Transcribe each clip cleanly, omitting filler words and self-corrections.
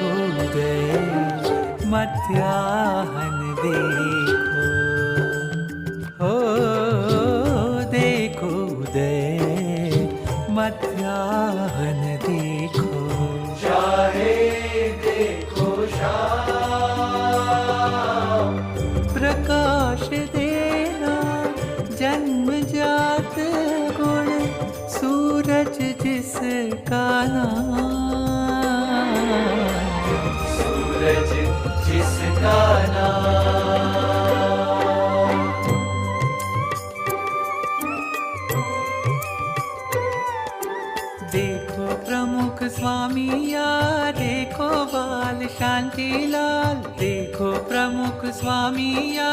उदय मध्याह्न देखो, हो देखो उदय मध्याह्न देखो, चाहे देखो शाम, प्रकाश देना जन्मजात गुण, सूरज जिसका नाम, सूरज जिसका नाम। देखो प्रमुख स्वामी या देखो बाल शांतिलाल, देखो प्रमुख स्वामी या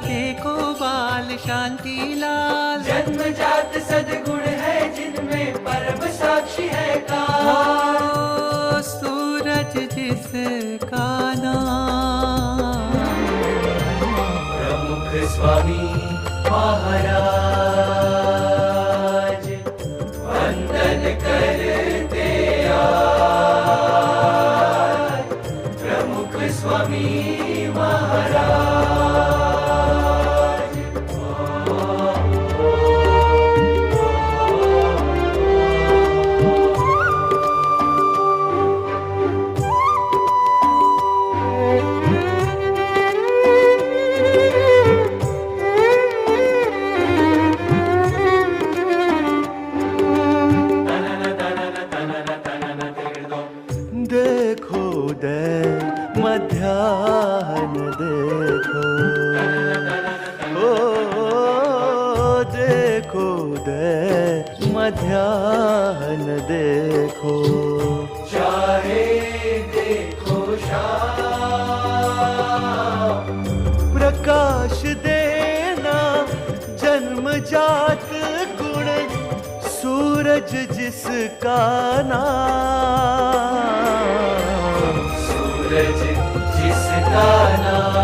देखो बाल शांतिलाल, जन्मजात सद्गुण है जिनमें परम साक्षी है काल, सूरज जिसका नाम, प्रमुख स्वामी महाराज वंदन करते आज, प्रमुख स्वामी महाराज। देखो उदय मध्याह्न देखो, ओ देखो उदय मध्याह्न देखो, चाहे देखो शाम, प्रकाश देना जन्मजात गुण, सूरज जिसका नाम, सूरज जिसका नाम।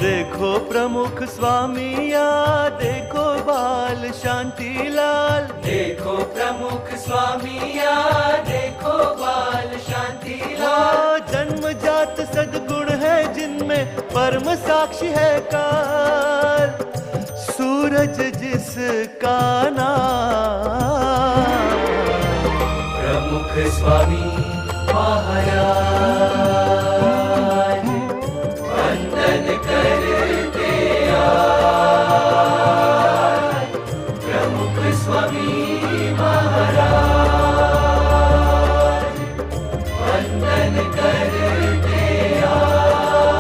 देखो प्रमुख स्वामी या देखो बाल शांतिलाल, देखो प्रमुख स्वामी या देखो बाल शांतिलाल, जन्मजात सद्गुण है जिनमें परम साक्षी है काल, सूरज जिसका नाम, प्रमुख स्वामी महाराज वंदन करते आज, प्रमुख स्वामी महाराज वंदन करते आज,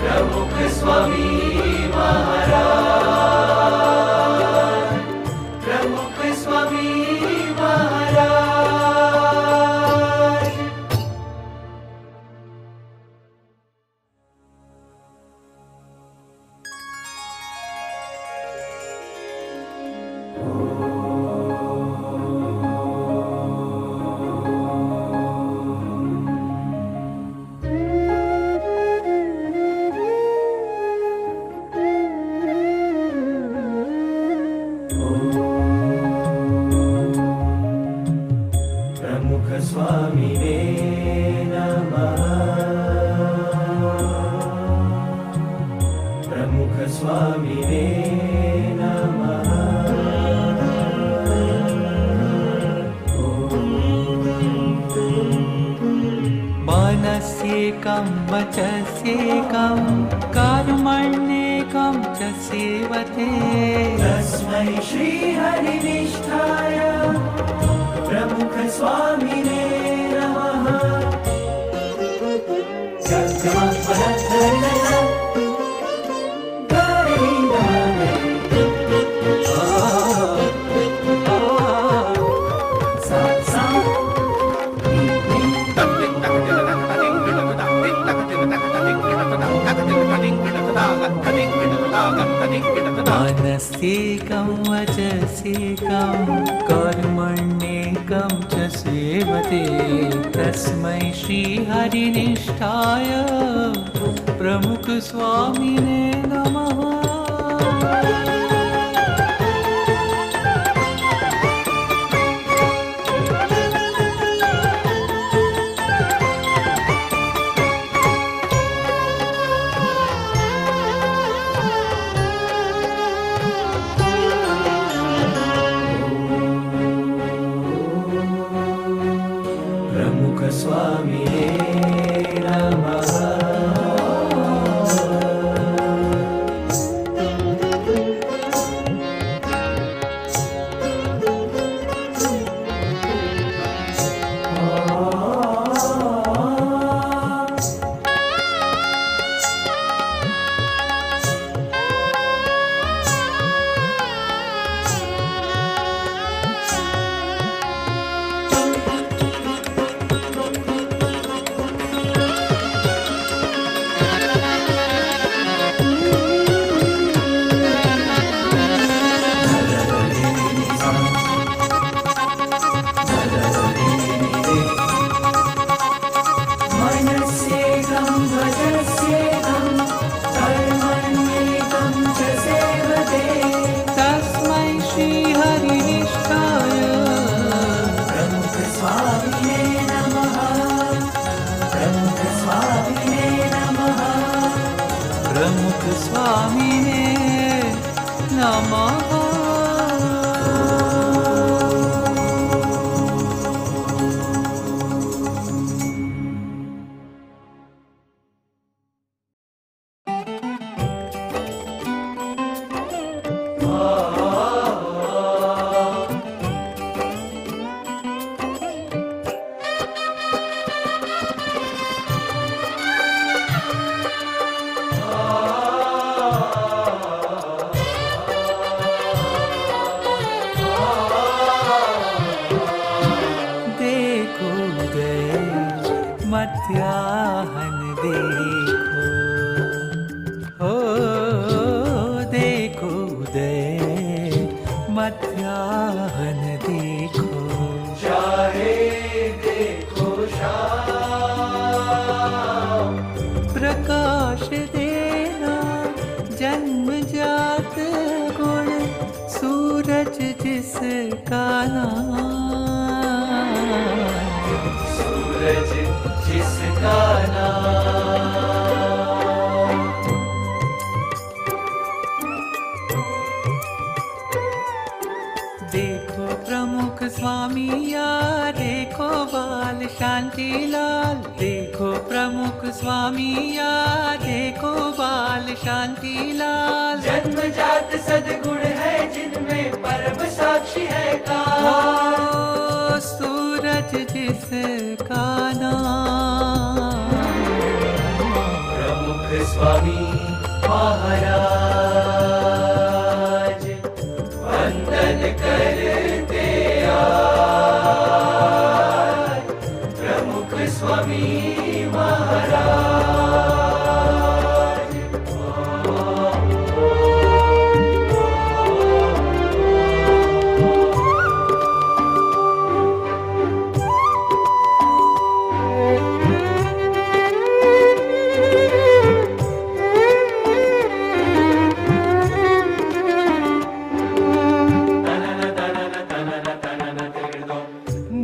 प्रमुख स्वामी महाराज, प्रमुख स्वामी महाराज। प्रमुख स्वामिने नमः, प्रमुख स्वामिने नमः। मनस्येकं वचस्येकं कर्मण्येकं च सेवते, तस्मै श्री हरिनिष्ठाय प्रमुख स्वामिने नमः। मनस्येकं वचस्येकं कर्मण्येकं च सेवते, तस्मै श्री हरिनिष्ठाय प्रमुख स्वामिने नमः। स्वामिने नमः। मध्याह्न देखो, हो देखो उदय मध्याह्न देखो, चाहे देखो शाम, प्रकाश देना जन्मजात गुण, सूरज जिसका नाम, सूरज जिसका नाम। देखो प्रमुख स्वामी या देखो बाल शांति लाल, देखो प्रमुख स्वामी या देखो बाल शांति लाल, जन्मजात सद्गुण है जिनमें परम साक्षी है काल, सूरज जिसका नाम, प्रमुख स्वामी महाराज वंदन करते आज, प्रमुख स्वामी महाराज।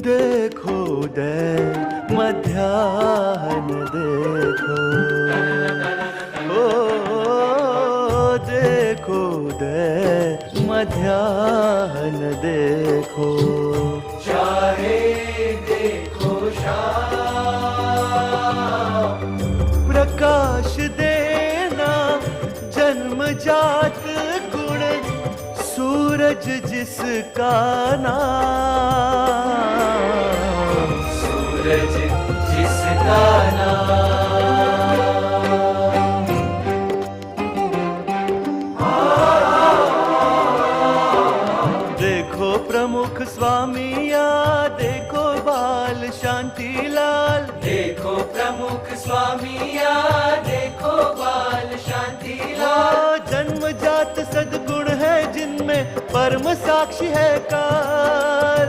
देखो उदय मध्याह्न देखो, ओ देखो उदय मध्याह्न देखो, चाहे देखो शाम, प्रकाश देना जन्मजात गुण, सूरज जिसका नाम, सूरज जिसका नाम। देखो प्रमुख स्वामी या देखो बाल शांति लाल, देखो प्रमुख स्वामी या देखो बाल शांति लाल, जन्मजात सद्गुण है जिनमें परम साक्षी है काल,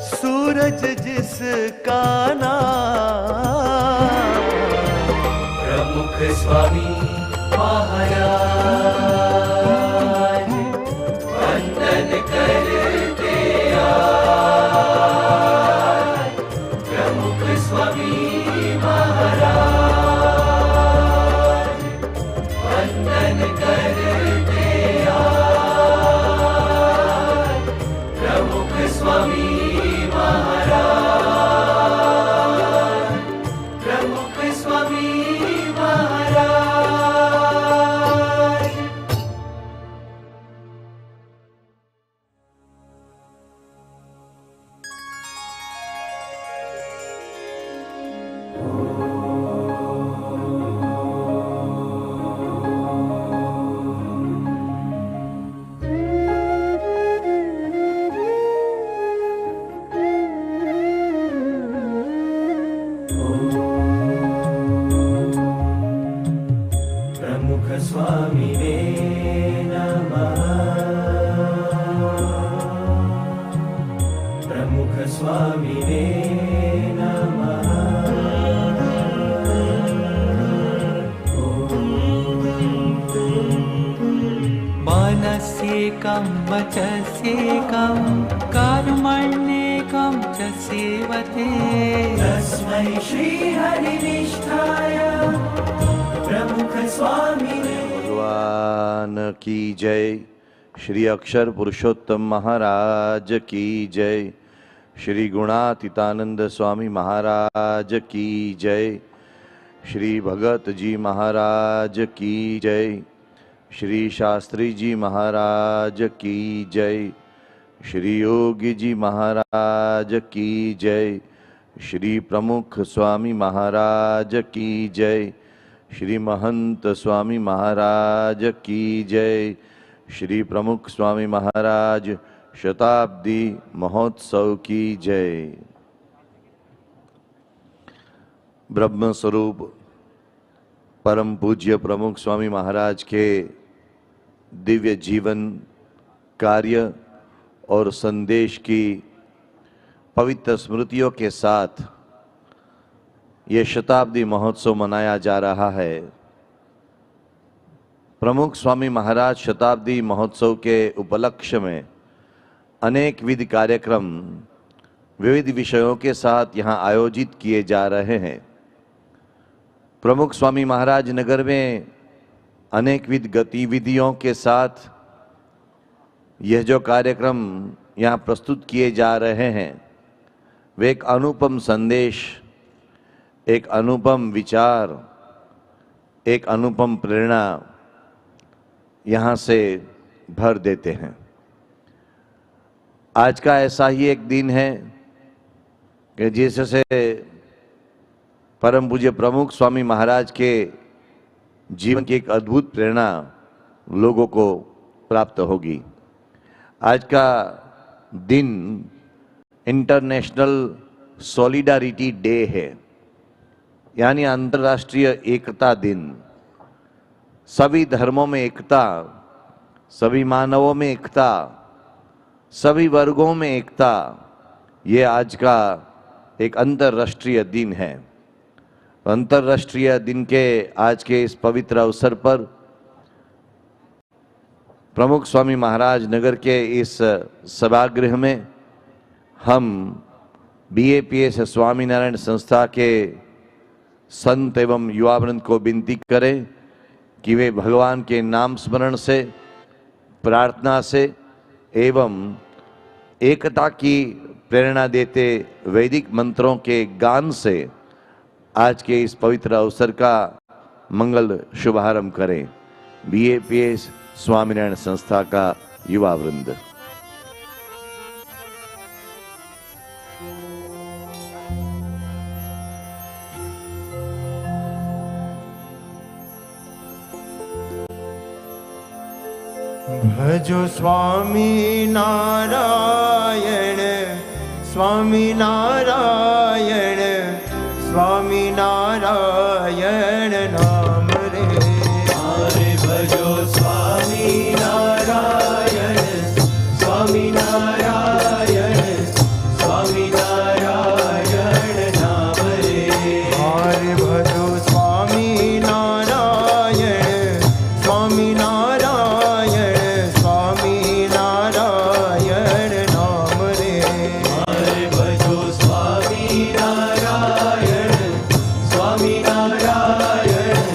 सूरज जिसका नाम, प्रमुख स्वामी महाराज वंदन करते आज, प्रमुख स्वामी महाराज वंदन करते आज, प्रमुख स्वामी महाराज, प्रमुख स्वामी महाराज। प्रमुख स्वामिने नमः, प्रमुख स्वामिने नमः। मनस्येकं वचस्येकं कर्मण्येकं च सेवते, तस्मै श्री हरिनिष्ठाय प्रमुख स्वामिने भगवान की जय। श्री अक्षर पुरुषोत्तम महाराज की जय। श्री गुणातीतानंद स्वामी महाराज की जय। श्री भगत जी महाराज की जय। श्री शास्त्री जी महाराज की जय। श्री योगी जी महाराज की जय। श्री प्रमुख स्वामी महाराज की जय। श्री महंत स्वामी महाराज की जय। श्री प्रमुख स्वामी महाराज शताब्दी महोत्सव की जय। ब्रह्म स्वरूप परम पूज्य प्रमुख स्वामी महाराज के दिव्य जीवन, कार्य और संदेश की पवित्र स्मृतियों के साथ ये शताब्दी महोत्सव मनाया जा रहा है। प्रमुख स्वामी महाराज शताब्दी महोत्सव के उपलक्ष्य में अनेक विध कार्यक्रम विविध विषयों के साथ यहाँ आयोजित किए जा रहे हैं। प्रमुख स्वामी महाराज नगर में अनेक विध गतिविधियों के साथ यह जो कार्यक्रम यहाँ प्रस्तुत किए जा रहे हैं वे एक अनुपम संदेश, एक अनुपम विचार, एक अनुपम प्रेरणा यहाँ से भर देते हैं। आज का ऐसा ही एक दिन है कि जिससे परम पूज्य प्रमुख स्वामी महाराज के जीवन की एक अद्भुत प्रेरणा लोगों को प्राप्त होगी। आज का दिन इंटरनेशनल सॉलिडारिटी डे है, यानी अंतर्राष्ट्रीय एकता दिन। सभी धर्मों में एकता, सभी मानवों में एकता, सभी वर्गों में एकता, ये आज का एक अंतर्राष्ट्रीय दिन है। अंतर्राष्ट्रीय दिन के आज के इस पवित्र अवसर पर प्रमुख स्वामी महाराज नगर के इस सभागृह में हम BAPS स्वामीनारायण संस्था के संत एवं युवावृंद को विनती करें कि वे भगवान के नाम स्मरण से, प्रार्थना से एवं एकता की प्रेरणा देते वैदिक मंत्रों के गान से आज के इस पवित्र अवसर का मंगल शुभारंभ करें। BAPS स्वामीनारायण संस्था का युवा वृंद। भजो स्वामी नारायण, स्वामी नारायण, स्वामी नारायण नाम रे। हरे भजो स्वामी नारायण, स्वामी नारायण, स्वामी नारायण नाम रे। हरे भजो स्वामी नारायण, स्वामी नारायण, स्वामी नारायण नाम रे। हरे भजो स्वामी नारायण, स्वामी नारायण,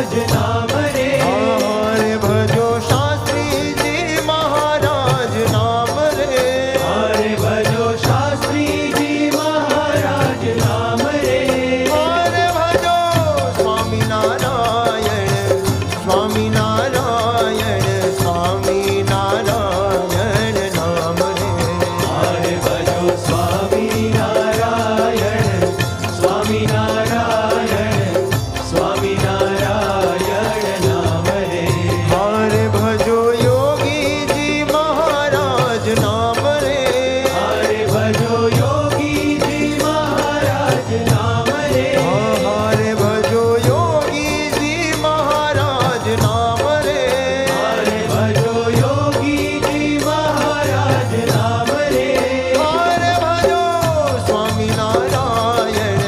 महाराज नाम रे। हरे भजो शास्त्री जी महाराज नाम रे। हरे भजो शास्त्री जी महाराज नाम रे। हरे भजो स्वामी नारायण स्वामी नारायण स्वामी नारायण नाम रे। हरे भजो स्वामी नारायण स्वामी नारायण स्वामी नारायण नाम रे। हरे भजो योगी जी महाराज नाम रे। हरे भजो योगी जी महाराज नाम रे। हरे भजो योगी जी महाराज नाम रे। हरे भजो योगी जी महाराज नाम रे। हरे भजो स्वामी नारायण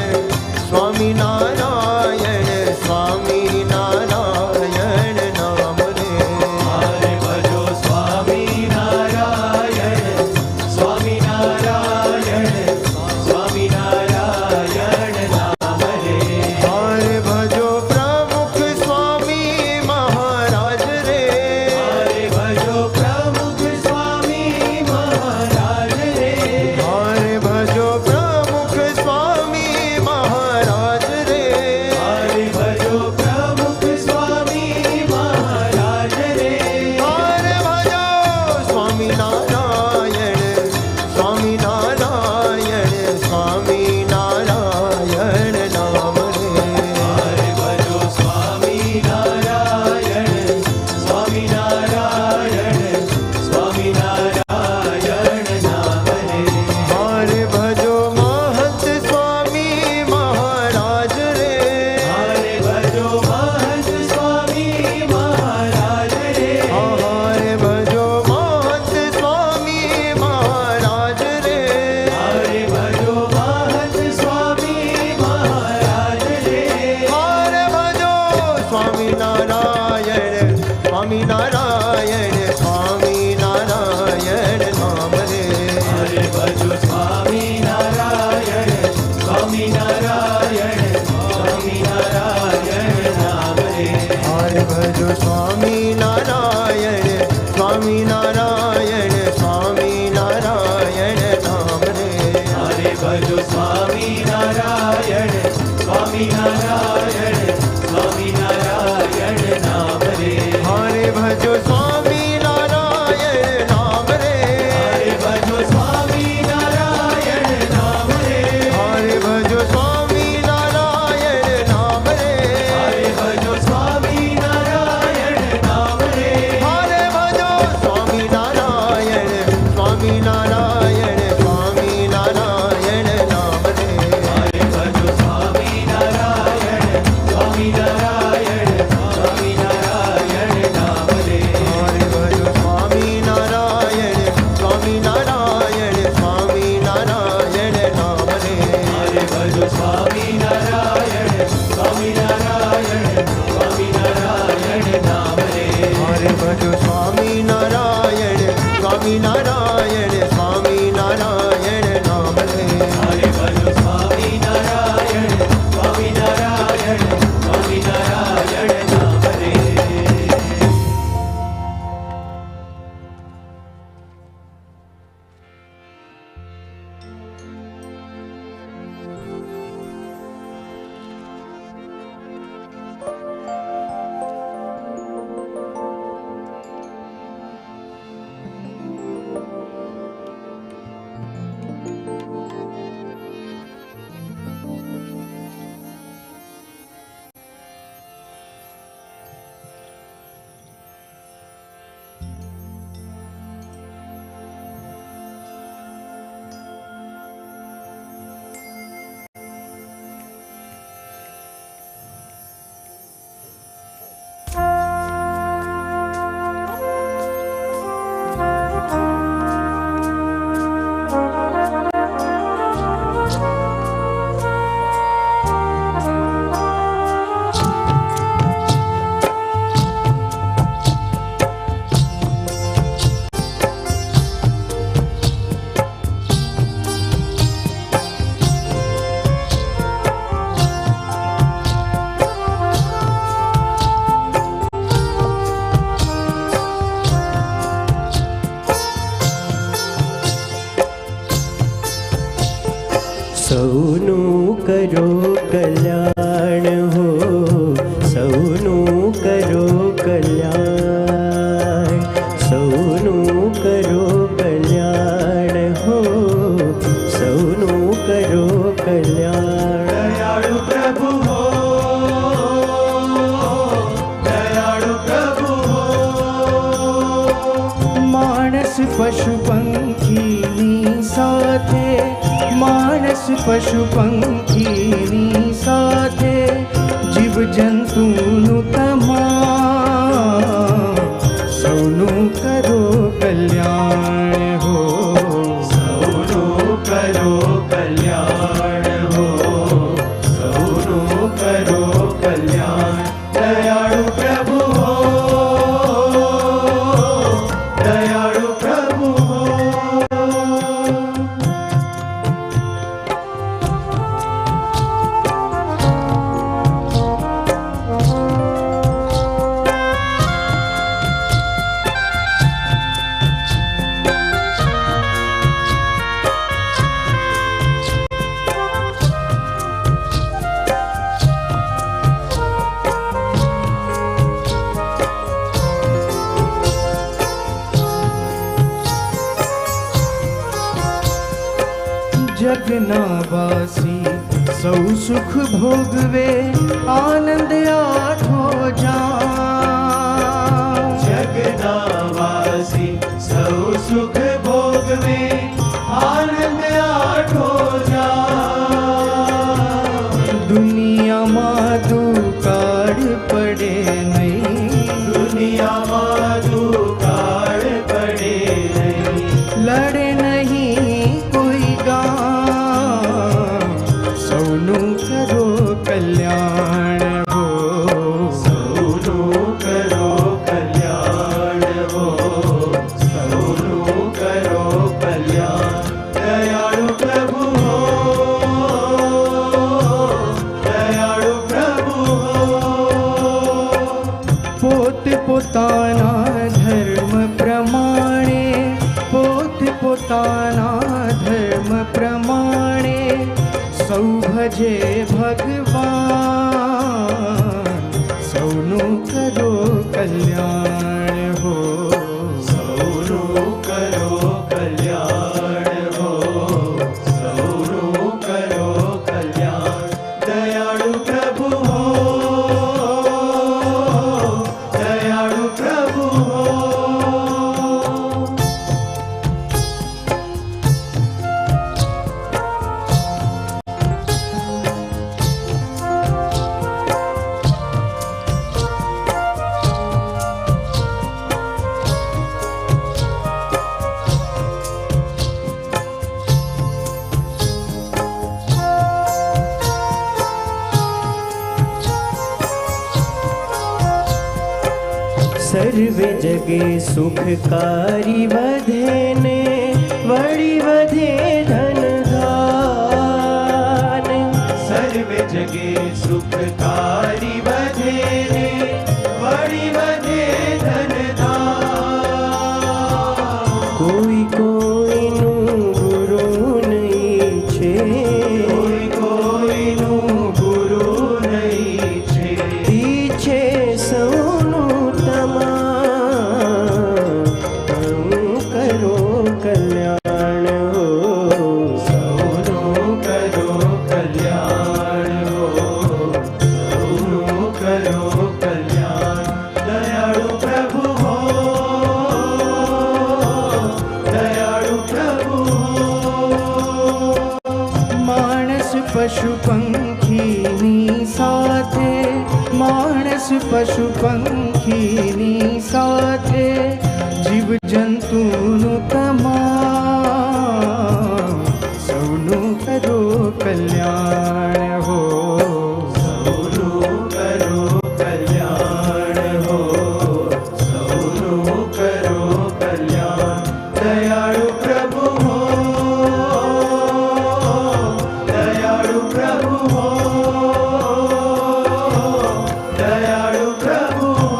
स्वामी नारायण स्वामी नारायण नाम रे। हरे भजो स्वामी नारायण स्वामी नारायण स्वामी नारायण नाम रे। हरे भजो प्रमुख स्वामी महाराज रे। हरे भजो प्रमुख स्वामी महाराज रे। हरे भजो प्रमुख स्वामी महाराज रे। हरे भजो प्रमुख स्वामी महाराज रे। हरे भजो स्वामी नारायण स्वामी नारायण स्वामी नारायण नाम रे। हरे भजो स्वामी नारायण स्वामी नारायण स्वामी नारायण नाम रे। हरे भजो महंत स्वामी महाराज रे। हरे भजो महंत स्वामी महाराज रे। हरे भजो महंत स्वामी महाराज रे। हरे भजो महंत स्वामी महाराज रे। हरे भजो स्वामी नारायण स्वामी नारायण स्वामी नारायण नाम रे। हरे भजो स्वामी नारायण स्वामी नारायण स्वामी नारायण नाम रे। हरे भजो स्वामी नारायण स्वामी नारायण स्वामी नारायण नाम रे। हरे भजो स्वामी नारायण स्वामी नारायण स्वामी नारायण नाम रे। हरे भजो स्वामी नारायण नाम रे। हरे भजो स्वामी नारायण नाम रे। हरे भजो स्वामी नारायण नाम रे। हरे भजो स्वामी नारायण नाम रे। हरे भजो स्वामी नारायण स्वामी नारायण स्वामी नारायण नाम रे। हरे भजो स्वामी नारायण स्वामी नारायण स्वामी नारायण नाम रे। हरे भजो स्वामी नारायण स्वामी नारायण स्वामी नारायण नाम रे। हरे भजो स्वामी नारायण स्वामी नारायण स्वामी नारायण नाम रे। हरे भजो स्वामी नारायण स्वामी नारायण स्वामी नारायण नाम रे। हरे भजो स्वामी नारायण स्वामी नारायण स्वामी नारायण नाम रे। पशु पंखीनी साथे, मानस पशु पंखीनी साथे, जीव जंतुनु तमाम सौनु करो कल्याण हो, सौनु करो कल्याण हो, सौनु करो कल्याण। दयाळु प्रभु हो, दयाळु प्रभु हो। जगनावासी सौ सुख भोगवे, आनंद आठो जान। जगनावासी सौ सुख भोगवे, आनंद आठो जान। दुनिया मां दुकाळ पड़े नहीं, दुनिया मां दुकाळ पड़े नहीं, लड़े नहीं कोई गांव, सौनु करो कल्याण हो, सौनु करो कल्याण हो, सौनु करो कल्याण। दयाळु प्रभु हो, दयाळु प्रभु हो। पोत पोताना धर्म प्रमाणे, पोत पोताना धर्म प्रमाणे, सौ भजे भगवान, सौनु करो कल्याण हो, सौनु करो कल्याण हो, सौनु करो कल्याण। दयाळु प्रभु हो, दयाळु प्रभु हो। सर्वे जगे सुखकारी वधेने, वड़ी वधे धन धान। सर्वे जगे सुखकारी वधेने, वड़ी वधे धन धान। कोई कोई नु गुरु नहीं छे, कोई कोई नु गुरु नहीं छे, पीछे सौनु तमाम करो कल्याण हो, सौनु करो कल्याण हो, सौनु करो कल्याण। दयाळु प्रभु हो, दयाळु प्रभु हो। मानस पशु पंखीनी साथे, मानस पशु पंखीनी साथे, जीव जंतुनु तमाम सौनु करो कल्याण हो, सौनु करो कल्याण हो, सौनु करो कल्याण। दयाळु प्रभु हो, दयाळु प्रभु हो, दयाळु प्रभु हो।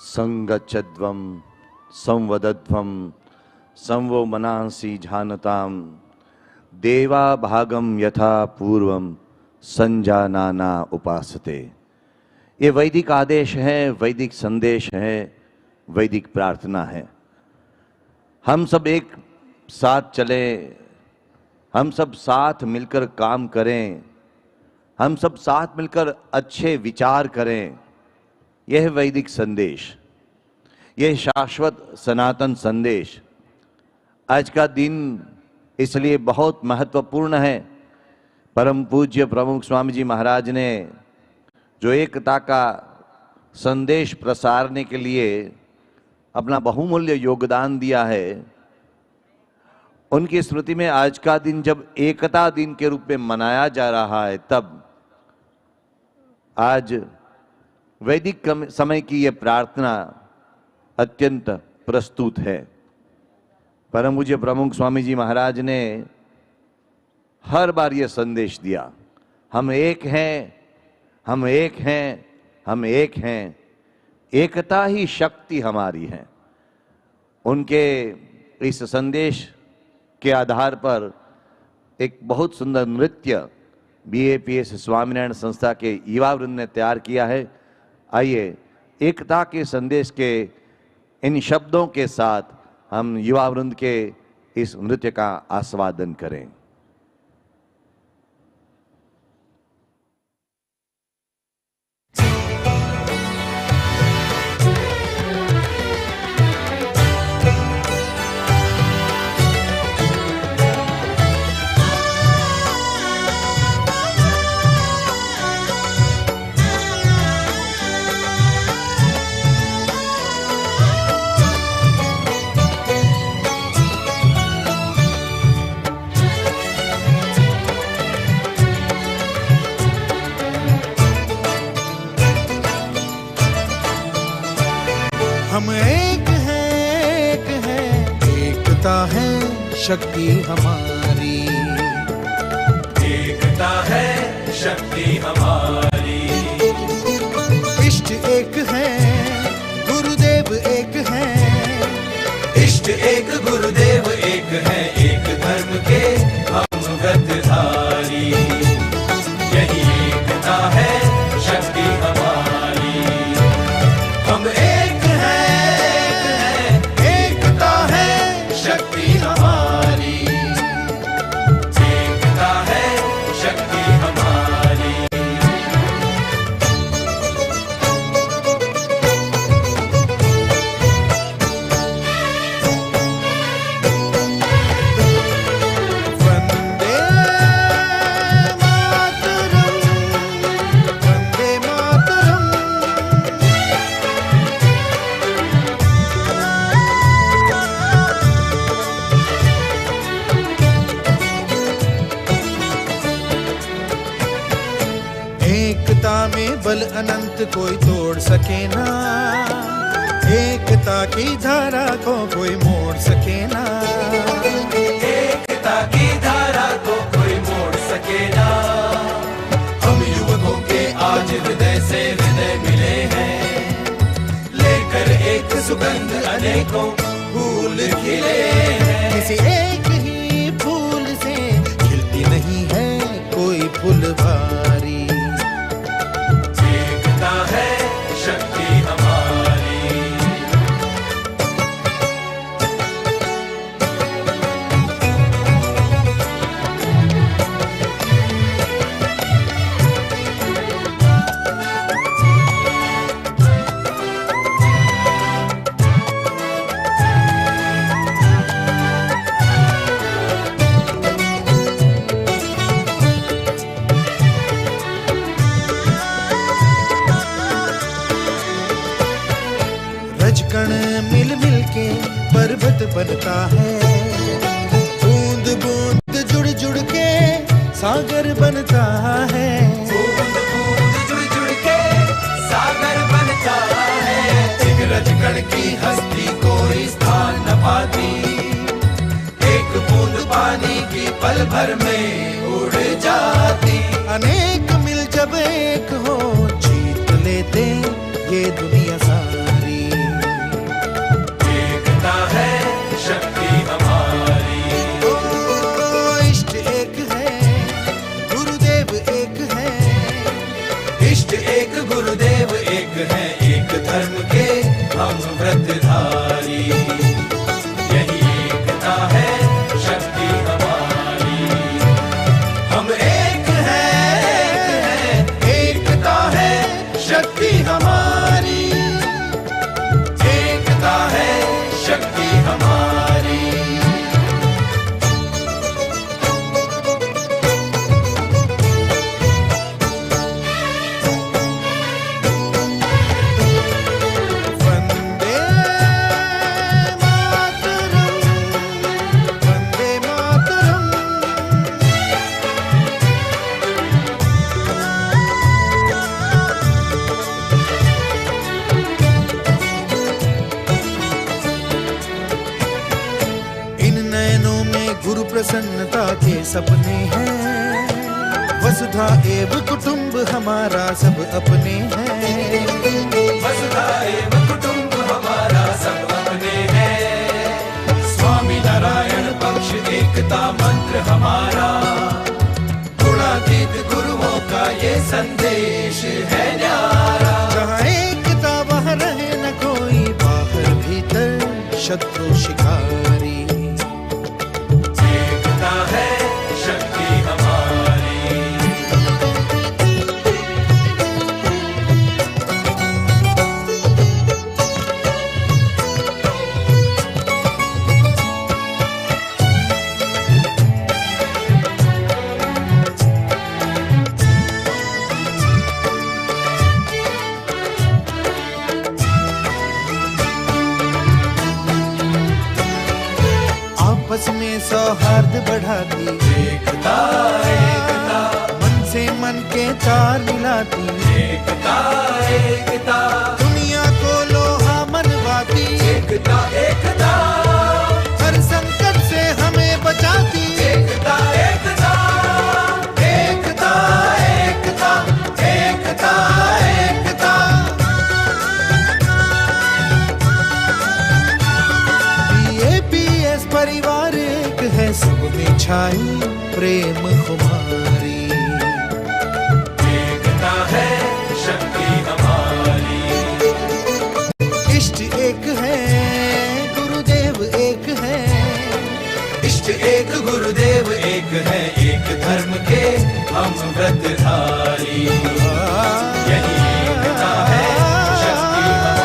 संगच्छध्वं संवदध्वं संवो मनांसि जानताम देवा भागम यथा पूर्वम संजानाना उपासते। ये वैदिक आदेश है, वैदिक संदेश है, वैदिक प्रार्थना है। हम सब एक साथ चले, हम सब साथ मिलकर काम करें, हम सब साथ मिलकर अच्छे विचार करें। यह वैदिक संदेश, यह शाश्वत सनातन संदेश। आज का दिन इसलिए बहुत महत्वपूर्ण है। परम पूज्य प्रमुख स्वामी जी महाराज ने जो एकता का संदेश प्रसारने के लिए अपना बहुमूल्य योगदान दिया है, उनकी स्मृति में आज का दिन जब एकता दिन के रूप में मनाया जा रहा है, तब आज वैदिक समय की यह प्रार्थना अत्यंत प्रस्तुत है। परम पूज्य प्रमुख स्वामी जी महाराज ने हर बार यह संदेश दिया, हम एक हैं, हम एक हैं, हम एक हैं। एकता ही शक्ति हमारी है। उनके इस संदेश के आधार पर एक बहुत सुंदर नृत्य BAPS स्वामीनारायण संस्था के युवा वृंद ने तैयार किया है। आइए एकता के संदेश के इन शब्दों के साथ हम युवा वृंद के इस नृत्य का आस्वादन करें। शक्ति हमारी। एकता है शक्ति हमारी। इष्ट एक है, गुरुदेव एक है। इष्ट एक गुरुदेव एक है, एक धर्म के हम व्रतधारी। यही एकता है शक्ति हमारी। हम एक हैं, एकता है शक्ति हमारी। एकता है शक्ति हमारी। वंदे मातरम, वंदे मातरम। एकता में बल अनंत कोई तोड़ सके ना। एकता की धारा को कोई मोड़ सके ना। एकता की धारा को कोई मोड़ सके ना। हम युवकों के आज हृदय से हृदय मिले हैं, लेकर एक सुगंध अनेकों फूल खिले हैं। किसी एक ही फूल से खिलती नहीं है कोई फुलवारी। एकता है शक्ति हमारी। रजकण मिल मिल के पर्वत बनता है। बूंद बूंद जुड़ जुड़ के सागर बनता है। बूंद बूंद जुड़ जुड़ के सागर बनता है। एक रजकण की हस्ती कोई स्थान न पाती। एक बूंद पानी की पल भर में उड़ जाती। अनेक मिल जब एक हो जीत लेते ये दुनिया सारी। एकता है शक्ति हमारी। ओ इष्ट एक है, गुरुदेव एक है। इष्ट एक गुरुदेव एक है, एक धर्म के हम व्रतधारी। यही एकता है शक्ति हमारी। हम एक हैं, एकता है शक्ति हमारी। एकता है शक्ति हमारी। वंदे मातरम, वंदे मातरम। इन नयनों में गुरु प्रसन्नता के सपने हैं। वसुधा एव कुटुंब हमारा सब अपने हैं। वसुधा एव कुटुंब हमारा सब अपने हैं। स्वामी नारायण पक्ष एकता मंत्र हमारा। गुणातीत गुरुओं का ये संदेश है न्यारा। जहाँ एकता वहाँ रहे न कोई बाहर भीतर शत्रु शिकारी। एकता है शक्ति हमारी। आपस में सौहार्द बढ़ाती। एकता एकता मन से मन के तार मिलाती। एकता एकता दुनिया को लोहा मनवाती। एकता एकता हर संकट से हमें प्रेम खुमारी। एकता है शक्ति हमारी। इष्ट एक है गुरुदेव एक है। इष्ट एक गुरुदेव एक है, एक धर्म के हम व्रतधारी। यही एकता है शक्ति हमारी।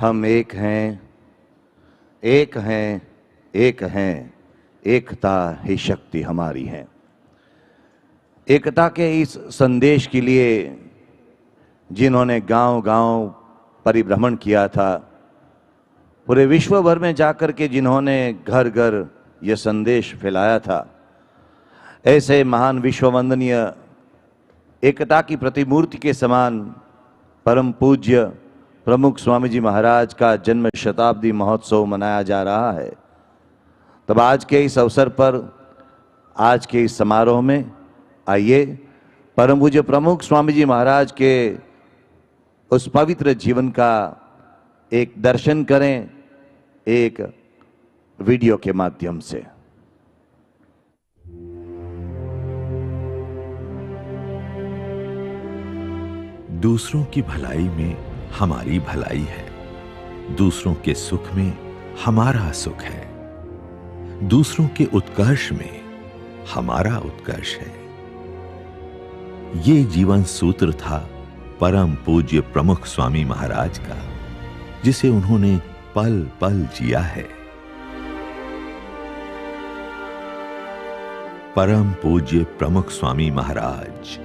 हम एक हैं, एक हैं, एक हैं, एकता ही शक्ति हमारी है। एकता के इस संदेश के लिए जिन्होंने गांव-गांव परिभ्रमण किया था, पूरे विश्व भर में जाकर के जिन्होंने घर-घर ये संदेश फैलाया था, ऐसे महान विश्ववंदनीय एकता की प्रतिमूर्ति के समान परम पूज्य प्रमुख स्वामी जी महाराज का जन्म शताब्दी महोत्सव मनाया जा रहा है। तब आज के इस अवसर पर, आज के इस समारोह में आइए परम पूज्य प्रमुख स्वामी जी महाराज के उस पवित्र जीवन का एक दर्शन करें, एक वीडियो के माध्यम से। दूसरों की भलाई में हमारी भलाई है, दूसरों के सुख में हमारा सुख है, दूसरों के उत्कर्ष में हमारा उत्कर्ष है। ये जीवन सूत्र था परम पूज्य प्रमुख स्वामी महाराज का, जिसे उन्होंने पल पल जिया है। परम पूज्य प्रमुख स्वामी महाराज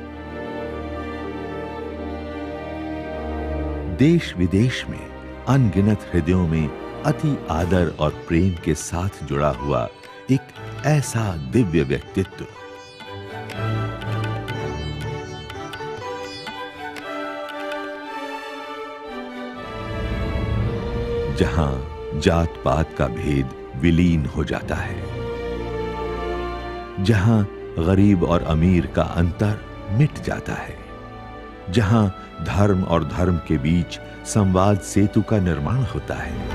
देश विदेश में अनगिनत हृदयों में अति आदर और प्रेम के साथ जुड़ा हुआ एक ऐसा दिव्य व्यक्तित्व। जहां जात पात का भेद विलीन हो जाता है, जहां गरीब और अमीर का अंतर मिट जाता है, जहां धर्म और धर्म के बीच संवाद सेतु का निर्माण होता है,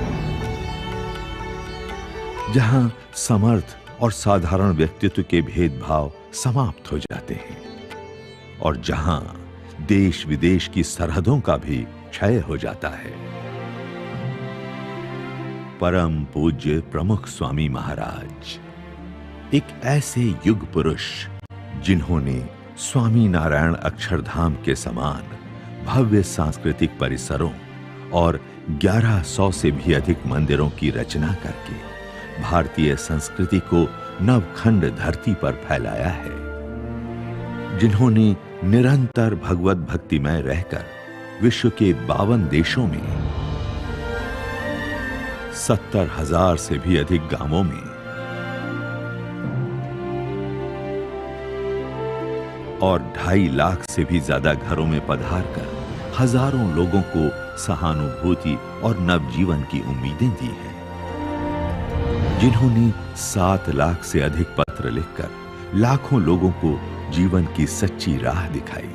जहां समर्थ और साधारण व्यक्तित्व के भेदभाव समाप्त हो जाते हैं, और जहां देश विदेश की सरहदों का भी क्षय हो जाता है। परम पूज्य प्रमुख स्वामी महाराज एक ऐसे युग पुरुष, जिन्होंने स्वामी नारायण अक्षरधाम के समान भव्य सांस्कृतिक परिसरों और 1100 से भी अधिक मंदिरों की रचना करके भारतीय संस्कृति को नवखंड धरती पर फैलाया है, जिन्होंने निरंतर भगवत भक्तिमय रहकर विश्व के 52 देशों में 70,000 से भी अधिक गांवों में और 2.5 लाख से भी ज्यादा घरों में पधार कर हजारों लोगों को सहानुभूति और नवजीवन की उम्मीदें दी हैं, जिन्होंने 7 लाख से अधिक पत्र लिखकर लाखों लोगों को जीवन की सच्ची राह दिखाई।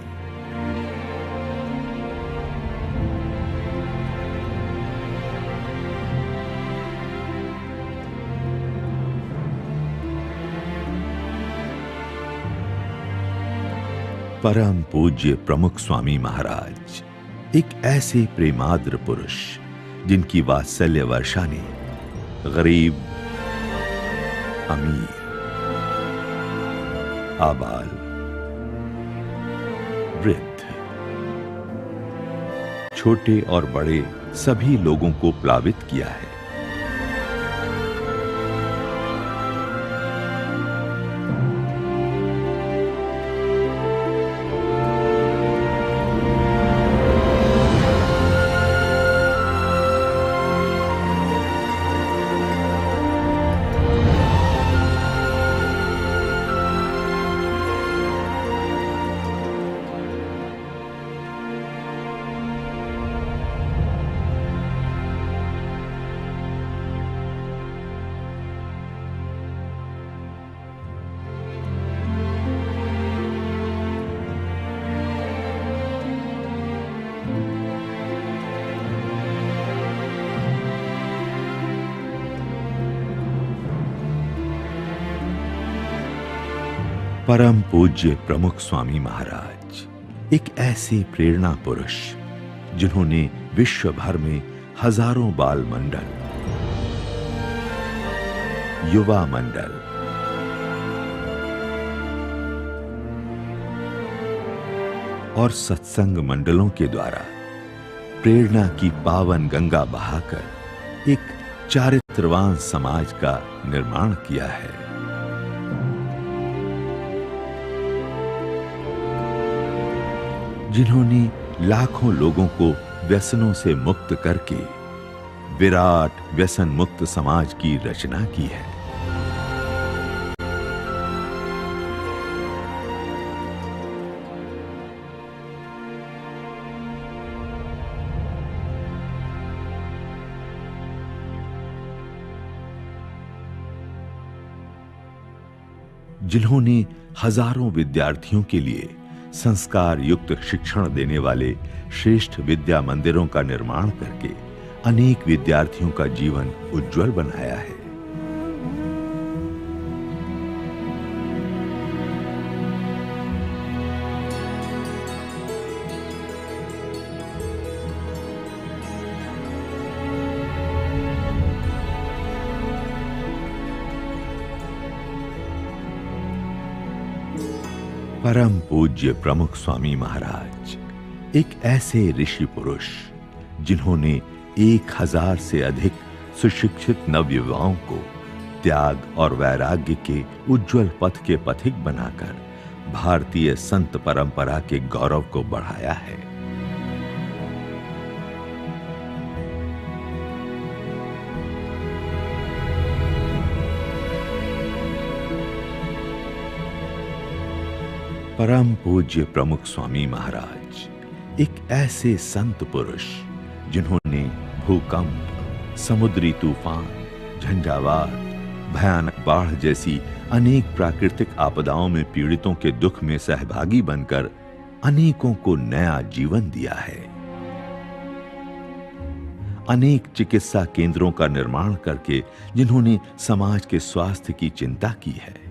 परम पूज्य प्रमुख स्वामी महाराज एक ऐसे प्रेमाद्र पुरुष, जिनकी वात्सल्य वर्षा ने गरीब, अमीर, आबाल, वृद्ध, छोटे और बड़े सभी लोगों को प्लावित किया है। परम पूज्य प्रमुख स्वामी महाराज एक ऐसे प्रेरणा पुरुष जिन्होंने विश्व भर में हजारों बाल मंडल, युवा मंडल, और सत्संग मंडलों के द्वारा प्रेरणा की पावन गंगा बहाकर एक चारित्रवान समाज का निर्माण किया है। जिन्होंने लाखों लोगों को व्यसनों से मुक्त करके विराट व्यसन मुक्त समाज की रचना की है। जिन्होंने हजारों विद्यार्थियों के लिए संस्कार युक्त शिक्षण देने वाले श्रेष्ठ विद्या मंदिरों का निर्माण करके अनेक विद्यार्थियों का जीवन उज्जवल बनाया है। परम पूज्य प्रमुख स्वामी महाराज एक ऐसे ऋषि पुरुष जिन्होंने 1000 से अधिक सुशिक्षित नवयुवाओं को त्याग और वैराग्य के उज्जवल पथ के पथिक बनाकर भारतीय संत परंपरा के गौरव को बढ़ाया है। परम पूज्य प्रमुख स्वामी महाराज एक ऐसे संत पुरुष जिन्होंने भूकंप, समुद्री तूफान, झंझावात, भयानक बाढ़ जैसी अनेक प्राकृतिक आपदाओं में पीड़ितों के दुख में सहभागी बनकर अनेकों को नया जीवन दिया है। अनेक चिकित्सा केंद्रों का निर्माण करके जिन्होंने समाज के स्वास्थ्य की चिंता की है।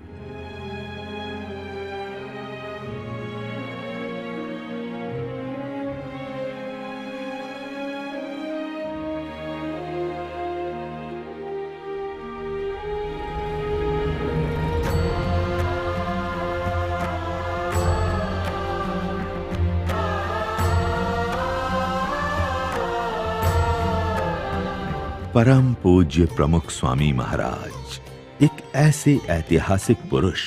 परम पूज्य प्रमुख स्वामी महाराज एक ऐसे ऐतिहासिक पुरुष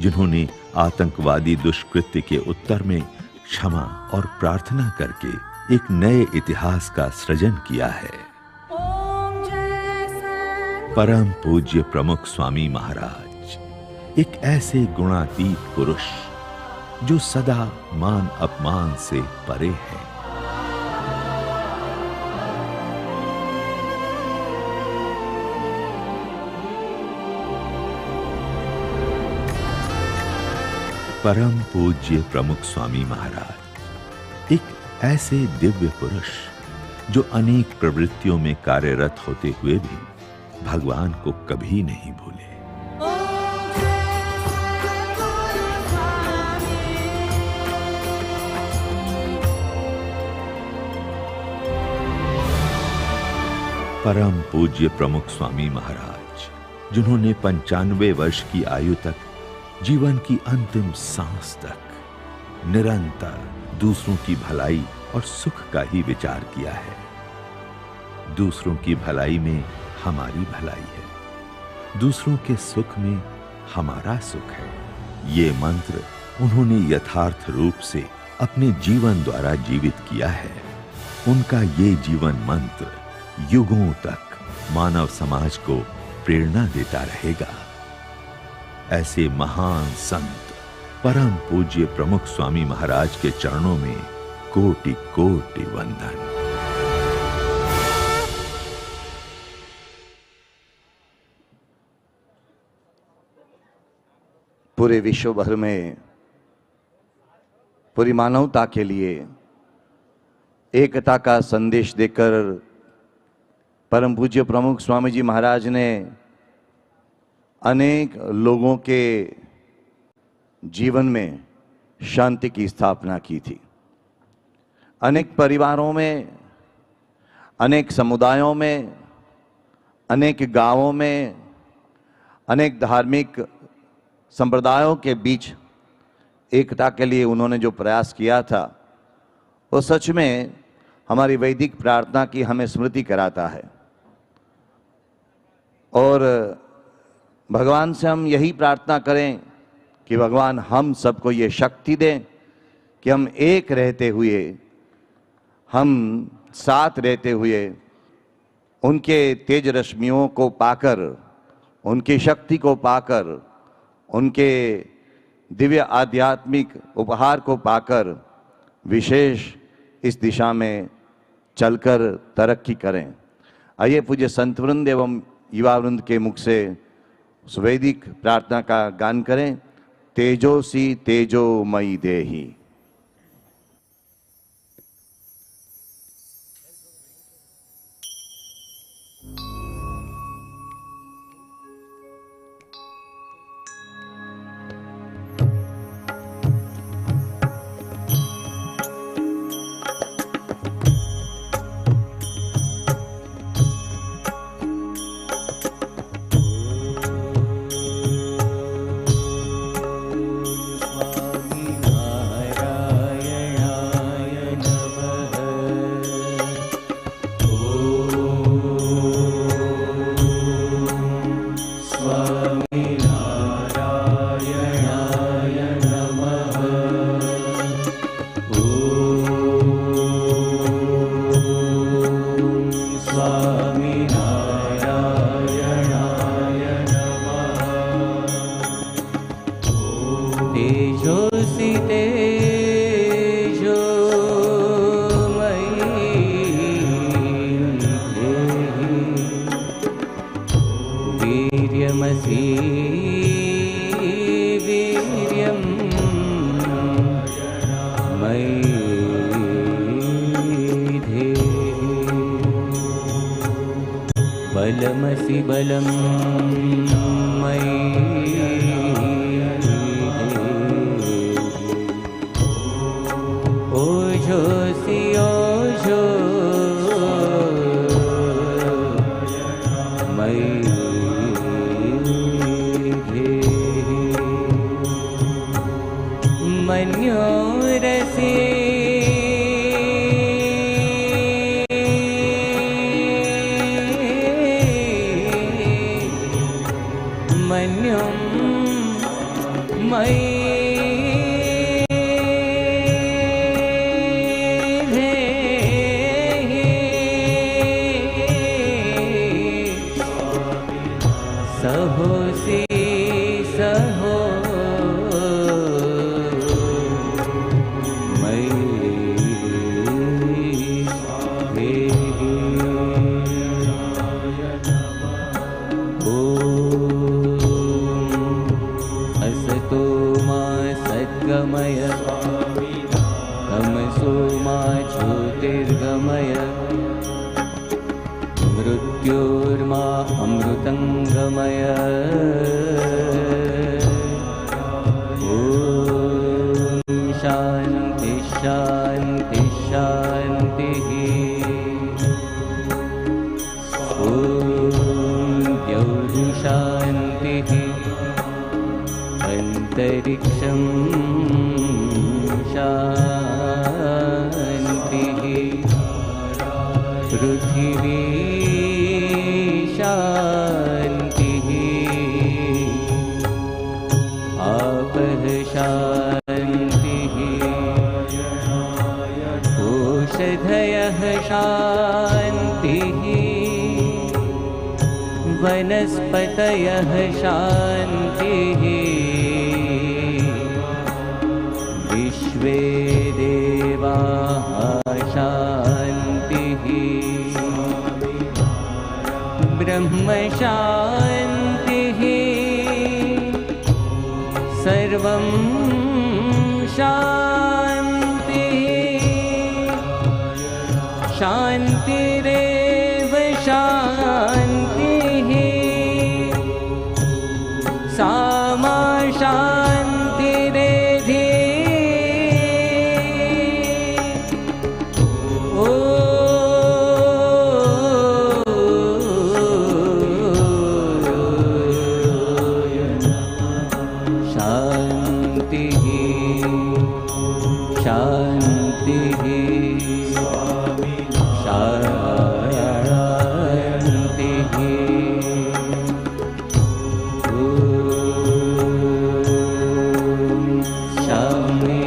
जिन्होंने आतंकवादी दुष्कृत्य के उत्तर में क्षमा और प्रार्थना करके एक नए इतिहास का सृजन किया है। परम पूज्य प्रमुख स्वामी महाराज एक ऐसे गुणातीत पुरुष जो सदा मान अपमान से परे है। परम पूज्य प्रमुख स्वामी महाराज एक ऐसे दिव्य पुरुष जो अनेक प्रवृत्तियों में कार्यरत होते हुए भी भगवान को कभी नहीं भूले। परम पूज्य प्रमुख स्वामी महाराज जिन्होंने 95 वर्ष की आयु तक जीवन की अंतिम सांस तक निरंतर दूसरों की भलाई और सुख का ही विचार किया है। दूसरों की भलाई में हमारी भलाई है, दूसरों के सुख में हमारा सुख है। ये मंत्र उन्होंने यथार्थ रूप से अपने जीवन द्वारा जीवित किया है। उनका ये जीवन मंत्र युगों तक मानव समाज को प्रेरणा देता रहेगा। ऐसे महान संत परम पूज्य प्रमुख स्वामी महाराज के चरणों में कोटि कोटि वंदन। पूरे विश्व भर में पूरी मानवता के लिए एकता का संदेश देकर परम पूज्य प्रमुख स्वामी जी महाराज ने अनेक लोगों के जीवन में शांति की स्थापना की थी। अनेक परिवारों में, अनेक समुदायों में, अनेक गांवों में, अनेक धार्मिक संप्रदायों के बीच एकता के लिए उन्होंने जो प्रयास किया था वो सच में हमारी वैदिक प्रार्थना की हमें स्मृति कराता है। और भगवान से हम यही प्रार्थना करें कि भगवान हम सबको ये शक्ति दें कि हम एक रहते हुए, हम साथ रहते हुए उनके तेज रश्मियों को पाकर, उनकी शक्ति को पाकर, उनके दिव्य आध्यात्मिक उपहार को पाकर विशेष इस दिशा में चलकर तरक्की करें। आइए पूज्य संत वृंद एवं युवा वृंद के मुख से वैदिक प्रार्थना का गान करें। तेजोसी तेजोमयी देहि। बलमसि बलम ओझोसि ओझो मन्यो रसी मृत्योर्मा अमृतंगमय ओम शांति शांति शांति ओम द्यौः शांति अंतरिक्षं शांति पृथिवी शान्तिः आपः शान्तिः ओषधयः शान्तिः वनस्पतयः शान्तिः विश्वे देवाः शान्तिः ब्रह्म शान्तिः सर्वं शान्तिः शान्तिरेव शान्तिः सा मा शान्तिरेधि शान्तिः शान्तिः शान्तिः स्वामी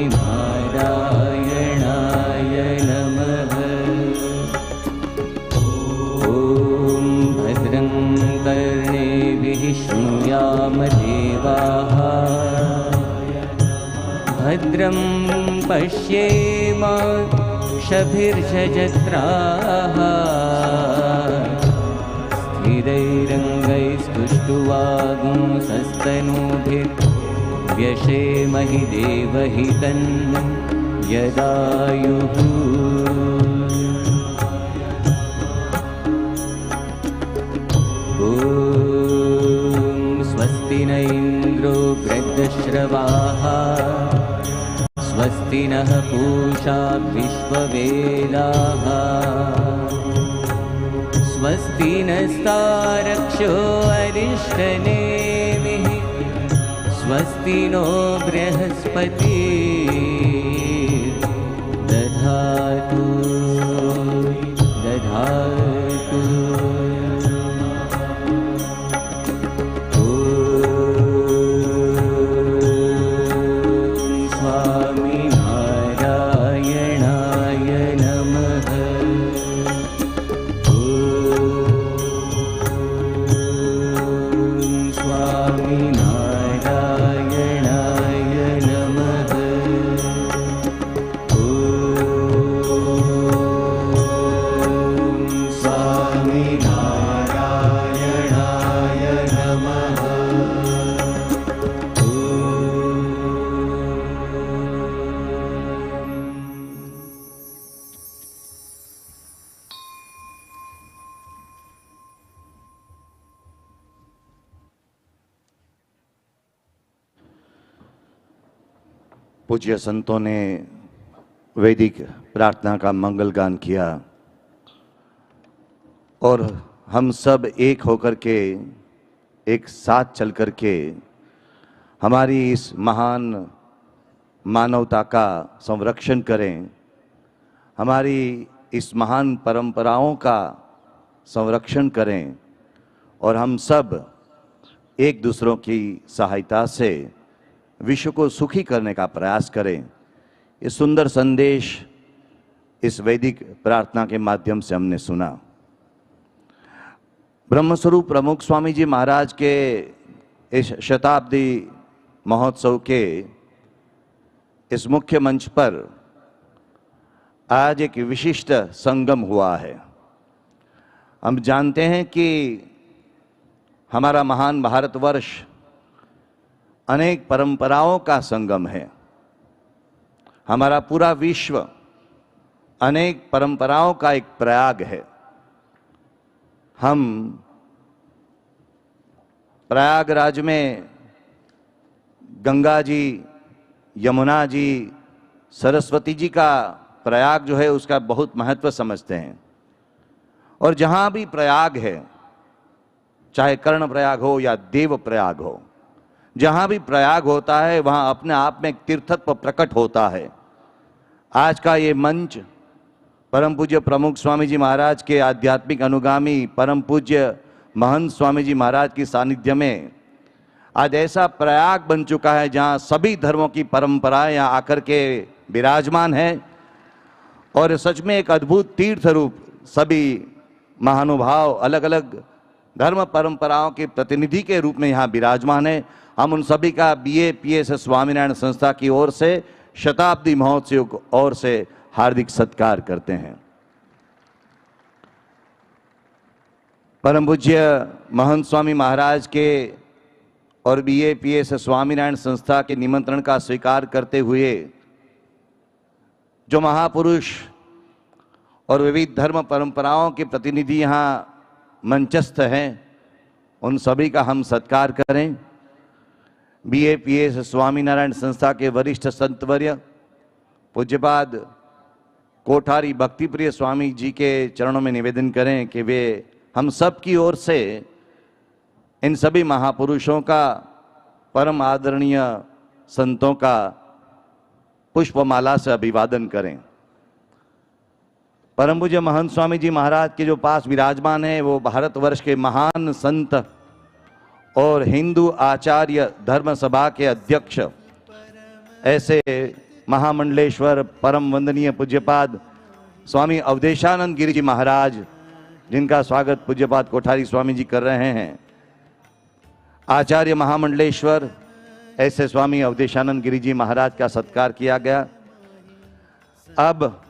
नारायणाय नमः ॐ भद्रं कर्णेभिः शृणुयाम देवाः भद्रं पश्येमाक्षभिर्यजत्राः स्थिरैरङ्गैस्तुष्टुवागुंसस्तनूभिर्व्यशेमहि देवहितं यदायुः ॐ स्वस्ति न इन्द्रो वृद्धश्रवाः स्वस्ति नः पूषा विश्ववेदाः स्वस्ति नस्तारक्षो अरिष्टनेमिः स्वस्ति नो बृहस्पतिर्दधातु दधातु स्वामी नारायणाय नमः स्वामी नारायणाय नमः स्वामी नारायणाय नमः पूज्य संतों ने वैदिक प्रार्थना का मंगल गान किया और हम सब एक होकर के एक साथ चल कर के हमारी इस महान मानवता का संरक्षण करें, हमारी इस महान परंपराओं का संरक्षण करें और हम सब एक दूसरों की सहायता से विश्व को सुखी करने का प्रयास करें। ये सुंदर संदेश इस वैदिक प्रार्थना के माध्यम से हमने सुना। ब्रह्मस्वरूप प्रमुख स्वामी जी महाराज के इस शताब्दी महोत्सव के इस मुख्य मंच पर आज एक विशिष्ट संगम हुआ है। हम जानते हैं कि हमारा महान भारतवर्ष अनेक परंपराओं का संगम है। हमारा पूरा विश्व अनेक परंपराओं का एक प्रयाग है। हम प्रयागराज में गंगा जी, यमुना जी, सरस्वती जी का प्रयाग जो है उसका बहुत महत्व समझते हैं। और जहाँ भी प्रयाग है, चाहे कर्ण प्रयाग हो या देव प्रयाग हो, जहाँ भी प्रयाग होता है वहाँ अपने आप में एक तीर्थत्व प्रकट होता है। आज का ये मंच परम पूज्य प्रमुख स्वामी जी महाराज के आध्यात्मिक अनुगामी परम पूज्य महंत स्वामी जी महाराज की सानिध्य में आज ऐसा प्रयाग बन चुका है जहां सभी धर्मों की परंपराएं यहाँ आकर के विराजमान है और सच में एक अद्भुत तीर्थ रूप सभी महानुभाव अलग अलग धर्म परंपराओं के प्रतिनिधि के रूप में यहाँ विराजमान है। हम उन सभी का PSM स्वामीनारायण संस्था की ओर से शताब्दी महोत्सव की ओर से हार्दिक सत्कार करते हैं। परम पूज्य महंत स्वामी महाराज के और PSM स्वामीनारायण संस्था के निमंत्रण का स्वीकार करते हुए जो महापुरुष और विविध धर्म परंपराओं के प्रतिनिधि यहाँ मंचस्थ हैं, उन सभी का हम सत्कार करें। PSM स्वामीनारायण संस्था के वरिष्ठ संतवर्य पूज्यपाद कोठारी भक्तिप्रिय स्वामी जी के चरणों में निवेदन करें कि वे हम सब की ओर से इन सभी महापुरुषों का, परम आदरणीय संतों का पुष्पमाला से अभिवादन करें। परम पूज्य महंत स्वामी जी महाराज के जो पास विराजमान है वो भारतवर्ष के महान संत और हिंदू आचार्य धर्म सभा के अध्यक्ष ऐसे महामंडलेश्वर परम वंदनीय पूज्यपाद स्वामी अवधेशानंद गिरि जी महाराज, जिनका स्वागत पूज्यपाद कोठारी स्वामी जी कर रहे हैं। आचार्य महामंडलेश्वर ऐसे स्वामी अवधेशानंद गिरि जी महाराज का सत्कार किया गया। अब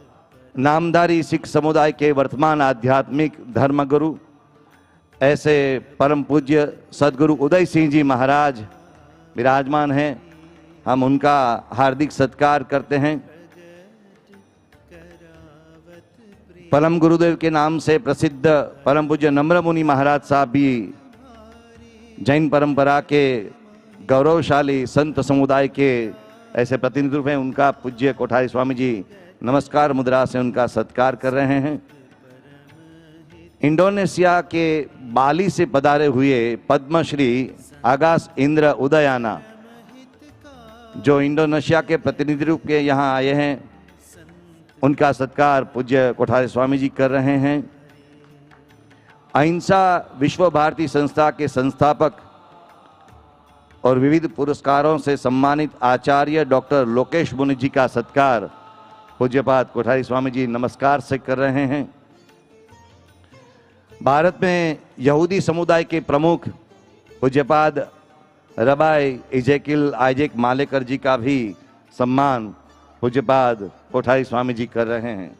नामधारी सिख समुदाय के वर्तमान आध्यात्मिक धर्मगुरु ऐसे परम पूज्य सदगुरु उदय सिंह जी महाराज विराजमान हैं, हम उनका हार्दिक सत्कार करते हैं। परम गुरुदेव के नाम से प्रसिद्ध परम पूज्य नम्र मुनि महाराज साहब भी जैन परंपरा के गौरवशाली संत समुदाय के ऐसे प्रतिनिधि हैं, उनका पूज्य कोठारी स्वामी जी नमस्कार मुद्रा से उनका सत्कार कर रहे हैं। इंडोनेशिया के बाली से पधारे हुए पद्मश्री आगास इंद्र उदयाना, जो इंडोनेशिया के प्रतिनिधि रूप के यहाँ आए हैं, उनका सत्कार पूज्य कोठारी स्वामी जी कर रहे हैं। अहिंसा विश्व भारती संस्था के संस्थापक और विविध पुरस्कारों से सम्मानित आचार्य डॉक्टर लोकेश मुनि जी का सत्कार पूज्यपाद कोठारी स्वामी जी नमस्कार से कर रहे हैं। भारत में यहूदी समुदाय के प्रमुख पूज्यपाद रबाई इजेकिल आइजेक मालेकर जी का भी सम्मान पूज्यपाद कोठारी स्वामी जी कर रहे हैं।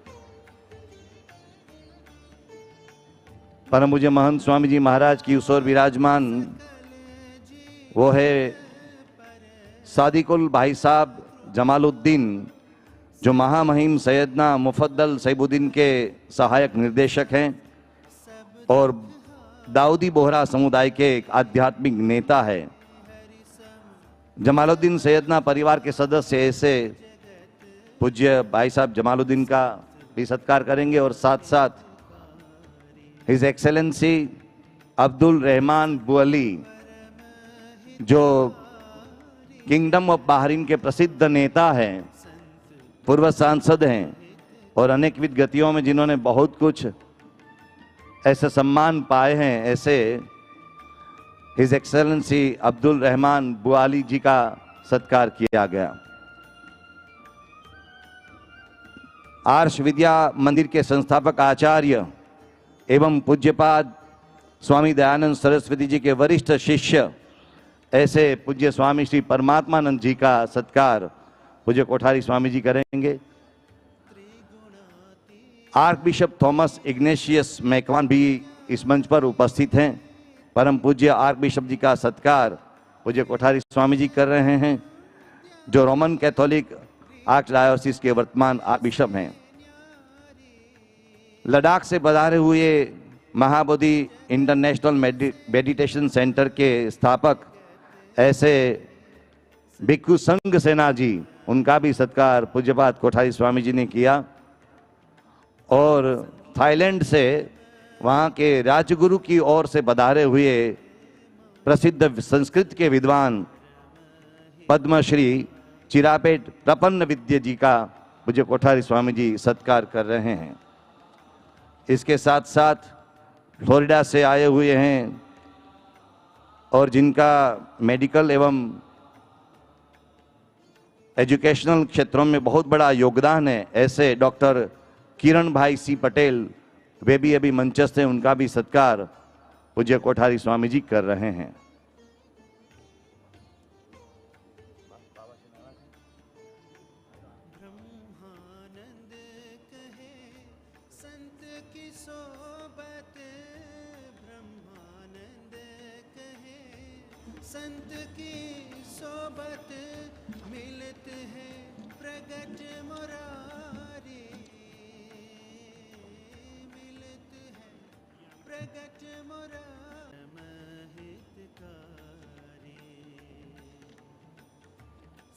परम पूज्य महंत स्वामी जी महाराज की उस ओर विराजमान वो है सादिकुल भाई साहब जमालुद्दीन, जो महामहिम सैयदना मुफद्दल सैबुद्दीन के सहायक निर्देशक हैं और दाऊदी बोहरा समुदाय के एक आध्यात्मिक नेता है। जमालुद्दीन सैयदना परिवार के सदस्य ऐसे पूज्य भाई साहब जमालुद्दीन का भी सत्कार करेंगे और साथ साथ हिज एक्सेलेंसी अब्दुल रहमान बुअली, जो किंगडम ऑफ बहरीन के प्रसिद्ध नेता हैं, पूर्व सांसद हैं और अनेकविध गतियों में जिन्होंने बहुत कुछ ऐसे सम्मान पाए हैं, ऐसे हिज एक्सेलेंसी अब्दुल रहमान बुआली जी का सत्कार किया गया। आर्ष विद्या मंदिर के संस्थापक आचार्य एवं पूज्यपाद स्वामी दयानंद सरस्वती जी के वरिष्ठ शिष्य ऐसे पूज्य स्वामी श्री परमात्मानंद जी का सत्कार पूज्य कोठारी स्वामी जी करेंगे। Arc bishop Thomas Ignatius Macwan भी इस मंच पर उपस्थित हैं। परम पूज्य आर्क बिशप जी का सत्कार पूज्य कोठारी स्वामी जी कर रहे हैं, जो रोमन कैथोलिक आर्च डायोसिस के वर्तमान आर्क बिशप हैं। लद्दाख से पधारे हुए महाबोधि इंटरनेशनल मेडिटेशन सेंटर के स्थापक ऐसे भिक्षु संघ सेना जी, उनका भी सत्कार पूज्यपाद कोठारी स्वामी जी ने किया। और थाईलैंड से वहाँ के राजगुरु की ओर से पधारे हुए प्रसिद्ध संस्कृत के विद्वान पद्मश्री चिरापेट प्रपन्न विद्य जी का पूज्य कोठारी स्वामी जी सत्कार कर रहे हैं। इसके साथ साथ फ्लोरिडा से आए हुए हैं और जिनका मेडिकल एवं एजुकेशनल क्षेत्रों में बहुत बड़ा योगदान है, ऐसे डॉक्टर किरण भाई सी पटेल, वे भी अभी मंचस्थ हैं, उनका भी सत्कार पूज्य कोठारी स्वामी जी कर रहे हैं। संत की सोबत मिलत है प्रगट मुरारी, मिलत है प्रगट मुरारी,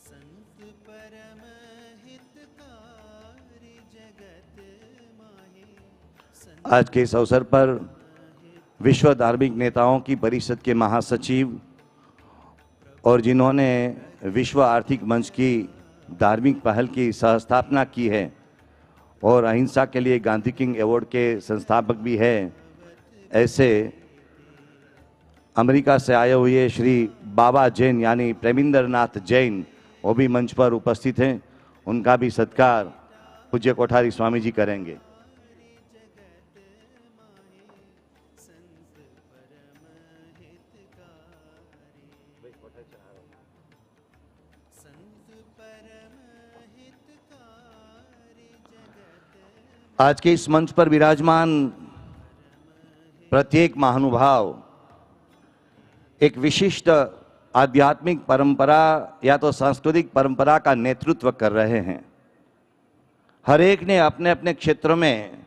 संत परम हितकारी जगत माहे। आज के इस अवसर पर विश्व धार्मिक नेताओं की परिषद के महासचिव और जिन्होंने विश्व आर्थिक मंच की धार्मिक पहल की सहस्थापना की है और अहिंसा के लिए गांधी किंग अवार्ड के संस्थापक भी है, ऐसे अमेरिका से आए हुए श्री बाबा जैन यानी प्रेमेंद्र नाथ जैन, वो भी मंच पर उपस्थित हैं। उनका भी सत्कार पूज्य कोठारी स्वामी जी करेंगे। आज के इस मंच पर विराजमान प्रत्येक महानुभाव एक विशिष्ट आध्यात्मिक परंपरा या तो सांस्कृतिक परंपरा का नेतृत्व कर रहे हैं। हर एक ने अपने अपने क्षेत्र में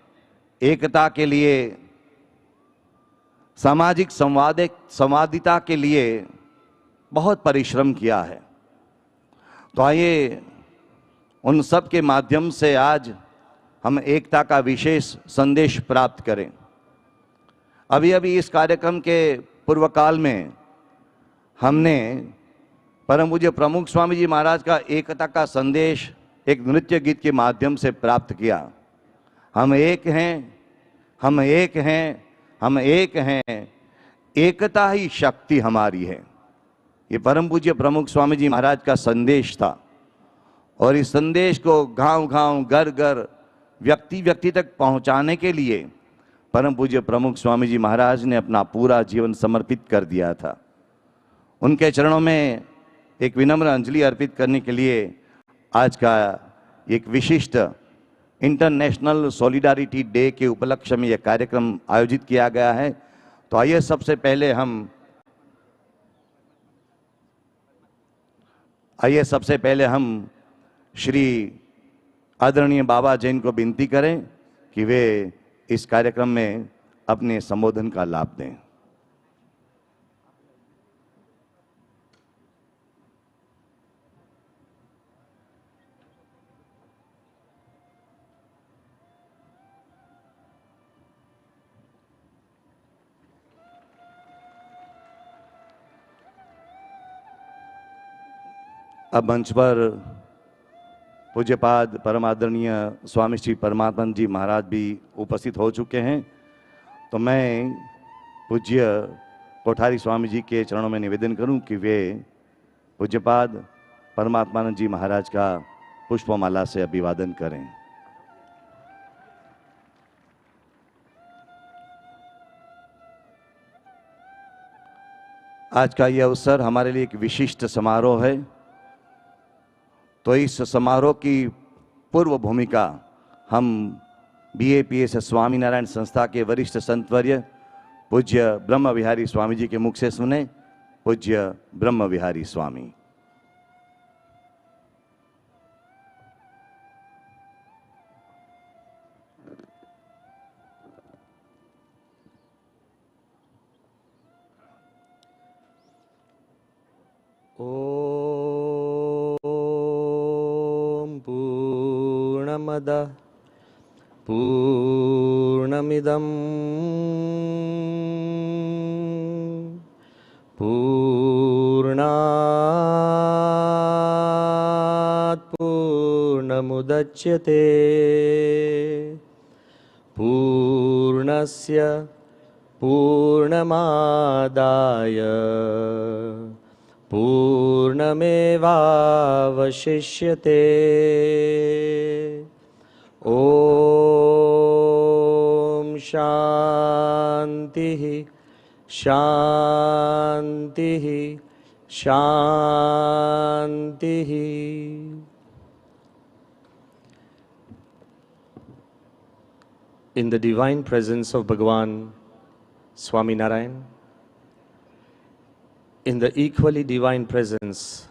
एकता के लिए, सामाजिक संवादिता के लिए बहुत परिश्रम किया है। तो आइए उन सब के माध्यम से आज हम एकता का विशेष संदेश प्राप्त करें। अभी अभी इस कार्यक्रम के पूर्व काल में हमने परम पूज्य प्रमुख स्वामी जी महाराज का एकता का संदेश एक नृत्य गीत के माध्यम से प्राप्त किया। हम एक हैं, हम एक हैं, हम एक हैं, एकता ही शक्ति हमारी है। ये परम पूज्य प्रमुख स्वामी जी महाराज का संदेश था और इस संदेश को गांव-गांव, घर-घर, व्यक्ति तक पहुंचाने के लिए परम पूज्य प्रमुख स्वामी जी महाराज ने अपना पूरा जीवन समर्पित कर दिया था। उनके चरणों में एक विनम्र अंजलि अर्पित करने के लिए आज का एक विशिष्ट इंटरनेशनल सॉलिडारिटी डे के उपलक्ष्य में यह कार्यक्रम आयोजित किया गया है। तो आइए सबसे पहले हम श्री आदरणीय बाबा जैन को विनती करें कि वे इस कार्यक्रम में अपने संबोधन का लाभ दें। अब मंच पर पूज्यपाद परमादरणीय स्वामी श्री परमात्मा जी महाराज भी उपस्थित हो चुके हैं। तो मैं पूज्य कोठारी स्वामी जी के चरणों में निवेदन करूं कि वे पूज्यपाद परमात्मानंद जी महाराज का पुष्पमाला से अभिवादन करें। आज का यह अवसर हमारे लिए एक विशिष्ट समारोह है। तो इस समारोह की पूर्व भूमिका हम BAPS स्वामीनारायण संस्था के वरिष्ठ संतवर्य पूज्य ब्रह्म विहारी स्वामी जी के मुख से सुने। पूज्य ब्रह्म विहारी स्वामी। पूर्णमदः पूर्णमिदं पूर्णात् पूर्णमुदच्यते। पूर्णस्य पूर्णमादाय पूर्णमेवावशिष्यते। ॐ शान्तिः शान्तिः शान्तिः। In the divine presence of Bhagavan Swami Narayan, in the equally divine presence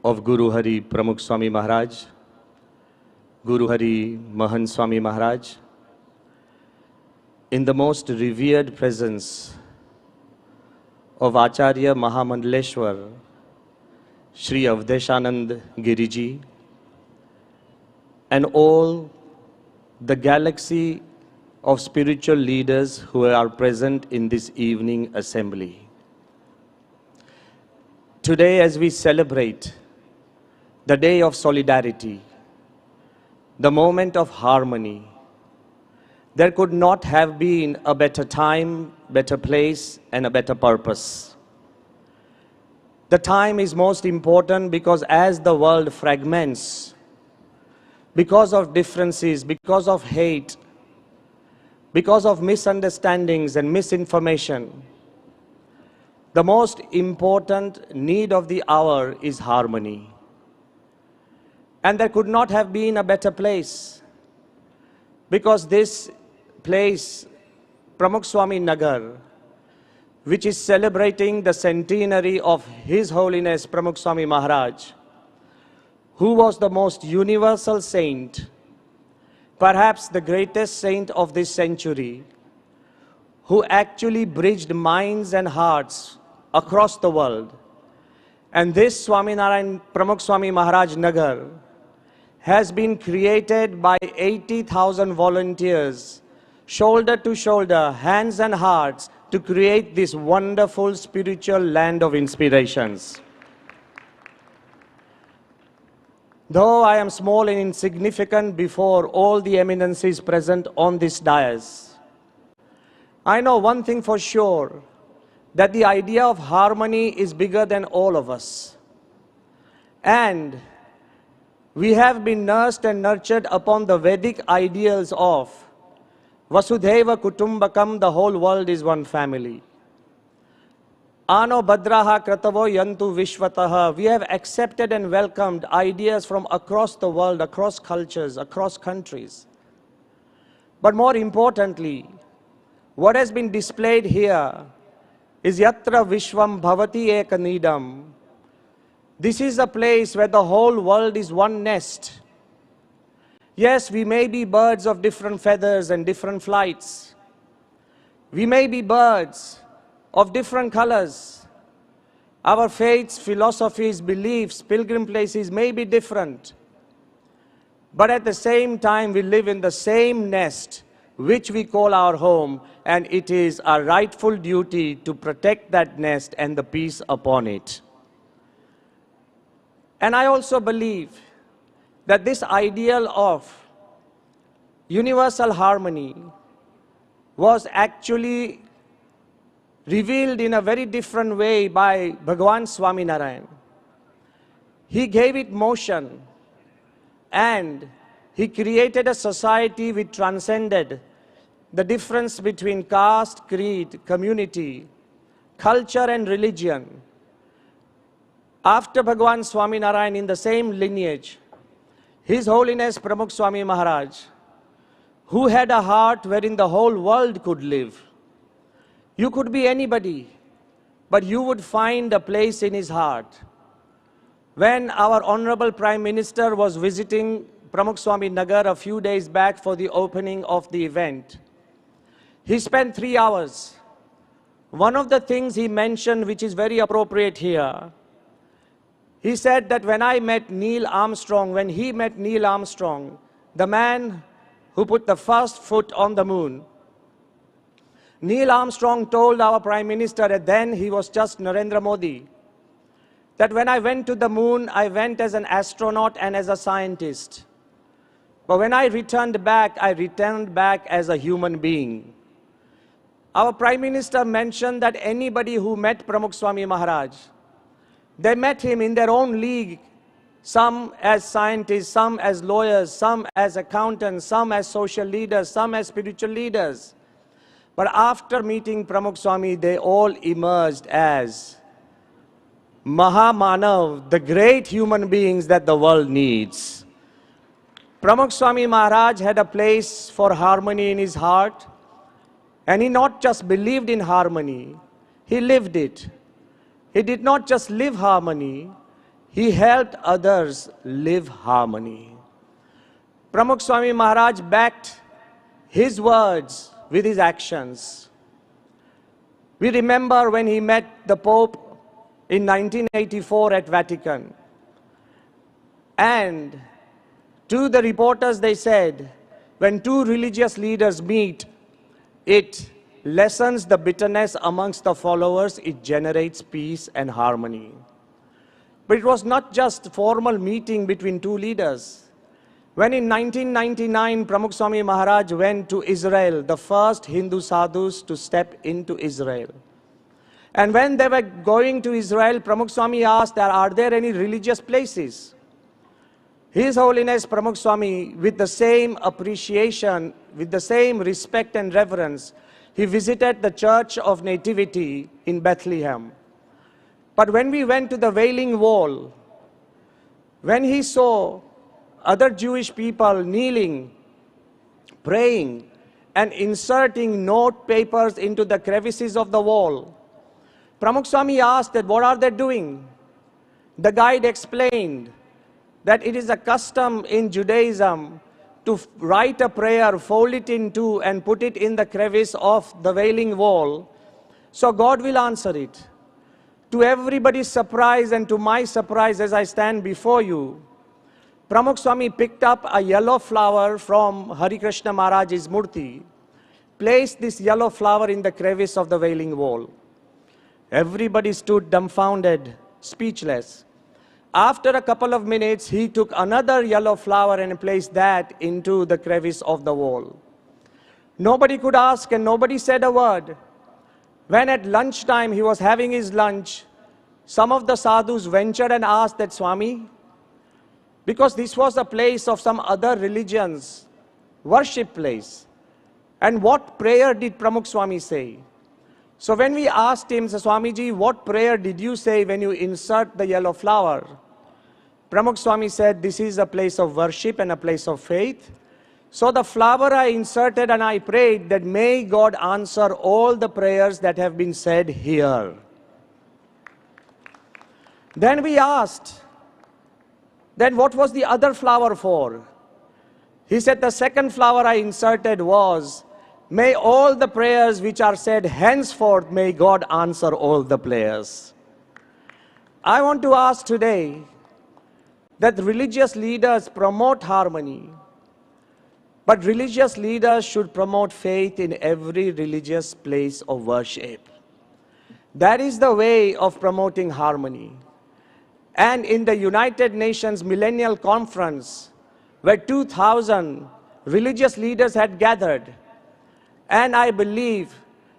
of Guru Hari Pramukh Swami Maharaj, Guru Hari Mahan Swami Maharaj, in the most revered presence of Acharya Mahamandaleshwar, Sri Avdeshanand Giriji, and all the galaxy of spiritual leaders who are present in this evening assembly. Today, as we celebrate the day of solidarity, the moment of harmony, there could not have been a better time, better place, and a better purpose. The time is most important because as the world fragments, because of differences, because of hate, because of misunderstandings and misinformation, the most important need of the hour is harmony. And there could not have been a better place, because this place, Pramukh Swami Nagar, which is celebrating the centenary of His Holiness Pramukh Swami Maharaj, who was the most universal saint, perhaps the greatest saint of this century, who actually bridged minds and hearts across the world. And this Swaminarayan Pramukh Swami Maharaj Nagar has been created by 80,000 volunteers, shoulder to shoulder, hands and hearts, to create this wonderful spiritual land of inspirations. Though I am small and insignificant before all the eminences present on this dais, I know one thing for sure, that the idea of harmony is bigger than all of us. And we have been nursed and nurtured upon the Vedic ideals of Vasudhaiva Kutumbakam, the whole world is one family. Ano Badraha Kratavo Yantu Vishwataha. We have accepted and welcomed ideas from across the world, across cultures, across countries. But more importantly, what has been displayed here is Yatra Vishwam Bhavati Ekanidam. This is a place where the whole world is one nest. Yes, we may be birds of different feathers and different flights. We may be birds of different colors. Our faiths, philosophies, beliefs, pilgrim places may be different. But at the same time, we live in the same nest, which we call our home, and it is our rightful duty to protect that nest and the peace upon it. And I also believe that this ideal of universal harmony was actually revealed in a very different way by Bhagavan Swami Narayan. He gave it motion, and he created a society which transcended the difference between caste, creed, community, culture and religion. After Bhagavan Swami Narayan, in the same lineage, His Holiness Pramukh Swami Maharaj, who had a heart wherein the whole world could live. You could be anybody, but you would find a place in his heart. When our Honorable Prime Minister was visiting Pramukh Swami Nagar a few days back for the opening of the event, he spent 3 hours. One of the things he mentioned, which is very appropriate here, he said that when he met Neil Armstrong, the man who put the first foot on the moon, Neil Armstrong told our Prime Minister, and then he was just Narendra Modi, that when I went to the moon, I went as an astronaut and as a scientist. But when I returned back as a human being. Our Prime Minister mentioned that anybody who met Pramukh Swami Maharaj, they met him in their own league, some as scientists, some as lawyers, some as accountants, some as social leaders, some as spiritual leaders. But after meeting Pramukh Swami, they all emerged as Mahamanav, the great human beings that the world needs. Pramukh Swami Maharaj had a place for harmony in his heart, and he not just believed in harmony, he lived it. He did not just live harmony, he helped others live harmony. Pramukh Swami Maharaj backed his words with his actions. We remember when he met the Pope in 1984 at Vatican. And to the reporters they said, when two religious leaders meet, it lessens the bitterness amongst the followers, it generates peace and harmony. But it was not just a formal meeting between two leaders. When in 1999, Pramukh Swami Maharaj went to Israel, the first Hindu sadhus to step into Israel. And when they were going to Israel, Pramukh Swami asked, are there any religious places? His Holiness Pramukh Swami, with the same appreciation, with the same respect and reverence, he visited the Church of Nativity in Bethlehem. But when we went to the Wailing Wall, when he saw other Jewish people kneeling, praying, and inserting note papers into the crevices of the wall, Pramukh Swami asked that, what are they doing? The guide explained that it is a custom in Judaism to write a prayer, fold it in two, and put it in the crevice of the Wailing Wall, so God will answer it. To everybody's surprise and to my surprise as I stand before you, Pramukh Swami picked up a yellow flower from Hari Krishna Maharaj's murti, placed this yellow flower in the crevice of the Wailing Wall. Everybody stood dumbfounded, speechless. After a couple of minutes, he took another yellow flower and placed that into the crevice of the wall. Nobody could ask and nobody said a word. When at lunchtime he was having his lunch, some of the sadhus ventured and asked that, Swami, because this was a place of some other religions, worship place. And what prayer did Pramukh Swami say? So when we asked him, Swamiji, what prayer did you say when you insert the yellow flower? Pramukh Swami said, this is a place of worship and a place of faith. So the flower I inserted and I prayed that may God answer all the prayers that have been said here. Then we asked, then what was the other flower for? He said, the second flower I inserted was, may all the prayers which are said henceforth, may God answer all the prayers. I want to ask today that religious leaders promote harmony, but religious leaders should promote faith in every religious place of worship. That is the way of promoting harmony. And in the United Nations Millennial Conference, where 2,000 religious leaders had gathered, and I believe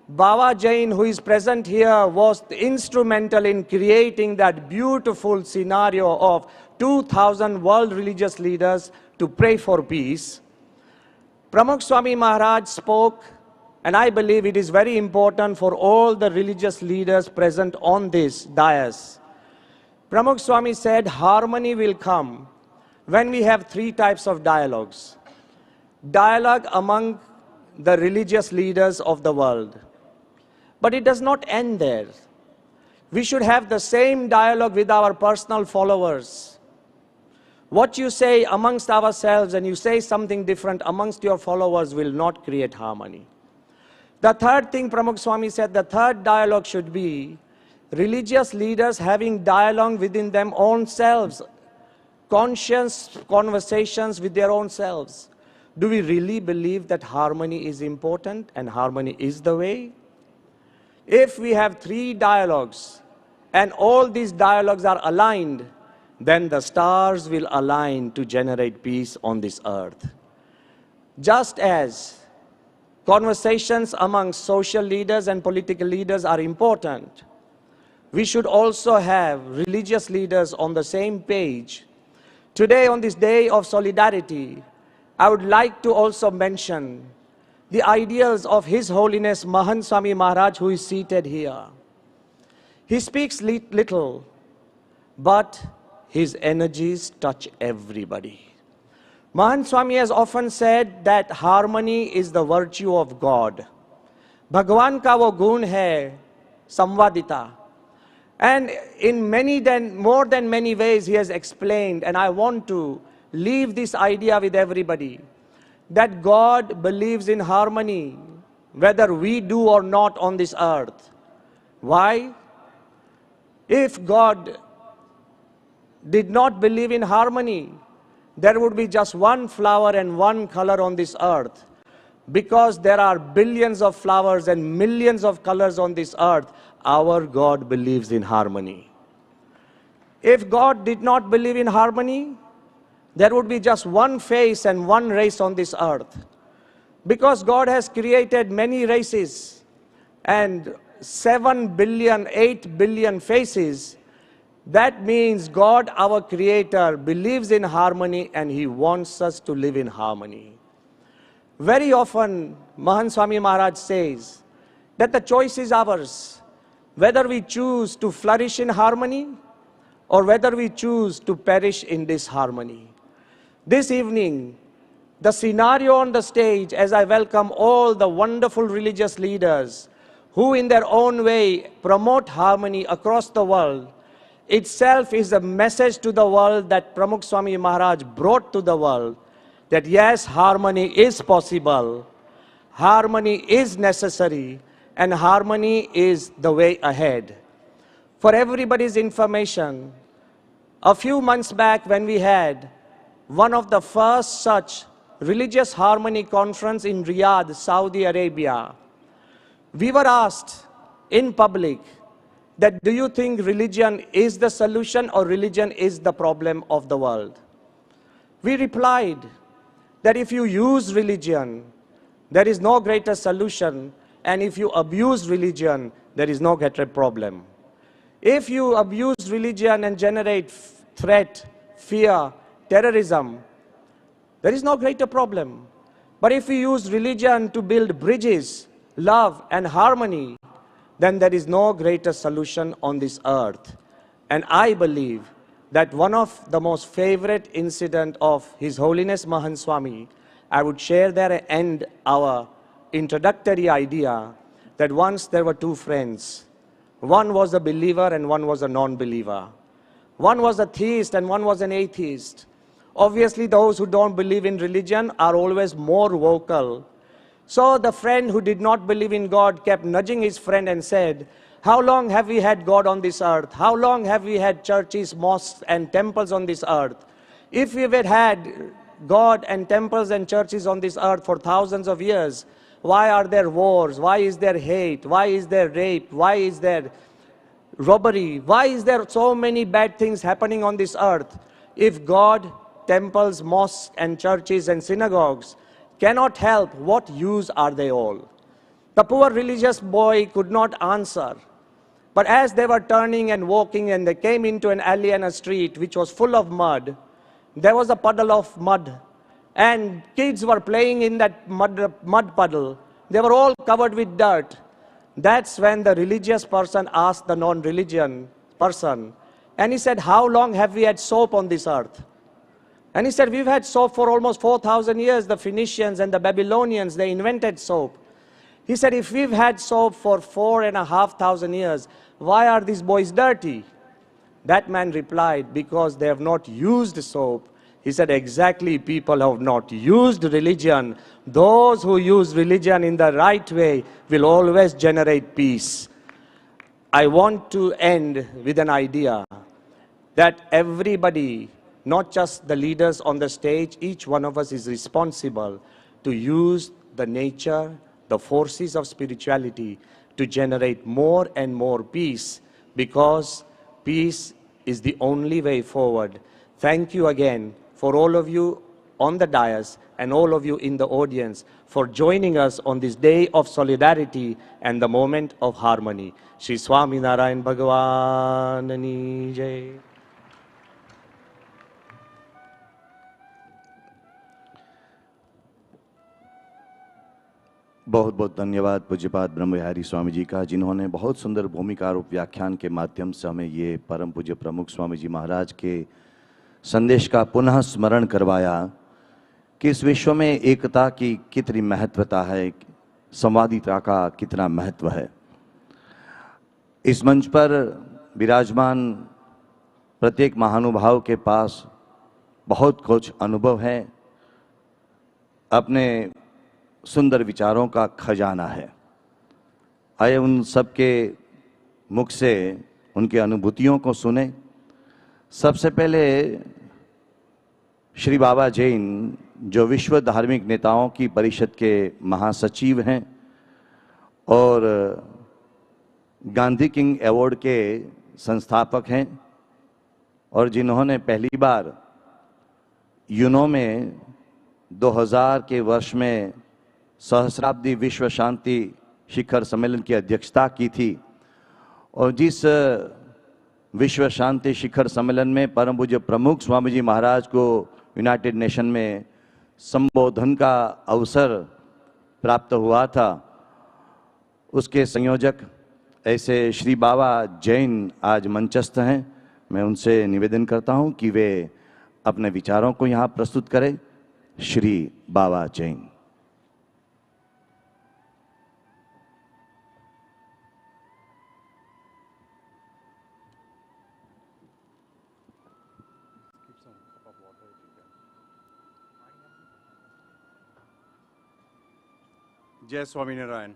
Baba Jain, who is present here, was instrumental in creating that beautiful scenario of 2,000 world religious leaders to pray for peace. Pramukh Swami Maharaj spoke, and I believe it is very important for all the religious leaders present on this dais. Pramukh Swami said, harmony will come when we have three types of dialogues. Dialogue among the religious leaders of the world. But it does not end there. We should have the same dialogue with our personal followers. What you say amongst ourselves and you say something different amongst your followers will not create harmony. The third thing Pramukh Swami said, the third dialogue should be religious leaders having dialogue within them own selves, conscious conversations with their own selves. Do we really believe that harmony is important and harmony is the way? If we have three dialogues and all these dialogues are aligned, then the stars will align to generate peace on this earth. Just as Conversations among social leaders and political leaders are important. We should also have religious leaders on the same page. Today, on this day of solidarity, I would like to also mention the ideals of His Holiness Mahant Swami Maharaj, who is seated here. He speaks little, but his energies touch everybody. Mahant Swami has often said that harmony is the virtue of God. Bhagwan ka wo gun hai, samvadita. And in more than many ways he has explained, and I want to leave this idea with everybody, that God believes in harmony, whether we do or not on this earth. Why? If God did not believe in harmony, there would be just one flower and one color on this earth. Because there are billions of flowers and millions of colors on this earth, our God believes in harmony. If God did not believe in harmony, there would be just one face and one race on this earth. Because God has created many races and 7 billion, 8 billion faces, that means God, our Creator, believes in harmony and He wants us to live in harmony. Very often, Mahant Swami Maharaj says that the choice is ours, whether we choose to flourish in harmony or whether we choose to perish in disharmony. This evening, the scenario on the stage, as I welcome all the wonderful religious leaders who in their own way promote harmony across the world, itself is a message to the world that Pramukh Swami Maharaj brought to the world, that yes, harmony is possible, harmony is necessary, and harmony is the way ahead. For everybody's information, a few months back when we had one of the first such religious harmony conference in Riyadh, Saudi Arabia, we were asked in public that do you think religion is the solution or religion is the problem of the world? We replied that if you use religion, there is no greater solution, and if you abuse religion, there is no greater problem. If you abuse religion and generate threat, fear, terrorism, there is no greater problem. But if we use religion to build bridges, love and harmony, then there is no greater solution on this earth. And I believe that one of the most favorite incident of His Holiness Mahant Swami, I would share there and end our introductory idea that once there were two friends. One was a believer and one was a non-believer. One was a theist and one was an atheist. Obviously, those who don't believe in religion are always more vocal. So the friend who did not believe in God kept nudging his friend and said, how long have we had God on this earth? How long have we had churches, mosques and temples on this earth? If we had God and temples and churches on this earth for thousands of years, why are there wars? Why is there hate? Why is there rape? Why is there robbery? Why is there so many bad things happening on this earth? If God, temples, mosques and churches and synagogues cannot help, what use are they all? The poor religious boy could not answer. But as they were turning and walking and they came into an alley and a street which was full of mud, there was a puddle of mud. And kids were playing in that mud puddle. They were all covered with dirt. That's when the religious person asked the non-religion person. And he said, how long have we had soap on this earth? And he said, we've had soap for almost 4,000 years. The Phoenicians and the Babylonians, they invented soap. He said, if we've had soap for 4,500 years, why are these boys dirty? That man replied, because they have not used soap. He said, exactly, people have not used religion. Those who use religion in the right way will always generate peace. I want to end with an idea that everybody, not just the leaders on the stage, each one of us is responsible to use the nature, the forces of spirituality to generate more and more peace, because peace is the only way forward. Thank you again for all of you on the dais and all of you in the audience for joining us on this day of solidarity and the moment of harmony. Shri Swami Narayan Bhagavan Jai. बहुत बहुत धन्यवाद पूज्यपाद ब्रह्मविहारी स्वामी जी का, जिन्होंने बहुत सुंदर भूमिका और व्याख्यान के माध्यम से हमें ये परम पूज्य प्रमुख स्वामी जी महाराज के संदेश का पुनः स्मरण करवाया कि इस विश्व में एकता की कितनी महत्वता है, संवादिता का कितना महत्व है। इस मंच पर विराजमान प्रत्येक महानुभाव के पास बहुत कुछ अनुभव है, अपने सुंदर विचारों का खजाना है। आइए उन सबके मुख से उनके अनुभूतियों को सुने। सबसे पहले श्री बाबा जैन, जो विश्व धार्मिक नेताओं की परिषद के महासचिव हैं और गांधी किंग अवार्ड के संस्थापक हैं और जिन्होंने पहली बार यूनो में 2000 के वर्ष में सहस्राब्दी विश्व शांति शिखर सम्मेलन की अध्यक्षता की थी और जिस विश्व शांति शिखर सम्मेलन में परम पूज्य प्रमुख स्वामी जी महाराज को यूनाइटेड नेशन में संबोधन का अवसर प्राप्त हुआ था, उसके संयोजक ऐसे श्री बाबा जैन आज मंचस्थ हैं। मैं उनसे निवेदन करता हूं कि वे अपने विचारों को यहाँ प्रस्तुत करें। श्री बाबा जैन। जय स्वामी नारायण।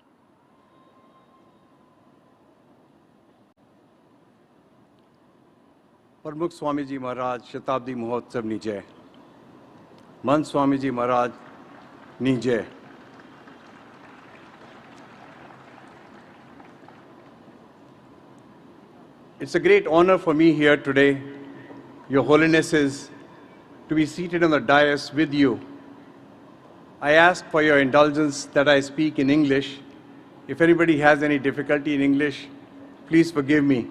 प्रमुख स्वामी जी महाराज शताब्दी महोत्सव नी जय। महंत स्वामी जी महाराज नी जय। It's a great honor for me here today, Your Holinesses, to be seated on the dais with you. I ask for your indulgence that I speak in English. If anybody has any difficulty in English, please forgive me,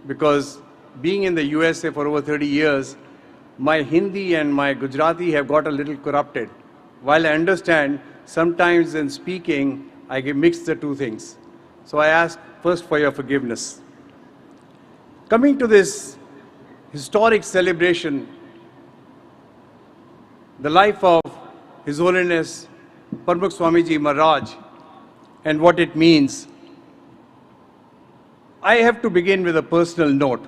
because being in the USA for over 30 years, my Hindi and my Gujarati have got a little corrupted. While I understand, sometimes in speaking, I mix the two things. So I ask first for your forgiveness. Coming to this historic celebration, the life of His Holiness Pramukh Swamiji Maharaj and what it means, I have to begin with a personal note.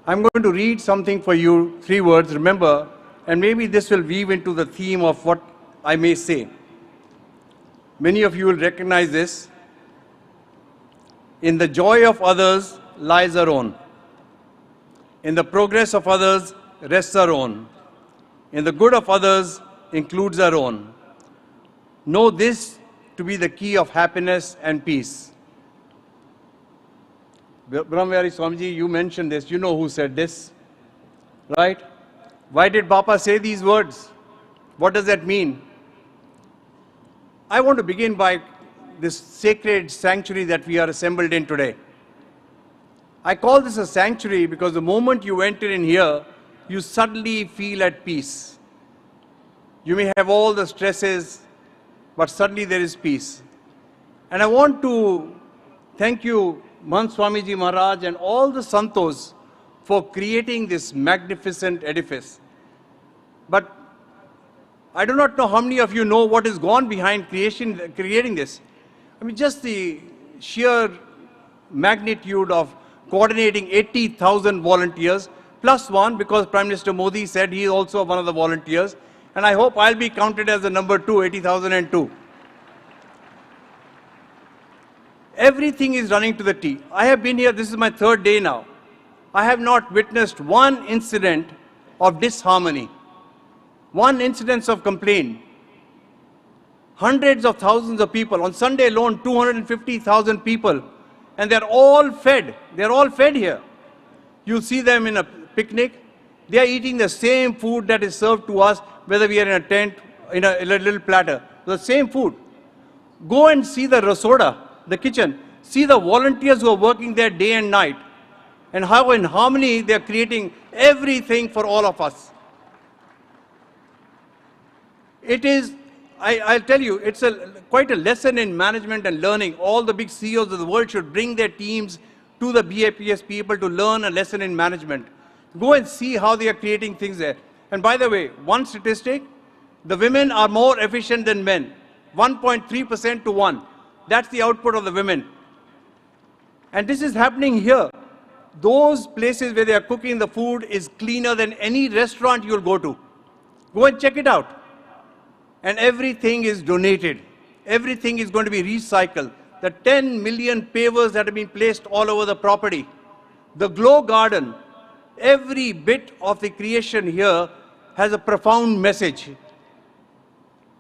I'm going to read something for you, 3 words, remember, and maybe this will weave into the theme of what I may say. Many of you will recognize this. In the joy of others lies our own. In the progress of others rests our own. In the good of others includes our own. Know this to be the key of happiness and peace. Brahmavihari Swamiji, you mentioned this. You know who said this, right? Why did Bapa say these words? What does that mean? I want to begin by this sacred sanctuary that we are assembled in today. I call this a sanctuary because the moment you enter in here, you suddenly feel at peace. You may have all the stresses, but suddenly there is peace. And I want to thank you, Mahant Swamiji Maharaj and all the Santos for creating this magnificent edifice. But I do not know how many of you know what has gone behind creating this. I mean, just the sheer magnitude of coordinating 80,000 volunteers, plus one, because Prime Minister Modi said he is also one of the volunteers. And I hope I'll be counted as the number 2, 80,002. Everything is running to the T. I have been here, this is my 3rd day now. I have not witnessed one incident of disharmony, one incidence of complaint. Hundreds of thousands of people. On Sunday alone, 250,000 people. And they're all fed. They're all fed here. You'll see them in a picnic. They are eating the same food that is served to us, whether we are in a tent, in a little platter. The same food. Go and see the rasoda, the kitchen. See the volunteers who are working there day and night, and how in harmony they are creating everything for all of us. It is, I'll tell you, it's quite a lesson in management and learning. All the big CEOs of the world should bring their teams to the BAPS people to learn a lesson in management. Go and see how they are creating things there. And by the way, one statistic, the women are more efficient than men. 1.3% to 1. That's the output of the women. And this is happening here. Those places where they are cooking the food is cleaner than any restaurant you'll go to. Go and check it out. And everything is donated. Everything is going to be recycled. The 10 million pavers that have been placed all over the property. The glow garden. Every bit of the creation here has a profound message.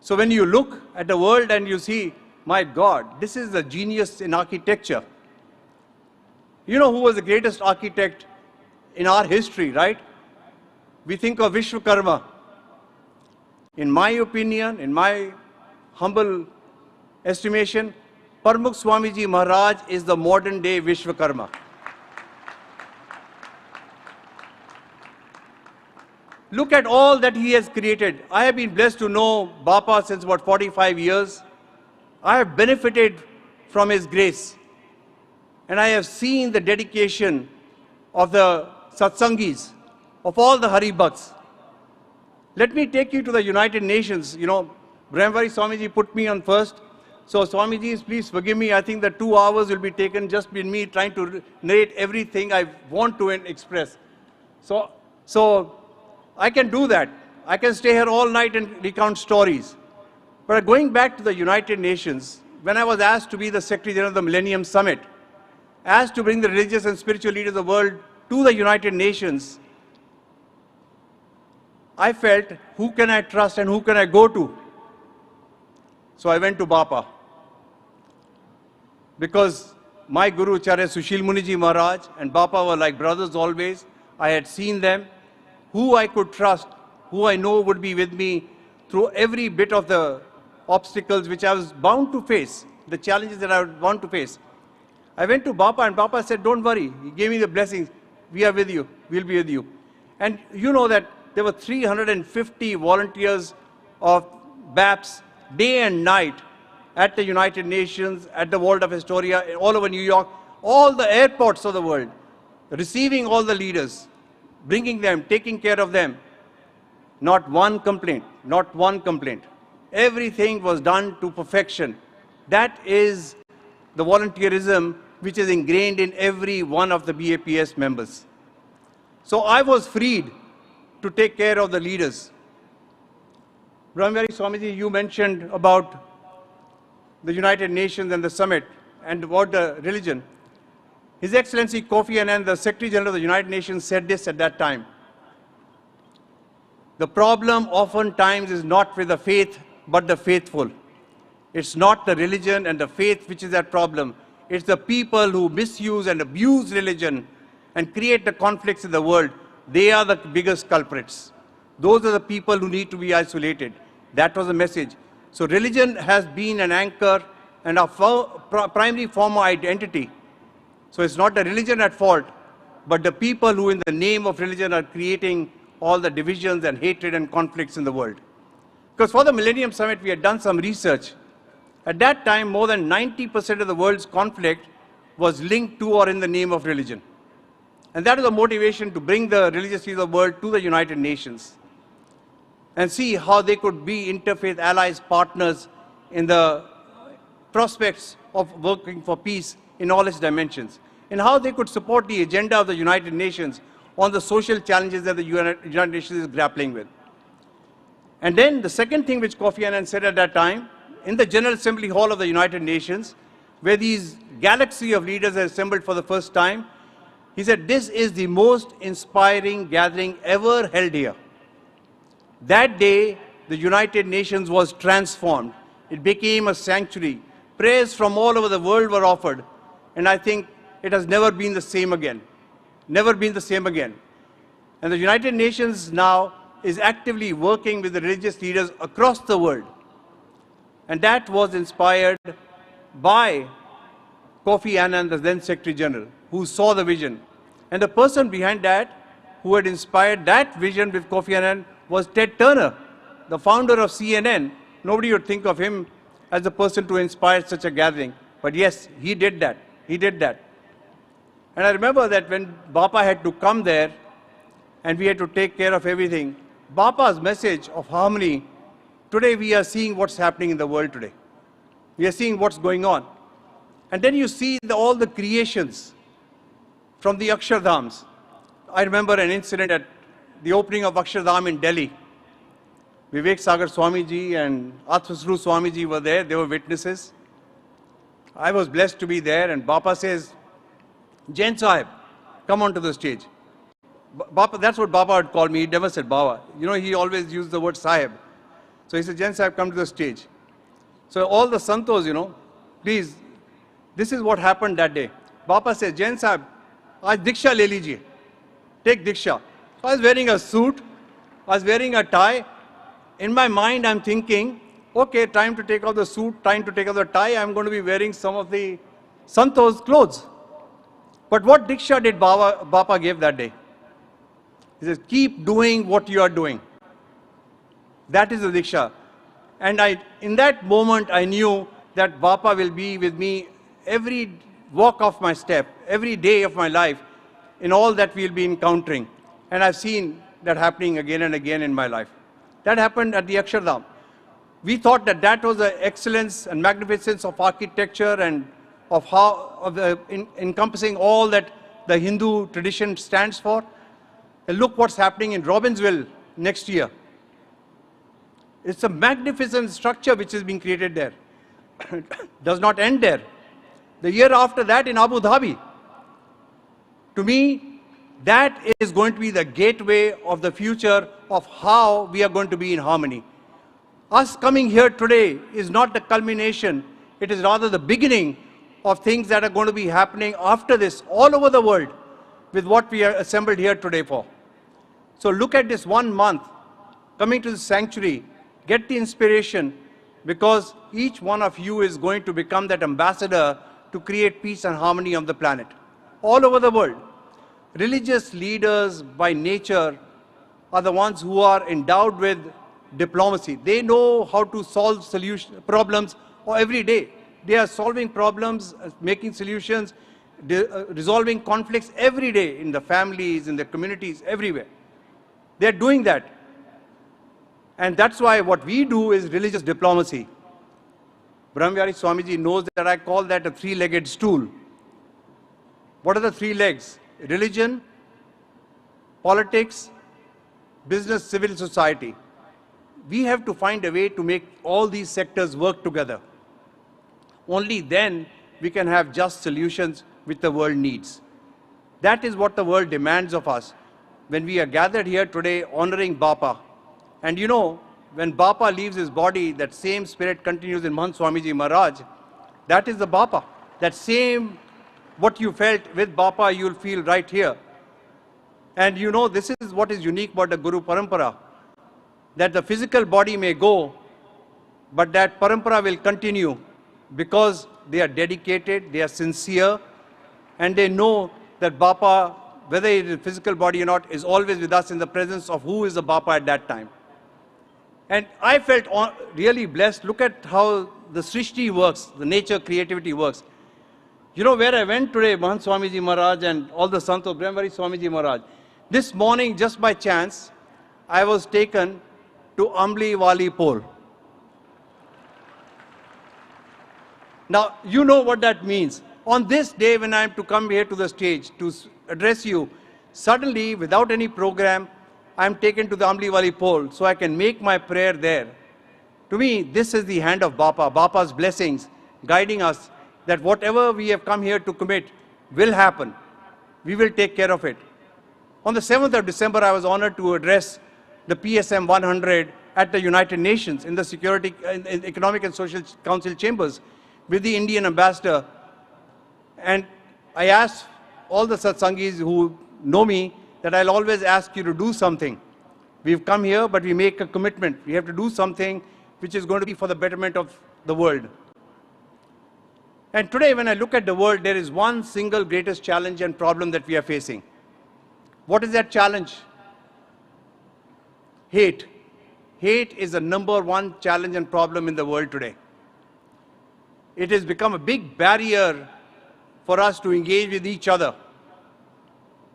So when you look at the world and you see, my God, this is the genius in architecture. You know who was the greatest architect in our history, right? We think of Vishwakarma. In my opinion, in my humble estimation, Pramukh Swamiji Maharaj is the modern day Vishwakarma. Look at all that he has created. I have been blessed to know Bapa since about 45 years. I have benefited from his grace. And I have seen the dedication of the satsangis, of all the Haribhaks. Let me take you to the United Nations. You know, Brahmvari Swamiji put me on first. So Swamiji, please forgive me. I think that 2 hours will be taken just with me trying to narrate everything I want to express. So I can do that. I can stay here all night and recount stories. But going back to the United Nations, when I was asked to be the Secretary General of the Millennium Summit, asked to bring the religious and spiritual leaders of the world to the United Nations, I felt, who can I trust and who can I go to? So I went to Bapa. Because my Guru Acharya Sushil Muniji Maharaj and Bapa were like brothers always. I had seen them. Who I could trust, who I know would be with me through every bit of the obstacles which I was bound to face, the challenges that I was bound to face. I went to Bapa and Bapa said, don't worry. He gave me the blessings. We are with you. We'll be with you. And you know that there were 350 volunteers of BAPS day and night at the United Nations, at the Waldorf Astoria, all over New York, all the airports of the world, receiving all the leaders, bringing them, taking care of them. Not one complaint, not one complaint. Everything was done to perfection. That is the volunteerism which is ingrained in every one of the BAPS members. So I was freed to take care of the leaders. Brahmari Swamiji, you mentioned about the United Nations and the summit and about the religion. His Excellency Kofi Annan, the Secretary General of the United Nations, said this at that time. The problem oftentimes is not with the faith, but the faithful. It's not the religion and the faith which is that problem. It's the people who misuse and abuse religion and create the conflicts in the world. They are the biggest culprits. Those are the people who need to be isolated. That was the message. So religion has been an anchor and a primary form of identity. So it's not the religion at fault, but the people who in the name of religion are creating all the divisions and hatred and conflicts in the world. Because for the Millennium Summit, we had done some research. At that time, more than 90% of the world's conflict was linked to or in the name of religion. And that is the motivation to bring the religious leaders of the world to the United Nations and see how they could be interfaith allies, partners in the prospects of working for peace in all its dimensions, and how they could support the agenda of the United Nations on the social challenges that the United Nations is grappling with. And then the second thing which Kofi Annan said at that time, in the General Assembly Hall of the United Nations, where these galaxy of leaders are assembled for the first time, he said, this is the most inspiring gathering ever held here. That day, the United Nations was transformed. It became a sanctuary. Prayers from all over the world were offered. And I think it has never been the same again. Never been the same again. And the United Nations now is actively working with the religious leaders across the world. And that was inspired by Kofi Annan, the then Secretary General, who saw the vision. And the person behind that, who had inspired that vision with Kofi Annan, was Ted Turner, the founder of CNN. Nobody would think of him as the person to inspire such a gathering. But yes, he did that. He did that. And I remember that when Bapa had to come there and we had to take care of everything, Bapa's message of harmony, today we are seeing what's happening in the world today. We are seeing what's going on. And then you see all the creations from the Akshardhams. I remember an incident at the opening of Akshardham in Delhi. Vivek Sagar Swamiji and Athvasru Swamiji were there. They were witnesses. I was blessed to be there, and Bapa says, Jain Sahib, come onto the stage. Bapa, that's what Bapa would call me. He never said Baba. You know, he always used the word Sahib. So he said, Jain Sahib, come to the stage. So all the Santos, you know, please, this is what happened that day. Bapa says, Jain Sahib, aaj Diksha le lijiye. Take Diksha. So I was wearing a suit. I was wearing a tie. In my mind, I'm thinking, okay, time to take off the suit, time to take off the tie. I'm going to be wearing some of the Santos clothes. But what Diksha did Bapa gave that day? He says, keep doing what you are doing. That is the Diksha. And in that moment, I knew that Bapa will be with me every walk of my step, every day of my life, in all that we'll be encountering. And I've seen that happening again and again in my life. That happened at the Akshardham. We thought that that was the excellence and magnificence of architecture and of encompassing all that the Hindu tradition stands for. And look what's happening in Robbinsville next year. It's a magnificent structure which is being created there. Does not end there. The year after that in Abu Dhabi. To me, that is going to be the gateway of the future of how we are going to be in harmony. Us coming here today is not the culmination. It is rather the beginning of things that are going to be happening after this all over the world with what we are assembled here today for. So look at this 1 month, coming to the sanctuary, get the inspiration, because each one of you is going to become that ambassador to create peace and harmony on the planet, all over the world. Religious leaders by nature are the ones who are endowed with diplomacy. They know how to solve problems every day. They are solving problems, making solutions, resolving conflicts every day in the families, in the communities, everywhere. They are doing that. And that's why what we do is religious diplomacy. Brahmyari Swamiji knows that I call that a three-legged stool. What are the three legs? Religion, politics, business, civil society. We have to find a way to make all these sectors work together. Only then we can have just solutions which the world needs. That is what the world demands of us. When we are gathered here today honoring Bapa, and you know, when Bapa leaves his body, that same spirit continues in Mahant Swamiji Maharaj. That is the Bapa. That same, what you felt with Bapa, you'll feel right here. And you know, this is what is unique about the Guru Parampara. That the physical body may go, but that Parampara will continue because they are dedicated, they are sincere, and they know that Bapa, whether it is physical body or not, is always with us in the presence of who is the Bapa at that time. And I felt really blessed. Look at how the Srishti works, the nature creativity works. You know where I went today, Mahant Swamiji Maharaj and all the Santos, Brahmari Swamiji Maharaj. This morning, just by chance, I was taken to Ambli Wali Pol. Now, you know what that means. On this day when I am to come here to the stage to address you, suddenly, without any program, I am taken to the Ambli Wali Pol so I can make my prayer there. To me, this is the hand of Bapa, Bapa's blessings guiding us that whatever we have come here to commit will happen. We will take care of it. On the 7th of December, I was honored to address the PSM100 at the United Nations in the in Economic and Social Council chambers with the Indian ambassador. And I asked all the satsangis who know me that I'll always ask you to do something. We've come here, but we make a commitment. We have to do something which is going to be for the betterment of the world. And today, when I look at the world, there is one single greatest challenge and problem that we are facing. What is that challenge? Hate. Hate is the #1 challenge and problem in the world today. It has become a big barrier for us to engage with each other.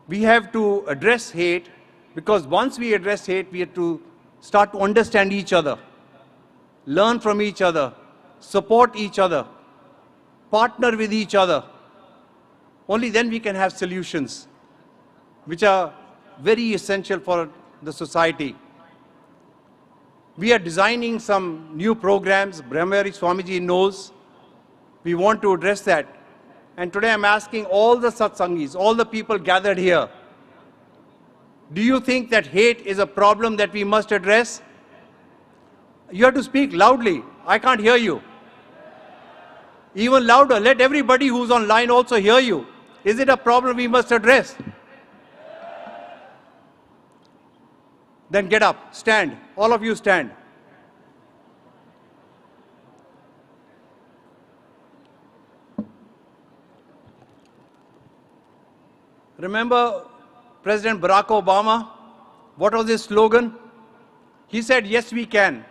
We have to address hate, because once we address hate, we have to start to understand each other, learn from each other, support each other, partner with each other. Only then we can have solutions which are very essential for the society. We are designing some new programs. Brahmari Swamiji knows. We want to address that. And today I'm asking all the satsangis, all the people gathered here, do you think that hate is a problem that we must address? You have to speak loudly. I can't hear you. Even louder. Let everybody who's online also hear you. Is it a problem we must address? Then get up, stand. All of you stand. Remember President Barack Obama? What was his slogan? He said, yes, we can.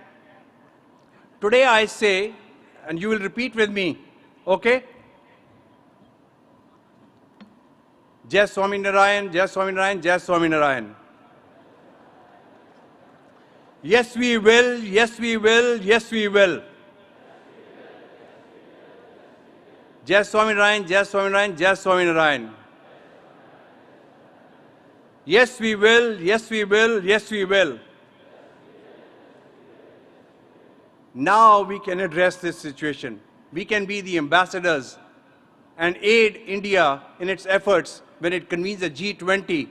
Today I say, and you will repeat with me, okay? Jai Swami Narayan, Jai Swami Narayan, Jai Swami Narayan. Yes, we will, yes, we will, yes, we will. Jai Swami Narayan, Jai Swami Narayan, Jai Swami Narayan. Yes, we will, yes, we will, yes, we will. Now we can address this situation. We can be the ambassadors and aid India in its efforts when it convenes the G20,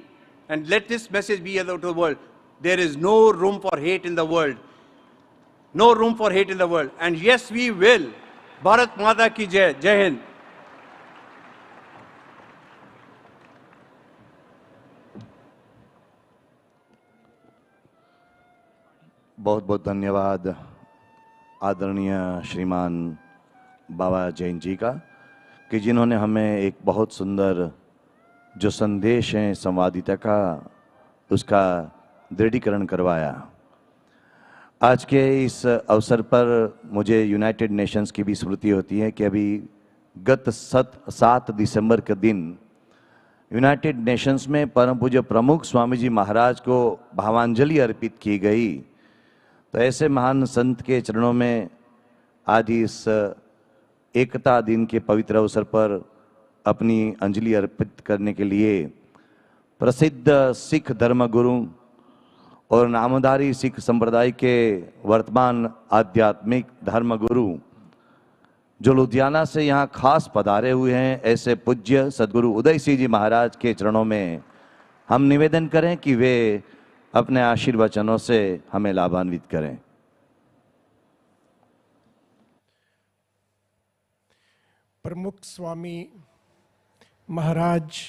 and let this message be out to the world. There is no room for hate in the world. No room for hate in the world. And yes, we will. Bharat Mata ki Jai. Jai Hind. बहुत बहुत धन्यवाद आदरणीय श्रीमान बाबा जैन जी का, कि जिन्होंने हमें एक बहुत सुंदर जो संदेश है संवादिता का, उसका दृढ़ीकरण करवाया। आज के इस अवसर पर मुझे यूनाइटेड नेशंस की भी स्मृति होती है कि अभी गत 7 दिसंबर के दिन यूनाइटेड नेशंस में परम पूज्य प्रमुख स्वामी जी महाराज को भावांजलि अर्पित की गई। तो ऐसे महान संत के चरणों में आज इस एकता दिन के पवित्र अवसर पर अपनी अंजलि अर्पित करने के लिए प्रसिद्ध सिख धर्मगुरु और नामधारी सिख संप्रदाय के वर्तमान आध्यात्मिक धर्मगुरु जो लुधियाना से यहाँ खास पधारे हुए हैं, ऐसे पूज्य सदगुरु उदय सिंह जी महाराज के चरणों में हम निवेदन करें कि वे अपने आशीर्वचनों से हमें लाभान्वित करें। प्रमुख स्वामी महाराज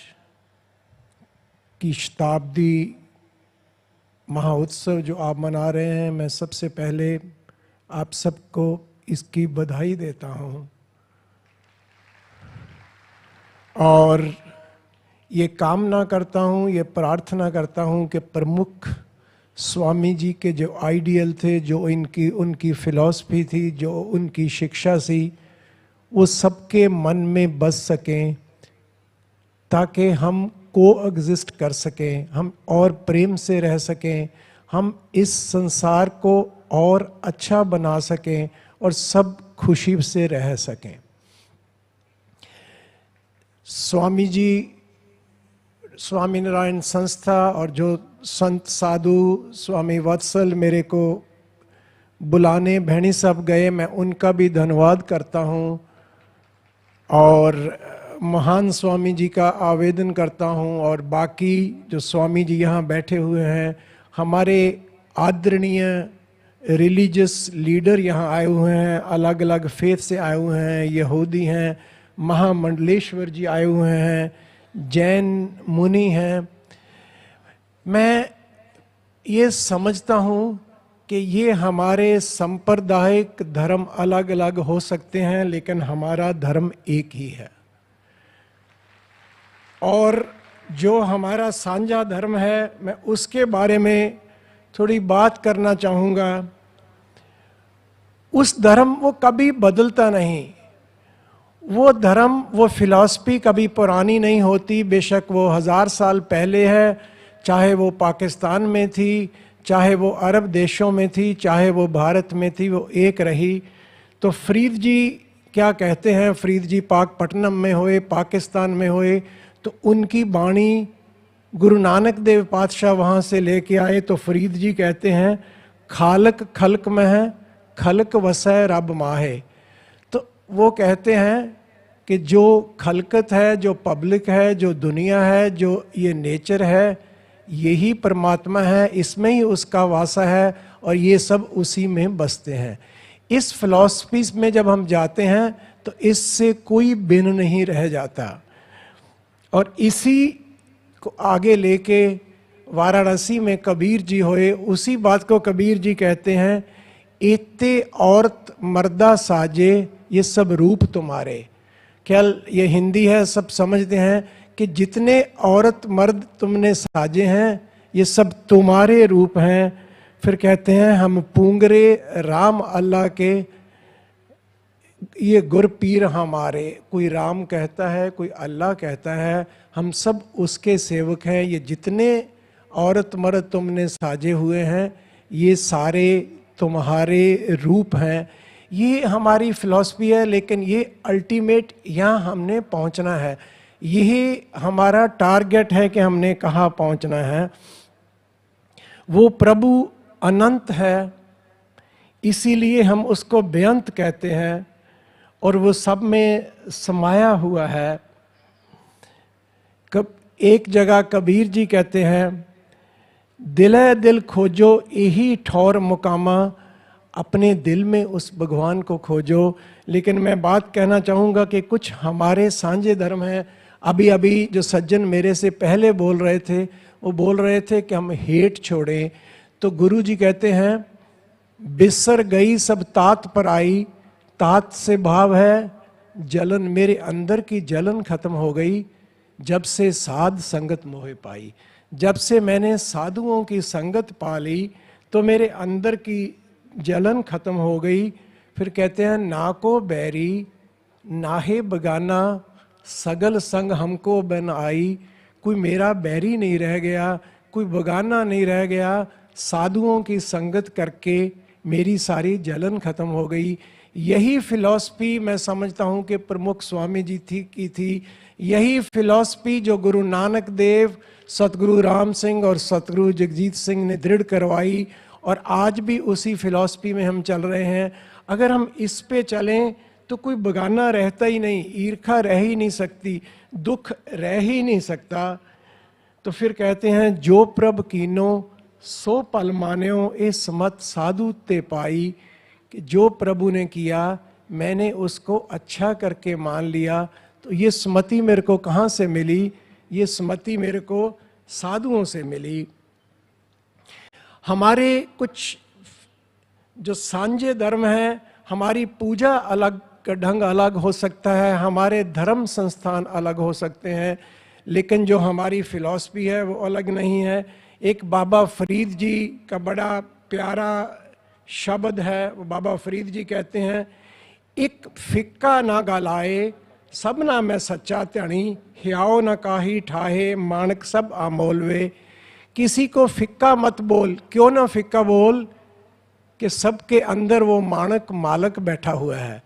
की शताब्दी महोत्सव जो आप मना रहे हैं, मैं सबसे पहले आप सबको इसकी बधाई देता हूं और ये कामना करता हूँ, ये प्रार्थना करता हूँ कि प्रमुख स्वामी जी के जो आइडियल थे, जो उनकी फिलॉसफी थी, जो उनकी शिक्षा थी, वो सबके मन में बस सकें ताकि हम को एग्जिस्ट कर सकें, हम और प्रेम से रह सकें, हम इस संसार को और अच्छा बना सकें और सब खुशी से रह सकें। स्वामी जी स्वामी नारायण संस्था और जो संत साधु स्वामी वत्सल मेरे को बुलाने भैणी साहब गए, मैं उनका भी धन्यवाद करता हूँ और महान स्वामी जी का आवेदन करता हूँ और बाकी जो स्वामी जी यहाँ बैठे हुए हैं, हमारे आदरणीय रिलीजियस लीडर यहाँ आए हुए हैं, अलग अलग फेथ से आए हुए हैं, यहूदी हैं, महामंडलेश्वर जी आए हुए हैं, जैन मुनि हैं, मैं ये समझता हूँ कि ये हमारे सांप्रदायिक धर्म अलग अलग हो सकते हैं, लेकिन हमारा धर्म एक ही है। और जो हमारा साझा धर्म है, मैं उसके बारे में थोड़ी बात करना चाहूँगा। उस धर्म वो कभी बदलता नहीं। वो धर्म, वो फिलॉसफी कभी पुरानी नहीं होती। बेशक वो 1000 साल पहले है, चाहे वो पाकिस्तान में थी, चाहे वो अरब देशों में थी, चाहे वो भारत में थी, वो एक रही। तो फरीद जी क्या कहते हैं, फरीद जी पाकपट्टनम में हुए, पाकिस्तान में हुए, तो उनकी वाणी गुरु नानक देव पातशाह वहाँ से लेके आए। तो फरीद जी कहते हैं, खालक खल्क में है, खल्क वसै रब माहे। तो वो कहते हैं कि जो खलकत है, जो पब्लिक है, जो दुनिया है, जो ये नेचर है, यही परमात्मा है, इसमें ही उसका वासा है और ये सब उसी में बसते हैं। इस फिलॉसफी में जब हम जाते हैं तो इससे कोई भिन्न नहीं रह जाता। और इसी को आगे लेके वाराणसी में कबीर जी होए, उसी बात को कबीर जी कहते हैं, एते औरत मर्दा साजे ये सब रूप तुम्हारे। क्या ये हिंदी है, सब समझते हैं कि जितने औरत मर्द तुमने साजे हैं ये सब तुम्हारे रूप हैं। फिर कहते हैं, हम पूंगरे राम अल्लाह के, ये गुर पीर हमारे। कोई राम कहता है, कोई अल्लाह कहता है, हम सब उसके सेवक हैं। ये जितने औरत मर्द तुमने साजे हुए हैं ये सारे तुम्हारे रूप हैं। ये हमारी फिलॉसफी है, लेकिन ये अल्टीमेट यहाँ हमने पहुँचना है। यही हमारा टारगेट है कि हमने कहाँ पहुँचना है। वो प्रभु अनंत है, इसीलिए हम उसको बेअंत कहते हैं, और वो सब में समाया हुआ है। एक जगह कबीर जी कहते हैं, दिले दिल खोजो यही ठौर मुकामा, अपने दिल में उस भगवान को खोजो। लेकिन मैं बात कहना चाहूँगा कि कुछ हमारे सांझे धर्म हैं। अभी अभी जो सज्जन मेरे से पहले बोल रहे थे, वो बोल रहे थे कि हम हेट छोड़ें। तो गुरु जी कहते हैं, बिसर गई सब तात पर आई, तात से भाव है जलन, मेरे अंदर की जलन खत्म हो गई जब से साध संगत मोहे पाई। जब से मैंने साधुओं की संगत पा ली तो मेरे अंदर की जलन खत्म हो गई। फिर कहते हैं, ना को बैरी नाहे बगाना, सगल संग हमको बन आई। कोई मेरा बैरी नहीं रह गया, कोई बगाना नहीं रह गया। साधुओं की संगत करके मेरी सारी जलन खत्म हो गई। यही फिलॉसफी मैं समझता हूँ कि प्रमुख स्वामी जी की थी। यही फिलॉसफी जो गुरु नानक देव, सतगुरु राम सिंह और सतगुरु जगजीत सिंह ने दृढ़ करवाई, और आज भी उसी फिलॉसफी में हम चल रहे हैं। अगर हम इस पे चलें तो कोई बगाना रहता ही नहीं, ईर्खा रह ही नहीं सकती, दुख रह ही नहीं सकता। तो फिर कहते हैं, जो प्रभ कीनो सो पल मान्यो, ए समत साधु ते पाई। कि जो प्रभु ने किया मैंने उसको अच्छा करके मान लिया। तो ये स्मृति मेरे को कहाँ से मिली? ये स्मृति मेरे को साधुओं से मिली। हमारे कुछ जो सांझे धर्म हैं, हमारी पूजा अलग का ढंग अलग हो सकता है, हमारे धर्म संस्थान अलग हो सकते हैं, लेकिन जो हमारी फिलॉसफी है वो अलग नहीं है। एक बाबा फरीद जी का बड़ा प्यारा शब्द है। वो बाबा फरीद जी कहते हैं, एक फिक्का ना गलाए सबना मैं सच्चा त्याणी, हियाओ न काही ठाहे माणक सब आमोलवे। किसी को फिक्का मत बोल। क्यों ना फिक्का बोल? कि सबके अंदर वो माणक मालक बैठा हुआ है।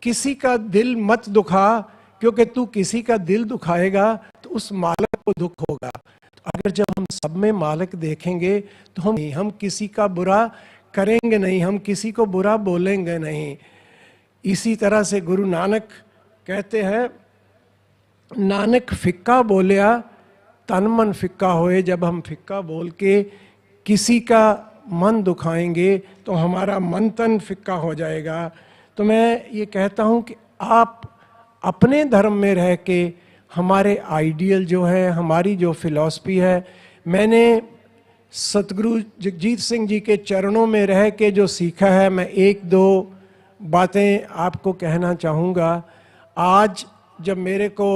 किसी का दिल मत दुखा, क्योंकि तू किसी का दिल दुखाएगा तो उस मालक को दुख होगा। तो अगर जब हम सब में मालक देखेंगे तो हम किसी का बुरा करेंगे नहीं, हम किसी को बुरा बोलेंगे नहीं। इसी तरह से गुरु नानक कहते हैं, नानक फिक्का बोलिया तन मन फिक्का होए। जब हम फिक्का बोल के किसी का मन दुखाएंगे तो हमारा मन तन फिक्का हो जाएगा। तो मैं ये कहता हूँ कि आप अपने धर्म में रह के हमारे आइडियल जो है, हमारी जो फिलॉसफी है, मैंने सतगुरु जगजीत सिंह जी के चरणों में रह के जो सीखा है, मैं एक दो बातें आपको कहना चाहूँगा। आज जब मेरे को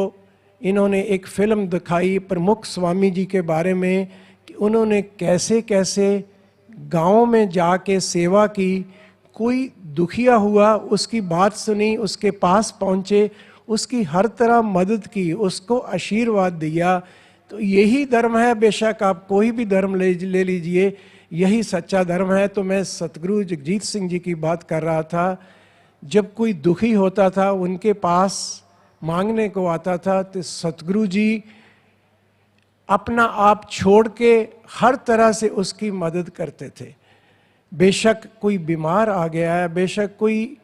इन्होंने एक फिल्म दिखाई प्रमुख स्वामी जी के बारे में कि उन्होंने कैसे कैसे गाँव में जाके सेवा की, कोई दुखिया हुआ उसकी बात सुनी, उसके पास पहुँचे, उसकी हर तरह मदद की, उसको आशीर्वाद दिया। तो यही धर्म है। बेशक आप कोई भी धर्म ले लीजिए, यही सच्चा धर्म है। तो मैं सतगुरु जगजीत सिंह जी की बात कर रहा था। जब कोई दुखी होता था उनके पास मांगने को आता था तो सतगुरु जी अपना आप छोड़ के हर तरह से उसकी मदद करते थे। बेशक कोई बीमार आ गया है, बेशक कोई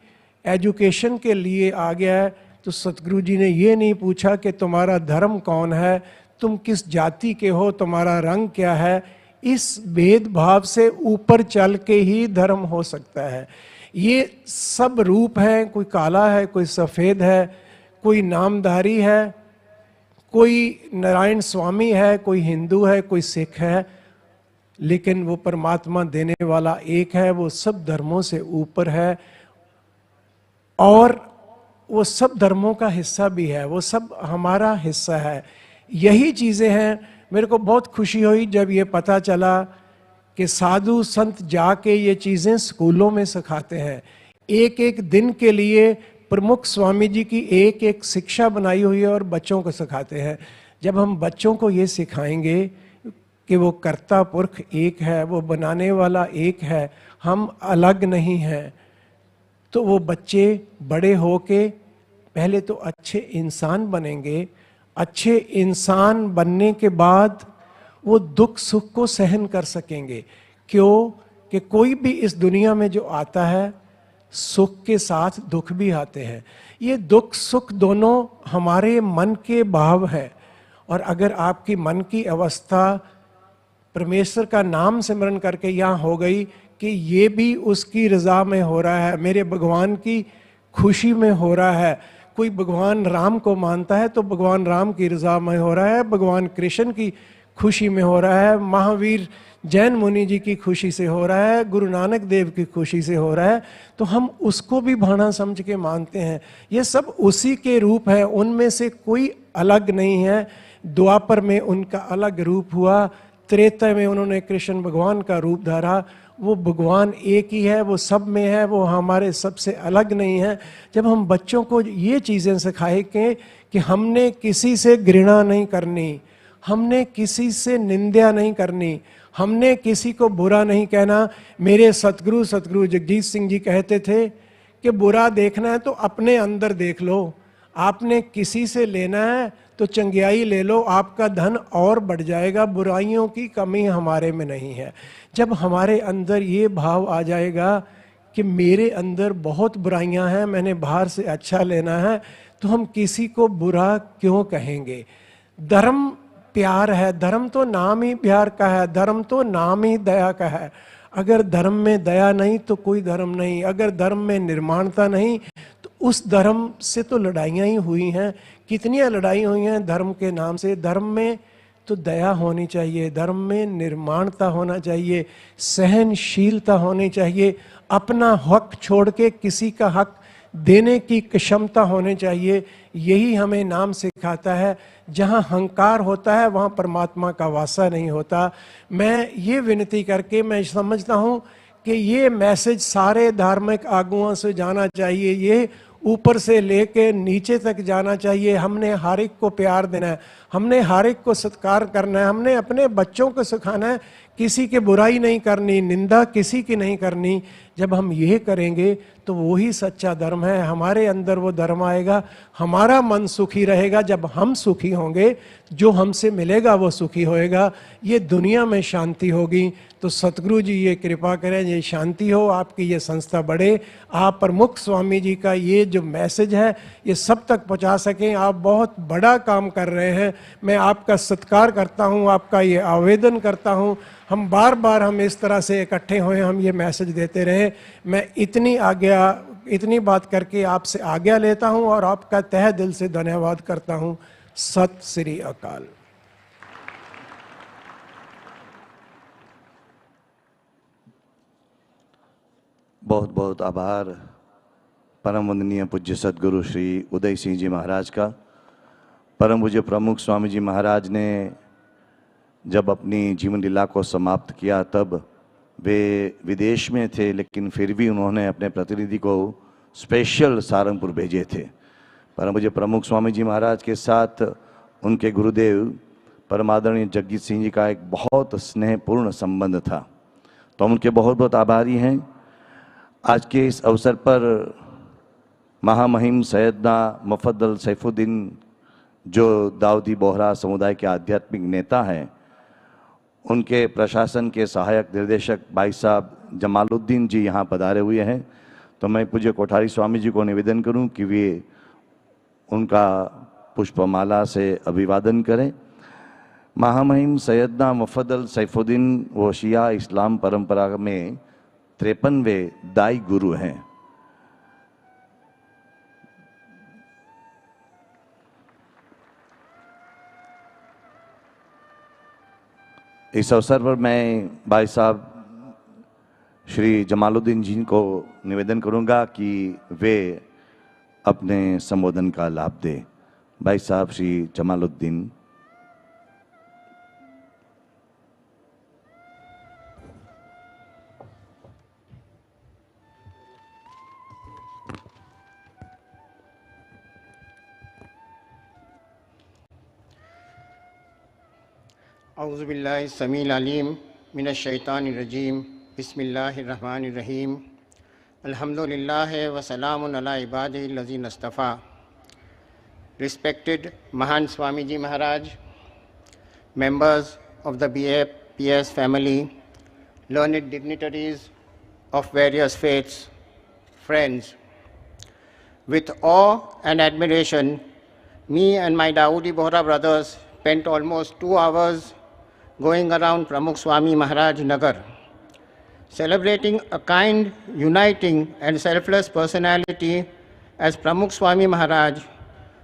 एजुकेशन के लिए आ गया है, तो सतगुरु जी ने ये नहीं पूछा कि तुम्हारा धर्म कौन है, तुम किस जाति के हो, तुम्हारा रंग क्या है। इस भेदभाव से ऊपर चल के ही धर्म हो सकता है। ये सब रूप है, कोई काला है, कोई सफ़ेद है, कोई नामधारी है, कोई नारायण स्वामी है, कोई हिंदू है, कोई सिख है, लेकिन वो परमात्मा देने वाला एक है। वो सब धर्मों से ऊपर है और वो सब धर्मों का हिस्सा भी है, वो सब हमारा हिस्सा है। यही चीज़ें हैं। मेरे को बहुत खुशी हुई जब ये पता चला कि साधु संत जाके ये चीज़ें स्कूलों में सिखाते हैं। एक एक दिन के लिए प्रमुख स्वामी जी की एक एक शिक्षा बनाई हुई है और बच्चों को सिखाते हैं। जब हम बच्चों को ये सिखाएंगे कि वो कर्ता पुरख एक है, वो बनाने वाला एक है, हम अलग नहीं हैं, तो वो बच्चे बड़े होके पहले तो अच्छे इंसान बनेंगे। अच्छे इंसान बनने के बाद वो दुख सुख को सहन कर सकेंगे। क्यों? कि कोई भी इस दुनिया में जो आता है सुख के साथ दुख भी आते हैं। ये दुख सुख दोनों हमारे मन के भाव है। और अगर आपकी मन की अवस्था परमेश्वर का नाम सिमरन करके यहाँ हो गई कि ये भी उसकी रज़ा में हो रहा है, मेरे भगवान की खुशी में हो रहा है। कोई भगवान राम को मानता है तो भगवान राम की रज़ा में हो रहा है, भगवान कृष्ण की खुशी में हो रहा है, महावीर जैन मुनि जी की खुशी से हो रहा है, गुरु नानक देव की खुशी से हो रहा है, तो हम उसको भी भाना समझ के मानते हैं। ये सब उसी के रूप है, उनमें से कोई अलग नहीं है। द्वापर में उनका अलग रूप हुआ, त्रेता में उन्होंने कृष्ण भगवान का रूप धारा। वो भगवान एक ही है, वो सब में है, वो हमारे सबसे अलग नहीं है। जब हम बच्चों को ये चीज़ें सिखाएं कि हमने किसी से घृणा नहीं करनी, हमने किसी से निंदा नहीं करनी, हमने किसी को बुरा नहीं कहना। मेरे सतगुरु जगजीत सिंह जी कहते थे कि बुरा देखना है तो अपने अंदर देख लो, आपने किसी से लेना है तो चंगियाई ले लो, आपका धन और बढ़ जाएगा। बुराइयों की कमी हमारे में नहीं है। जब हमारे अंदर ये भाव आ जाएगा कि मेरे अंदर बहुत बुराइयां हैं, मैंने बाहर से अच्छा लेना है, तो हम किसी को बुरा क्यों कहेंगे। धर्म प्यार है, धर्म तो नाम ही प्यार का है, धर्म तो नाम ही दया का है। अगर धर्म में दया नहीं तो कोई धर्म नहीं, अगर धर्म में निर्माणता नहीं तो उस धर्म से तो लड़ाइयाँ ही हुई हैं। कितनी लड़ाई हुई हैं धर्म के नाम से। धर्म में तो दया होनी चाहिए, धर्म में निर्माणता होना चाहिए, सहनशीलता होनी चाहिए, अपना हक छोड़ के किसी का हक देने की क्षमता होनी चाहिए। यही हमें नाम सिखाता है। जहाँ अहंकार होता है वहाँ परमात्मा का वासा नहीं होता। मैं ये विनती करके मैं समझता हूँ कि ये मैसेज सारे धार्मिक आगुओं से जाना चाहिए, ये ऊपर से लेके नीचे तक जाना चाहिए। हमने हर एक को प्यार देना है, हमने हर एक को सत्कार करना है, हमने अपने बच्चों को सिखाना है किसी की बुराई नहीं करनी, निंदा किसी की नहीं करनी। जब हम ये करेंगे तो वही सच्चा धर्म है। हमारे अंदर वो धर्म आएगा, हमारा मन सुखी रहेगा। जब हम सुखी होंगे जो हमसे मिलेगा वो सुखी होएगा, ये दुनिया में शांति होगी। तो सतगुरु जी ये कृपा करें, ये शांति हो, आपकी ये संस्था बढ़े, आप प्रमुख स्वामी जी का ये जो मैसेज है ये सब तक पहुंचा सकें। आप बहुत बड़ा काम कर रहे हैं, मैं आपका सत्कार करता हूं, आपका ये आवेदन करता हूं। हम बार बार हम इस तरह से इकट्ठे हुए, हम ये मैसेज देते रहे। मैं इतनी बात करके आपसे आज्ञा लेता हूं और आपका तहे दिल से धन्यवाद करता हूं। सत श्री अकाल। बहुत बहुत आभार परम वंदनीय पूज्य सदगुरु श्री उदय सिंह जी महाराज का। परम पूज्य प्रमुख स्वामी जी महाराज ने जब अपनी जीवन लीला को समाप्त किया तब वे विदेश में थे, लेकिन फिर भी उन्होंने अपने प्रतिनिधि को स्पेशल सहारनपुर भेजे थे। परम पूज्य प्रमुख स्वामी जी महाराज के साथ उनके गुरुदेव परमादरणीय जगजीत सिंह जी का एक बहुत स्नेहपूर्ण संबंध था, तो हम उनके बहुत बहुत आभारी हैं। आज के इस अवसर पर महामहिम सैयदना मुफद्दल सैफुद्दीन जो दाऊदी बोहरा समुदाय के आध्यात्मिक नेता हैं, उनके प्रशासन के सहायक निर्देशक भाई साहब जमालुद्दीन जी यहाँ पधारे हुए हैं, तो मैं पूज्य कोठारी स्वामी जी को निवेदन करूं कि वे उनका पुष्पमाला से अभिवादन करें। महामहिम सैयदना मुफद्दल सैफुद्दीन वो शिया इस्लाम परंपरा में 53वें दाई गुरु हैं। इस अवसर पर मैं भाई साहब श्री जमालुद्दीन जी को निवेदन करूंगा कि वे अपने संबोधन का लाभ दें। भाई साहब श्री जमालुद्दीन। औज़ुबिल्लाहि समील अलीम मिनश शैतानिर रजीम बिस्मिल्लाहिर रहमानिर रहीम अल्हम्दुलिल्लाह व सलामुन अला इबादिहिल लज़ीना इस्तफ़ा। Respected Mahan Swami Ji Maharaj, members of the PS family, learned dignitaries of various faiths, friends, with awe and admiration, me and my Dawoodi Bohra brothers spent almost 2 hours going around Pramukh Swami Maharaj Nagar, celebrating a kind, uniting and selfless personality as Pramukh Swami Maharaj,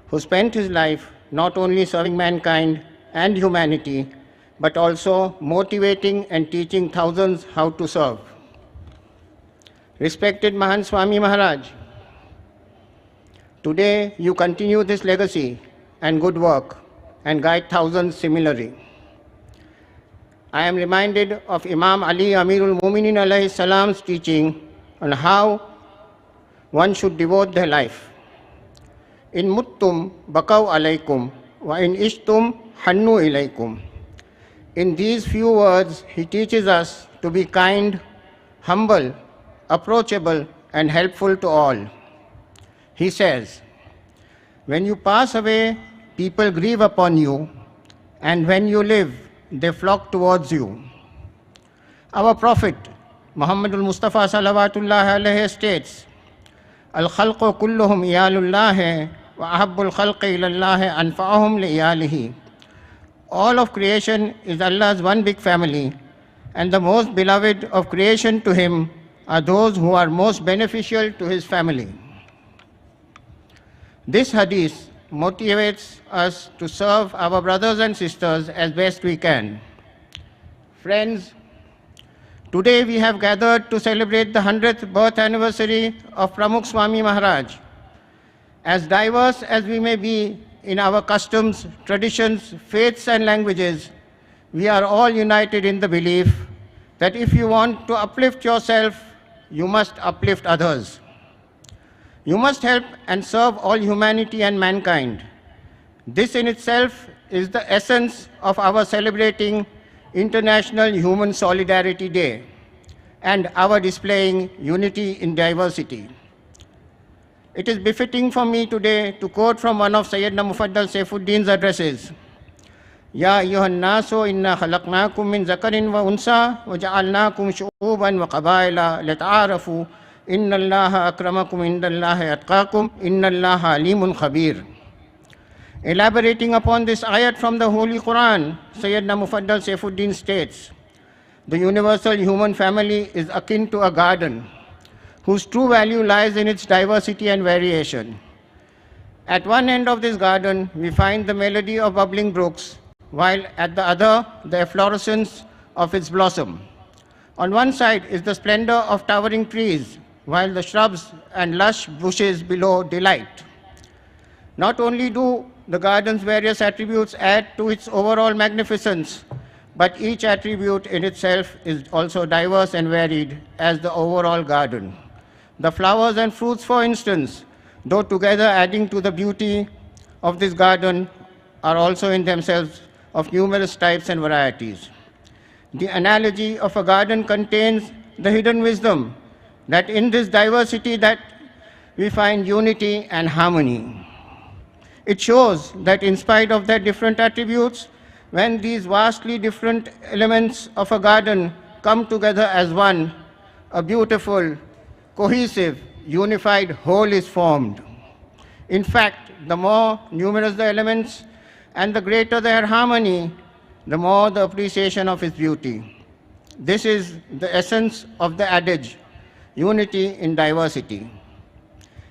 who spent his life not only serving mankind and humanity, but also motivating and teaching thousands how to serve. Respected Mahan Swami Maharaj, today you continue this legacy and good work and guide thousands similarly. I am reminded of Imam Ali Amirul Mu'minin alayhi salam's teaching on how one should devote their life. In muttum bakaw alaykum wa in ishtum hannu ilaykum. In these few words, he teaches us to be kind, humble, approachable and helpful to all. He says, when you pass away, people grieve upon you, and when you live, they flock towards you. Our Prophet, Muhammadul Mustafa salawatullah alayhi states, Al-khalqu kulluhum iyalullah wa ahabbul khalqi ilallah anfa'ahum li iyalihi. All of creation is Allah's one big family, and the most beloved of creation to him are those who are most beneficial to his family. This hadith motivates us to serve our brothers and sisters as best we can. Friends, today we have gathered to celebrate the 100th birth anniversary of Pramukh Swami Maharaj. As diverse as we may be in our customs, traditions, faiths and languages, we are all united in the belief that if you want to uplift yourself, you must uplift others. You must help and serve all humanity and mankind. This in itself is the essence of our celebrating International Human Solidarity Day and our displaying unity in diversity. It is befitting for me today to quote from one of Sayyidina Mufaddal Saifuddin's addresses. Ya ayyuhan nasu inna khalaqnakum min zakarin wa unsa wa ja'alnakum shu'uban wa qabaila lita'arafu inna allaha akramakum indallahi atqakum inna allaha alimun khabir. Elaborating upon this ayat from the Holy Quran, Sayyidina Mufaddal Saifuddin states, the universal human family is akin to a garden whose true value lies in its diversity and variation. At one end of this garden, we find the melody of bubbling brooks, while at the other, the efflorescence of its blossom. On one side is the splendor of towering trees, while the shrubs and lush bushes below delight. Not only do the garden's various attributes add to its overall magnificence, but each attribute in itself is also diverse and varied as the overall garden. The flowers and fruits, for instance, though together adding to the beauty of this garden, are also in themselves of numerous types and varieties. The analogy of a garden contains the hidden wisdom that in this diversity that we find unity and harmony. It shows that in spite of their different attributes, when these vastly different elements of a garden come together as one, a beautiful, cohesive, unified whole is formed. In fact, the more numerous the elements and the greater their harmony, the more the appreciation of its beauty. This is the essence of the adage, unity in diversity.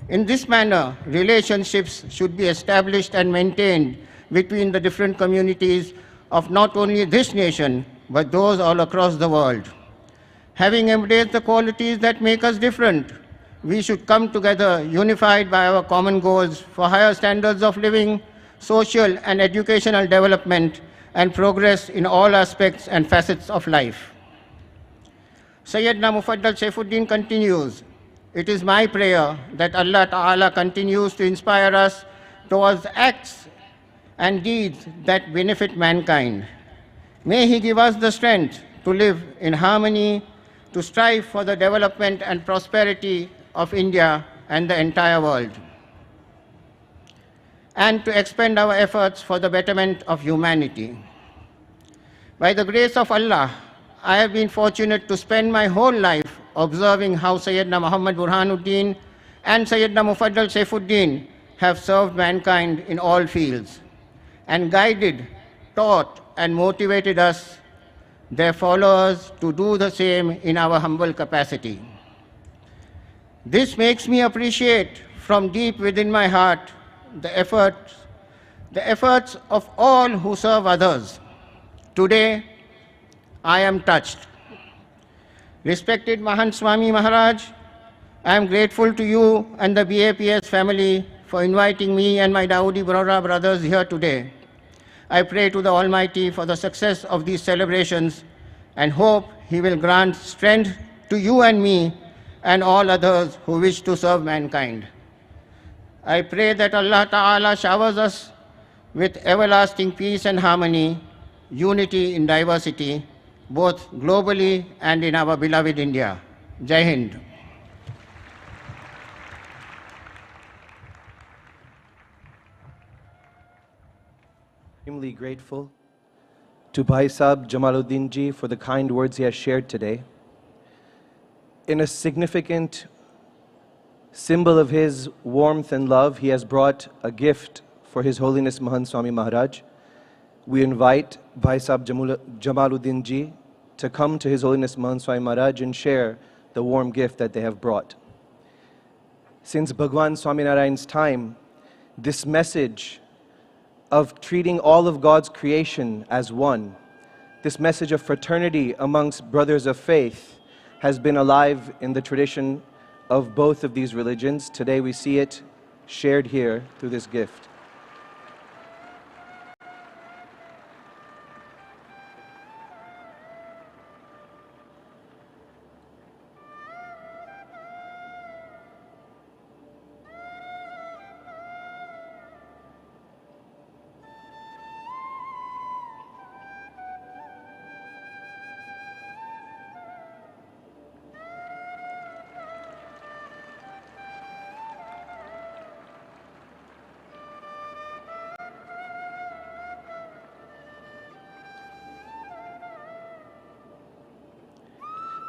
In this manner, relationships should be established and maintained between the different communities of not only this nation, but those all across the world. Having embraced the qualities that make us different, we should come together unified by our common goals for higher standards of living, social and educational development, and progress in all aspects and facets of life. Sayyidina Mufaddal Saifuddin continues, "It is my prayer that Allah Ta'ala continues to inspire us towards acts and deeds that benefit mankind. May He give us the strength to live in harmony, to strive for the development and prosperity of India and the entire world, and to expend our efforts for the betterment of humanity. By the grace of Allah, I have been fortunate to spend my whole life observing how Sayyidina Muhammad Burhanuddin and Sayyidina Mufaddal Saifuddin have served mankind in all fields and guided, taught, and motivated us, their followers, to do the same in our humble capacity. This makes me appreciate from deep within my heart the efforts of all who serve others. Today, I am touched. Respected Mahant Swami Maharaj, I am grateful to you and the BAPS family for inviting me and my Dawoodi Bohra brothers here today. I pray to the Almighty for the success of these celebrations and hope He will grant strength to you and me and all others who wish to serve mankind. I pray that Allah Ta'ala showers us with everlasting peace and harmony, unity in diversity, both globally and in our beloved India. Jai Hind. Extremely grateful to Bhai Sahib Jamaluddin ji for the kind words he has shared today. In a significant symbol of his warmth and love, he has brought a gift for His Holiness Mahant Swami Maharaj. We invite Bhai Sahib Jamaluddin ji to come to His Holiness Mahant Swami Maharaj and share the warm gift that they have brought. Since Bhagwan Swaminarayan's time, this message of treating all of God's creation as one, this message of fraternity amongst brothers of faith, has been alive in the tradition of both of these religions. Today we see it shared here through this gift.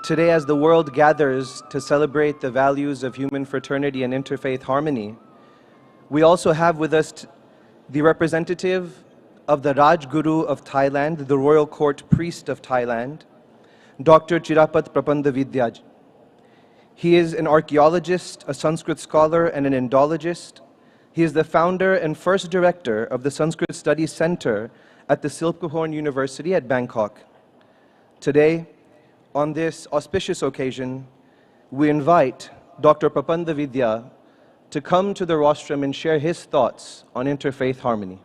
Today, as the world gathers to celebrate the values of human fraternity and interfaith harmony, we also have with us the representative of the Rajguru of Thailand, the Royal Court Priest of Thailand, Dr. Chirapat Prapandavidya. He is an archaeologist, a Sanskrit scholar, and an Indologist. He is the founder and first director of the Sanskrit Studies Center at the Silpakorn University at Bangkok. Today, on this auspicious occasion, we invite Dr. Papanda Vidya to come to the rostrum and share his thoughts on interfaith harmony.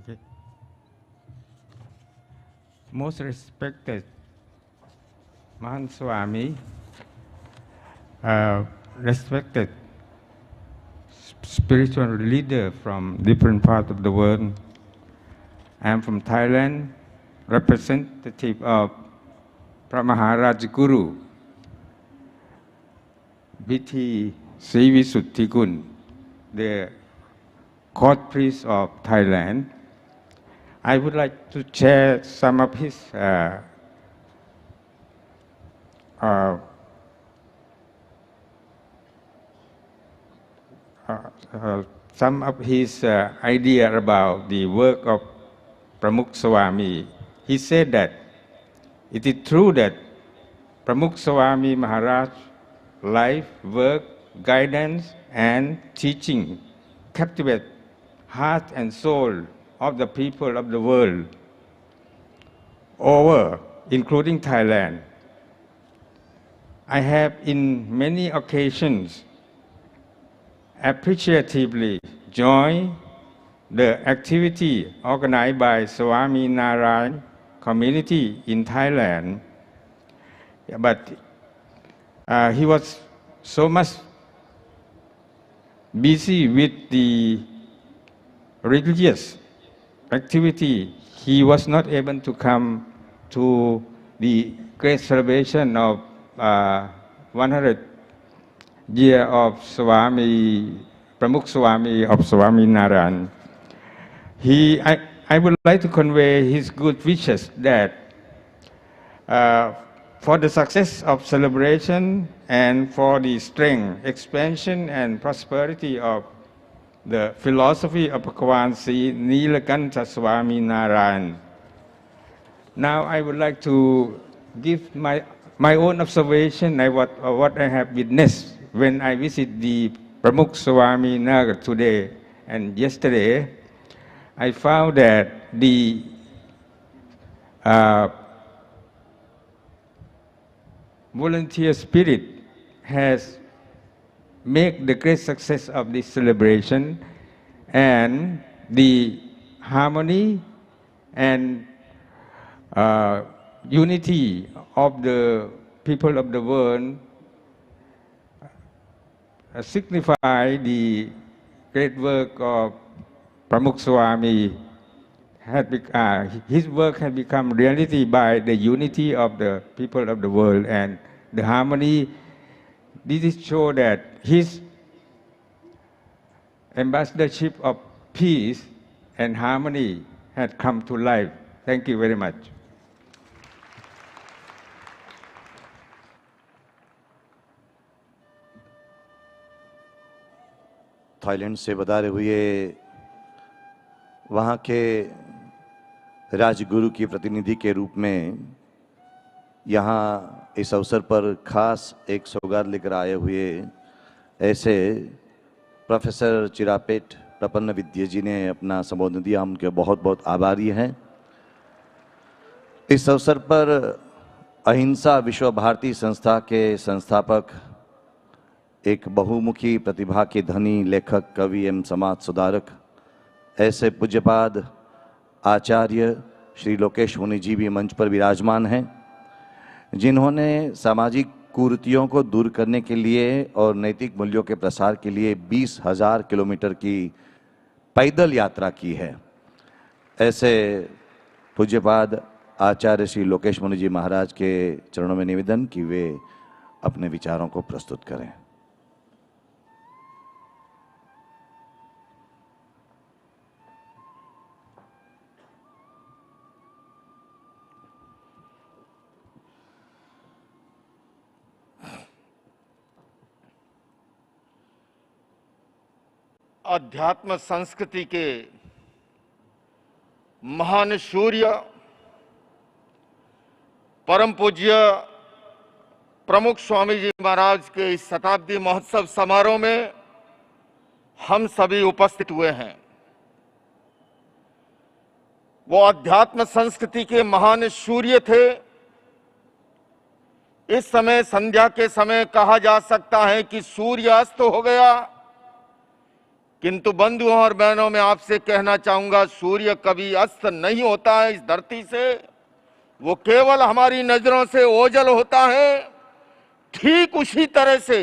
Okay. Most respected Mahan Swami, respected spiritual leader from different parts of the world. I am from Thailand, representative of Maharaj Guru, B.T. Sivisuthikun, the court priest of Thailand. I would like to share some of his idea about the work of Pramukh Swami. He said that it is true that Pramukh Swami Maharaj life, work, guidance, and teaching captivate heart and soul of the people of the world over, including Thailand. I have in many occasions appreciatively joined the activity organized by Swami Narayan community in Thailand, but he was so much busy with the religious activity, he was not able to come to the great celebration of 100 year of Swami, Pramukh Swami of Swami Narayan. I would like to convey his good wishes that for the success of celebration and for the strength, expansion, and prosperity of the philosophy of Bhagavan Sri Nilakantha Swami Narayan. Now I would like to give my own observation of what I have witnessed when I visit the Pramukh Swami Nagar today and yesterday. I found that the volunteer spirit has made the great success of this celebration, and the harmony and unity of the people of the world signify the great work of Pramukh Swami. His work has become reality by the unity of the people of the world and the harmony. This is show that his ambassadorship of peace and harmony had come to life. Thank you very much. Thailand से बधारे हुए वहाँ के राजगुरु की प्रतिनिधि के रूप में यहाँ इस अवसर पर खास एक सौगात लेकर आए हुए ऐसे प्रोफेसर चिरापेट प्रपन्न विद्या जी ने अपना संबोधन दिया, हम उनके बहुत बहुत आभारी हैं। इस अवसर पर अहिंसा विश्व भारती संस्था के संस्थापक, एक बहुमुखी प्रतिभा के धनी लेखक, कवि एवं समाज सुधारक ऐसे पूज्यपाद आचार्य श्री लोकेश मुनि जी भी मंच पर विराजमान हैं, जिन्होंने सामाजिक कुरीतियों को दूर करने के लिए और नैतिक मूल्यों के प्रसार के लिए 20,000 किलोमीटर की पैदल यात्रा की है। ऐसे पूज्यपाद आचार्य श्री लोकेश मुनि जी महाराज के चरणों में निवेदन कि वे अपने विचारों को प्रस्तुत करें। अध्यात्म संस्कृति के महान शूर्य परम पूज्य प्रमुख स्वामी जी महाराज के इस शताब्दी महोत्सव समारोह में हम सभी उपस्थित हुए हैं। वो अध्यात्म संस्कृति के महान सूर्य थे। इस समय संध्या के समय कहा जा सकता है कि सूर्य अस्त हो गया, किंतु बंधुओं और बहनों में आपसे कहना चाहूंगा, सूर्य कभी अस्त नहीं होता है इस धरती से, वो केवल हमारी नजरों से ओझल होता है। ठीक उसी तरह से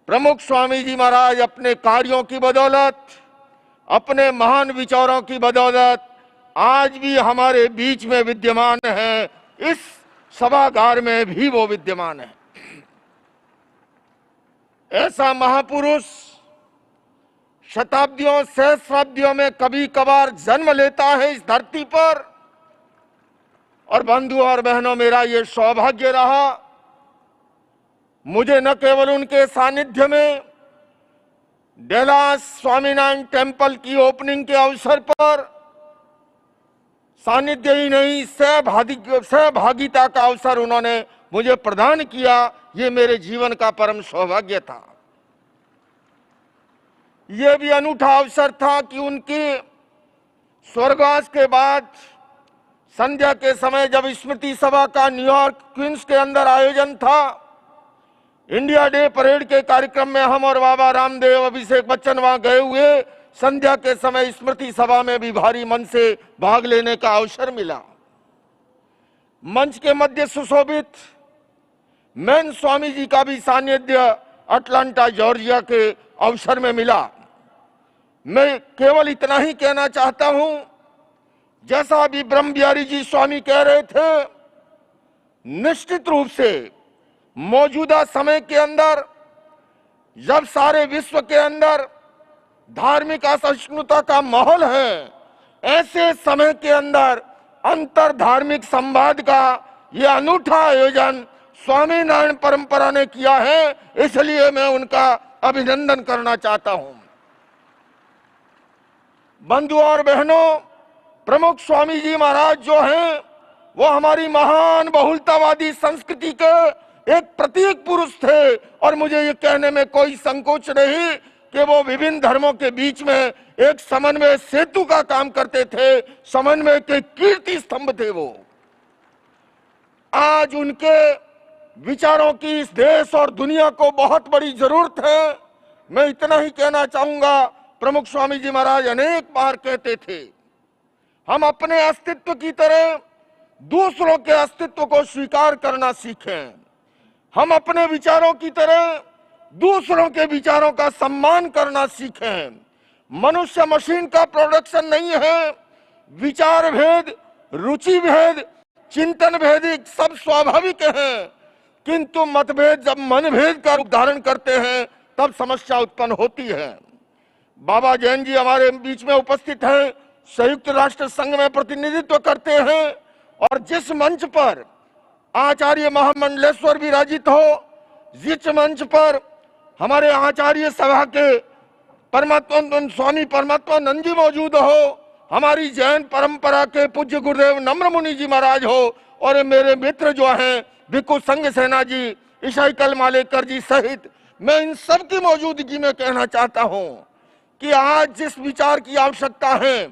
प्रमुख स्वामी जी महाराज अपने कार्यों की बदौलत, अपने महान विचारों की बदौलत आज भी हमारे बीच में विद्यमान है। इस सभागार में भी वो विद्यमान है। ऐसा महापुरुष शताब्दियों सहस्राब्दियों में कभी कभार जन्म लेता है इस धरती पर। और बंधुओं और बहनों, मेरा ये सौभाग्य रहा, मुझे न केवल उनके सानिध्य में डेलास स्वामीनारायण टेम्पल की ओपनिंग के अवसर पर सानिध्य ही नहीं, सहभागिता का अवसर उन्होंने मुझे प्रदान किया। ये मेरे जीवन का परम सौभाग्य था। ये भी अनूठा अवसर था कि उनके स्वर्गवास के बाद संध्या के समय जब स्मृति सभा का न्यूयॉर्क क्वींस के अंदर आयोजन था, इंडिया डे परेड के कार्यक्रम में हम और बाबा रामदेव, अभिषेक बच्चन वहां गए हुए, संध्या के समय स्मृति सभा में भी भारी मन से भाग लेने का अवसर मिला। मंच के मध्य सुशोभित मैन स्वामी जी का भी सानिध्य अटलांटा जॉर्जिया के अवसर में मिला। मैं केवल इतना ही कहना चाहता हूं, जैसा अभी ब्रह्म बिहारी जी स्वामी कह रहे थे, निश्चित रूप से मौजूदा समय के अंदर जब सारे विश्व के अंदर धार्मिक असहिष्णुता का माहौल है, ऐसे समय के अंदर अंतर धार्मिक संवाद का यह अनूठा आयोजन स्वामीनारायण परंपरा ने किया है, इसलिए मैं उनका अभिनंदन करना चाहता हूं। बंधुओं और बहनों, प्रमुख स्वामी जी महाराज जो हैं, वो हमारी महान बहुलतावादी संस्कृति के एक प्रतीक पुरुष थे। और मुझे ये कहने में कोई संकोच नहीं कि वो विभिन्न धर्मों के बीच में एक समन्वय सेतु का काम करते थे, समन्वय के कीर्ति स्तंभ थे वो। आज उनके विचारों की इस देश और दुनिया को बहुत बड़ी जरूरत है। मैं इतना ही कहना चाहूंगा, प्रमुख स्वामी जी महाराज अनेक बार कहते थे, हम अपने अस्तित्व की तरह दूसरों के अस्तित्व को स्वीकार करना सीखें। हम अपने विचारों की तरह दूसरों के विचारों का सम्मान करना सीखें। मनुष्य मशीन का प्रोडक्शन नहीं है। विचार भेद, रुचि भेद, चिंतन भेद सब स्वाभाविक हैं, किंतु मतभेद जब मनभेद का रूप धारण करते हैं तब समस्या उत्पन्न होती है। बाबा जैन जी हमारे बीच में उपस्थित हैं, संयुक्त राष्ट्र संघ में प्रतिनिधित्व करते हैं, और जिस मंच पर आचार्य महामंडलेश्वर विराजित हो, जिस मंच पर हमारे आचार्य सभा के परमात्मा स्वामी परमात्मानंद जी मौजूद हो, हमारी जैन परंपरा के पूज्य गुरुदेव नम्र मुनि जी महाराज हो, और मेरे मित्र जो हैं भिक्खु संघ सेना जी, ईसाई कल मालेकर जी सहित, मैं इन सब की मौजूदगी में कहना चाहता हूं कि आज जिस विचार की आवश्यकता है,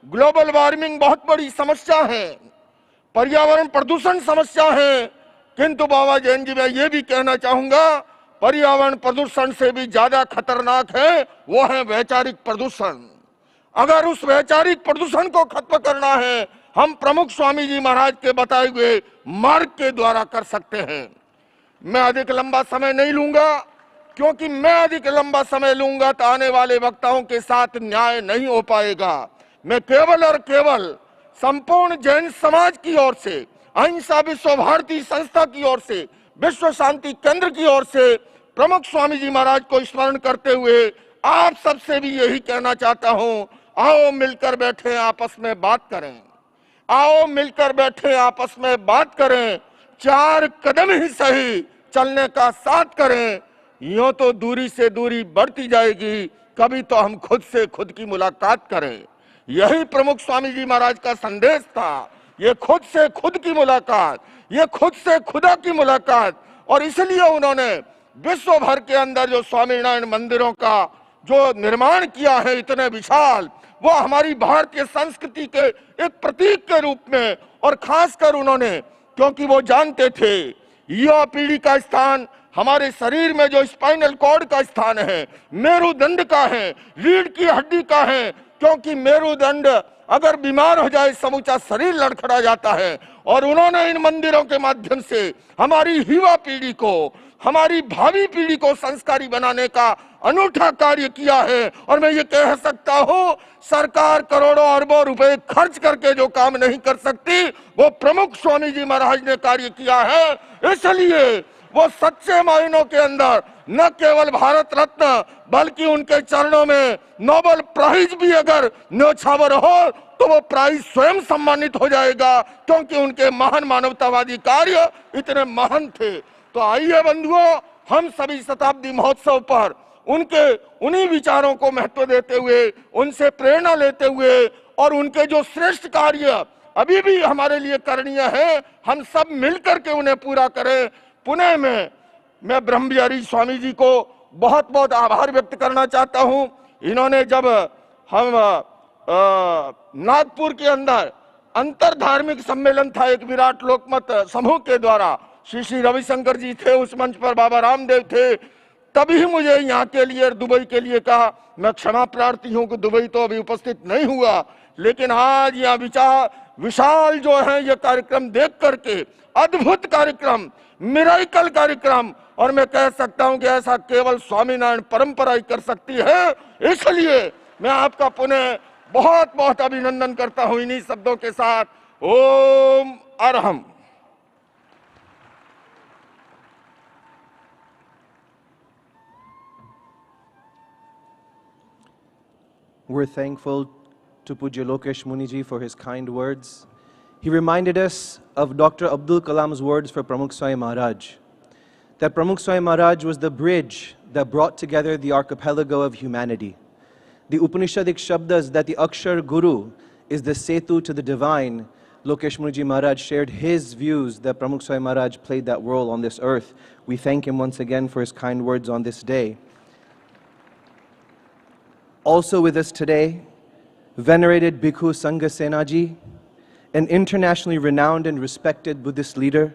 ग्लोबल वार्मिंग बहुत बड़ी समस्या है, पर्यावरण प्रदूषण समस्या है, किंतु बाबा जैन जी मैं ये भी कहना चाहूंगा, पर्यावरण प्रदूषण से भी ज्यादा खतरनाक है वो है वैचारिक प्रदूषण। अगर उस वैचारिक प्रदूषण को खत्म करना है, हम प्रमुख स्वामी जी महाराज के बताए हुए मार्ग के द्वारा कर सकते हैं। मैं अधिक लंबा समय नहीं लूंगा, क्योंकि मैं अधिक लंबा समय लूंगा तो आने वाले वक्ताओं के साथ न्याय नहीं हो पाएगा। मैं केवल और केवल संपूर्ण जैन समाज की ओर से, अहिंसा विश्व भारती संस्था की ओर से, विश्व शांति केंद्र की ओर से प्रमुख स्वामी जी महाराज को स्मरण करते हुए आप सबसे भी यही कहना चाहता हूं, आओ मिलकर बैठे आपस में बात करें, आओ मिलकर बैठे आपस में बात करें, 4 कदम ही सही चलने का साथ करें। यूं तो दूरी से दूरी बढ़ती जाएगी, कभी तो हम खुद से खुद की मुलाकात करें। यही प्रमुख स्वामी जी महाराज का संदेश था, ये खुद से खुद की मुलाकात, ये खुद से खुदा की मुलाकात। और इसलिए उन्होंने विश्व भर के अंदर जो स्वामीनारायण मंदिरों का जो निर्माण किया है इतने विशाल, वो हमारी भारतीय संस्कृति के एक प्रतीक के रूप में, और खासकर उन्होंने, क्योंकि वो जानते थे युवा पीढ़ी का स्थान हमारे शरीर में जो स्पाइनल कॉर्ड का स्थान है, मेरुदंड का है, रीढ़ की हड्डी का है, क्योंकि मेरुदंड अगर बीमार हो जाए समूचा शरीर लड़खड़ा जाता है। और उन्होंने इन मंदिरों के माध्यम से हमारी युवा पीढ़ी को, हमारी भावी पीढ़ी को संस्कारी बनाने का अनूठा कार्य किया है। और मैं ये कह सकता हूँ, सरकार करोड़ों अरबों रुपए खर्च करके जो काम नहीं कर सकती, वो प्रमुख स्वामी जी महाराज ने कार्य किया है। इसलिए वो सच्चे मायनों के अंदर न केवल भारत रत्न, बल्कि उनके चरणों में नोबेल प्राइज भी अगर न्योछावर हो तो वो प्राइज स्वयं सम्मानित हो जाएगा, क्योंकि उनके महान मानवतावादी कार्य इतने महान थे। तो आइए बंधुओं, हम सभी शताब्दी महोत्सव पर उनके उन्हीं विचारों को महत्व देते हुए, उनसे प्रेरणा लेते हुए, और उनके जो श्रेष्ठ कार्य अभी भी हमारे लिए करणीय है, हम सब मिलकर के उन्हें पूरा करें। पुणे में मैं ब्रह्मविहारी स्वामी जी को बहुत बहुत आभार व्यक्त करना चाहता हूं। इन्होंने जब हम नागपुर के अंदर अंतर धार्मिक सम्मेलन था एक विराट लोकमत समूह के द्वारा, श्री श्री रविशंकर जी थे उस मंच पर, बाबा रामदेव थे, तभी मुझे यहाँ के लिए दुबई के लिए कहा। मैं क्षमा प्रार्थी हूँ कि दुबई तो अभी उपस्थित नहीं हुआ, लेकिन आज यहाँ विशाल जो है ये कार्यक्रम देख करके, अद्भुत कार्यक्रम, मिराकल कार्यक्रम, और मैं कह सकता हूं कि ऐसा केवल स्वामीनारायण परंपरा ही कर सकती है। इसलिए मैं आपका पुनः बहुत बहुत अभिनंदन करता हूं इन्हीं शब्दों के साथ। ओम Arham. We're thankful to Pujya Lokesh Muniji for his kind words. He reminded us of Dr. Abdul Kalam's words for Pramukh Swami Maharaj, that Pramukh Swami Maharaj was the bridge that brought together the archipelago of humanity. The Upanishadic Shabdas that the Akshar Guru is the Setu to the divine. Lokesh Muniji Maharaj shared his views that Pramukh Swami Maharaj played that role on this earth. We thank him once again for his kind words on this day. Also with us today, venerated Bhikkhu Sangha Senaji, an internationally renowned and respected Buddhist leader,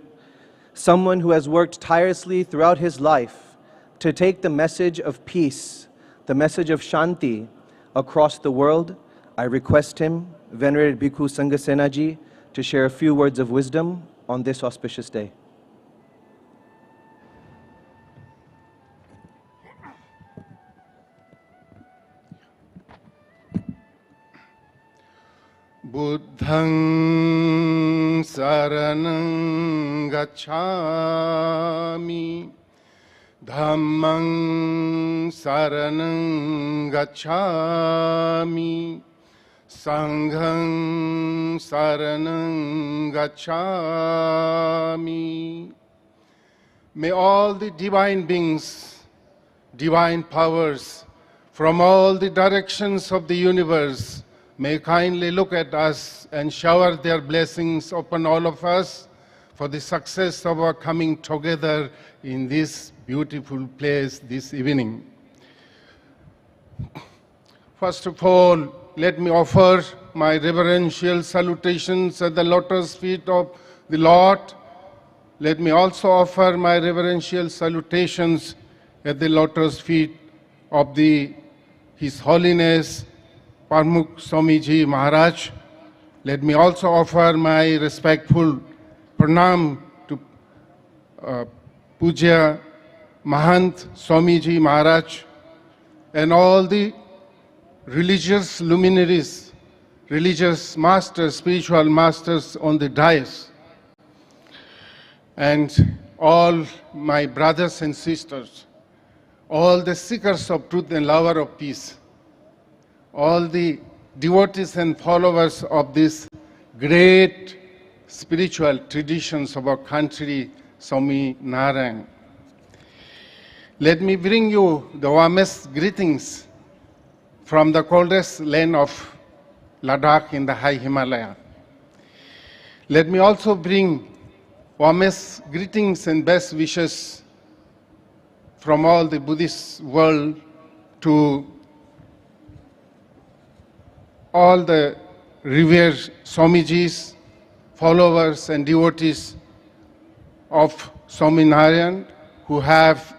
someone who has worked tirelessly throughout his life to take the message of peace, the message of Shanti across the world. I request him, venerated Bhikkhu Sangha Senaji, to share a few words of wisdom on this auspicious day. Buddhaṃ saraṇaṃ gacchāmi, Dhammaṃ saraṇaṃ gacchāmi, Saṅghaṃ saraṇaṃ gacchāmi. May all the divine beings, divine powers from all the directions of the universe may kindly look at us and shower their blessings upon all of us for the success of our coming together in this beautiful place this evening. First of all, let me offer my reverential salutations at the lotus feet of the Lord. Let me also offer my reverential salutations at the lotus feet of His Holiness Pramukh Swamiji Maharaj. Let me also offer my respectful pranam to Pujya Mahant Swamiji Maharaj and all the religious luminaries, religious masters, spiritual masters on the dais, and all my brothers and sisters, all the seekers of truth and lover of peace, all the devotees and followers of these great spiritual traditions of our country, Swami Narayan. Let me bring you the warmest greetings from the coldest land of Ladakh in the high Himalaya. Let me also bring warmest greetings and best wishes from all the Buddhist world to all the revered Swamijis, followers and devotees of Swami Narayan who have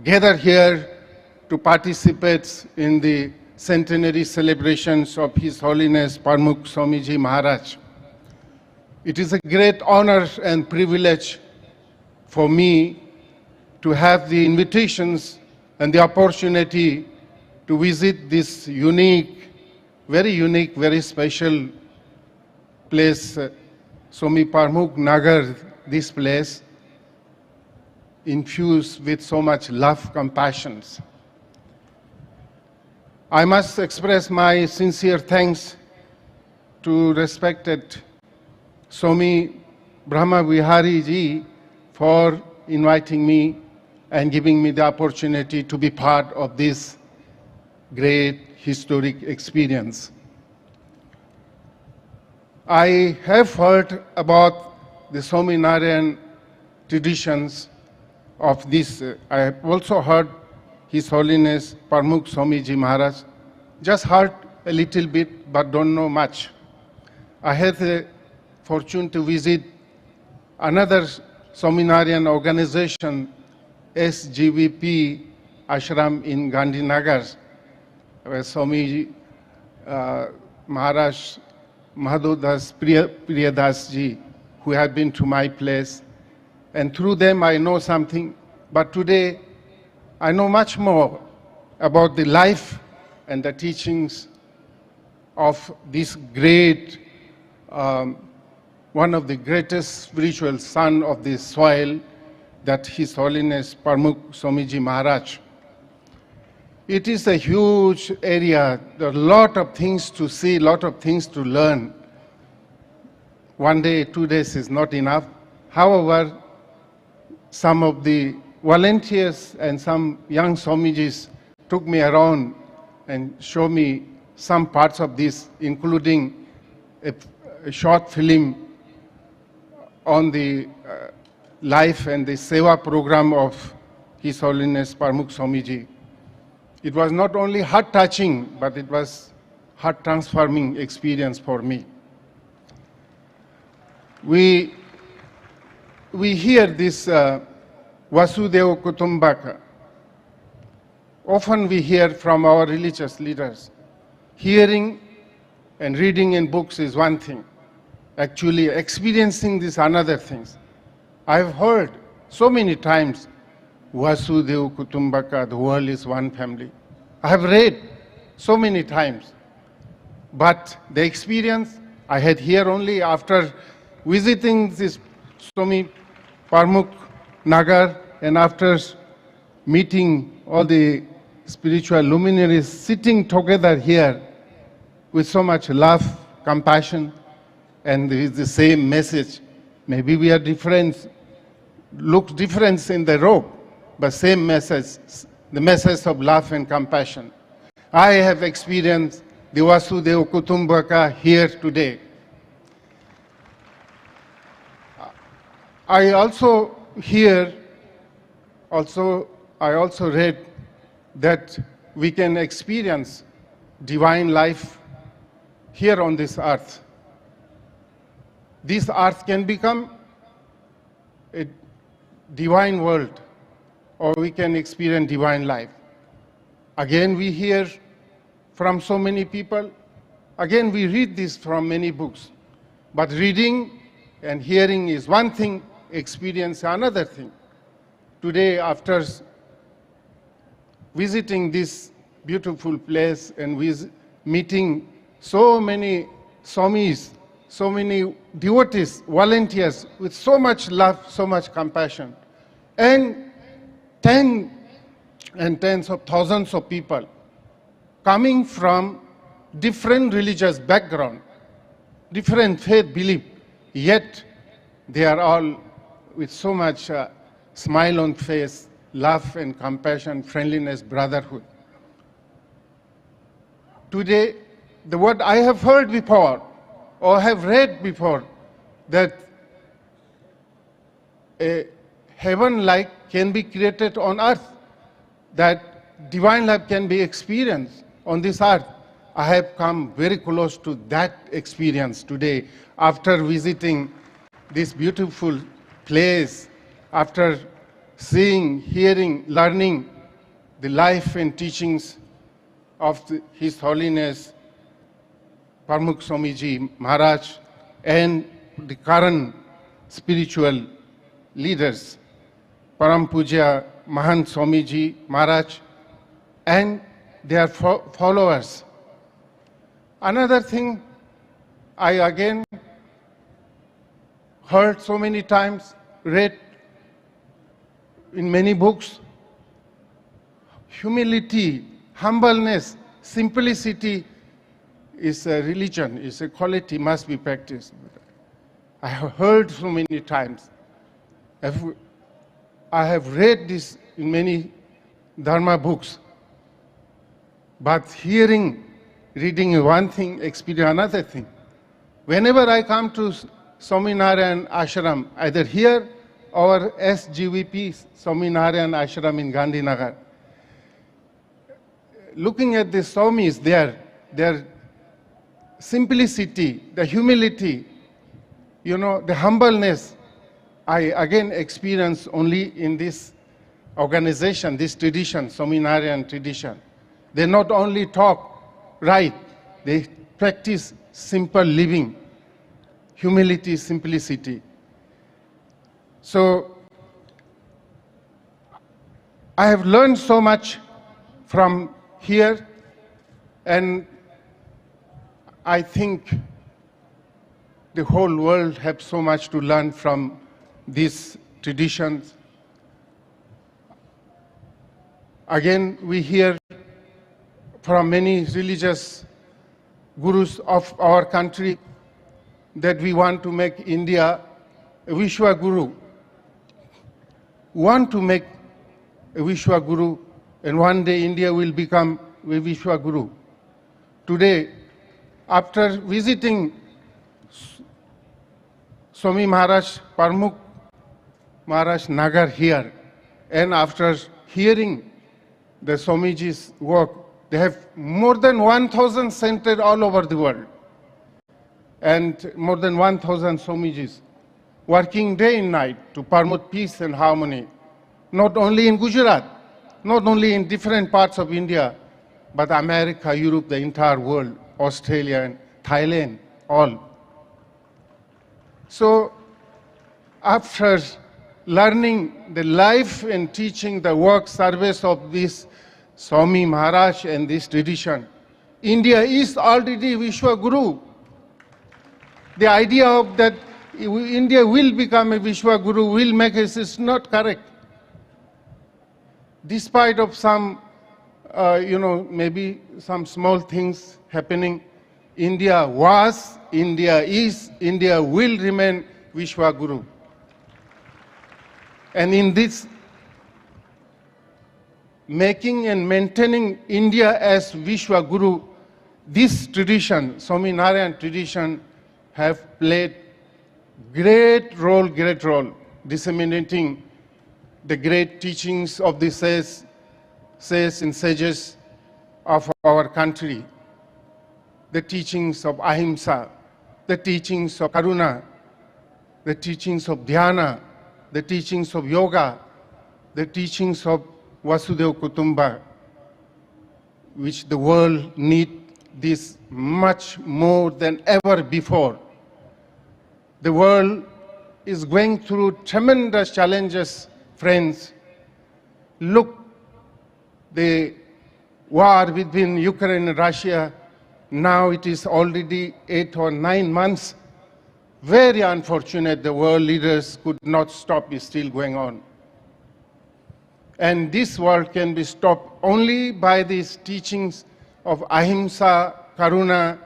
gathered here to participate in the centenary celebrations of His Holiness Pramukh Swamiji Maharaj. It is a great honor and privilege for me to have the invitations and the opportunity to visit this unique, very special place, Swami Pramukh Nagar, this place, infused with so much love, compassion. I must express my sincere thanks to respected Swami Brahma Vihari Ji for inviting me and giving me the opportunity to be part of this great historic experience. I have heard about the Swami Narayan traditions of this. I have also heard His Holiness Pramukh Swamiji Maharaj. Just heard a little bit, but don't know much. I had the fortune to visit another Swaminarayan organization, SGVP Ashram in Gandhinagar, where Swami Maharaj Mahadodas Priyadas Ji, who had been to my place, and through them I know something, but today I know much more about the life and the teachings of this great, one of the greatest spiritual son of this soil, that His Holiness Pramukh Swamiji Maharaj. It is a huge area. There are a lot of things to see, a lot of things to learn. 1 day, 2 days is not enough. However, some of the volunteers and some young Swamijis took me around and showed me some parts of this, including a short film on the life and the Seva program of His Holiness Pramukh Swamiji. It was not only heart-touching, but it was heart-transforming experience for me. We hear this Vasudeva Kutumbaka. Often we hear from our religious leaders. Hearing and reading in books is one thing. Actually experiencing this another thing. I've heard so many times, Vasudeva Kutumbaka, the world is one family. I have read so many times. But the experience I had here only after visiting this Swami Pramukh Nagar and after meeting all the spiritual luminaries sitting together here with so much love, compassion, and with the same message. Maybe we are different, look different in the robe, but same message, the message of love and compassion. I have experienced the Vasudeva Kutumbaka here today. I also hear, I also read that we can experience divine life here on this earth. This earth can become a divine world, or we can experience divine life. Again, we hear from so many people. Again, we read this from many books. But reading and hearing is one thing, experience another thing. Today, after visiting this beautiful place and meeting so many Swamis, so many devotees, volunteers with so much love, so much compassion, and tens and tens of thousands of people coming from different religious background, different faith belief, yet they are all with so much smile on face, love and compassion, friendliness, brotherhood. Today, the word I have heard before or have read before, that a heaven-like can be created on earth, that divine life can be experienced on this earth. I have come very close to that experience today after visiting this beautiful place, after seeing, hearing, learning the life and teachings of His Holiness Pramukh Swamiji Maharaj and the current spiritual leaders, Param Puja Mahant Swamiji Maharaj and their followers. Another thing I again heard so many times, read in many books, humility, humbleness, simplicity is a religion, is a quality, must be practiced. I have heard so many times. I have read this in many Dharma books. But hearing, reading one thing, experience another thing. Whenever I come to Swaminarayan Ashram, either here or SGVP Swaminarayan Ashram in Gandhinagar, looking at the Swamis, their simplicity, the humility, you know, the humbleness, I again experience only in this organization, this tradition, Swaminarayan tradition. They not only talk right, they practice simple living, humility, simplicity. So I have learned so much from here, and I think the whole world has so much to learn from these traditions. Again, we hear from many religious gurus of our country that we want to make India a Vishwa Guru. Want to make a Vishwa Guru, and one day India will become a Vishwa Guru. Today, after visiting Swami Maharaj, Pramukh Maharaj Nagar here, and after hearing the Swamiji's work, they have more than 1,000 centers all over the world, and more than 1,000 Swamijis working day and night to promote peace and harmony, not only in Gujarat, not only in different parts of India, but America, Europe, the entire world, Australia and Thailand, all. So after learning the life and teaching the work service of this Swami Maharaj and this tradition, India is already Vishwa Guru. The idea of that India will become a Vishwa Guru, will make it, is not correct. Despite of some, maybe some small things happening, India was, India is, India will remain Vishwa Guru. And in this making and maintaining India as Vishwa Guru, this tradition, Swaminarayan tradition, have played great role, disseminating the great teachings of the sages and sages of our country, the teachings of Ahimsa, the teachings of Karuna, the teachings of Dhyana, the teachings of Yoga, the teachings of Vasudeva Kutumba, which the world needs this much more than ever before. The world is going through tremendous challenges, friends. Look, the war between Ukraine and Russia, now it is already 8 or 9 months. Very unfortunate, the world leaders could not stop, it's still going on. And this world can be stopped only by these teachings of Ahimsa, Karuna,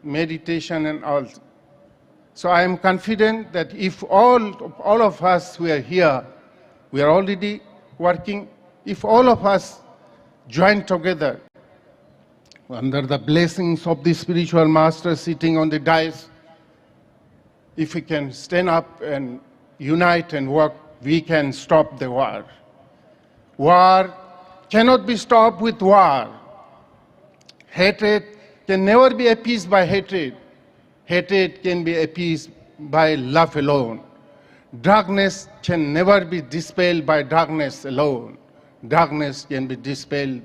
meditation and all. So I am confident that if all of us who are here, we are already working, if all of us join together under the blessings of the spiritual master sitting on the dais, if we can stand up and unite and work, we can stop the war. War cannot be stopped with war. Hatred can never be appeased by hatred. Hatred can be appeased by love alone. Darkness can never be dispelled by darkness alone. Darkness can be dispelled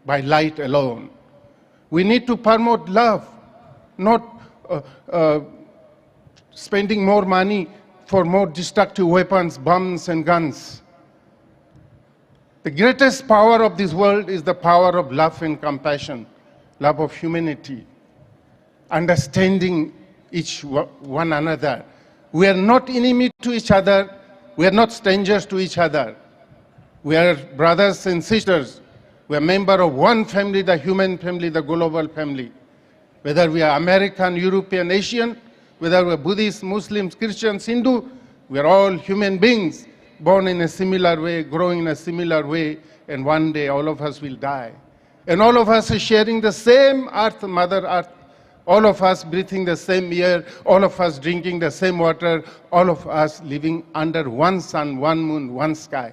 by light alone. We need to promote love, not spending more money for more destructive weapons, bombs and guns. The greatest power of this world is the power of love and compassion, love of humanity, understanding one another. We are not enemy to each other. We are not strangers to each other. We are brothers and sisters. We are members of one family, the human family, the global family. Whether we are American, European, Asian, whether we are Buddhists, Muslims, Christians, Hindu, we are all human beings, born in a similar way, growing in a similar way, and one day all of us will die. And all of us are sharing the same earth, Mother Earth. All of us breathing the same air, all of us drinking the same water, all of us living under one sun, one moon, one sky.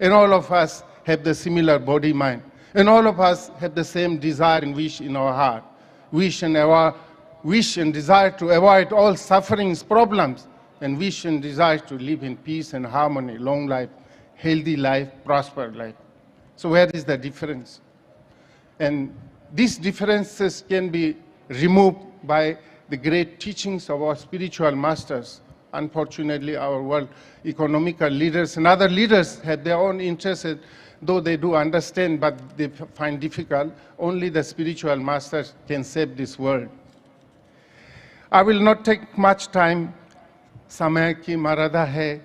And all of us have the similar body mind. And all of us have the same desire and wish in our heart. Wish and desire to avoid all sufferings, problems, and wish and desire to live in peace and harmony, long life, healthy life, prosperous life. So where is the difference? And these differences can be removed by the great teachings of our spiritual masters. Unfortunately, our world economical leaders and other leaders have their own interests, though they do understand, but they find difficult. Only the spiritual masters can save this world. I will not take much time. Samay ki marada hai.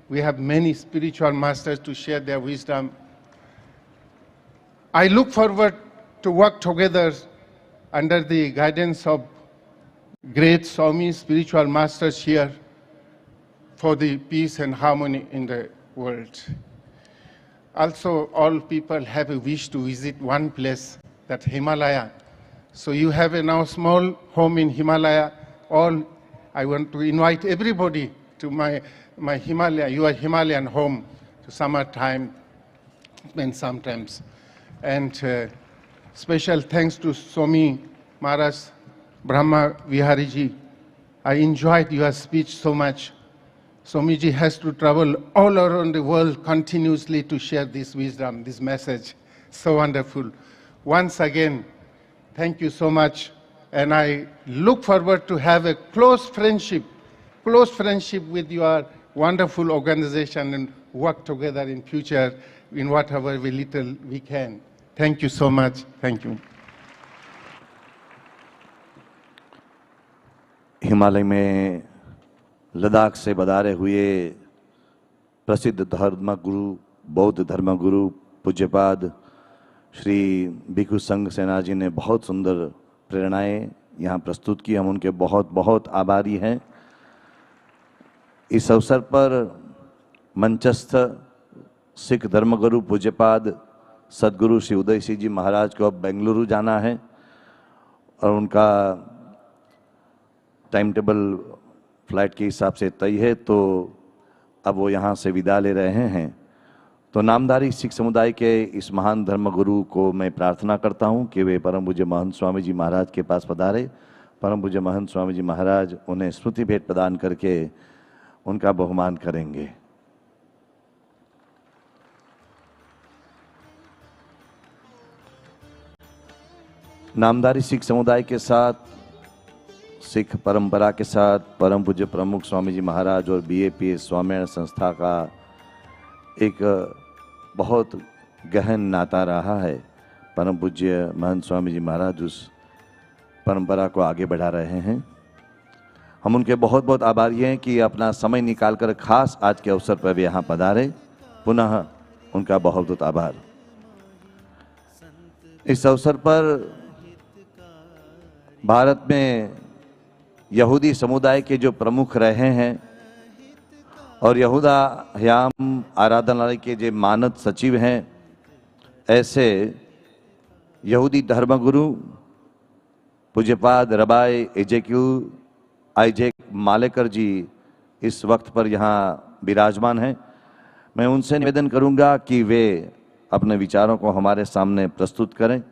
We have many spiritual masters to share their wisdom. I look forward to work together under the guidance of great Swami spiritual masters here for the peace and harmony in the world. Also, all people have a wish to visit one place, that Himalaya. So you have a now small home in Himalaya. I want to invite everybody to my Himalaya, your Himalayan home, to summertime and sometimes. And special thanks to Swami Maharaj Brahma Vihariji. I enjoyed your speech so much. Swamiji has to travel all around the world continuously to share this wisdom, this message. So wonderful. Once again, thank you so much. And I look forward to have a close friendship with your wonderful organization and work together in future in whatever little we can. Thank you so much. Thank you. Himalaya में लद्दाख से बधारे हुए प्रसिद्ध धर्मगुरु, बौद्ध धर्मगुरु पूज्यपाद श्री भिक्षु संघ सेना जी ने बहुत सुंदर प्रेरणाएं यहाँ प्रस्तुत की। हम उनके बहुत बहुत आभारी हैं। इस अवसर पर मंचस्थ सिख धर्मगुरु पूज्यपाद सदगुरु श्री उदय सिंह जी महाराज को अब बेंगलुरु जाना है और उनका टाइम टेबल फ्लाइट के हिसाब से तय है, तो अब वो यहाँ से विदा ले रहे हैं। तो नामधारी सिख समुदाय के इस महान धर्मगुरु को मैं प्रार्थना करता हूँ कि वे परम पूज्य महंत स्वामी जी महाराज के पास पधारे। परम पूज्य महंत स्वामी जी महाराज उन्हें स्मृति भेंट प्रदान करके उनका बहुमान करेंगे। नामधारी सिख समुदाय के साथ, सिख परंपरा के साथ परम पूज्य प्रमुख स्वामी जी महाराज और BAPS स्वामिनारायण संस्था का एक बहुत गहन नाता रहा है। परम पूज्य महंत स्वामी जी महाराज उस परंपरा को आगे बढ़ा रहे हैं। हम उनके बहुत बहुत आभारी हैं कि अपना समय निकालकर खास आज के अवसर पर वे यहाँ पधारे। पुनः उनका बहुत बहुत आभार। इस अवसर पर भारत में यहूदी समुदाय के जो प्रमुख रहे हैं और यहूदा हयाम आराधनालय के जो मानद सचिव हैं, ऐसे यहूदी धर्मगुरु पूज्यपाद रबाई आइजेक मालेकर जी इस वक्त पर यहाँ विराजमान हैं। मैं उनसे निवेदन करूंगा कि वे अपने विचारों को हमारे सामने प्रस्तुत करें।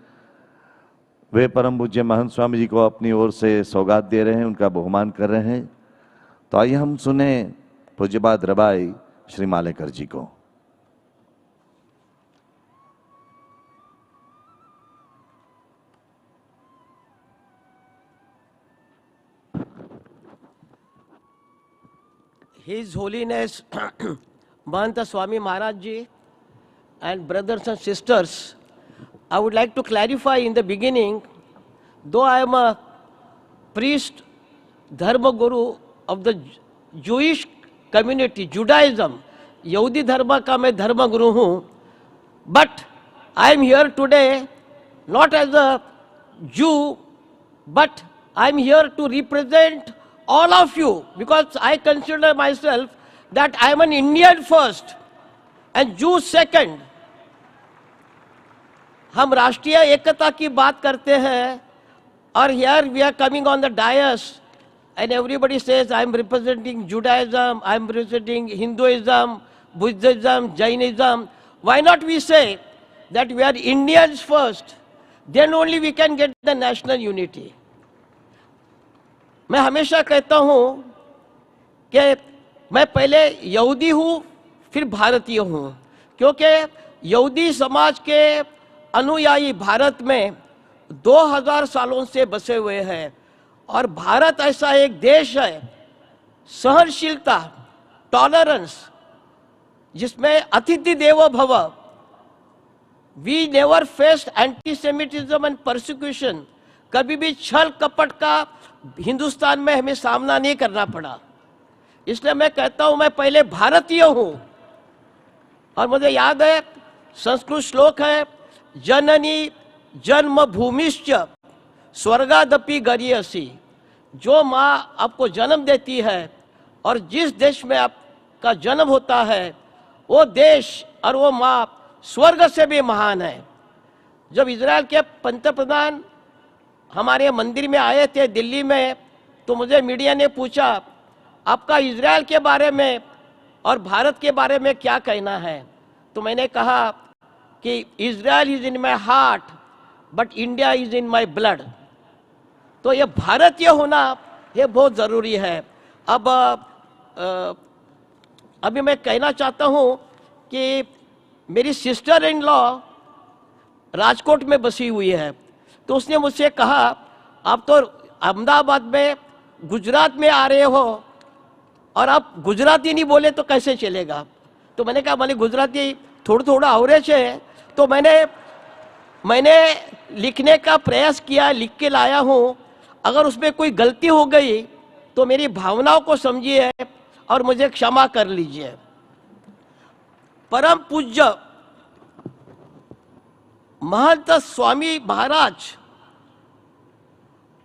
वे परम पूज्य महंत स्वामी जी को अपनी ओर से सौगात दे रहे हैं, उनका बहुमान कर रहे हैं। तो आइए हम सुने पूज्यपाद रबाई श्री मालेकर जी को। His Holiness Mahanta Swami Maharaj ji and brothers and sisters, I would like to clarify in the beginning, though I am a priest, Dharma Guru of the Jewish community, Judaism, Yahudi Dharma का मैं धर्म गुरु हूँ, but I am here today not as a Jew, but I am here to represent all of you, because I consider myself that I am an Indian first and Jew second. हम राष्ट्रीय एकता की बात करते हैं और here we are coming on the dais and everybody says I am representing Judaism, I am representing Hinduism, Buddhism, Jainism. Why not we say that we are Indians first, then only we can get the national unity. मैं हमेशा कहता हूँ कि मैं पहले यहूदी हूँ फिर भारतीय हूँ, क्योंकि यहूदी समाज के अनुयायी भारत में 2000 सालों से बसे हुए हैं और भारत ऐसा एक देश है, सहनशीलता, टॉलरेंस, जिसमें अतिथि देवो भव, we never faced antisemitism and persecution, कभी भी छल कपट का हिंदुस्तान में हमें सामना नहीं करना पड़ा। इसलिए मैं कहता हूं मैं पहले भारतीय हूं। और मुझे याद है संस्कृत श्लोक है, जननी जन्मभूमिश्च स्वर्गादपि गरीयसी, जो माँ आपको जन्म देती है और जिस देश में आपका जन्म होता है वो देश और वो माँ स्वर्ग से भी महान है। जब इजराइल के पंतप्रधान हमारे मंदिर में आए थे दिल्ली में, तो मुझे मीडिया ने पूछा आपका इजराइल के बारे में और भारत के बारे में क्या कहना है, तो मैंने कहा कि Israel is in my heart but India is in my blood. तो ये भारतीय होना ये बहुत ज़रूरी है। अब अभी मैं कहना चाहता हूँ कि मेरी सिस्टर इन लॉ राजकोट में बसी हुई है, तो उसने मुझसे कहा आप तो अहमदाबाद में गुजरात में आ रहे हो और आप गुजराती नहीं बोले तो कैसे चलेगा। तो मैंने कहा मैंने गुजराती थोड़ा थोड़ा आवरेज है, तो मैंने लिखने का प्रयास किया, लिख के लाया हूँ। अगर उसमें कोई गलती हो गई तो मेरी भावनाओं को समझिए और मुझे क्षमा कर लीजिए। परम पूज्य महंत स्वामी महाराज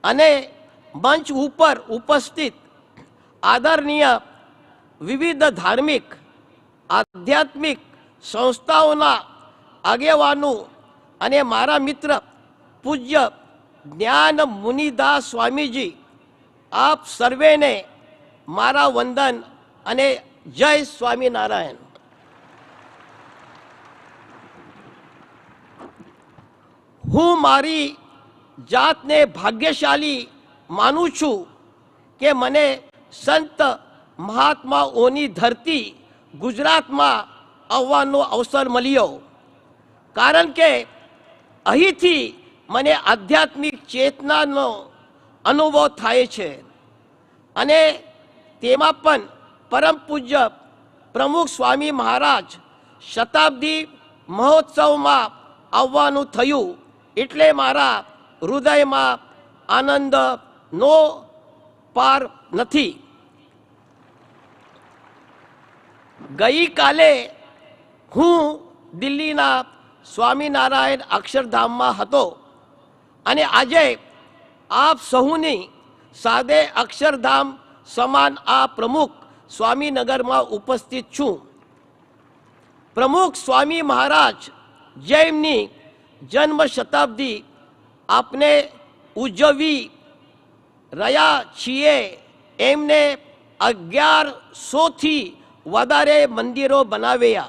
અને મંચ ઉપર ઉપસ્થિત આદરણીય વિવિધ ધાર્મિક આધ્યાત્મિક સંસ્થાઓના આગેવાનો અને મારા મિત્ર પૂજ્ય જ્ઞાન મુનિદાસ સ્વામીજી, આપ સર્વેને મારા વંદન અને જય સ્વામિનારાયણ। હું મારી જાતને ભાગ્યશાળી માનું છું કે મને સંત મહાત્માઓની ધરતી ગુજરાતમાં આવવાનો અવસર મળ્યો, કારણ કે અહીંથી મને આધ્યાત્મિક ચેતનાનો અનુભવ થાય છે અને તેમાં પણ પરમ પૂજ્ય પ્રમુખ સ્વામી મહારાજ શતાબ્દી મહોત્સવમાં આવવાનું થયું, એટલે મારા હૃદયમાં આનંદનો પાર નથી। ગઈકાલે હું દિલ્હીના સ્વામિનારાયણ અક્ષરધામમાં હતો અને આજે આપ સહુની સાદે અક્ષરધામ સમાન આ પ્રમુખ સ્વામીનગરમાં ઉપસ્થિત છું। પ્રમુખ સ્વામી મહારાજ જેમની જન્મ શતાબ્દી આપણે ઉજવી રહ્યા છીએ, એમને 1100થી વધારે મંદિરો બનાવ્યા,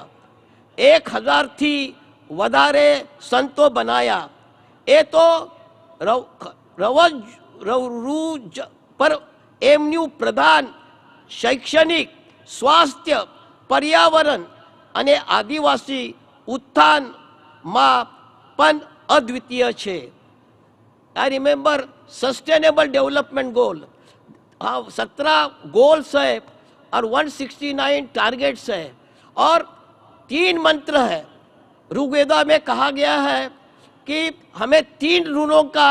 1000થી વધારે સંતો બનાયા। એ તો રવરૂજ પર એમનું પ્રધાન શૈક્ષણિક સ્વાસ્થ્ય પર્યાવરણ અને આદિવાસી ઉત્થાનમાં પણ અદ્વિતીય છે. I remember sustainable development goal. 17 goals है और 169 टारगेट्स है और 3 मंत्र है. ऋग्वेदा में कहा गया है कि हमें 3 ऋणों का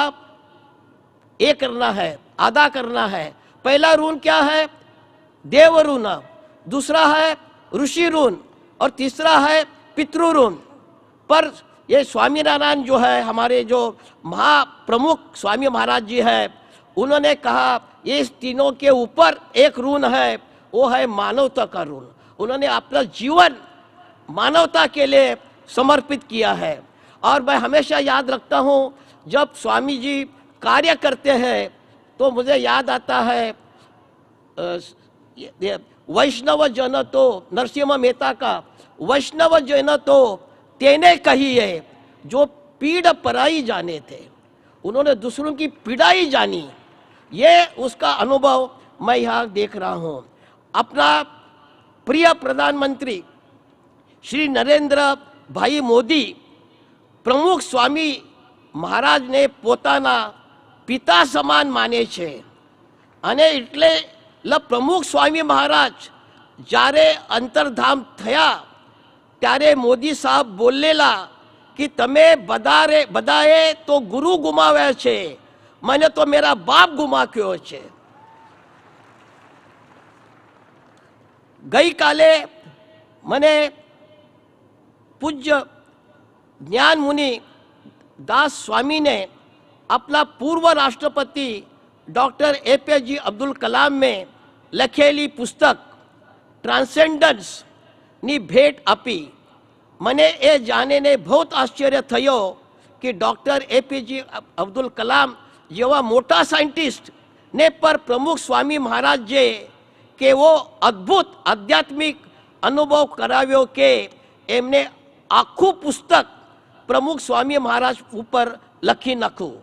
ये करना है, अदा करना है. पहला ऋण क्या है? देव ऋण, दूसरा है ऋषि ऋण और तीसरा है पितृ ऋण. पर ये स्वामीनारायण जो है, हमारे जो महाप्रमुख स्वामी महाराज जी है, उन्होंने कहा ये इस तीनों के ऊपर एक ऋण है, वो है मानवता का ऋण. उन्होंने अपना जीवन मानवता के लिए समर्पित किया है. और मैं हमेशा याद रखता हूँ, जब स्वामी जी कार्य करते हैं तो मुझे याद आता है वैष्णव जन तो, नरसिम्हा मेहता का, वैष्णव जन तो तेने कहिए जो पीड़ पराई जाने थे. उन्होंने दूसरों की पीड़ाई जानी. ये उसका अनुभव मैं यहाँ देख रहा हूँ. अपना प्रिय प्रधानमंत्री श्री नरेंद्र भाई मोदी प्रमुख स्वामी महाराज ने પોતાના પિતા સમાન માને છે. અને એટલે પ્રમુખ સ્વામી મહારાજ જ્યારે અંતર્ધામ થયા ત્યારે મોદી સાહેબ બોલેલા कि તમે બધાએ તો ગુરુ ગુમાવ્યા છે, મને તો મેરા બાપ ગુમાવ્યો છે. ગઈકાલે મને પૂજ્ય ज्ञान मुनि दास स्वामी ने अपना पूर्व राष्ट्रपति डॉक्टर APJ अब्दुल कलाम में लखेली पुस्तक ट्रांसेंडेंस ની भेट આપી. મને એ જાણીને बहुत આશ્ચર્ય થયો कि डॉक्टर APJ अब्दुल कलाम જેવા મોટા સાયન્ટિસ્ટ ને પર પ્રમુખ સ્વામી મહારાજ જે કે वो અદ્ભુત આધ્યાત્મિક અનુભવ કરાવ્યો કે એમને આખું પુસ્તક પ્રમુખ સ્વામી મહારાજ ઉપર લખી નાખ્યું.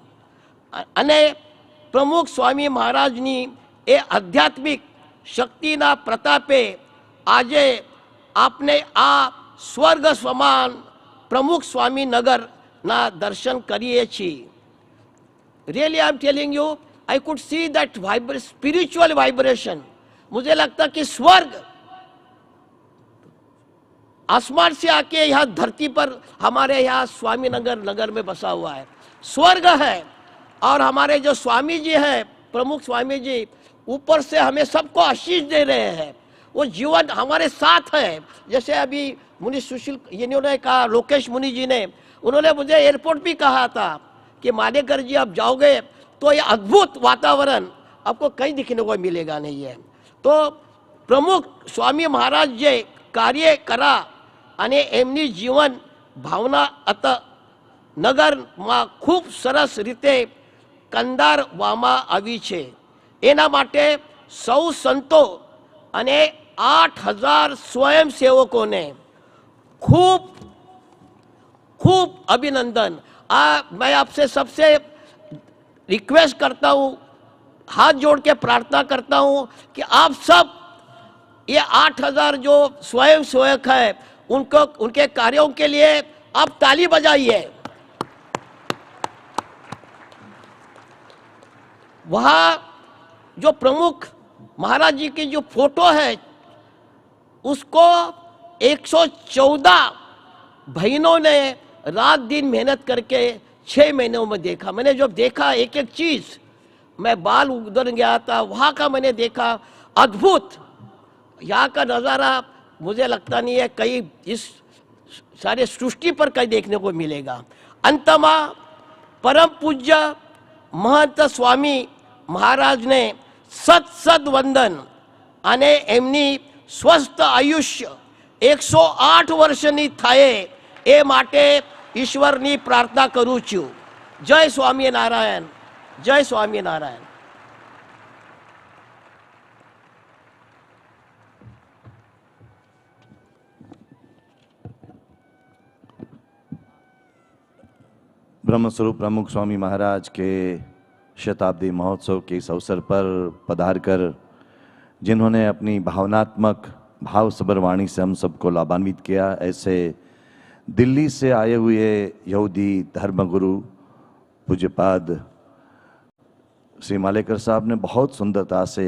અને પ્રમુખ સ્વામી મહારાજની એ આધ્યાત્મિક શક્તિના પ્રતાપે આજે આપને આ સ્વર્ગ સમાન પ્રમુખ સ્વામી નગરના દર્શન કરીએ છીએ. Really I am telling you, I could see that spiritual vibration. मुझे लगता कि स्वर्ग आसमान से आके यहाँ धरती पर हमारे यहाँ स्वामी नगर में बसा हुआ है. स्वर्ग है. और हमारे जो स्वामी जी हैं, प्रमुख स्वामी जी, ऊपर से हमें सबको आशीष दे रहे हैं. वो जीवन हमारे साथ है. जैसे अभी मुनि सुशील इन्होंने कहा, लोकेश मुनि जी ने, उन्होंने मुझे एयरपोर्ट भी कहा था कि मानेकर जी आप जाओगे तो ये अद्भुत वातावरण आपको कहीं दिखने को मिलेगा नहीं है. तो प्रमुख स्वामी महाराज जे कार्य करा અને એમની જીવન ભાવના નગરમાં ખૂબ સરસ રીતે કંદારવામાં આવી છે. એના માટે સૌ સંતો અને 8000 સ્વયંસેવકોને ખૂબ ખૂબ અભિનંદન. मैं आपसे सबसे रिक्वेस्ट करता हूँ, हाथ जोड़ के प्रार्थना करता हूँ कि आप सब ये 8000 जो स्वयं सेवक है उनको, उनके कार्यों के लिए आप ताली बजाइए. वहाँ जो प्रमुख महाराज जी की जो फोटो है उसको 114 बहनों ने रात दिन मेहनत करके 6 महीनों में देखा. मैंने जब देखा एक एक चीज, मैं बाल उधर गया था, वहाँ का मैंने देखा अद्भुत. यहाँ का नज़ारा मुझे लगता नहीं है कहीं इस सारे सृष्टि पर कहीं देखने को मिलेगा. अंतमा परम पूज्य महंत स्वामी महाराज ने सत वंदन અને એમની સ્વસ્થ આયુષ્ય 108 વર્ષની થાય એ માટે ઈશ્વરની પ્રાર્થના કરું છું. જય સ્વામિનારાયણ, જય સ્વામિનારાયણ. ब्रह्मस्वरूप प्रमुख स्वामी महाराज के शताब्दी महोत्सव के इस अवसर पर पधार कर जिन्होंने अपनी भावनात्मक भाव सबर वाणी से हम सबको लाभान्वित किया, ऐसे दिल्ली से आए हुए यहूदी धर्मगुरु पूज्यपाद श्री मालेकर साहब ने बहुत सुंदरता से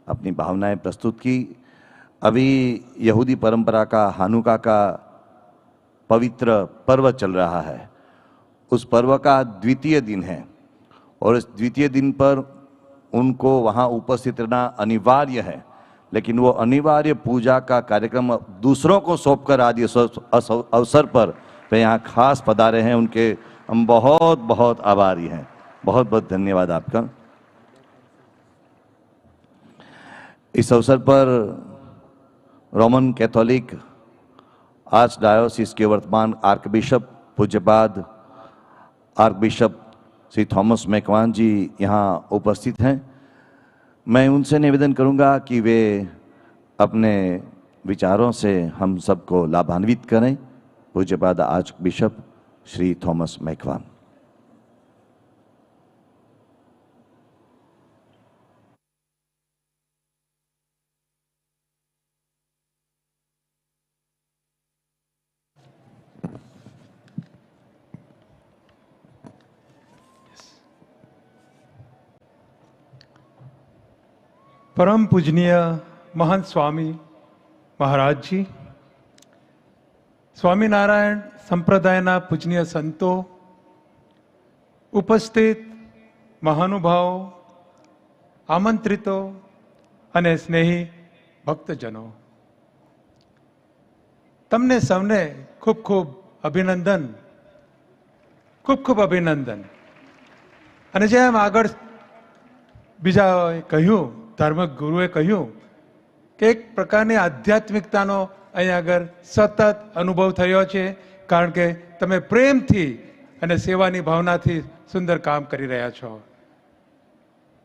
अपनी भावनाएं प्रस्तुत की। अभी यहूदी परंपरा का हानुका का पवित्र पर्व चल रहा है। उस पर्व का द्वितीय दिन है और इस द्वितीय दिन पर उनको वहाँ उपस्थित रहना अनिवार्य है, लेकिन वो अनिवार्य पूजा का कार्यक्रम दूसरों को सौंपकर आज इस अवसर पर वे यहाँ खास पधारे हैं। उनके हम बहुत बहुत आभारी हैं। बहुत बहुत धन्यवाद आपका। इस अवसर पर रोमन कैथोलिक आर्च डायोसिस के वर्तमान आर्क बिशप पूज्यपाद archbishop Shri Thomas Macwan ji यहाँ उपस्थित हैं। मैं उनसे निवेदन करूंगा कि वे अपने विचारों से हम सबको लाभान्वित करें। पूज्यपाद archbishop Shri Thomas Macwan. परम पूजनीय महंत स्वामी महाराज जी, स्वामीनारायण संप्रदायना पूजनीय संतो, उपस्थित महानुभावो, आमंत्रितो અને સ્નેહી ભક્તજનો, તમને સૌને ખૂબ ખૂબ અભિનંદન, ખૂબ ખૂબ અભિનંદન। અને જેમ આગળ બીજાએ કહ્યું, ધાર્મિક ગુરુએ કહ્યું કે એક પ્રકારની આધ્યાત્મિકતાનો અહીં આગળ સતત અનુભવ થયો છે, કારણ કે તમે પ્રેમથી અને સેવાની ભાવનાથી સુંદર કામ કરી રહ્યા છો।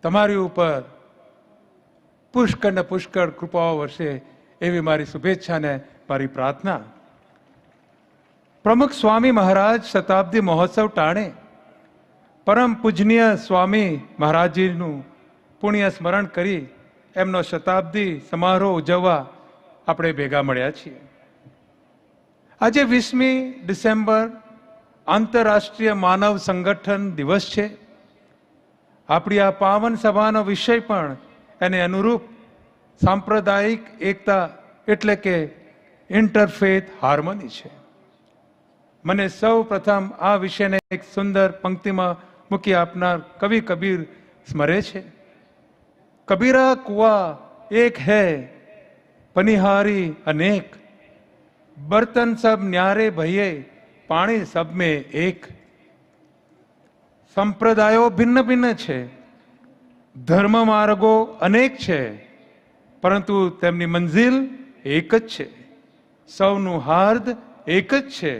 તમારી ઉપર પુષ્કળ ને પુષ્કળ કૃપાઓ વર્ષે એવી મારી શુભેચ્છા ને મારી પ્રાર્થના। પ્રમુખ સ્વામી મહારાજ શતાબ્દી મહોત્સવ ટાણે પરમ પૂજનીય સ્વામી મહારાજજીનું પુણ્ય સ્મરણ કરી એમનો શતાબ્દી સમારોહ ઉજવવા આપણે ભેગા મળ્યા છીએ। આજે 20મી ડિસેમ્બર આંતરરાષ્ટ્રીય માનવ સંગઠન દિવસ છે। આપણી આ પાવન સભાનો વિષય પણ એને અનુરૂપ સાંપ્રદાયિક એકતા એટલે કે ઇન્ટરફેથ હાર્મની છે। મને સૌ પ્રથમ આ વિષયને એક સુંદર પંક્તિમાં મૂકી આપનાર કવિ કબીર સ્મરે છે। कबीरा कुआ एक है पनिहारी अनेक, बर्तन सब न्यारे भये पानी सब में एक। संप्रदायों भिन्न भिन्न छे, धर्म मार्गो अनेक छे, परंतु तेमनी मंजिल एक ज छे। सौनु हार्द एक ज छे,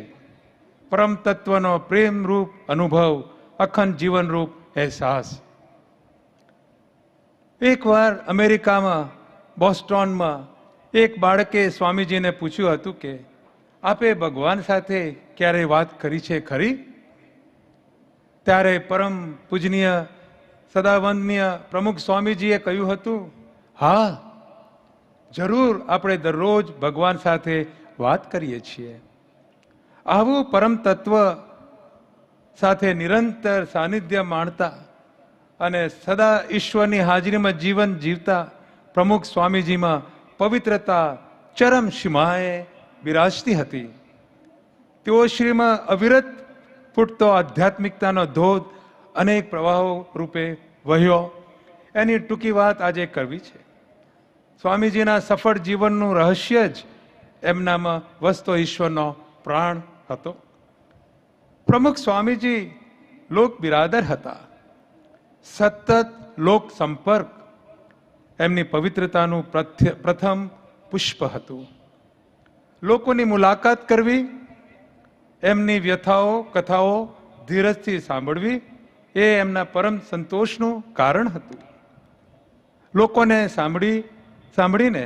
परम तत्वनो प्रेम रूप अनुभव, अखंड जीवन रूप एहसास। एक बार अमेरिका में बोस्टन में एक बाळके स्वामीजी ने पूछ्યું હતું કે આપે ભગવાન સાથે ક્યારે વાત કરી છે ખરી? ત્યારે પરમ પૂજનીય સદાવંદનીય પ્રમુખ સ્વામીજીએ કહ્યું હતું, હા જરૂર, આપણે દરરોજ ભગવાન સાથે વાત કરીએ છીએ। આવું પરમ તત્વ સાથે નિરંતર સાનિધ્ય માણતા અને સદા ઈશ્વરની હાજરીમાં જીવન જીવતા પ્રમુખ સ્વામીજીમાં પવિત્રતા ચરમ સીમાએ બિરાજતી હતી। તેઓ શ્રીમાં અવિરત ફૂટતો આધ્યાત્મિકતાનો ધોધ અનેક પ્રવાહો રૂપે વહ્યો। એની ટૂંકી વાત આજે કરવી છે। સ્વામીજીના સફળ જીવનનું રહસ્ય જ એમનામાં વસતો ઈશ્વરનો પ્રાણ હતો। પ્રમુખ સ્વામીજી લોક બિરાદર હતા। સતત લોક સંપર્ક એમની પવિત્રતાનું પ્રથમ પુષ્પ હતું। લોકોની મુલાકાત કરવી, એમની વ્યથાઓ કથાઓ ધીરજથી સાંભળવી એ એમના પરમ સંતોષનું કારણ હતું। લોકોને સાંભળીને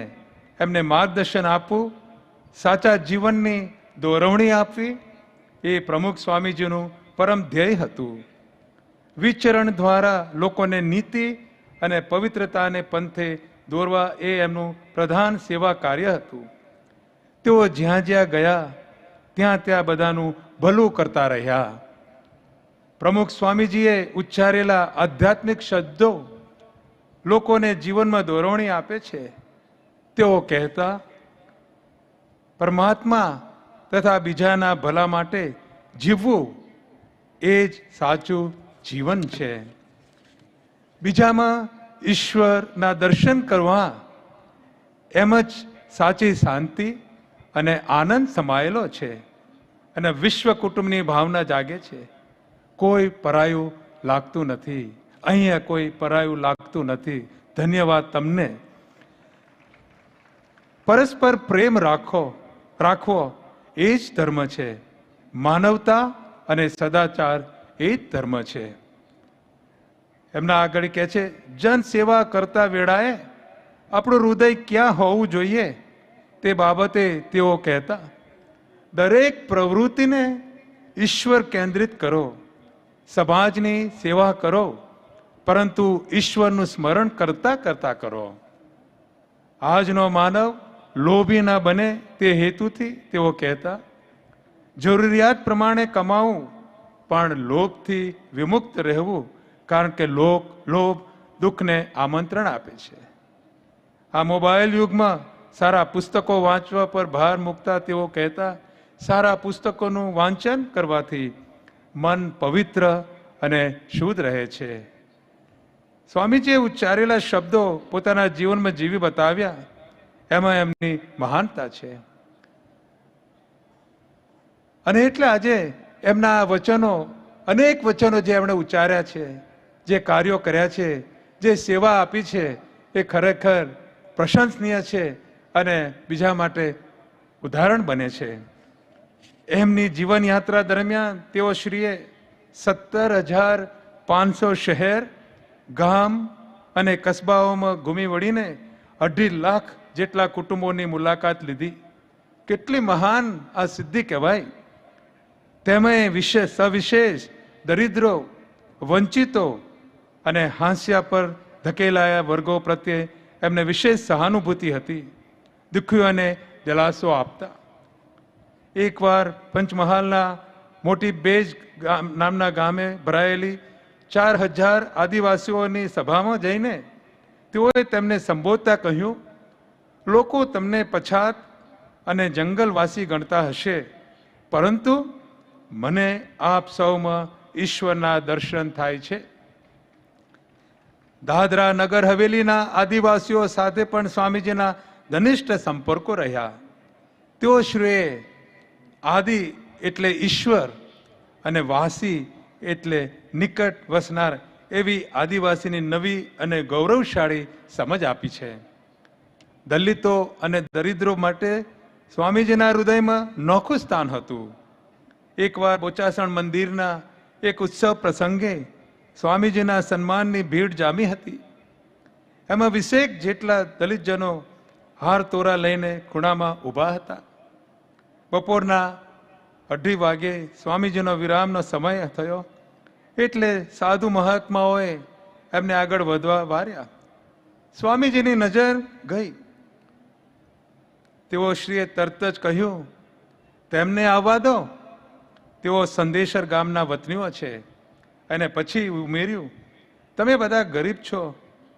એમને માર્ગદર્શન આપવું, સાચા જીવનની દોરવણી આપવી એ પ્રમુખ સ્વામીજીનું પરમ ધ્યેય હતું. વિચરણ દ્વારા લોકોને નીતિ અને પવિત્રતાને પંથે દોરવા એ એમનું પ્રધાન સેવા કાર્ય હતું. તેઓ જ્યાં જ્યાં ગયા ત્યાં ત્યાં બધાનું ભલું કરતા રહ્યા. પ્રમુખ સ્વામીજીએ ઉચ્ચારેલા આધ્યાત્મિક શબ્દો લોકોને જીવનમાં દોરવણી આપે છે. તેઓ કહેતા, પરમાત્મા તથા બીજાના ભલા માટે જીવવું એ જ સાચું જીવન છે. બીજામાં ઈશ્વરના દર્શન કરવા એમ જ સાચી શાંતિ અને આનંદ સમાયેલો છે અને વિશ્વ કુટુંબની ભાવના જાગે છે. કોઈ પરાયું લાગતું નથી. અહીંયા કોઈ પરાયું લાગતું નથી. ધન્યવાદ તમને. પરસ્પર પ્રેમ રાખવો એ જ ધર્મ છે. માનવતા અને સદાચાર એ જ ધર્મ છે. એમના આગળ કહે છે, જન સેવા કરતા વેળાએ આપણું હૃદય ક્યાં હોવું જોઈએ તે બાબતે તેઓ કહેતા, દરેક પ્રવૃત્તિને ઈશ્વર કેન્દ્રિત કરો, સમાજની સેવા કરો, પરંતુ ઈશ્વરનું સ્મરણ કરતા કરતા કરો. આજનો માનવ લોભી ના બને તે હેતુથી તેઓ કહેતા, જરૂરિયાત પ્રમાણે કમાવું પણ લોભથી વિમુક્ત રહેવું, કારણ કે લોભ દુઃખને આમંત્રણ આપે છે. આ મોબાઈલ યુગમાં સારા પુસ્તકો વાંચવા પર ભાર મૂકતા તેઓ કહેતા, સારા પુસ્તકોનું વાંચન કરવાથી મન પવિત્ર અને શુદ્ધ રહે છે. સ્વામીજીએ ઉચ્ચારેલા શબ્દો પોતાના જીવનમાં જીવી બતાવ્યા, એમાં એમની મહાનતા છે. અને એટલે આજે એમના વચનો, અનેક વચનો જે એમણે ઉચ્ચાર્યા છે, જે કાર્યો કર્યા છે, જે સેવા આપી છે, એ ખરેખર પ્રશંસનીય છે અને બીજા માટે ઉદાહરણ બને છે. એમની જીવન યાત્રા દરમિયાન તેઓ શ્રીએ 17,500 શહેર, ગામ અને કસ્બાઓમાં ઘૂમી વળીને 2.5 લાખ જેટલા કુટુંબોની મુલાકાત લીધી. કેટલી મહાન આ સિદ્ધિ કહેવાય. તેમાં સવિશેષ દરિદ્રો, વંચિતો અને હાંસ્યા પર ધકેલાયા વર્ગો પ્રત્યે એમને વિશેષ સહાનુભૂતિ હતી. દુઃખીઓને દિલાસો આપતા. એકવાર પંચમહાલના મોટી બેજ નામના ગામે ભરાયેલી 4,000 આદિવાસીઓની સભામાં જઈને તેઓએ તેમને સંબોધતા કહ્યું, લોકો તમને પછાત અને જંગલવાસી ગણતા હશે, પરંતુ મને આપ સૌમાં ઈશ્વરના દર્શન થાય છે. દાદરા નગર હવેલીના આદિવાસીઓ સાથે પણ સ્વામીજીના ઘનિષ્ઠ સંપર્કો રહ્યા. તેઓ શ્રીએ આદિ એટલે ઈશ્વર અને વાસી એટલે નિકટ વસનાર એવી આદિવાસીની નવી અને ગૌરવશાળી સમજ આપી છે. દલિતો અને દરિદ્રો માટે સ્વામીજીના હૃદયમાં નોખું સ્થાન હતું. એકવાર બોચાસણ મંદિરના એક ઉત્સવ પ્રસંગે સ્વામીજીના સન્માનની ભીડ જામી હતી. એમાં 20 જેટલા દલિતજનો હાર તોરા લઈને ખૂણામાં ઊભા હતા. બપોરના 2:30 વાગે સ્વામીજીનો વિરામનો સમય થયો એટલે સાધુ મહાત્માઓએ એમને આગળ વધવા વાર્યા. સ્વામીજીની નજર ગઈ. તેઓ શ્રીએ તરત જ કહ્યું, તેમને આવવા દો, તેઓ સંદેશર ગામના વતનીઓ છે. અને પછી ઉમેર્યું, તમે બધા ગરીબ છો,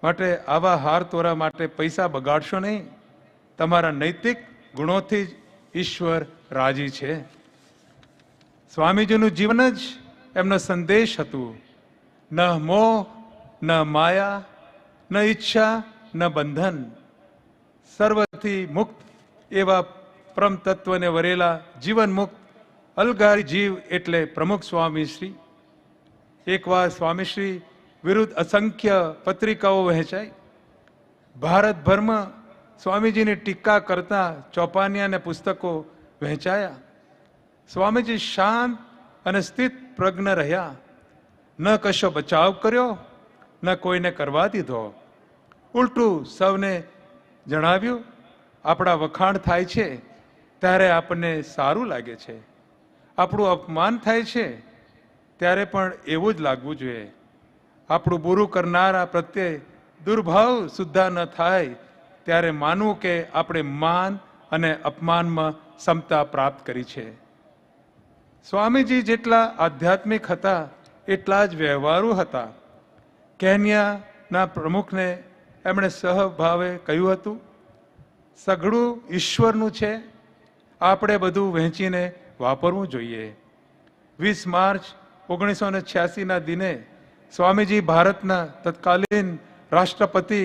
માટે આવા હાર તોરા માટે પૈસા બગાડશો નહીં. તમારા નૈતિક ગુણોથી જ ઈશ્વર રાજી છે. સ્વામીજીનું જીવન જ એમનો સંદેશ હતું. ન મોહ, ન માયા, ન ઈચ્છા, ન બંધન. સર્વથી મુક્ત એવા પરમ તત્વને વરેલા જીવન મુક્ત અલગારી જીવ એટલે પ્રમુખ સ્વામી શ્રી. એકવાર સ્વામીશ્રી વિરુદ્ધ અસંખ્ય પત્રિકાઓ વહેંચાઈ. ભારતભરમાં સ્વામીજીની ટીકા કરતા ચોપાનિયા અને પુસ્તકો વહેંચાયા. સ્વામીજી શાંત અને સ્થિત પ્રજ્ઞ રહ્યા. ન કશો બચાવ કર્યો, ન કોઈને કરવા દીધો. ઉલટું સૌને જણાવ્યું, આપણા વખાણ થાય છે ત્યારે આપણને સારું લાગે છે, આપણું અપમાન થાય છે ત્યારે પણ એવું જ લાગવું જોઈએ. આપણું બુરું કરનારા પ્રત્યે દુર્ભાવ સુદ્ધા ન થાય ત્યારે માનવું કે આપણે માન અને અપમાનમાં સમતા પ્રાપ્ત કરી છે. સ્વામીજી જેટલા આધ્યાત્મિક હતા એટલા જ વ્યવહારુ હતા. કેન્યાના પ્રમુખને એમણે સહભાવે કહ્યું હતું, સઘળું ઈશ્વરનું છે, આપણે બધું વહેંચીને વાપરવું જોઈએ. 20 માર્ચ 1986ના દિને સ્વામીજી ભારતના તત્કાલીન રાષ્ટ્રપતિ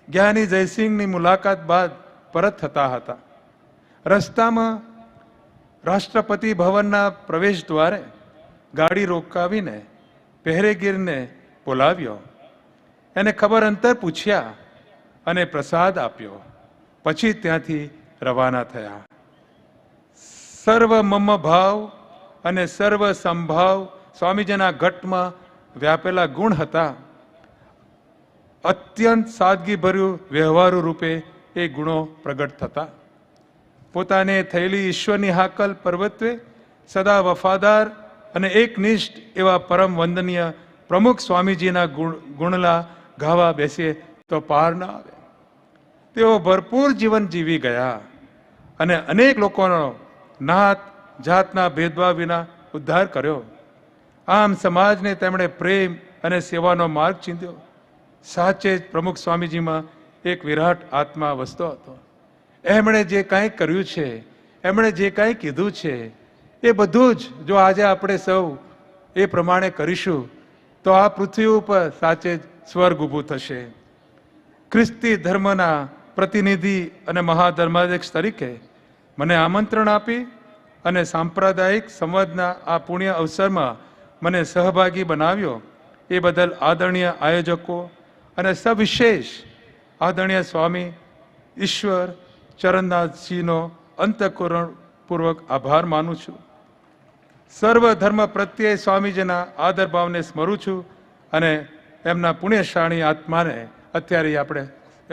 જ્ઞાની જયસિંહની મુલાકાત બાદ પરત થતા હતા. રસ્તામાં રાષ્ટ્રપતિ ભવનના પ્રવેશ દ્વારે ગાડી રોકાવીને પહેરેગીરને બોલાવ્યો. એને ખબર અંતર પૂછ્યા અને પ્રસાદ આપ્યો. પછી ત્યાંથી રવાના થયા. સર્વ મમ ભાવ અને સર્વ સંભાવ સ્વામીજીના ઘટમાં વ્યાપેલા ગુણ હતા. અત્યંત સાદગીભર્યું વ્યવહારુ રૂપે એ ગુણો પ્રગટ થતા. પોતાને થયેલી ઈશ્વરની હાકલ પર્વત્વે સદા વફાદાર અને એકનિષ્ઠ એવા પરમ વંદનીય પ્રમુખ સ્વામીજીના ગુણલા ગાવા બેસીએ તો પાર ના આવે. તેઓ ભરપૂર જીવન જીવી ગયા અને અનેક લોકોનો નાત જાતના ભેદભાવ વિના ઉદ્ધાર કર્યો. આમ સમાજને તેમણે પ્રેમ અને સેવાનો માર્ગ ચીંધ્યો. સાચે જ પ્રમુખ સ્વામીજીમાં એક વિરાટ આત્મા વસતો હતો. એમણે જે કાંઈ કર્યું છે, એમણે જે કાંઈ કીધું છે, એ બધું જ જો આજે આપણે સૌ એ પ્રમાણે કરીશું તો આ પૃથ્વી ઉપર સાચે જ સ્વર્ગ ઊભું થશે. ખ્રિસ્તી ધર્મના પ્રતિનિધિ અને મહાધર્માધ્યક્ષ તરીકે મને આમંત્રણ આપી અને સાંપ્રદાયિક સંવાદના આ પુણ્ય અવસરમાં મને સહભાગી બનાવ્યો એ બદલ આદરણીય આયોજકો અને સવિશેષ આદરણીય સ્વામી ઈશ્વર ચરણદાસજીનો અંતઃકરણપૂર્વક આભાર માનું છું. સર્વ ધર્મ પ્રત્યે સ્વામીજીના આદર ભાવને સ્મરું છું અને એમના પુણ્યશાળી આત્માને અત્યારે આપણે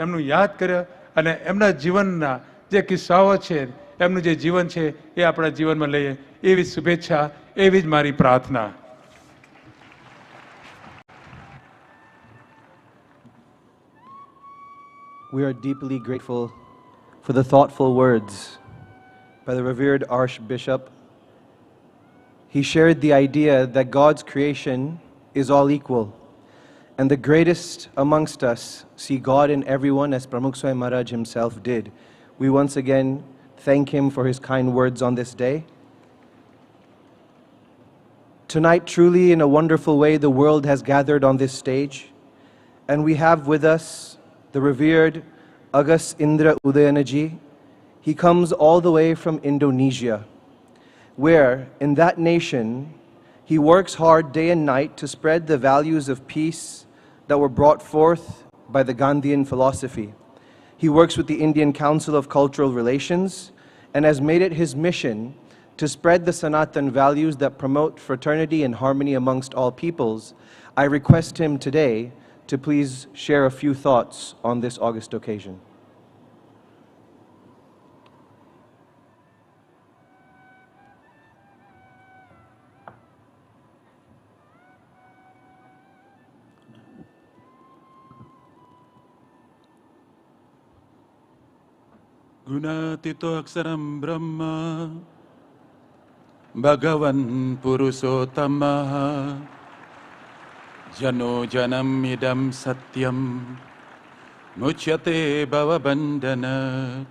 એમનું યાદ કર્યા અને એમના જીવનના જે કિસ્સાઓ છે, એમનું જે જીવન છે એ આપણા જીવનમાં લઈએ એવી શુભેચ્છા, એવી જ મારી પ્રાર્થના. We are deeply grateful for the thoughtful words by the revered Archbishop. He shared the idea that God's creation is all equal, and the greatest amongst us see God in everyone, as Pramukh Swami Maharaj himself did. We once again thank him for his kind words on this day. Tonight, truly in a wonderful way, the world has gathered on this stage, and we have with us the revered Agas Indra Udayanaji. He comes all the way from Indonesia, where in that nation he works hard day and night to spread the values of peace that were brought forth by the Gandhian philosophy. He works with the Indian Council of Cultural Relations and has made it his mission to spread the Sanatan values that promote fraternity and harmony amongst all peoples. I request him today to please share a few thoughts on this August occasion. Gunatito aksaram Brahma Bhagavan Purushottama Jano Janam Idam Satyam Muchyate Bhavabandhana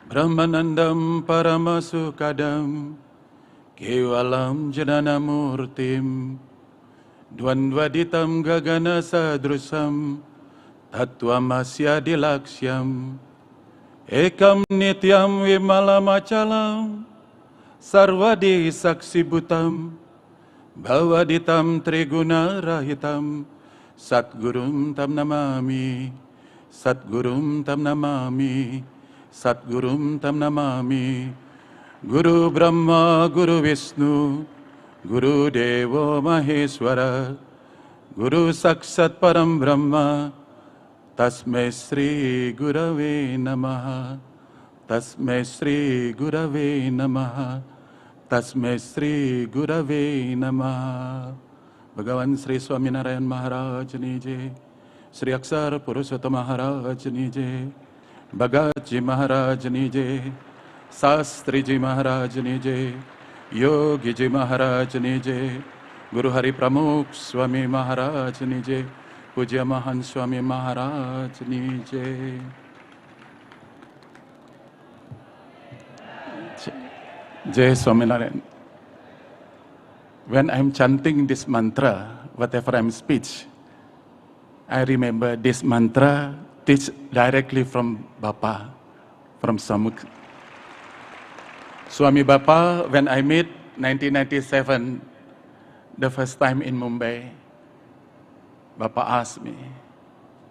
Brahmanandam Paramasukadam Kevalam Jananamurtim Dvandvaditam Gagana Sadrusam Tattvamasya Dilaksyam Ekam Nityam Vimalamachalam Sarvadi Saksibutam Bhavaditam Triguna Rahitam Satgurum Tam Namami Satgurum Tam Namami Satgurum Tam Namami Guru Brahma Guru Vishnu Guru Devo Maheswara Guru Saksat Param Brahma Tasmai Sri Gurave Namaha Tasmai Sri Gurave Namaha Tasmai Sri Gurave Namah. Bhagavan Sri Swaminarayan Maharaj Ni Jai. Sri Aksar Purushottam Maharaj Ni Jai. Bhagat Ji Maharaj Ni Jai. Sastri Ji Maharaj Ni Jai. Yogi Ji Maharaj Ni Jai. Guru Hari Pramukh Swami Maharaj Ni Jai. Pujya Mahan Swami Maharaj Ni Jai. Jai Swaminarayan. When I'm chanting this mantra, whatever I'm speech, I remember this mantra teach directly from Bapa, from Samuk. Swami Bapa, when I met 1997, the first time in Mumbai, Bapa asked me,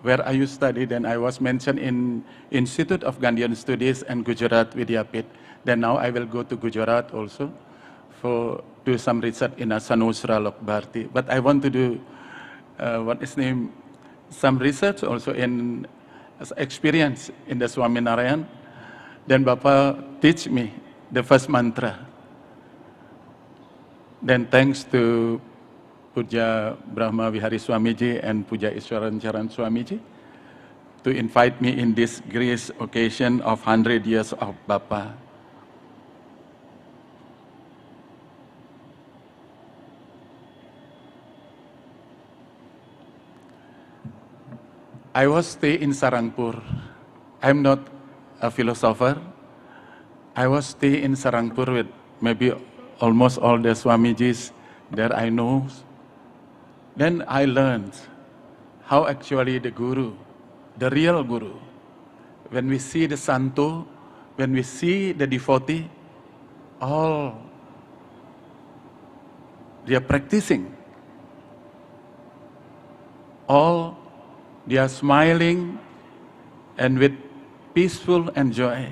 where are you studied? And I was mentioned in Institute of Gandhian Studies and Gujarat Vidyapit. Then now I will go to Gujarat also for do some research in a Sanusra Lokbharti. But I want to do, some research also in experience in the Swaminarayan. Then Bapa teach me the first mantra. Then thanks to Puja Brahma Vihari Swamiji and Puja Iswaran Charan Swamiji to invite me in this grace occasion of 100 years of Bapa. I was stay in Sarangpur. I'm not a philosopher. I was stay in Sarangpur with maybe almost all the Swamijis that I know. Then I learned how actually the Guru, the real Guru, when we see the Santo, when we see the devotee, all they are practicing, all they are smiling and with peaceful and joy.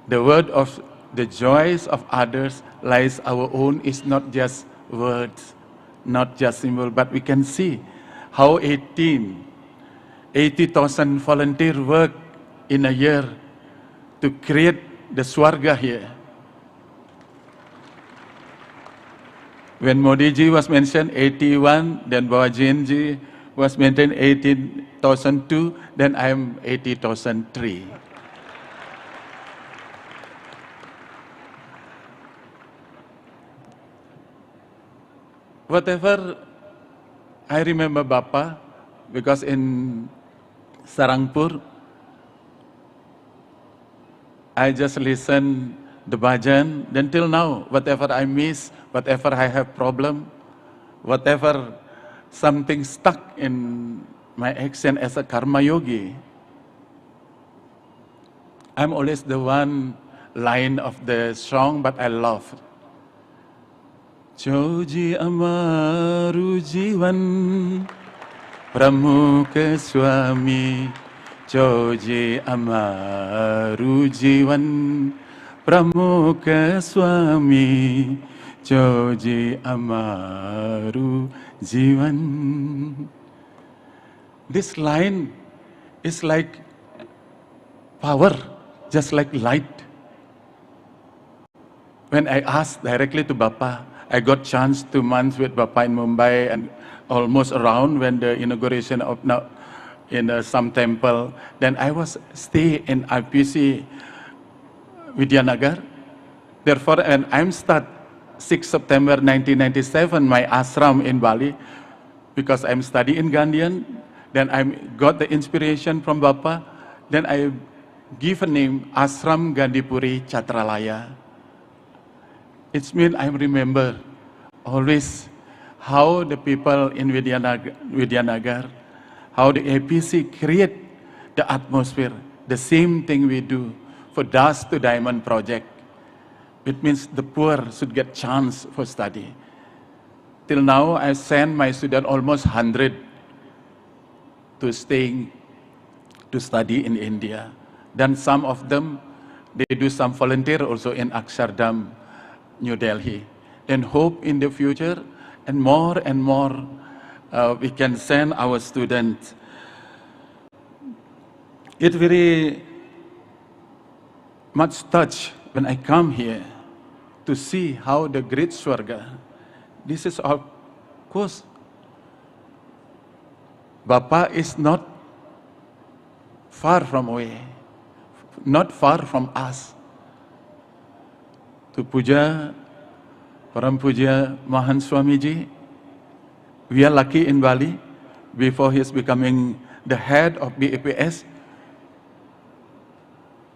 The word of the joys of others lies our own is not just words, not just symbol, but we can see how 80,000 volunteers work in a year to create the Swarga here. When Modi ji was mentioned 81, then Bawajian ji was mentioned 18,002, then I am 80,003. Whatever, I remember Bapa, because in Sarangpur, I just listen the bhajan, then till now, whatever I miss, whatever I have problem, whatever something stuck in my action as a karma yogi, I'm always the one line of the song, but I love. Joji amaru jivan, Pramukh Swami, Joji amaru jivan, Pramukh Swami, Joji amaru jivan. This line is like power, just like light. When I asked directly to Bapa, I got chance 2 months with Bapa in Mumbai and almost around when the inauguration of in some temple. Then I was stay in IPC Vidyanagar. Therefore, and I'm start 6 September 1997 my ashram in Bali because I'm studying in Gandhian. Then I got the inspiration from Bapa. Then I give a name Ashram Gandhipuri Chatralaya. It means I remember always how the people in Vidyanagar, how the APC create the atmosphere, the same thing we do for Dust to Diamond project. It means the poor should get chance for study. Till now, I send my student almost 100 to staying to study in India. Then some of them, they do some volunteer also in Akshardham, New Delhi. Then hope in the future and more we can send our students. It very much touch when I come here to see how the great Swarga, this is of course, Bapa is not far from away, not far from us. To puja Param Puja Mahan Swamiji, we are lucky in Bali, before he is becoming the head of BAPS,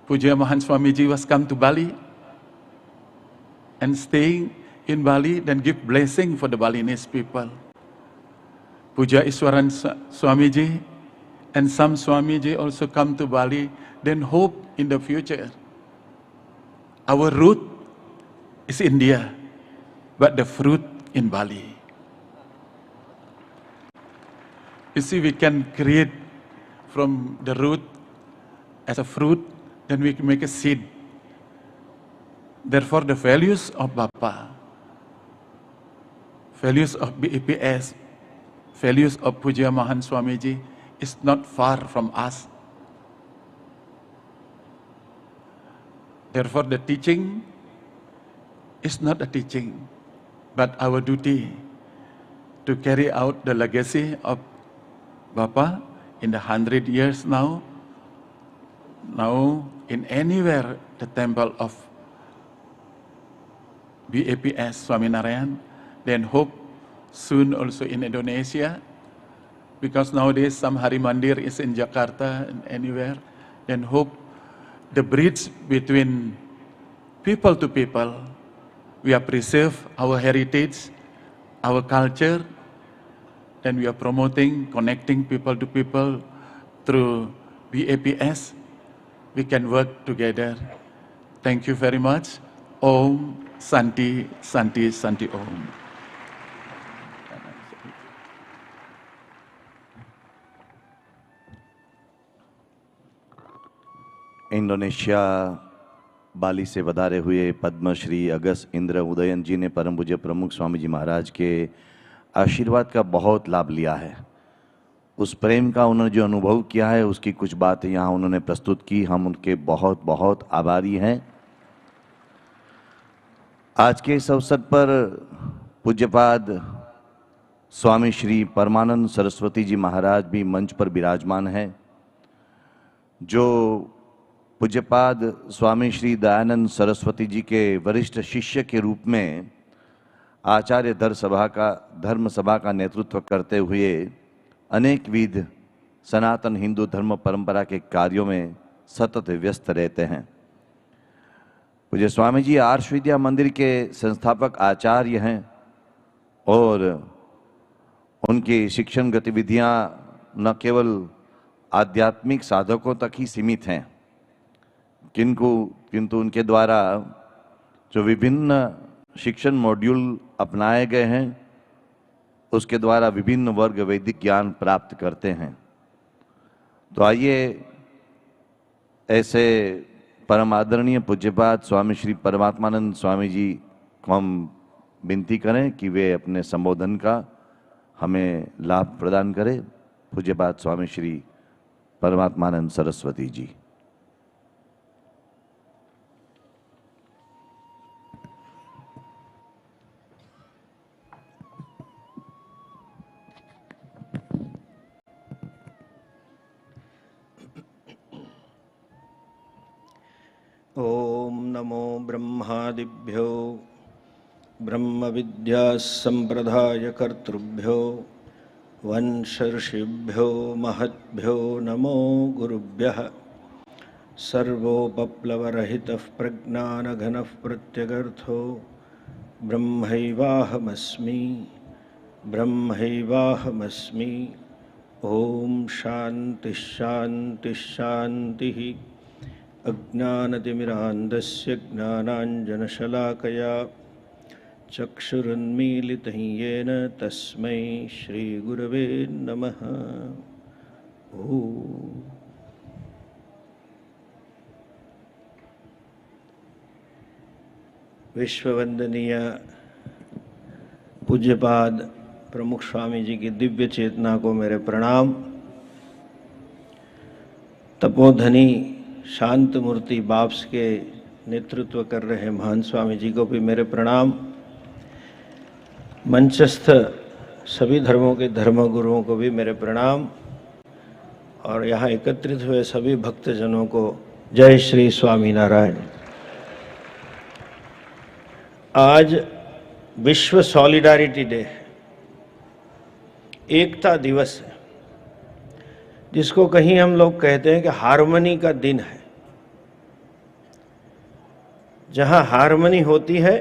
Puja Mahan Swamiji was come to Bali and staying in Bali, then give blessing for the Balinese people. Puja Iswaran Swamiji and some Swamiji also come to Bali, then hope in the future. Our root is India, but the fruit in Bali. You see, we can create from the root as a fruit, then we can make a seed. Therefore, the values of Bapa, values of BAPS, values of Puja Mahan Swamiji is not far from us. Therefore, the teaching is not a teaching, but our duty to carry out the legacy of Bapa in the 100 years now. Now, in anywhere, the temple of BAPS Swaminarayan, then hope soon also in Indonesia, because nowadays some Hari Mandir is in Jakarta and anywhere, then hope the bridge between people to people, we have preserved our heritage, our culture, then we are promoting, connecting people to people through BAPS. We can work together. Thank you very much. Om Santi, Santi, Santi Om. Indonesia Bali से वधारे हुए पद्मश्री अगस्त इंद्र उदयन जी ने परम पूज्य प्रमुख स्वामी जी महाराज के आशीर्वाद का बहुत लाभ लिया है। उस प्रेम का उन्होंने जो अनुभव किया है, उसकी कुछ बातें यहाँ उन्होंने प्रस्तुत की। हम उनके बहुत बहुत आभारी हैं। आज के इस अवसर पर पूज्यपाद स्वामी श्री परमानंद सरस्वती जी महाराज भी मंच पर विराजमान हैं, जो पूज्यपाद स्वामी श्री दयानंद सरस्वती जी के वरिष्ठ शिष्य के रूप में आचार्य धर्म सभा का नेतृत्व करते हुए अनेकविध सनातन हिंदू धर्म परंपरा के कार्यों में सतत व्यस्त रहते हैं। पूज्य स्वामी जी आर्ष विद्या मंदिर के संस्थापक आचार्य हैं और उनकी शिक्षण गतिविधियां न केवल आध्यात्मिक साधकों तक ही सीमित हैं, किंतु उनके द्वारा जो विभिन्न शिक्षण मॉड्यूल अपनाए गए हैं, उसके द्वारा विभिन्न वर्ग वैदिक ज्ञान प्राप्त करते हैं। तो आइए ऐसे परम आदरणीय पूज्यपाद स्वामी श्री परमात्मानंद स्वामी जी को हम विनती करें कि वे अपने संबोधन का हमें लाभ प्रदान करें। पूज्यपाद स्वामी श्री परमात्मानंद सरस्वती जी। ओम नमो ब्रह्मादिभ्यो ब्रह्म विद्या संप्रदाय कर्तृभ्यो वंश ऋषिभ्यो महद्भ्यो नमो गुरुभ्यः। सर्वोपप्लवरहितः प्रज्ञानघनः प्रत्यगर्थो ब्रह्मैवाहमस्मि ब्रह्मैवाहमस्मि। ओम शांति शांति शांतिः। अज्ञानतिमिरान्धस्य ज्ञानाञ्जनशलाकया चक्षुरुन्मीलितं येन तस्मै श्रीगुरवे नमः। ओम विश्ववंदनीय पूज्यपाद प्रमुख स्वामी जी की दिव्य चेतना को मेरे प्रणाम। तपोधनी शांत मूर्ति बाप्स के नेतृत्व कर रहे महान स्वामी जी को भी मेरे प्रणाम। मंचस्थ सभी धर्मों के धर्मगुरुओं को भी मेरे प्रणाम और यहाँ एकत्रित हुए सभी भक्तजनों को जय श्री स्वामी नारायण। आज विश्व सॉलिडारिटी डे है, एकता दिवस है, जिसको कहीं हम लोग कहते हैं कि हार्मनी का दिन है। जहाँ हार्मनी होती है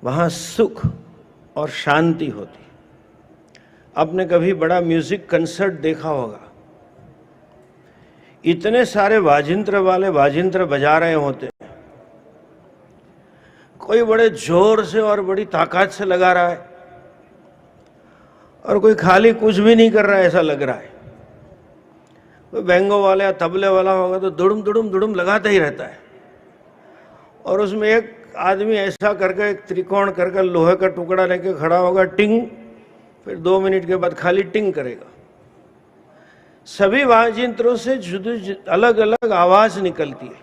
वहाँ सुख और शांति होती है। आपने कभी बड़ा म्यूजिक कंसर्ट देखा होगा, इतने सारे वाजिंत्र वाले वाजिंत्र बजा रहे होते हैं, कोई बड़े जोर से और बड़ी ताकत से लगा रहा है और कोई खाली कुछ भी नहीं कर रहा है, ऐसा लग रहा है। कोई बैंगो वाला या तबले वाला होगा तो दुड़ुम दुड़ुम दुड़ुम लगाता ही रहता है और उसमें एक आदमी ऐसा करके एक त्रिकोण करके लोहे का टुकड़ा लेके खड़ा होगा, टिंग, फिर 2 मिनट के बाद खाली टिंग करेगा। सभी वाजिंत्रों से जुदी अलग अलग आवाज निकलती है।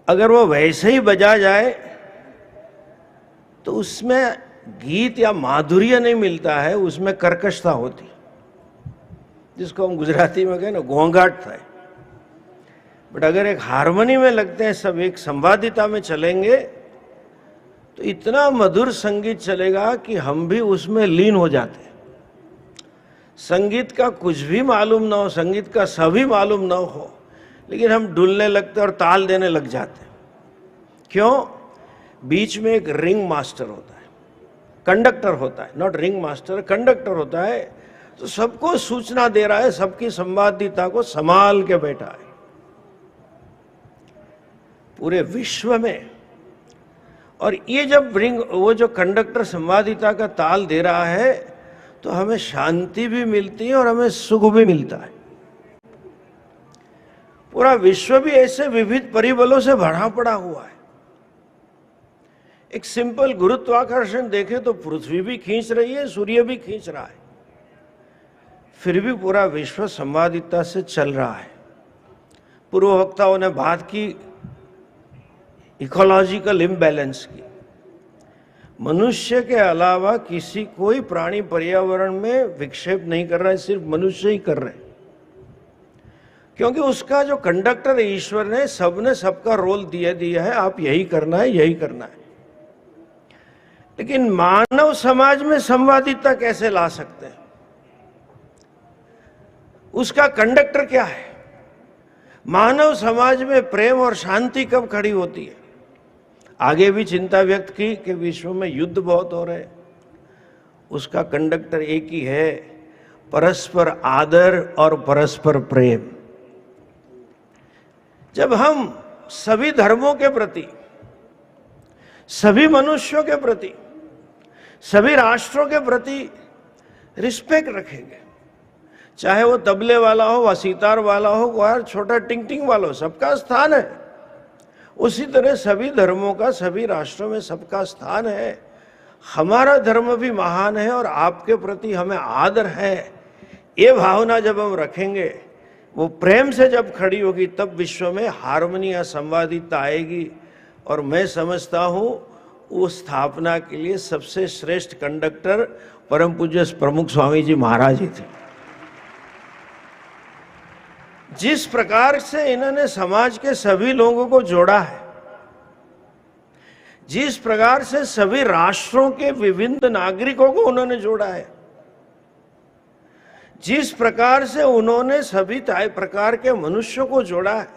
अगर वो वैसे ही बजा जाए तो उसमें गीत या माधुर्य नहीं मिलता है, उसमें कर्कशता होती है, जिसको हम गुजराती में कहें ना, घोंघाट था। बट अगर एक हार्मनी में लगते हैं, सब एक संवादिता में चलेंगे तो इतना मधुर संगीत चलेगा कि हम भी उसमें लीन हो जाते हैं। संगीत का कुछ भी मालूम ना हो, संगीत का सभी मालूम ना हो, लेकिन हम डुलने लगते और ताल देने लग जाते हैं। क्यों? बीच में एक रिंग मास्टर होता है, कंडक्टर होता है, नॉट रिंग मास्टर, कंडक्टर होता है, तो सबको सूचना दे रहा है, सबकी संवादिता को संभाल के बैठा है। पूरे विश्व में। और ये जब वो जो कंडक्टर संवादिता का ताल दे रहा है तो हमें शांति भी मिलती है और हमें सुख भी मिलता है। पूरा विश्व भी ऐसे विविध परिबलों से भरा पड़ा हुआ है। एक सिंपल गुरुत्वाकर्षण देखें तो पृथ्वी भी खींच रही है, सूर्य भी खींच रहा है, फिर भी पूरा विश्व संवादिता से चल रहा है। पूर्व वक्ताओं ने बात की इकोलॉजिकल इम्बैलेंस की। मनुष्य के अलावा किसी कोई प्राणी पर्यावरण में विक्षेप नहीं कर रहा है, सिर्फ मनुष्य ही कर रहे हैं, क्योंकि उसका जो कंडक्टर ईश्वर ने सबका रोल दिया है, आप यही करना है, यही करना है। लेकिन मानव समाज में संवादिता कैसे ला सकते हैं? उसका कंडक्टर क्या है? मानव समाज में प्रेम और शांति कब खड़ी होती है? आगे भी चिंता व्यक्त की कि विश्व में युद्ध बहुत हो रहे हैं, उसका कंडक्टर एक ही है, परस्पर आदर और परस्पर प्रेम। जब हम सभी धर्मों के प्रति, सभी मनुष्यों के प्रति, सभी राष्ट्रों के प्रति रिस्पेक्ट रखेंगे, चाहे वो तबले वाला हो, व सितार वाला हो, व छोटा टिंग टिंग वाला हो, सबका स्थान है। उसी तरह सभी धर्मों का सभी राष्ट्रों में सबका स्थान है। हमारा धर्म भी महान है और आपके प्रति हमें आदर है। ये भावना जब हम रखेंगे, वो प्रेम से जब खड़ी होगी, तब विश्व में हार्मनी या संवादिता आएगी। और मैं समझता हूँ उस स्थापना के लिए सबसे श्रेष्ठ कंडक्टर परम पूज्य प्रमुख स्वामी जी महाराज ही थे। जिस प्रकार से इन्होंने समाज के सभी लोगों को जोड़ा है, जिस प्रकार से सभी राष्ट्रों के विभिन्न नागरिकों को उन्होंने जोड़ा है, जिस प्रकार से उन्होंने सभी प्रकार के मनुष्यों को जोड़ा है,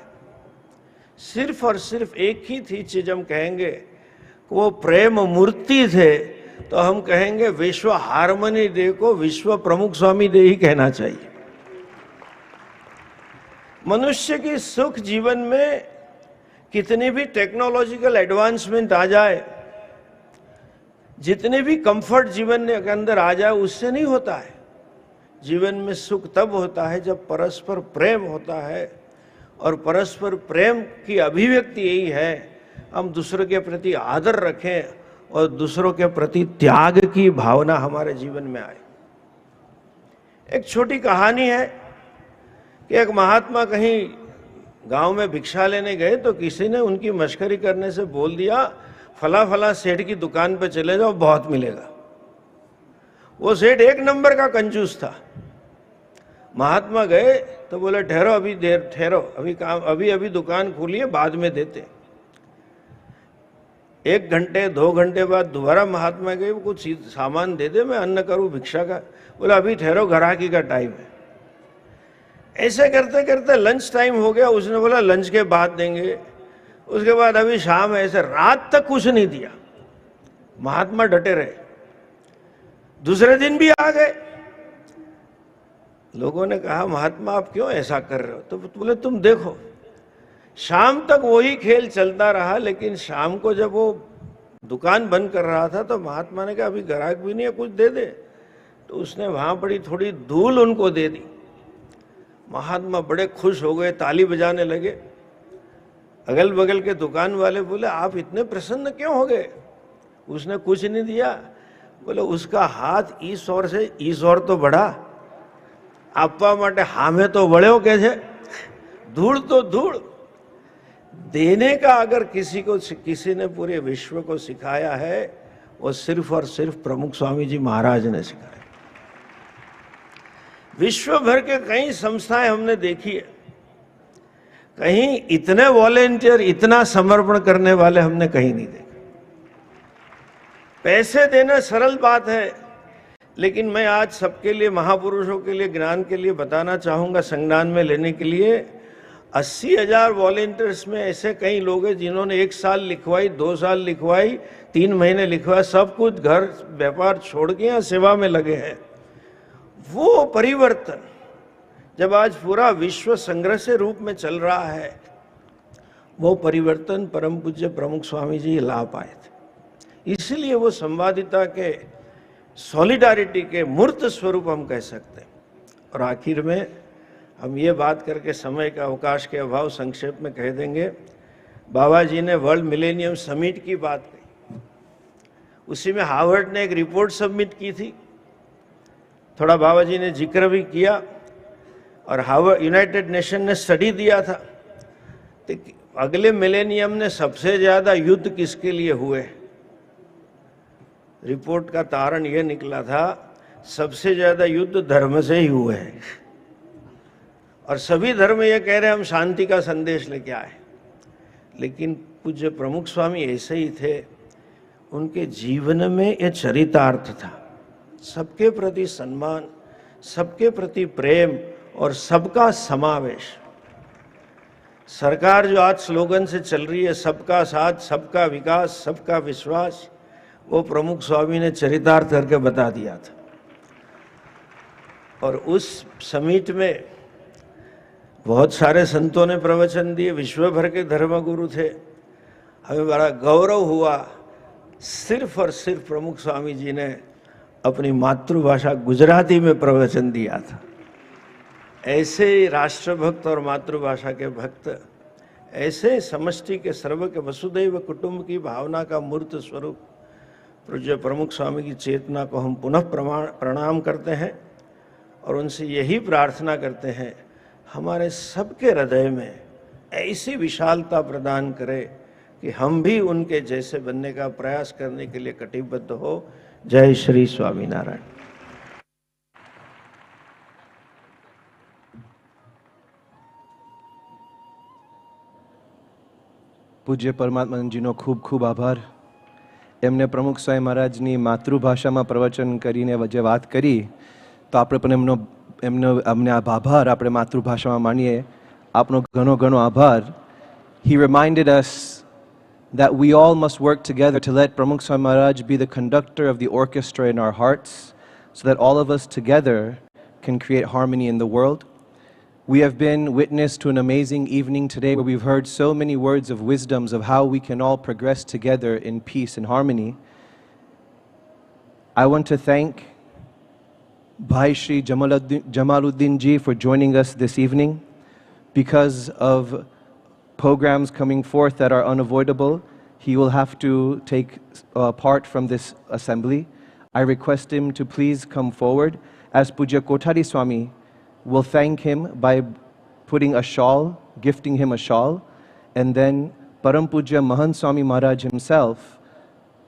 सिर्फ और सिर्फ एक ही थी चीज हम कहेंगे, वो प्रेम मूर्ति थे, तो हम कहेंगे विश्व हार्मनी डे को विश्व प्रमुख स्वामी डे ही कहना चाहिए। मनुष्य की सुख जीवन में कितनी भी टेक्नोलॉजिकल एडवांसमेंट आ जाए, जितने भी कंफर्ट जीवन के अंदर आ जाए, उससे नहीं होता है। जीवन में सुख तब होता है जब परस्पर प्रेम होता है, और परस्पर प्रेम की अभिव्यक्ति यही है, हम दूसरों के प्रति आदर रखें और दूसरों के प्रति त्याग की भावना हमारे जीवन में आए। एक छोटी कहानी है कि एक महात्मा कहीं गांव में भिक्षा लेने गए तो किसी ने उनकी मश्करी करने से बोल दिया, फला फला सेठ की दुकान पे चले जाओ, बहुत मिलेगा। वो सेठ एक नंबर का कंजूस था। महात्मा गए तो बोले ठहरो, अभी देर ठहरो, अभी काम, अभी दुकान खुली है, बाद में देते। 1 घंटे 2 घंटे बाद दोबारा महात्मा गए, कुछ सामान दे दे, मैं अन्न करूं भिक्षा का। बोला अभी ठहरो, ग्राहकी का टाइम है। ऐसे करते करते लंच टाइम हो गया। उसने बोला लंच के बाद देंगे। उसके बाद अभी शाम है, ऐसे रात तक कुछ नहीं दिया। महात्मा डटे रहे। दूसरे दिन भी आ गए। लोगों ने कहा महात्मा आप क्यों ऐसा कर रहे हो? तो बोले तुम देखो, शाम तक वही खेल चलता रहा, लेकिन शाम को जब वो दुकान बंद कर रहा था तो महात्मा ने कहा अभी ग्राहक भी नहीं है, कुछ दे दे। तो उसने वहां पड़ी थोड़ी धूल उनको दे दी। महात्मा बड़े खुश हो गए, ताली बजाने लगे। अगल बगल के दुकान वाले बोले आप इतने प्रसन्न क्यों हो गए? उसने कुछ नहीं दिया। बोले उसका हाथ इस ओर से इस ओर तो बढ़ा, आपवा माटे हामे तो वळ्यो के छे, धूल तो धूल। देने का अगर किसी ने पूरे विश्व को सिखाया है, वो सिर्फ और सिर्फ प्रमुख स्वामी जी महाराज ने सिखाया। विश्व भर के कई संस्थाएं हमने देखी है, कहीं इतने वॉलेंटियर, इतना समर्पण करने वाले हमने कहीं नहीं देखे। पैसे देना सरल बात है, लेकिन मैं आज सबके लिए, महापुरुषों के लिए, ज्ञान के लिए बताना चाहूंगा, संज्ञान में लेने के लिए 80,000 वॉलेंटियर्स में ऐसे कई लोग हैं जिन्होंने 1 साल लिखवाई, 2 साल लिखवाई, 3 महीने लिखवाया, सब कुछ घर व्यापार छोड़ के यहाँ सेवा में लगे हैं। वो परिवर्तन जब आज पूरा विश्व संग्रह से रूप में चल रहा है, वो परिवर्तन परम पूज्य प्रमुख स्वामी जी ला पाए थे। इसलिए वो संवादिता के, सॉलिडारिटी के मूर्त स्वरूप हम कह सकते हैं। और आखिर में हम ये बात करके समय का, अवकाश के अभाव संक्षेप में कह देंगे। बाबा जी ने वर्ल्ड मिलेनियम समिट की बात कही, उसी में हार्वर्ड ने एक रिपोर्ट सबमिट की थी, थोड़ा बाबा जी ने जिक्र भी किया। और हार्वर्ड, यूनाइटेड नेशन ने स्टडी दिया था कि अगले मिलेनियम में सबसे ज्यादा युद्ध किसके लिए हुए। रिपोर्ट का तारण यह निकला था, सबसे ज्यादा युद्ध धर्म से ही हुए हैं। और सभी धर्म ये कह रहे हैं हम शांति का संदेश लेके आए, लेकिन पूज्य प्रमुख स्वामी ऐसे ही थे। उनके जीवन में ये चरितार्थ था, सबके प्रति सम्मान, सबके प्रति प्रेम और सबका समावेश। सरकार जो आज स्लोगन से चल रही है, सबका साथ, सबका विकास, सबका विश्वास, वो प्रमुख स्वामी ने चरितार्थ करके बता दिया था। और उस समिट में बहुत सारे संतों ने प्रवचन दिए, विश्व भर के धर्मगुरु थे। हमें बड़ा गौरव हुआ, सिर्फ और सिर्फ प्रमुख स्वामी जी ने अपनी मातृभाषा गुजराती में प्रवचन दिया था। ऐसे राष्ट्रभक्त और मातृभाषा के भक्त, ऐसे समष्टि के, सर्व के, वसुदैव कुटुंब की भावना का मूर्त स्वरूप पूज्य प्रमुख स्वामी की चेतना को हम पुनः प्रणाम करते हैं और उनसे यही प्रार्थना करते हैं हमारे सबके हृदय में ऐसी विशालता प्रदान करे कि हम भी उनके जैसे बनने का प्रयास करने के लिए कटिबद्ध हो। जय श्री स्वामीनारायण। પૂજ્ય પરમાત્માજીનો ખૂબ ખૂબ આભાર. એમને પ્રમુખ સ્વામી મહારાજની માતૃભાષામાં પ્રવચન કરીને જે વાત કરી, તો આપણે પણ અમને આભાર આપણે માતૃભાષામાં માનીએ. આપનો ઘણો ઘણો આભાર. He reminded us that we all must work together to let Pramukh Swami Maharaj be the conductor of the orchestra in our hearts, so that all of us together can create harmony in the world. We have been witness to an amazing evening today where we've heard so many words of wisdoms of how we can all progress together in peace and harmony. I want to thank Bhai Shri Jamaluddin ji for joining us this evening. Because of programs coming forth that are unavoidable, he will have to take part from this assembly. I request him to please come forward, as Pujya Kothari Swami will thank him by putting a shawl gifting him a shawl, and then Param Pujya Mahant Swami Maharaj himself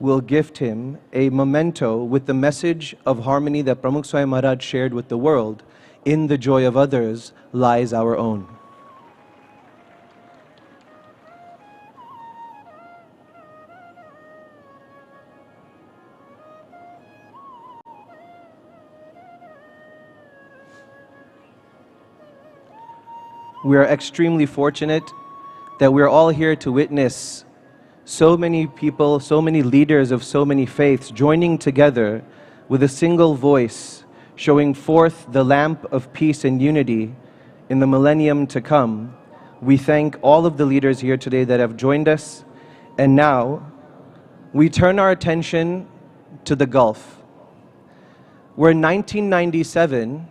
will gift him a memento with the message of harmony that Pramukh Swami Maharaj shared with the world. In the joy of others lies our own. We are extremely fortunate that we're all here to witness so many people, so many leaders of so many faiths joining together with a single voice, showing forth the lamp of peace and unity in the millennium to come. We thank all of the leaders here today that have joined us. And now, we turn our attention to the Gulf, where in 1997,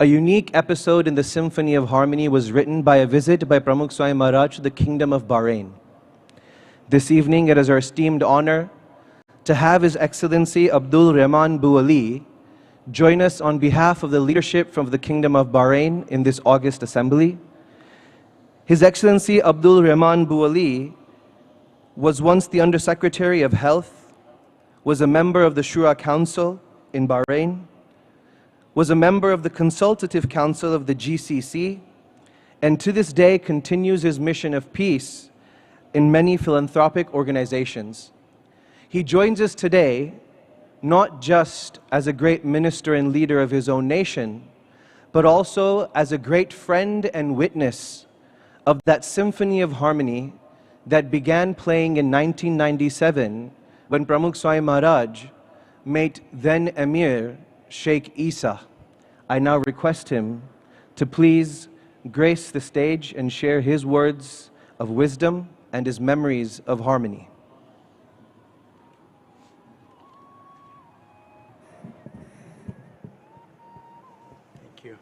a unique episode in the Symphony of Harmony was written by a visit by Pramukh Swami Maharaj to the Kingdom of Bahrain. This evening, it is our esteemed honor to have His Excellency Abdul Rahman Buali join us on behalf of the leadership from the Kingdom of Bahrain in this August assembly. His Excellency Abdul Rahman Buali was once the Undersecretary of Health, was a member of the Shura Council in Bahrain, was a member of the Consultative Council of the GCC, and to this day continues his mission of peace in many philanthropic organizations. He joins us today not just as a great minister and leader of his own nation, but also as a great friend and witness of that Symphony of Harmony that began playing in 1997 when Pramukh Swami Maharaj met then Emir Sheikh Isa. I now request him to please grace the stage and share his words of wisdom and his memories of harmony. Thank you.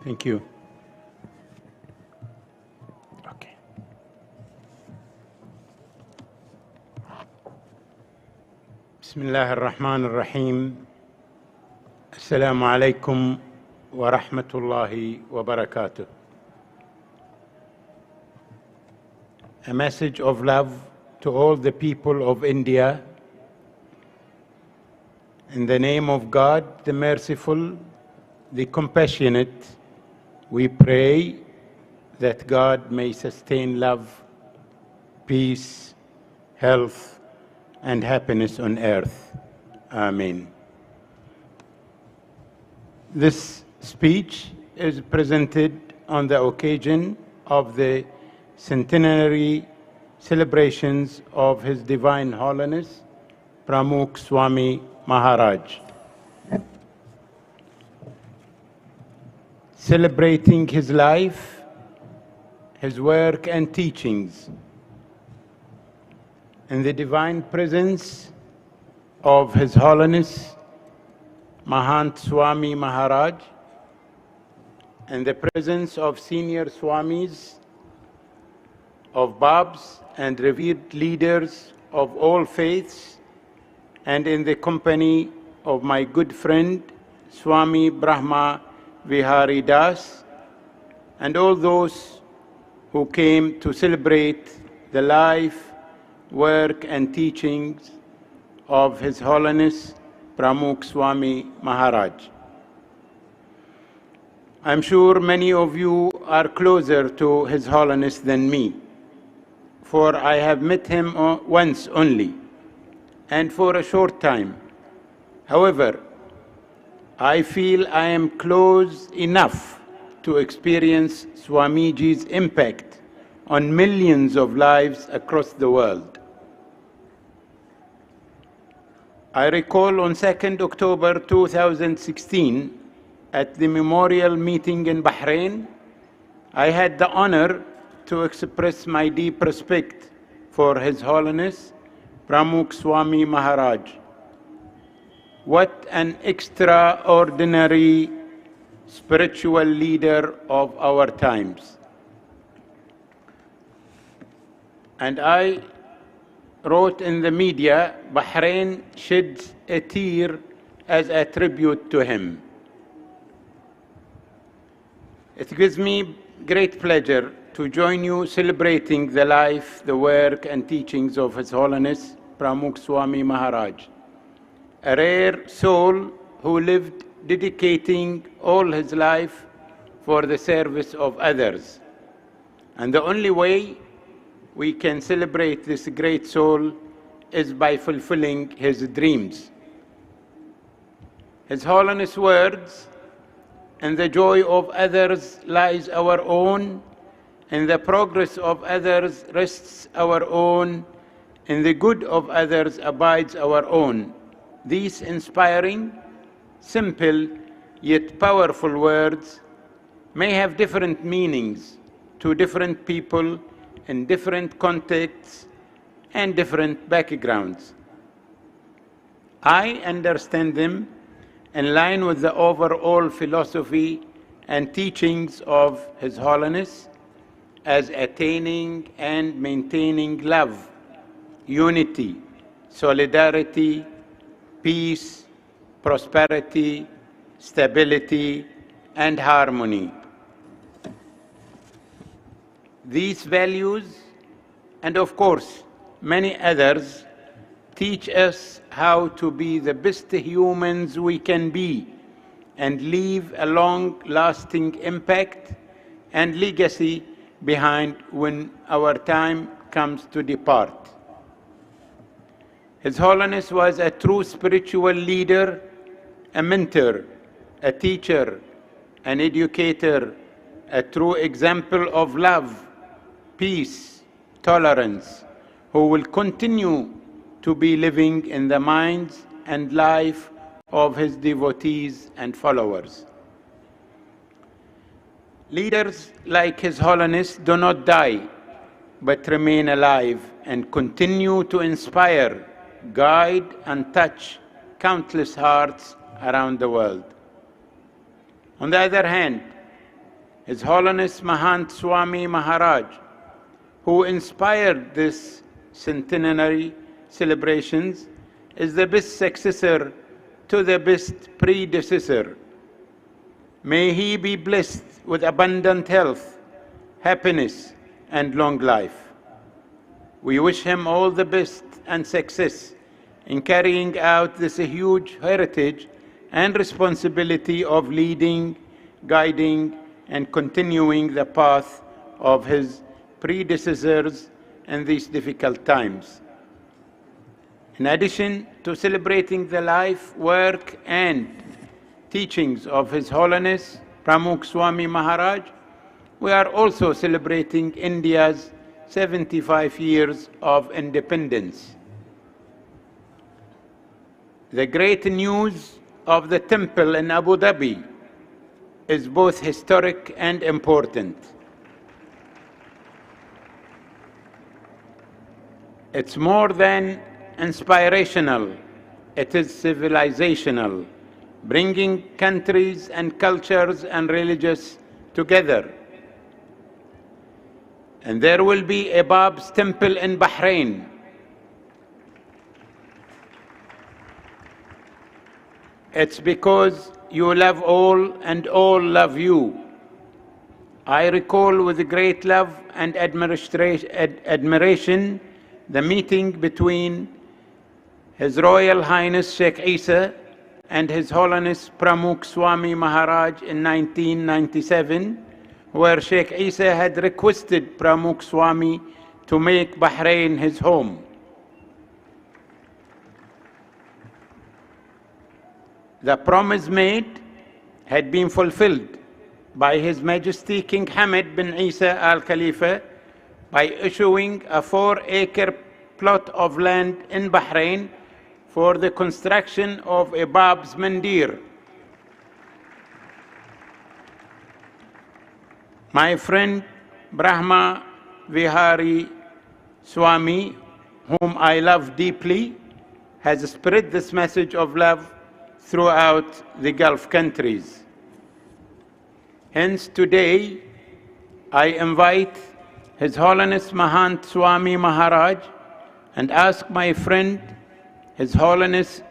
Thank you. Okay. Bismillah ar-Rahman ar-Rahim. Assalamu alaikum wa rahmatullahi wa barakatuh. A message of love to all the people of India. In the name of God, the merciful, the compassionate, we pray that God may sustain love, peace, health, and happiness on earth. Amen. This speech is presented on the occasion of the centenary celebrations of His Divine Holiness, Pramukh Swami Maharaj. Celebrating his life, his work and teachings in the divine presence of His Holiness, Mahant Swami Maharaj, in the presence of senior Swamis, of Babs and revered leaders of all faiths, and in the company of my good friend Swami Brahma Vihari Das, and all those who came to celebrate the life, work and teachings of His Holiness Pramukh Swami Maharaj. I'm sure many of you are closer to His Holiness than me, for I have met him once only, and for a short time. However, I feel I am close enough to experience Swamiji's impact on millions of lives across the world. I recall on 2nd October 2016, at the memorial meeting in Bahrain, I had the honor to express my deep respect for His Holiness Pramukh Swami Maharaj. What an extraordinary spiritual leader of our times. And I wrote in the media, Bahrain sheds a tear as a tribute to him. It gives me great pleasure to join you celebrating the life, the work and teachings of His Holiness Pramukh Swami Maharaj, a rare soul who lived dedicating all his life for the service of others. And the only way we can celebrate this great soul is by fulfilling his dreams. His Holiness' words, "In the joy of others lies our own, in the progress of others rests our own, in the good of others abides our own." These inspiring, simple, yet powerful words may have different meanings to different people in different contexts and different backgrounds. I understand them in line with the overall philosophy and teachings of His Holiness as attaining and maintaining love, unity, solidarity, peace, prosperity, stability, and harmony. These values, and of course many others, teach us how to be the best humans we can be and leave a long-lasting impact and legacy behind when our time comes to depart. His Holiness was a true spiritual leader, a mentor, a teacher, an educator, a true example of love, peace, tolerance, who will continue to be living in the minds and life of his devotees and followers. Leaders like His Holiness do not die, but remain alive and continue to inspire, guide, and touch countless hearts around the world. On the other hand, His Holiness Mahant Swami Maharaj, who inspired this centenary celebrations, is the best successor to the best predecessor. May he be blessed with abundant health, happiness, and long life. We wish him all the best and success in carrying out this huge heritage and responsibility of leading, guiding, and continuing the path of his predecessors in these difficult times. In addition to celebrating the life, work, and teachings of His Holiness Pramukh Swami Maharaj, we are also celebrating India's 75 years of independence. The great news of the temple in Abu Dhabi is both historic and important. It's more than inspirational, it is civilizational, bringing countries and cultures and religions together. And there will be a Bab's temple in Bahrain. It's because you love all and all love you. I recall with great love and admiration the meeting between His Royal Highness Sheikh Isa and His Holiness Pramukh Swami Maharaj in 1997, where Sheikh Isa had requested Pramukh Swami to make Bahrain his home. The promise made had been fulfilled by His Majesty King Hamad bin Isa Al Khalifa by issuing a 4-acre plot of land in Bahrain for the construction of a Bab's Mandir. My friend Brahma Vihari Swami, whom I love deeply, has spread this message of love throughout the Gulf countries. Hence today, I invite His Holiness Mahant Swami Maharaj and ask my friend, His Holiness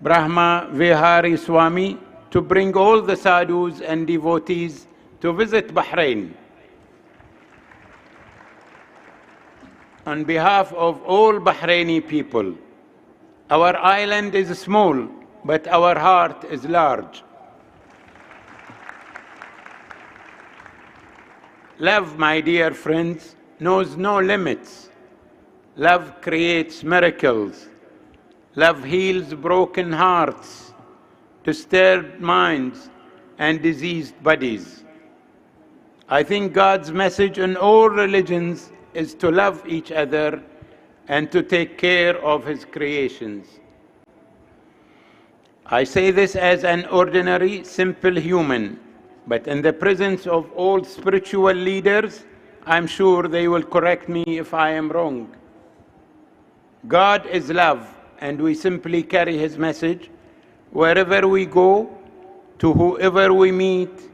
Brahma Vihari Swami, to bring all the sadhus and devotees to visit Bahrain. On behalf of all Bahraini people, our island is small, but our heart is large. Love, my dear friends, knows no limits. Love creates miracles. Love heals broken hearts, disturbed minds, and diseased bodies. I think God's message in all religions is to love each other and to take care of His creations. I say this as an ordinary, simple human, but in the presence of all spiritual leaders, I'm sure they will correct me if I am wrong. God is love, and we simply carry His message wherever we go, to whoever we meet,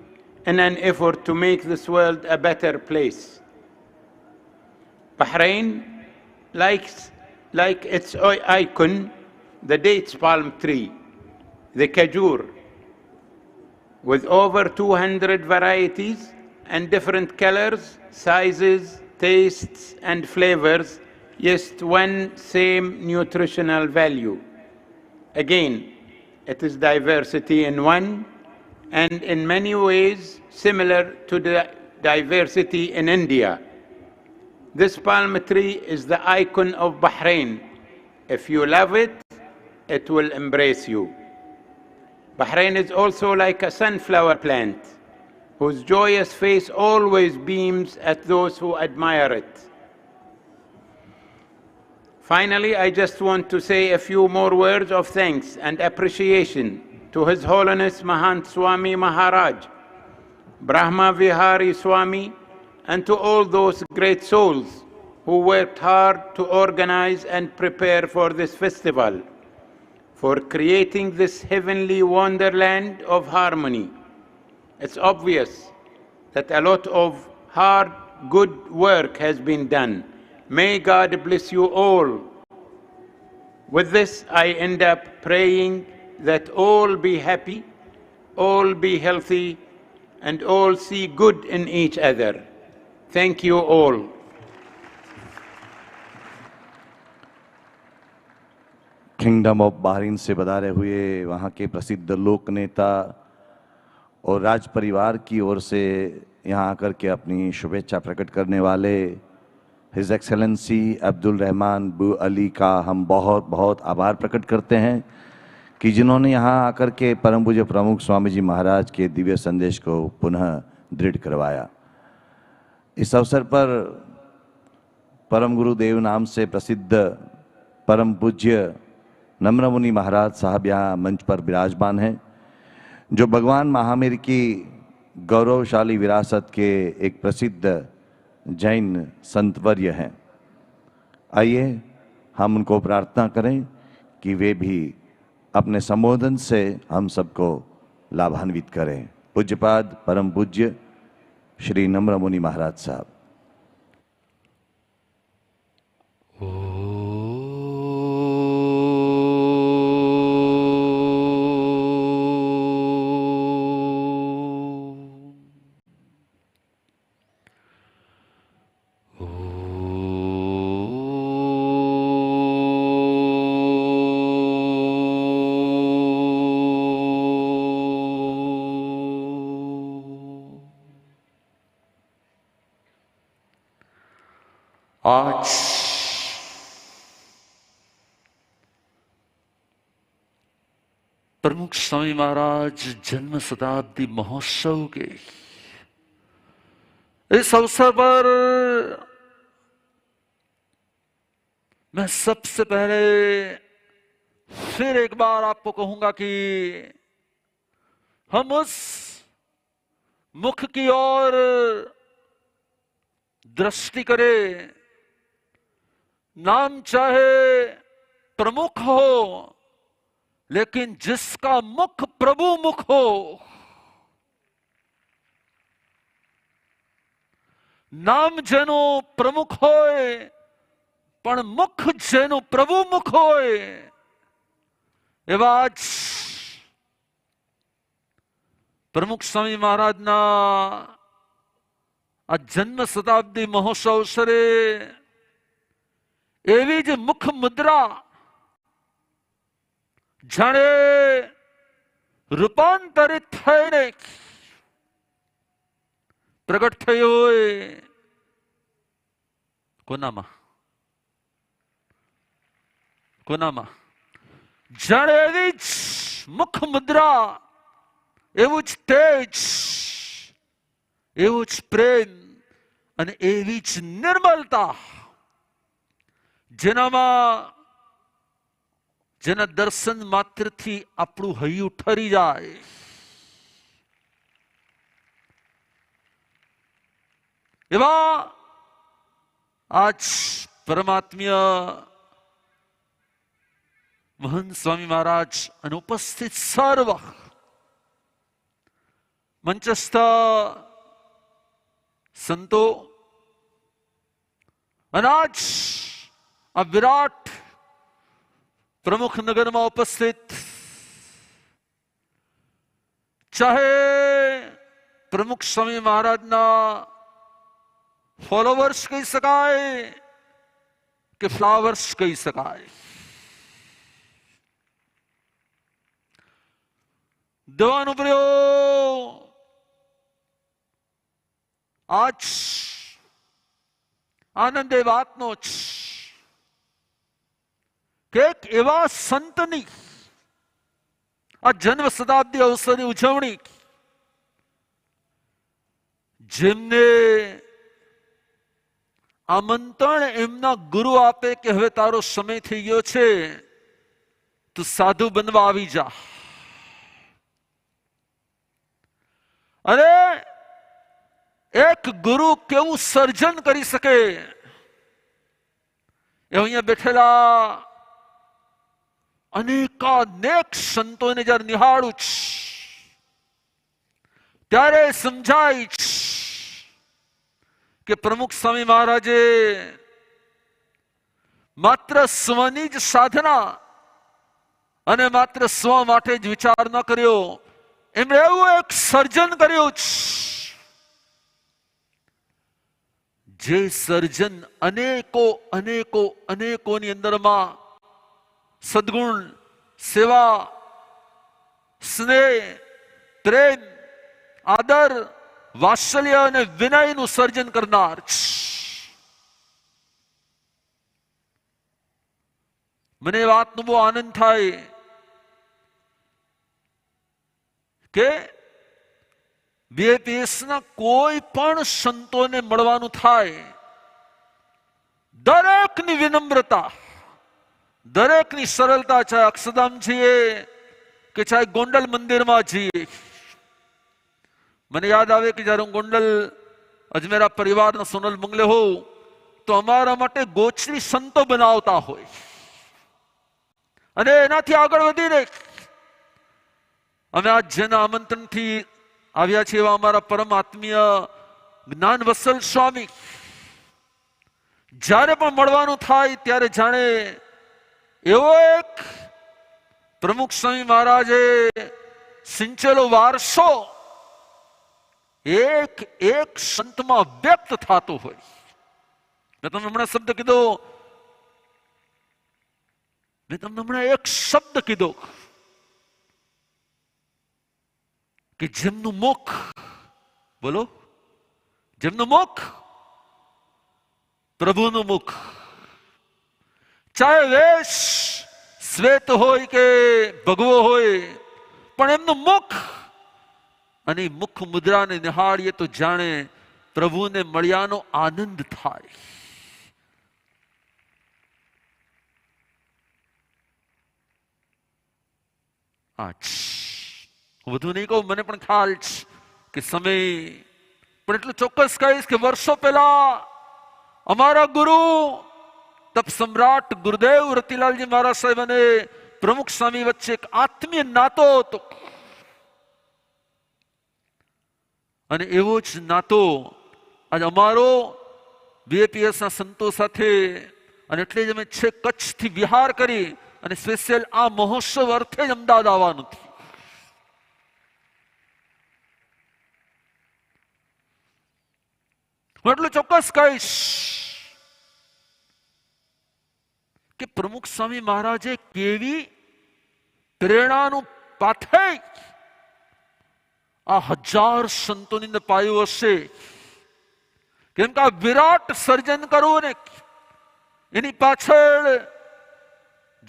in an effort to make this world a better place. Bahrain, like its icon, the dates palm tree, the kajur, with over 200 varieties and different colors, sizes, tastes, and flavors, yet one same nutritional value. Again, it is diversity in one, and in many ways similar to the diversity in India. This palm tree is the icon of Bahrain. If you love it, it will embrace you. Bahrain is also like a sunflower plant, whose joyous face always beams at those who admire it. Finally, I just want to say a few more words of thanks and appreciation to His Holiness Mahant Swami Maharaj, Brahma Vihari Swami, and to all those great souls who worked hard to organize and prepare for this festival, for creating this heavenly wonderland of harmony. It's obvious that a lot of hard, good work has been done. May God bless you all. With this, I end up praying that all be happy, all be healthy, and all see good in each other. Thank you all. Kingdom of Bahrain से पधारे हुए वहाँ के प्रसिद्ध लोक नेता और राज परिवार की ओर से यहाँ आकर के अपनी शुभेच्छा प्रकट करने वाले हिज एक्सेलेंसी अब्दुल रहमान बू अली का हम बहुत बहुत आभार प्रकट करते हैं कि जिन्होंने यहाँ आकर के परम पूज्य प्रमुख स्वामी जी महाराज के दिव्य संदेश को पुनः दृढ़ करवाया। इस अवसर पर परम गुरुदेव नाम से प्रसिद्ध परम पूज्य नम्र मुनि महाराज साहब यहाँ मंच पर विराजमान हैं, जो भगवान महावीर की गौरवशाली विरासत के एक प्रसिद्ध जैन संतवर्य हैं। आइए हम उनको प्रार्थना करें कि वे भी अपने संबोधन से हम सबको लाभान्वित करें। पूज्यपाद परम पूज्य श्री नम्र मुनि महाराज साहब। आज प्रमुख स्वामी महाराज जन्म शताब्दी महोत्सव के इस अवसर पर मैं सबसे पहले फिर एक बार आपको कहूंगा कि हम उस मुख की ओर दृष्टि करें, नाम चाहे प्रमुख हो लेकिन जिसका मुख प्रभु मुख हो। नाम जेनो प्रमुख होए पण मुख जेनो प्रभु मुख होए। एवा आज પ્રમુખ સ્વામી મહારાજના આ જન્મ શતાબ્દી મહોત્સવ અવસરે એવી જ મુખ મુદ્રા જાણે રૂપાંતરિત થઈને પ્રગટ થઈ હોય. કોનામાં? કોનામાં? જાણે એવી જ મુખ મુદ્રા, એવું જ તેજ, એવું જ પ્રેમ અને એવી જ નિર્મલતા જેના દર્શન માત્રથી આપણું હૈયું ઠરી જાય. એવા આજ પરમાત્મીય મહંત સ્વામી મહારાજ અને ઉપસ્થિત સર્વ મંચસ્થ સંતો અને આજ આ વિરાટ પ્રમુખ નગરમાં ઉપસ્થિત ચાહે પ્રમુખ સ્વામી મહારાજના ફોલોવર્સ કહી શકાય કે ફ્લાવર્સ કહી શકાય. દેવાનો પ્રયોગ આજ આનંદ એ વાતનો જ કે એક એવા સંતની આ જન્મ શતાબ્દી અવસરની ઉજવણી જેમને આમંત્રણ એમના ગુરુ આપે કે હવે તારો સમય થઈ ગયો છે, તું સાધુ બનવા આવી જા. અને એક ગુરુ કેવું સર્જન કરી શકે એ અહીંયા બેઠેલા અનેક સંતોને જયારે નિહાળું ત્યારે સમજાય કે પ્રમુખ સ્વામી મહારાજે માત્ર સ્વની જ સાધના અને માત્ર સ્વ માટે જ વિચાર ન કર્યો, એમણે એવું એક સર્જન કર્યું જે સર્જન અનેકોની અંદરમાં સદગુણ, સેવા, સ્નેહ, પ્રેમ, આદર, વાત્સલ્ય અને વિનયનું સર્જન કરનાર. મને એ વાતનો બહુ આનંદ થાય કે બીએપીએસના કોઈ પણ સંતોને મળવાનું થાય, દરેકની વિનમ્રતા, દરેકની સરળતા, ચાહે અક્ષરધામ જઈએ કે ચાહે ગોંડલ મંદિરમાં જઈએ. મને યાદ આવે કે જયારે હું ગોંડલ અજમેરા પરિવારના સોનલ બંગલે હોઉં તો અમારા માટે ગોચરી સંતો બનાવતા હોય અને એનાથી આગળ વધીને અમે આજ જેના આમંત્રણથી આવ્યા છીએ એવા અમારા પરમ આત્મીય જ્ઞાન વત્સલ સ્વામી જ્યારે પણ મળવાનું થાય ત્યારે જાણે એવો એક પ્રમુખ સ્વામી મહારાજે સિંચેલો વારસો એક સંતમાં વ્યક્ત થતો હોય. મેં તમને હમણાં શબ્દ કીધો, મેં તમને હમણાં એક શબ્દ કીધો કે જેમનું મુખ, બોલો, જેમનું મુખ પ્રભુનું મુખ, ચાહે વેશ શ્વેત હોય કે ભગવો હોય, પણ એમનું મુખ અને મુખ મુદ્રાને નિહાળીએ તો જાણે પ્રભુને મળ્યાનો આનંદ થાય. હું વધુ નહીં કહું, મને પણ ખ્યાલ છે કે સમય, પણ એટલું ચોક્કસ કહીશ કે વર્ષો પહેલા અમારા ગુરુ તપ સમ્રાટ ગુરુદેવ રતિલાલજી મહારાજ સાહેબ અને પ્રમુખ સ્વામી વચ્ચે એક આત્મીય નાતો હતો અને એવો જ નાતો આજ અમારો બીએપીએસના સંતો સાથે, અને એટલે જ અમે છે કચ્છથી વિહાર કરી અને સ્પેશિયલ આ મહોત્સવ અર્થે જ અમદાવાદ આવવાનું થયું. હું એટલું ચોક્કસ કહીશ કે પ્રમુખ સ્વામી મહારાજે કેવી પ્રેરણાનું પાથે આ હજાર સંતોની અંદર પાયું હશે. કેમ કે આ વિરાટ સર્જન કરવું ને એની પાછળ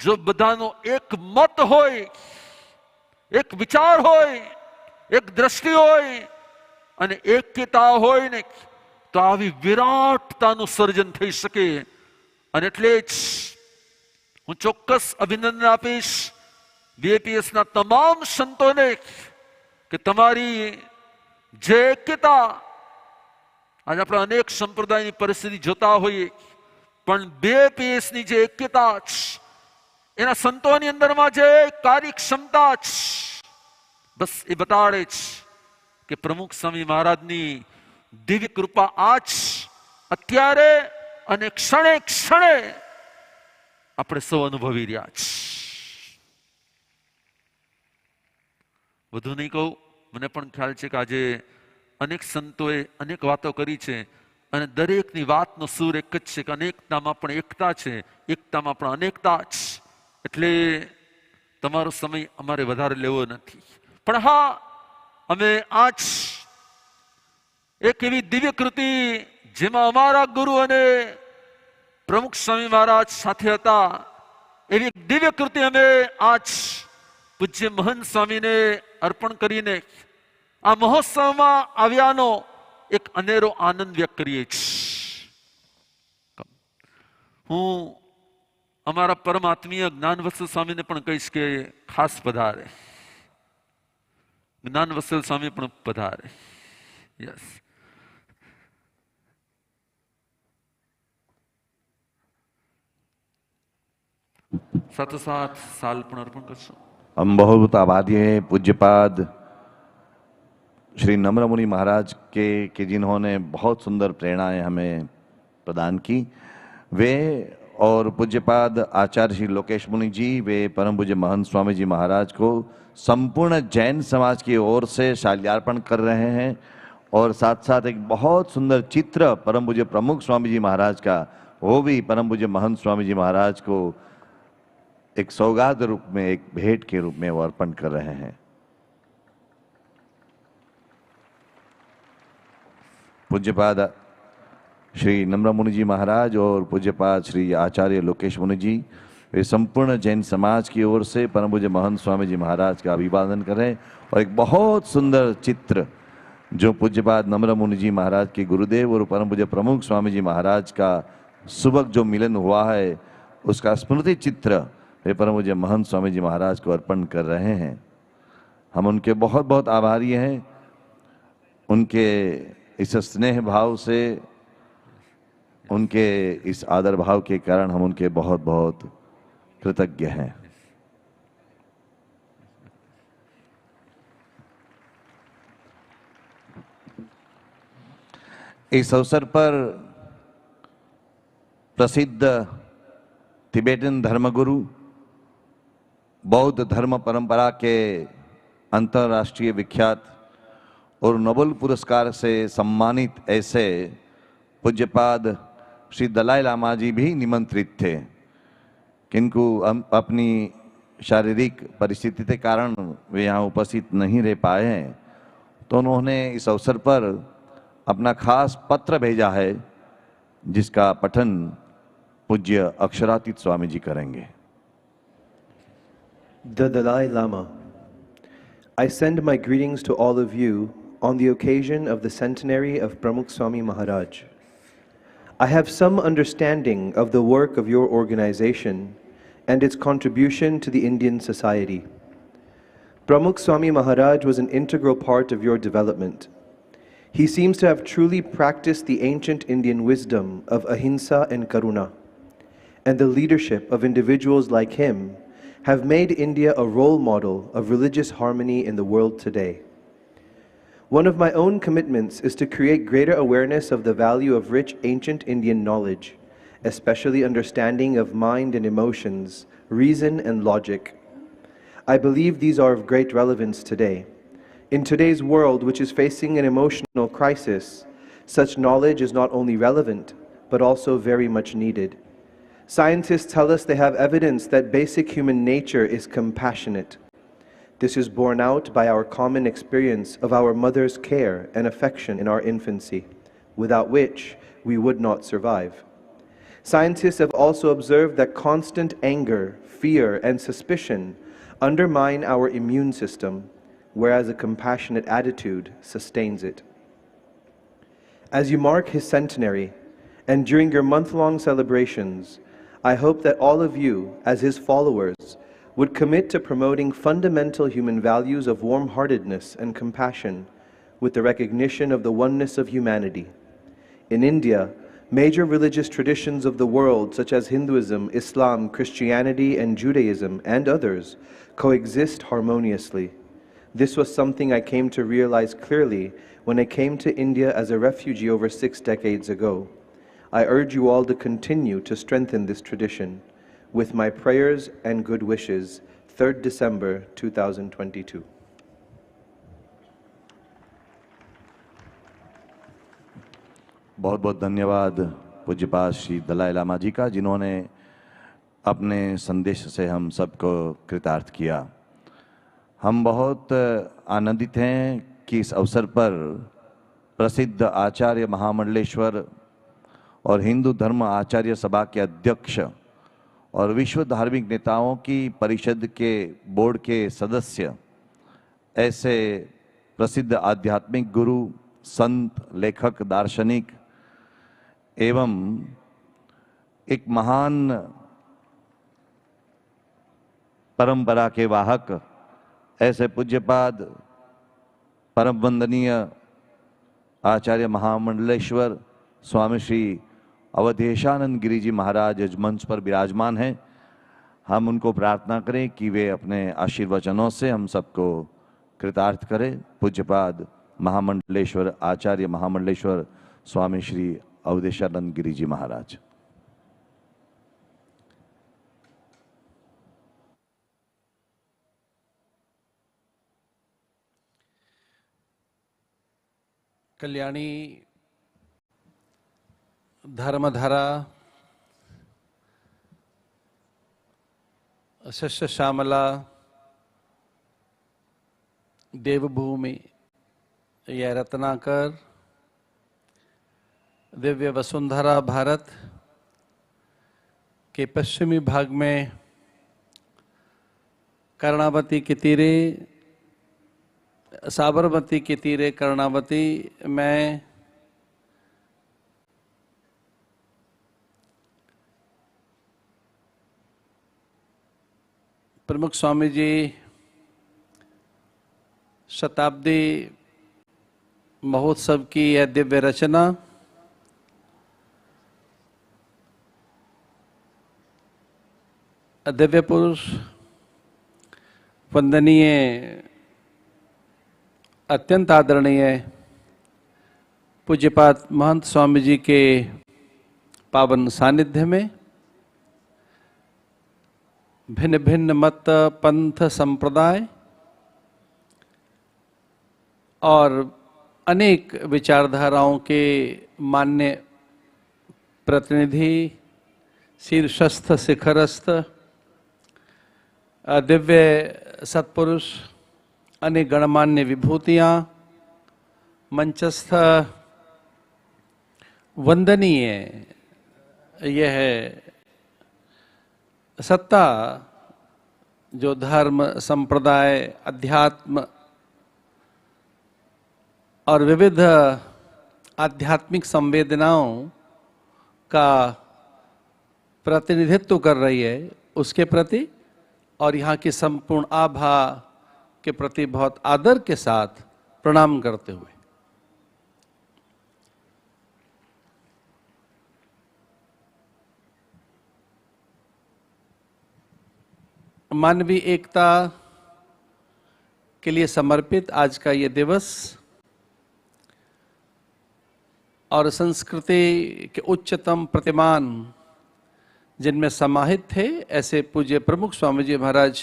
જો બધાનો એક મત હોય, એક વિચાર હોય, એક દ્રષ્ટિ હોય અને એકતા હોય ને તો આવી વિરાટતાનું સર્જન થઈ શકે. અને એટલે જ હું ચોક્કસ અભિનંદન આપીશ બીએપીએસના તમામ સંતોને કે તમારી જે એકતા, આજે આપણે અનેક સંપ્રદાયની પરિસ્થિતિ જોતા હોઈએ પણ બીએપીએસની જે એકતા એના સંતોની અંદરમાં જે કાર્યક્ષમતા બસ એ બતાડે છે કે પ્રમુખ સ્વામી મહારાજની દિવ્ય કૃપા આજ અત્યારે અને ક્ષણે ક્ષણે આપણે સૌ અનુભવી રહ્યા છે. વધુ નહીં કહું, મને પણ ખ્યાલ છે કે આજે અનેક સંતોએ અનેક વાતો કરી છે અને દરેકની વાતનો સૂર એક જ છે કે અનેકતામાં પણ એકતા છે, એકતામાં પણ અનેકતા છે. એટલે તમારો સમય અમારે વધારે લેવો નથી. પણ હા, અમે આજ એક એવી દિવ્ય કૃતિ જેમાં અમારા ગુરુ અને પ્રમુખ સ્વામી મહારાજ સાથે હતા એવી દિવ્ય કૃતિ અમે આજ પૂજ્ય મહંત સ્વામીને અર્પણ કરીને આ મહોત્સવમાં આવ્યાનો એક અનેરો આનંદ વ્યક્ત કરીએ છીએ. હું અમારા પરમ આત્મીય જ્ઞાનવત્સલ સ્વામીને પણ કહીશ કે ખાસ પધારે. જ્ઞાનવત્સલ સ્વામી પણ પધારે. યસ. સાથોસાથ સાલ પણ અર્પણ કરશો. हम बहुत आभारी हैं पूज्यपाद श्री नम्र मुनि महाराज के जिन्होंने बहुत सुंदर प्रेरणाएं हमें प्रदान की. वे और पूज्यपाद आचार्य श्री लोकेश मुनि जी, वे परम पूज्य महंत स्वामी जी महाराज को संपूर्ण जैन समाज की ओर से शाल्यार्पण कर रहे हैं. और साथ साथ एक बहुत सुंदर चित्र परम पूज्य प्रमुख स्वामी जी महाराज का, वो भी परम पूज्य महंत स्वामी जी महाराज को एक सौगात रूप में, एक भेंट के रूप में वो अर्पण कर रहे हैं. पूज्यपाद श्री नम्र मुनि जी महाराज और पूज्यपाद श्री आचार्य लोकेश मुनि जी, वे संपूर्ण जैन समाज की ओर से परम पूज्य महंत स्वामी जी महाराज का अभिवादन करें. और एक बहुत सुंदर चित्र जो पूज्यपाद नम्र मुनि जी महाराज के गुरुदेव और परम पूज्य प्रमुख स्वामी जी महाराज का सुबह जो मिलन हुआ है, उसका स्मृति चित्र वे परम पूज्य महंत स्वामी जी महाराज को अर्पण कर रहे हैं. हम उनके बहुत बहुत आभारी हैं. उनके इस स्नेह भाव से, उनके इस आदर भाव के कारण हम उनके बहुत बहुत कृतज्ञ हैं. इस अवसर पर प्रसिद्ध तिबेटन धर्मगुरु, बौद्ध धर्म परंपरा के अंतर्राष्ट्रीय विख्यात और नोबेल पुरस्कार से सम्मानित ऐसे पूज्यपाद श्री दलाई लामा जी भी निमंत्रित थे, किंतु अपनी शारीरिक परिस्थिति के कारण वे यहाँ उपस्थित नहीं रह पाए हैं. तो उन्होंने इस अवसर पर अपना खास पत्र भेजा है, जिसका पठन पूज्य अक्षरातीत स्वामी जी करेंगे. The Dalai Lama. I send my greetings to all of you on the occasion of the centenary of Pramukh Swami Maharaj. I have some understanding of the work of your organization and its contribution to the Indian society. Pramukh Swami Maharaj was an integral part of your development. He seems to have truly practiced the ancient Indian wisdom of ahimsa and karuna, and the leadership of individuals like him have made India a role model of religious harmony in the world today. One of my own commitments is to create greater awareness of the value of rich ancient Indian knowledge, especially understanding of mind and emotions, reason and logic. I believe these are of great relevance today. In today's world, which is facing an emotional crisis, Such knowledge is not only relevant, but also very much needed. Scientists tell us they have evidence that basic human nature is compassionate. This is borne out by our common experience of our mother's care and affection in our infancy, without which we would not survive. Scientists have also observed that constant anger, fear, and suspicion undermine our immune system, whereas a compassionate attitude sustains it. As you mark his centenary, and during your month-long celebrations, I hope that all of you, as his followers, would commit to promoting fundamental human values of warm-heartedness and compassion with the recognition of the oneness of humanity. In India, major religious traditions of the world, such as Hinduism, Islam, Christianity, and Judaism, and others, coexist harmoniously. This was something I came to realize clearly when I came to India as a refugee over 6 decades ago. I urge you all to continue to strengthen this tradition. With my prayers and good wishes, 3rd December 2022. बहुत बहुत धन्यवाद पूज्यपाद श्री दलाई लामा जी का, जिन्होंने अपने संदेश से हम सबको कृतार्थ किया। हम बहुत आनंदित हैं कि इस अवसर पर प्रसिद्ध आचार्य महामंडलेश्वर और हिंदू धर्म आचार्य सभा के अध्यक्ष और विश्व धार्मिक नेताओं की परिषद के बोर्ड के सदस्य, ऐसे प्रसिद्ध आध्यात्मिक गुरु, संत, लेखक, दार्शनिक एवं एक महान परंपरा के वाहक ऐसे पूज्यपाद परम वंदनीय आचार्य महामंडलेश्वर स्वामी श्री अवधेशानंद गिरी जी महाराज आज मंच पर विराजमान हैं। हम उनको प्रार्थना करें कि वे अपने आशीर्वचनों से हम सबको कृतार्थ करें। पूज्यपाद महामंडलेश्वर आचार्य महामंडलेश्वर स्वामी श्री अवधेशानंद गिरी जी महाराज। कल्याणी धर्मधारा शिष्य श्यामला देवभूमि यह रत्नाकर दिव्य वसुंधरा भारत के पश्चिमी भाग में कर्णावती के तीरे, साबरमती के तीरे कर्णावती में प्रमुख स्वामी जी शताब्दी महोत्सव की यह दिव्य रचना दिव्य पुरुष वंदनीय अत्यंत आदरणीय पूज्यपाद महंत स्वामी जी के पावन सानिध्य में भिन्न भिन्न मत, पंथ, संप्रदाय और अनेक विचारधाराओं के मान्य प्रतिनिधि, शीर्षस्थ शिखरस्थ दिव्य सत्पुरुष, अनेक गणमान्य विभूतियाँ, मंचस्थ वंदनीय यह सत्ता जो धर्म, संप्रदाय, अध्यात्म और विविध आध्यात्मिक संवेदनाओं का प्रतिनिधित्व कर रही है, उसके प्रति और यहाँ की संपूर्ण आभा के प्रति बहुत आदर के साथ प्रणाम करते हुए मानवीय एकता के लिए समर्पित आज का ये दिवस और संस्कृति के उच्चतम प्रतिमान जिनमें समाहित थे, ऐसे पूज्य प्रमुख स्वामी जी महाराज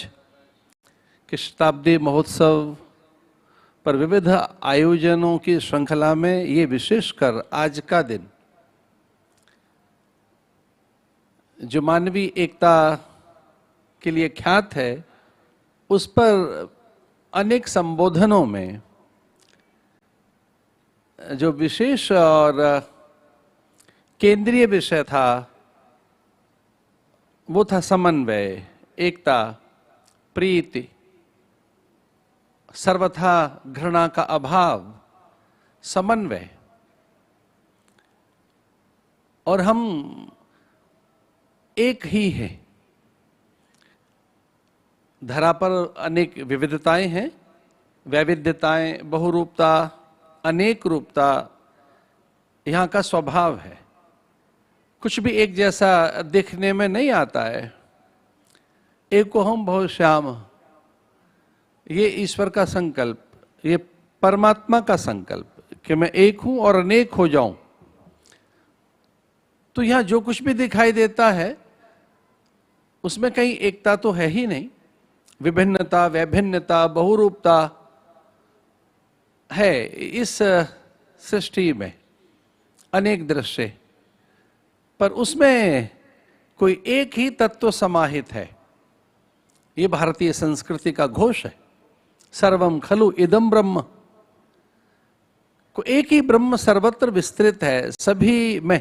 के शताब्दी महोत्सव पर विविध आयोजनों की श्रृंखला में ये विशेषकर आज का दिन जो मानवीय एकता के लिए ख्यात है, उस पर अनेक संबोधनों में जो विशेष और केंद्रीय विषय था वो था समन्वय, एकता, प्रीति, सर्वथा घृणा का अभाव, समन्वय। और हम एक ही हैं। धरा पर अनेक विविधताएं हैं, वैविध्यताएं, बहुरूपता, अनेक रूपता यहाँ का स्वभाव है। कुछ भी एक जैसा दिखने में नहीं आता है। एक हम बहु श्याम, ये ईश्वर का संकल्प, ये परमात्मा का संकल्प कि मैं एक हूं और अनेक हो जाऊं। तो यहां जो कुछ भी दिखाई देता है उसमें कहीं एकता तो है ही नहीं, विभिन्नता, वैभिन्नता, बहुरूपता है इस सृष्टि में, अनेक दृश्य, पर उसमें कोई एक ही तत्व समाहित है। ये भारतीय संस्कृति का घोष है, सर्वम खलु इदम ब्रह्म। को एक ही ब्रह्म सर्वत्र विस्तृत है, सभी में।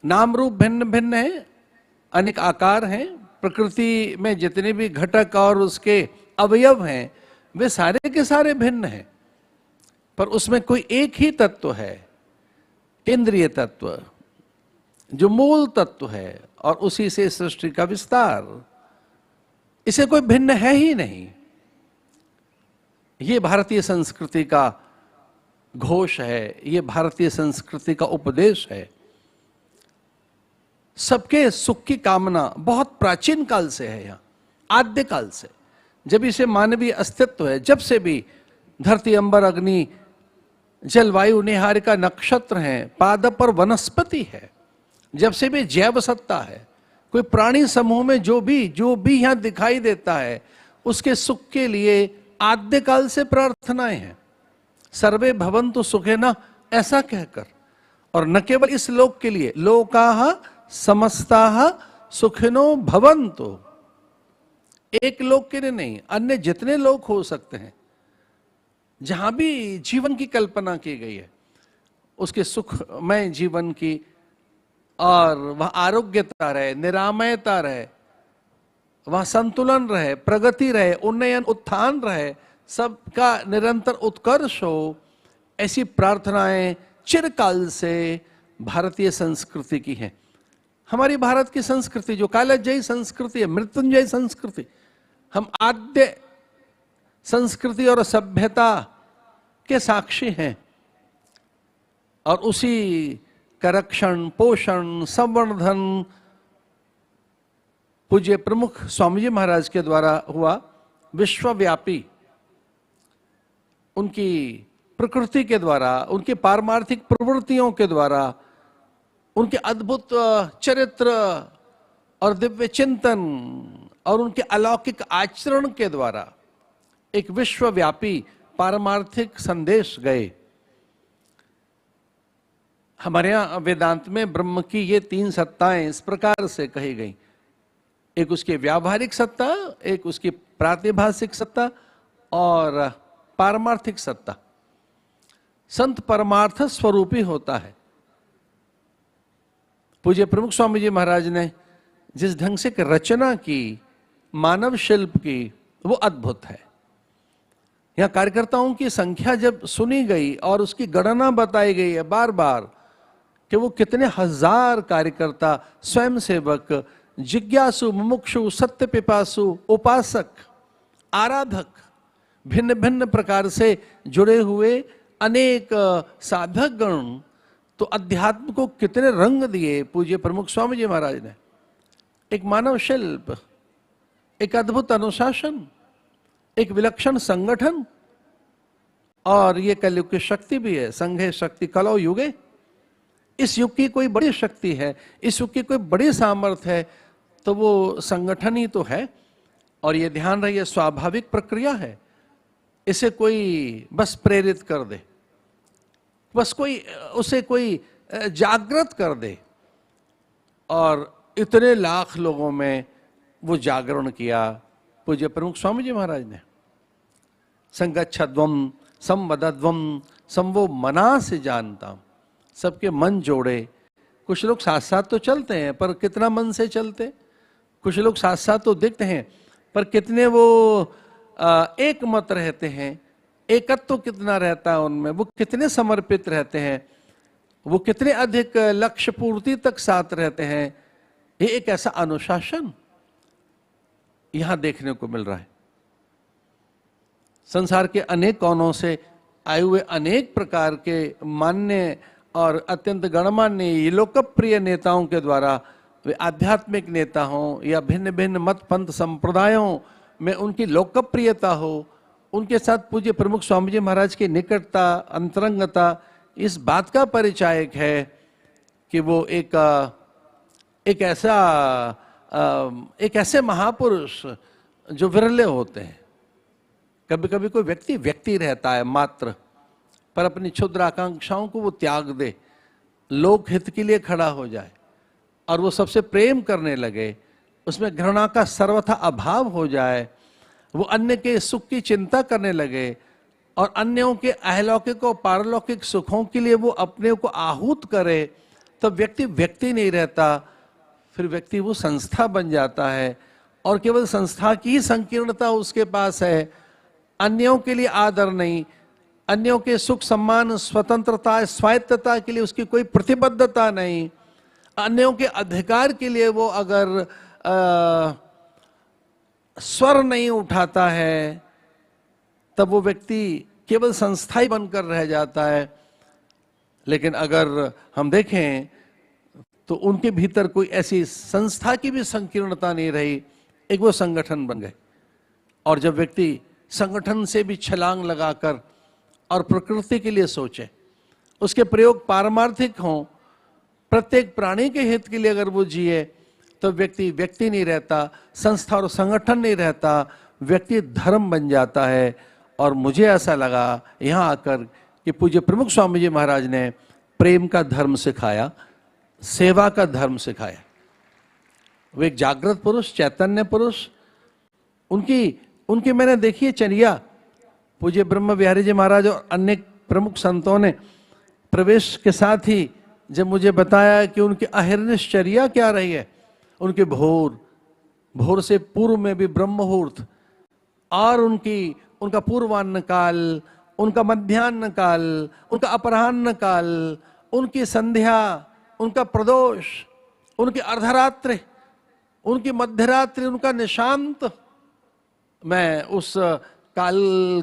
नाम रूप भिन्न भिन्न है, अनेक आकार हैं, प्रकृति में जितने भी घटक और उसके अवयव हैं वे सारे के सारे भिन्न हैं, पर उसमें कोई एक ही तत्व है, केंद्रीय तत्व, जो मूल तत्व है, और उसी से सृष्टि का विस्तार। इसे कोई भिन्न है ही नहीं। ये भारतीय संस्कृति का घोष है, ये भारतीय संस्कृति का उपदेश है। सबके सुख की कामना बहुत प्राचीन काल से है, यहाँ आद्य काल से, जब इसे मानवीय अस्तित्व है, जब से भी धरती, अंबर, अग्नि, जलवायु, निहारिका, नक्षत्र हैं, पादप और वनस्पति है, जब से भी जैव सत्ता है, कोई प्राणी समूह में जो भी यहाँ दिखाई देता है उसके सुख के लिए आद्य काल से प्रार्थनाएं हैं। सर्वे भवन्तु सुखिनः ऐसा कहकर, और न केवल इस लोक के लिए, लोकाः समस्ताः सुखिनो भवन्तु, एक लोक के लिए नहीं, अन्य जितने लोक हो सकते हैं जहां भी जीवन की कल्पना की गई है उसके सुखमय जीवन की, और वहां आरोग्यता रहे, निरामयता रहे, वहां संतुलन रहे, प्रगति रहे, उन्नयन, उत्थान रहे, सबका निरंतर उत्कर्ष हो, ऐसी प्रार्थनाएं चिरकाल से भारतीय संस्कृति की हैं। हमारी भारत की संस्कृति जो कालजयी संस्कृति है, मृत्युंजय संस्कृति, हम आद्य संस्कृति और सभ्यता के साक्षी हैं, और उसी का रक्षण, पोषण, संवर्धन पूज्य प्रमुख स्वामी जी महाराज के द्वारा हुआ, विश्वव्यापी, उनकी प्रकृति के द्वारा, उनकी पारमार्थिक प्रवृत्तियों के द्वारा, उनके अद्भुत चरित्र और दिव्य चिंतन और उनके अलौकिक आचरण के द्वारा एक विश्वव्यापी पारमार्थिक संदेश गए। हमारे यहाँ वेदांत में ब्रह्म की ये तीन सत्ताएं इस प्रकार से कही गई, एक उसकी व्यावहारिक सत्ता, एक उसकी प्रातिभासिक सत्ता और पारमार्थिक सत्ता। संत परमार्थ स्वरूपी होता है। पूज्य प्रमुख स्वामी जी महाराज ने जिस ढंग से रचना की, मानव शिल्प की, वो अद्भुत है। यहाँ कार्यकर्ताओं की संख्या जब सुनी गई और उसकी गणना बताई गई है बार बार कि वो कितने हजार कार्यकर्ता, स्वयंसेवक, जिज्ञासु, मुमुक्षु, सत्य पिपासु, उपासक, आराधक, भिन्न भिन्न प्रकार से जुड़े हुए अनेक साधक गण, तो अध्यात्म को कितने रंग दिए पूज्य प्रमुख स्वामी जी महाराज ने। एक मानव शिल्प, एक अद्भुत अनुशासन, एक विलक्षण संगठन, और ये कलयुग की शक्ति भी है। संघे शक्ति कलौ युगे, इस युग की कोई बड़ी शक्ति है, इस युग की कोई बड़ी सामर्थ्य है तो वो संगठन ही तो है। और ये ध्यान रहे, स्वाभाविक प्रक्रिया है। इसे कोई बस प्रेरित कर दे, बस कोई उसे कोई जागृत कर दे। और इतने लाख लोगों में वो जागरण किया पूज्य प्रमुख स्वामी जी महाराज ने। संगच्छध्वम संवदध्वम संवो मना से जानता, सबके मन जोड़े। कुछ लोग साथ साथ तो चलते हैं पर कितना मन से चलते, कुछ लोग साथ साथ तो दिखते हैं पर कितने वो एक मत रहते हैं, एकत्व तो कितना रहता है उनमें, वो कितने समर्पित रहते हैं, वो कितने अधिक लक्ष्य पूर्ति तक साथ रहते हैं। ये एक ऐसा अनुशासन यहां देखने को मिल रहा है। संसार के अनेक कोनों से आए हुए अनेक प्रकार के मान्य और अत्यंत गणमान्य ये लोकप्रिय नेताओं के द्वारा, वे आध्यात्मिक नेता हों या भिन्न भिन्न मत पंथ संप्रदायों में उनकी लोकप्रियता हो, उनके साथ पूज्य प्रमुख स्वामी जी महाराज की निकटता, अंतरंगता इस बात का परिचायक है कि वो एक ऐसे महापुरुष जो विरले होते हैं। कभी कभी कोई व्यक्ति रहता है मात्र, पर अपनी क्षुद्र आकांक्षाओं को वो त्याग दे, लोक हित के लिए खड़ा हो जाए और वो सबसे प्रेम करने लगे, उसमें घृणा का सर्वथा अभाव हो जाए, वो अन्य के सुख की चिंता करने लगे और अन्यों के अहलौकिक और पारलौकिक सुखों के लिए वो अपने को आहूत करे, तब व्यक्ति नहीं रहता, फिर व्यक्ति वो संस्था बन जाता है और केवल संस्था की ही संकीर्णता उसके पास है। अन्यों के लिए आदर नहीं, अन्यों के सुख सम्मान स्वतंत्रता स्वायत्तता के लिए उसकी कोई प्रतिबद्धता नहीं, अन्यों के अधिकार के लिए वो अगर स्वर नहीं उठाता है, तब वो व्यक्ति केवल संस्थाई बनकर रह जाता है। लेकिन अगर हम देखें तो उनके भीतर कोई ऐसी संस्था की भी संकीर्णता नहीं रही, एक वो संगठन बन गए। और जब व्यक्ति संगठन से भी छलांग लगाकर और प्रकृति के लिए सोचे, उसके प्रयोग पारमार्थिक हों, प्रत्येक प्राणी के हित के लिए अगर वो जिए, तो व्यक्ति नहीं रहता, संस्था और संगठन नहीं रहता, व्यक्ति धर्म बन जाता है। और मुझे ऐसा लगा यहाँ आकर कि पूज्य प्रमुख स्वामी जी महाराज ने प्रेम का धर्म सिखाया, सेवा का धर्म सिखाया। वो एक जागृत पुरुष, चैतन्य पुरुष, उनकी मैंने देखी चर्या। पूज्य ब्रह्म विहारी जी महाराज और अन्य प्रमुख संतों ने प्रवेश के साथ ही जब मुझे बताया कि उनकी अहिर्निश्चर्या क्या रही है, उनके भोर से पूर्व में भी ब्रह्म मुहूर्त और उनका पूर्वान्न काल, उनका मध्याह्न काल, उनका अपराह्न काल, उनकी संध्या, उनका प्रदोष, उनकी अर्धरात्रि, उनकी मध्यरात्रि, उनका निशांत। मैं उस काल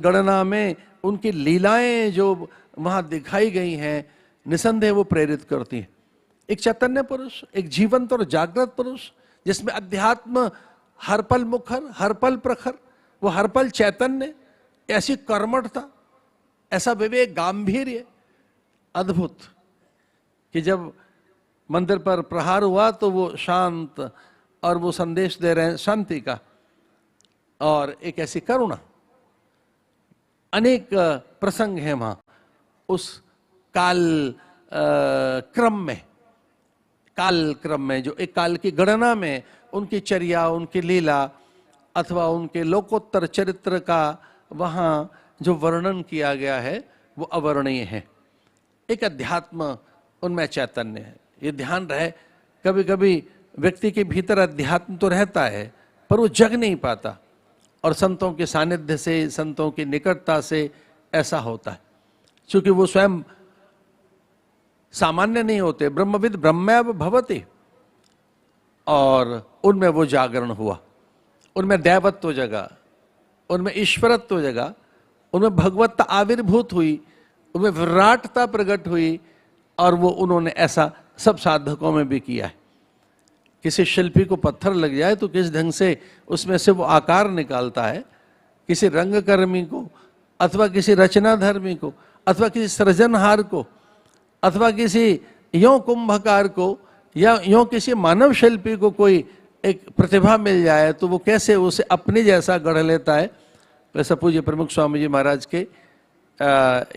गणना में उनकी लीलाएं जो वहां दिखाई गई हैं, निसंदेह वो प्रेरित करती हैं। एक चैतन्य पुरुष, एक जीवंत और जागृत पुरुष, जिसमें अध्यात्म हर पल मुखर, हर पल प्रखर, वो हर पल चैतन्य, ऐसी कर्मठता, ऐसा विवेक, गांभीर्य, अद्भुत कि जब मंदिर पर प्रहार हुआ तो वो शांत और वो संदेश दे रहे हैं शांति का, और एक ऐसी करुणा। अनेक प्रसंग हैं वहां उस काल क्रम में जो एक काल की गणना में उनकी चर्या, उनकी लीला अथवा उनके लोकोत्तर चरित्र का वहाँ जो वर्णन किया गया है वो अवर्णीय है। एक अध्यात्म उनमें चैतन्य है। ये ध्यान रहे, कभी कभी व्यक्ति के भीतर अध्यात्म तो रहता है पर वो जग नहीं पाता, और संतों के सानिध्य से, संतों की निकटता से ऐसा होता है। क्योंकि वो स्वयं सामान्य नहीं होते, ब्रह्मविद ब्रह्मैव भवति, और उनमें वो जागरण हुआ, उनमें दैवत्व जगा, उनमें ईश्वरत्व जगा, उनमें भगवत्ता आविर्भूत हुई, उनमें विराटता प्रकट हुई, और वो उन्होंने ऐसा सब साधकों में भी किया है। किसी शिल्पी को पत्थर लग जाए तो किस ढंग से उसमें से वो आकार निकालता है, किसी रंगकर्मी को अथवा किसी रचनाधर्मी को अथवा किसी सृजनहार को अथवा किसी यों कुंभकार को या यों किसी मानव शिल्पी को कोई एक प्रतिभा मिल जाए तो वो कैसे उसे अपने जैसा गढ़ लेता है। वैसा पूज्य प्रमुख स्वामी जी महाराज के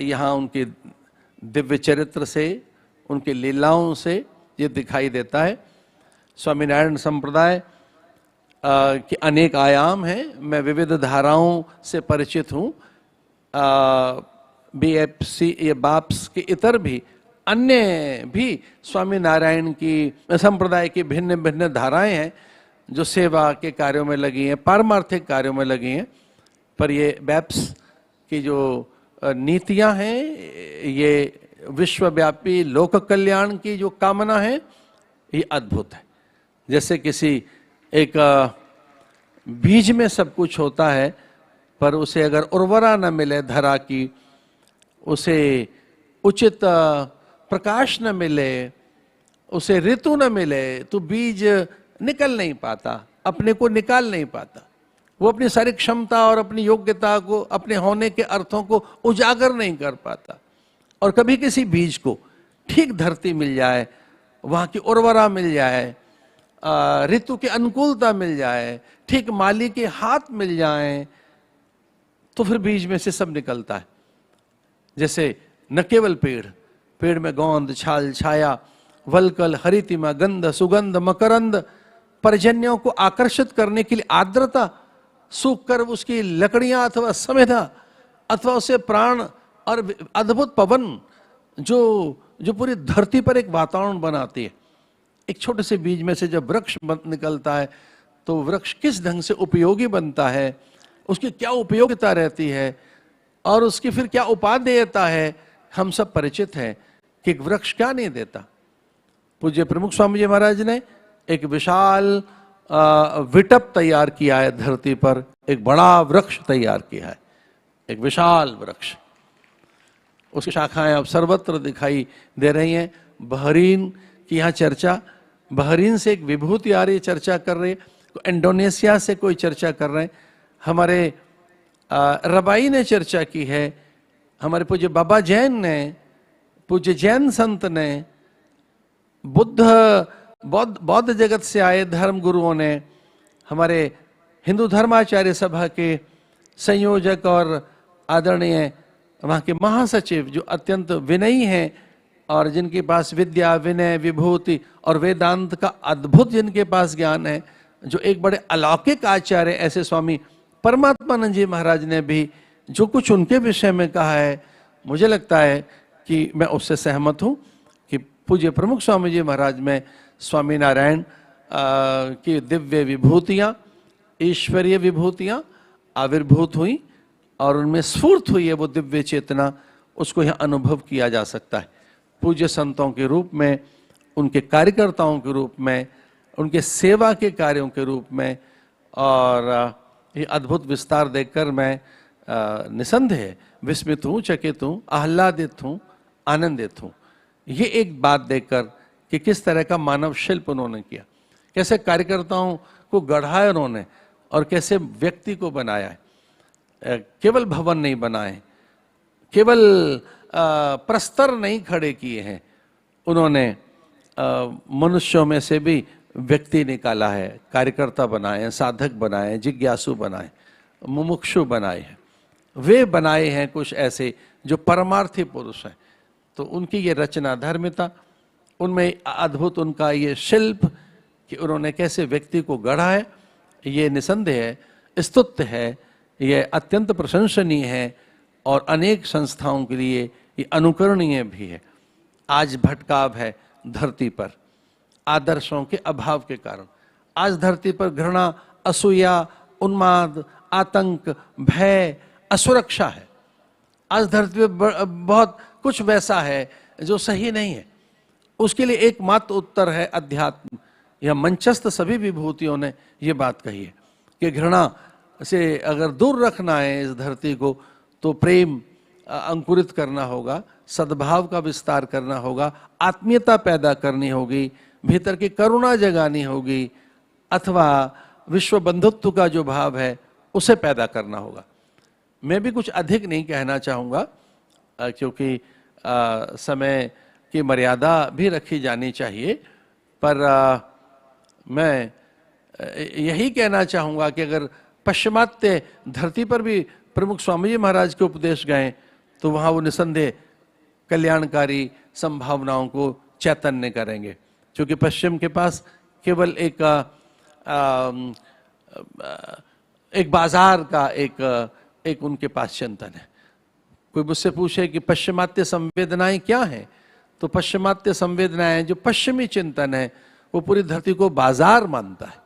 यहाँ उनके दिव्य चरित्र से, उनके लीलाओं से ये दिखाई देता है। स्वामीनारायण संप्रदाय के अनेक आयाम हैं। मैं विविध धाराओं से परिचित हूँ। BFC या बाप्स के इतर भी अन्य भी स्वामीनारायण की संप्रदाय की भिन्न भिन्न धाराएं हैं जो सेवा के कार्यों में लगी हैं, पारमार्थिक कार्यों में लगी हैं। पर ये बैप्स की जो नीतियां हैं, ये विश्वव्यापी लोक कल्याण की जो कामना है, ये अद्भुत है। जैसे किसी एक बीज में सब कुछ होता है, पर उसे अगर उर्वरा न मिले धरा की, उसे उचित प्रकाश न मिले, उसे ऋतु न मिले, तो बीज निकल नहीं पाता, अपने को निकाल नहीं पाता। वो अपनी सारी क्षमता और अपनी योग्यता को, अपने होने के अर्थों को उजागर नहीं कर पाता। और कभी किसी बीज को ठीक धरती मिल जाए, वहाँ की उर्वरा मिल जाए, ऋतु की अनुकूलता मिल जाए, ठीक माली के हाथ मिल जाए, तो फिर बीज में से सब निकलता है। जैसे न केवल पेड़ में गोंद, छाल, छाया, वलकल, हरितिमा, गंध, सुगंध, मकरंद, पर्जन्यों को आकर्षित करने के लिए आर्द्रता, सूख कर उसकी लकड़ियां अथवा समेधा अथवा उसे प्राण और अद्भुत पवन जो पूरी धरती पर एक वातावरण बनाती है। एक छोटे से बीज में से जब वृक्ष निकलता है, तो वृक्ष किस ढंग से उपयोगी बनता है, उसकी क्या उपयोगिता रहती है और उसकी फिर क्या उपादेयता है, हम सब परिचित हैं कि एक वृक्ष क्या नहीं देता। पूज्य प्रमुख स्वामी जी महाराज ने एक विशाल विटप तैयार किया है, धरती पर एक बड़ा वृक्ष तैयार किया है, एक विशाल वृक्ष। उसकी शाखाएं अब सर्वत्र दिखाई दे रही हैं। बहरीन की यहाँ चर्चा, बहरीन से एक विभूति आ रही, चर्चा कर रही है, इंडोनेशिया से कोई चर्चा कर रहे हैं, हमारे रबाई ने चर्चा की है, हमारे पूज्य बाबा जैन ने, पूज्य जैन संत ने, बौद्ध जगत से आए धर्म गुरुओं ने, हमारे हिंदू धर्माचार्य सभा के संयोजक और आदरणीय वहाँ के महासचिव जो अत्यंत विनयी हैं और जिनके पास विद्या, विनय, विभूति और वेदांत का अद्भुत जिनके पास ज्ञान है, जो एक बड़े अलौकिक आचार्य ऐसे स्वामी परमात्मानंद जी महाराज ने भी जो कुछ उनके विषय में कहा है, मुझे लगता है कि मैं उससे सहमत हूँ कि पूज्य प्रमुख स्वामी जी महाराज में स्वामीनारायण की दिव्य विभूतियाँ, ईश्वरीय विभूतियाँ आविर्भूत हुई और उनमें स्फूर्त हुई है वो दिव्य चेतना, उसको यहाँ अनुभव किया जा सकता है। पूज्य संतों के रूप में, उनके कार्यकर्ताओं के रूप में, उनके सेवा के कार्यों के रूप में, और ये अद्भुत विस्तार देखकर मैं निसंदेह विस्मित हूँ, चकित हूँ, आह्लादित हूँ, आनंदित हूँ। ये एक बात देखकर कि किस तरह का मानव शिल्प उन्होंने किया, कैसे कार्यकर्ताओं को गढ़ा है उन्होंने और कैसे व्यक्ति को बनाया है। केवल भवन नहीं बनाए, केवल प्रस्तर नहीं खड़े किए हैं, उन्होंने मनुष्यों में से भी व्यक्ति निकाला है, कार्यकर्ता बनाए, साधक बनाए, जिज्ञासु बनाए, मुमुक्षु बनाए हैं। वे बनाए हैं कुछ ऐसे जो परमार्थी पुरुष हैं। तो उनकी ये रचना धर्मिता, उनमें अद्भुत उनका ये शिल्प कि उन्होंने कैसे व्यक्ति को गढ़ा है, ये निसंदेह है, स्तुत्य है, ये अत्यंत प्रशंसनीय है और अनेक संस्थाओं के लिए ये अनुकरणीय भी है। आज भटकाव है धरती पर आदर्शों के अभाव के कारण। आज धरती पर घृणा, असूया, उन्माद, आतंक, भय, असुरक्षा है। आज धरती पर बहुत कुछ वैसा है जो सही नहीं है। उसके लिए एकमात्र उत्तर है अध्यात्म। यह मंचस्थ सभी विभूतियों ने ये बात कही है कि घृणा से अगर दूर रखना है इस धरती को, तो प्रेम अंकुरित करना होगा, सद्भाव का विस्तार करना होगा, आत्मीयता पैदा करनी होगी, भीतर की करुणा जगानी होगी, अथवा विश्व बंधुत्व का जो भाव है उसे पैदा करना होगा। मैं भी कुछ अधिक नहीं कहना चाहूँगा क्योंकि समय की मर्यादा भी रखी जानी चाहिए, पर मैं यही कहना चाहूँगा कि अगर पश्चिमात्य धरती पर भी प्रमुख स्वामी जी महाराज के उपदेश गए तो वहाँ वो निसंदेह कल्याणकारी संभावनाओं को चैतन्य करेंगे, क्योंकि पश्चिम के पास केवल एक बाजार का एक उनके पास चिंतन है। कोई मुझसे पूछे कि पश्चिमात्य संवेदनाएं क्या हैं, तो पश्चिमात्य संवेदनाएं जो पश्चिमी चिंतन है वो पूरी धरती को बाजार मानता है।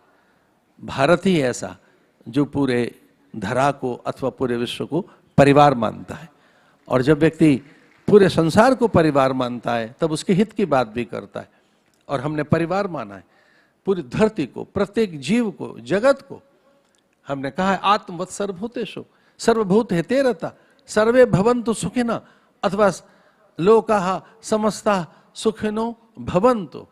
भारत ही ऐसा जो पूरे धरा को अथवा पूरे विश्व को परिवार मानता है, और जब व्यक्ति पूरे संसार को परिवार मानता है तब उसके हित की बात भी करता है। और हमने परिवार माना है पूरी धरती को, प्रत्येक जीव को, जगत को। हमने कहा है आत्मवत् सर्वभूतेषु सर्वभूत हिते रता सर्वे भवन्तु सुखिनः अथवा लोकाः समस्ता सुखिनो भवन्तु।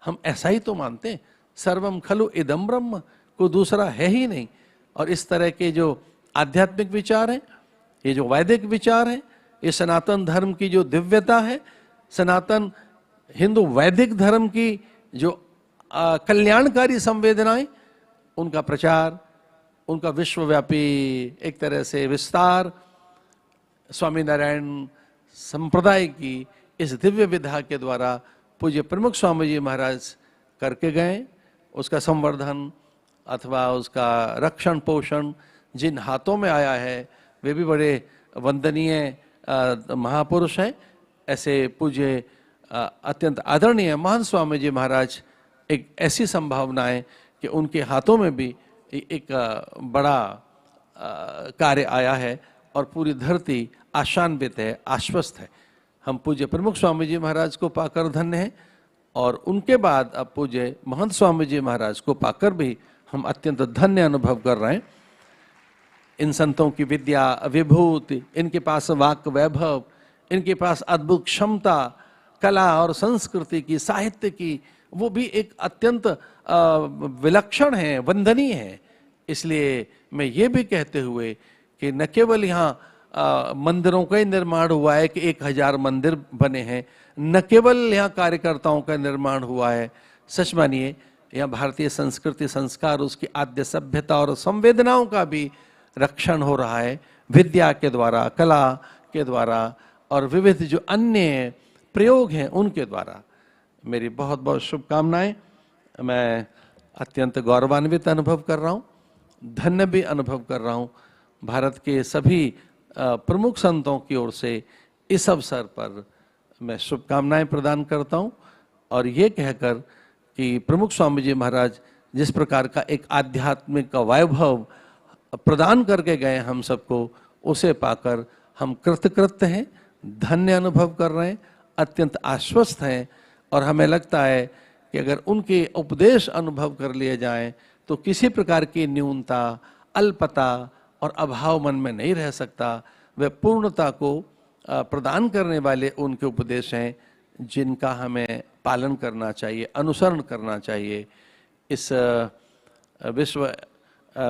हम ऐसा ही तो मानते हैं, सर्वम खलु इदं ब्रह्म, को दूसरा है ही नहीं। और इस तरह के जो आध्यात्मिक विचार हैं, ये जो वैदिक विचार हैं, ये सनातन धर्म की जो दिव्यता है, सनातन हिंदू वैदिक धर्म की जो कल्याणकारी संवेदनाएं, उनका प्रचार, उनका विश्वव्यापी एक तरह से विस्तार स्वामीनारायण संप्रदाय की इस दिव्य विधा के द्वारा पूज्य प्रमुख स्वामी जी महाराज करके गए। उसका संवर्धन अथवा उसका रक्षण पोषण जिन हाथों में आया है वे भी बड़े वंदनीय महापुरुष हैं। ऐसे पूज्य अत्यंत आदरणीय महान स्वामी जी महाराज एक ऐसी संभावना है कि उनके हाथों में भी एक बड़ा कार्य आया है और पूरी धरती आशान्वित है, आश्वस्त है। हम पूज्य प्रमुख स्वामी जी महाराज को पाकर धन्य हैं, और उनके बाद अब पूज्य महंत स्वामी जी महाराज को पाकर भी हम अत्यंत धन्य अनुभव कर रहे हैं। इन संतों की विद्या विभूति, इनके पास वाक वैभव, इनके पास अद्भुत क्षमता, कला और संस्कृति की, साहित्य की, वो भी एक अत्यंत विलक्षण है, वंदनीय है। इसलिए मैं ये भी कहते हुए कि न केवल यहाँ मंदिरों का ही निर्माण हुआ है कि 1000 मंदिर बने हैं, न केवल यहाँ कार्यकर्ताओं का निर्माण हुआ है, सच मानिए यहाँ भारतीय संस्कृति संस्कार, उसकी आद्य सभ्यता और संवेदनाओं का भी रक्षण हो रहा है विद्या के द्वारा, कला के द्वारा और विविध जो अन्य प्रयोग हैं उनके द्वारा। मेरी बहुत बहुत शुभकामनाएं। मैं अत्यंत गौरवान्वित अनुभव कर रहा हूँ, धन्य भी अनुभव कर रहा हूँ। भारत के सभी प्रमुख संतों की ओर से इस अवसर पर मैं शुभकामनाएं प्रदान करता हूँ, और ये कहकर कि प्रमुख स्वामी जी महाराज जिस प्रकार का एक आध्यात्मिक वैभव प्रदान करके गए हम सबको, उसे पाकर हम कृतकृत्य हैं, धन्य अनुभव कर रहे हैं, अत्यंत आश्वस्त हैं। और हमें लगता है कि अगर उनके उपदेश अनुभव कर लिए जाएं तो किसी प्रकार की न्यूनता, अल्पता और अभाव मन में नहीं रह सकता। वे पूर्णता को प्रदान करने वाले उनके उपदेश हैं जिनका हमें पालन करना चाहिए, अनुसरण करना चाहिए। इस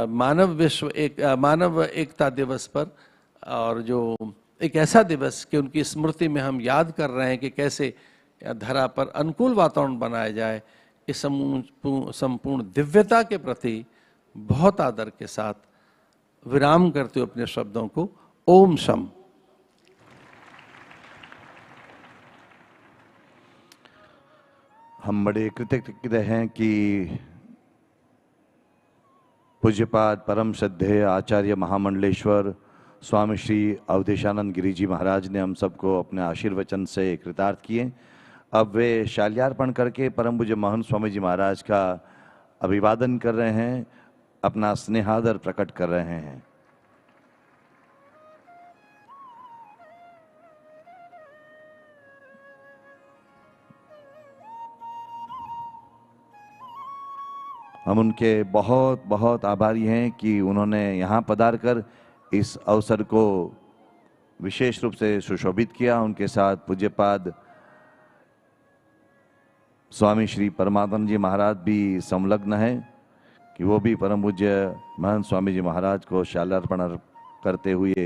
मानव एकता दिवस पर, और जो एक ऐसा दिवस कि उनकी स्मृति में हम याद कर रहे हैं कि कैसे धरा पर अनुकूल वातावरण बनाया जाए, इस संपूर्ण दिव्यता के प्रति बहुत आदर के साथ विराम करते हुए अपने शब्दों को ओम शम। हम बड़े कृतज्ञ हैं कि पूज्यपाद परम श्रद्धेय आचार्य महामंडलेश्वर स्वामी श्री अवधेशानंद गिरी जी महाराज ने हम सबको अपने आशीर्वचन से कृतार्थ किए। अब वे शाल्यार्पण करके परम पूज्य महंत स्वामी जी महाराज का अभिवादन कर रहे हैं, अपना स्नेहादर प्रकट कर रहे हैं। हम उनके बहुत बहुत आभारी हैं कि उन्होंने यहाँ पधार कर इस अवसर को विशेष रूप से सुशोभित किया। उनके साथ पूज्यपाद स्वामी श्री परमानंद जी महाराज भी संलग्न है कि वो भी परम पूज्य महंत स्वामी जी महाराज को शाल्यार्पण करते हुए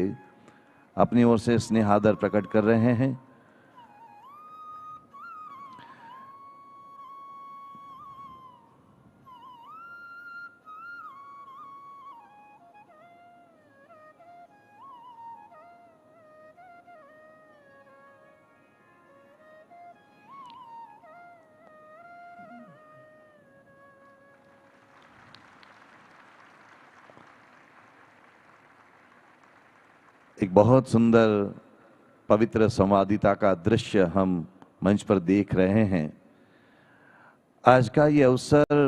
अपनी ओर से स्नेहादर प्रकट कर रहे हैं। एक बहुत सुंदर पवित्र संवादिता का दृश्य हम मंच पर देख रहे हैं। आज का ये अवसर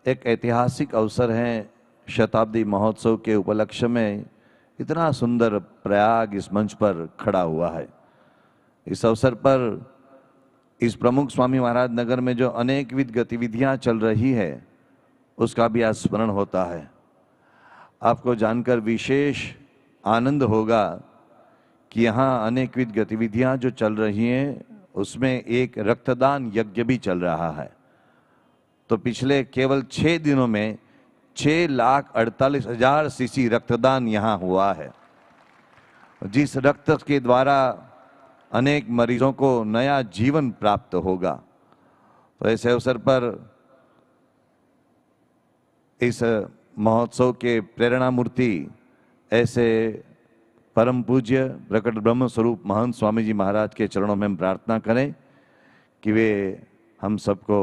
एक ऐतिहासिक अवसर है। शताब्दी महोत्सव के उपलक्ष्य में इतना सुंदर प्रयाग इस मंच पर खड़ा हुआ है। इस अवसर पर इस प्रमुख स्वामी महाराज नगर में जो अनेकविध गतिविधियां चल रही है उसका भी आज स्मरण होता है। आपको जानकर विशेष आनंद होगा कि यहाँ अनेकविध गतिविधियां जो चल रही हैं उसमें एक रक्तदान यज्ञ भी चल रहा है। तो पिछले केवल 6 दिनों में 6,48,000 सीसी रक्तदान यहाँ हुआ है, जिस रक्त के द्वारा अनेक मरीजों को नया जीवन प्राप्त होगा। तो ऐसे अवसर पर इस महोत्सव के प्रेरणा मूर्ति ऐसे परम पूज्य प्रकट ब्रह्म स्वरूप महंत स्वामी जी महाराज के चरणों में हम प्रार्थना करें कि वे हम सबको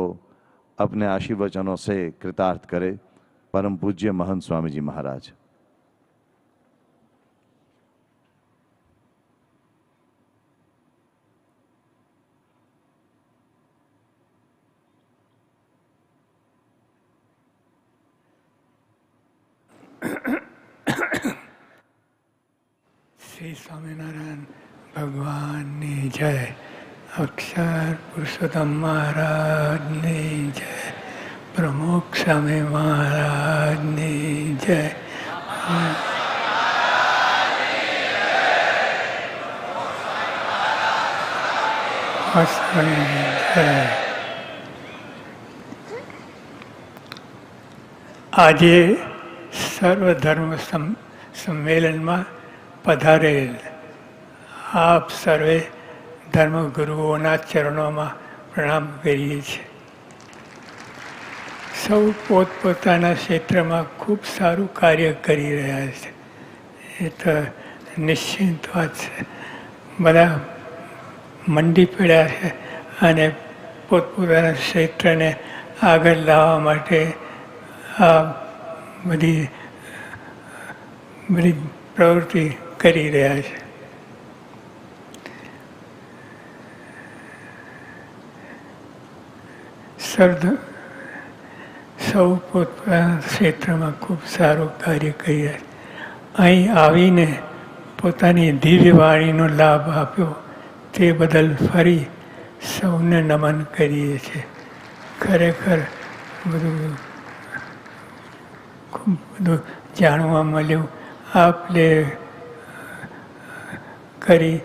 अपने आशीर्वचनों से कृतार्थ करें। परम पूज्य महंत स्वामी जी महाराज। श्री स्वामीनारायण भगवान ने जय। अक्षर पुरुषोत्तम महाराज ने जय। प्रमुख स्वामी महाराज ने जय। આજે સર્વધર્મ સંમેલનમાં પધારેલ આપ સર્વે ધર્મગુરુઓના ચરણોમાં પ્રણામ કરીએ છીએ। સૌ પોતપોતાના ક્ષેત્રમાં ખૂબ સારું કાર્ય કરી રહ્યા છે, એ તો નિશ્ચિત વાત છે। બધા મંડી પડ્યા છે અને પોતપોતાના ક્ષેત્રને આગળ લાવવા માટે આ બધી પ્રવૃત્તિ કરી રહ્યા છે। સૌ પોતાના ક્ષેત્રમાં ખૂબ સારું કાર્ય કરી રહ્યા છે। અહીં આવીને પોતાની દિવ્ય વાણીનો લાભ આપ્યો તે બદલ ફરી સૌને નમન કરીએ છીએ। ખરેખર ખૂબ બધું જાણવા મળ્યું આપલે કરી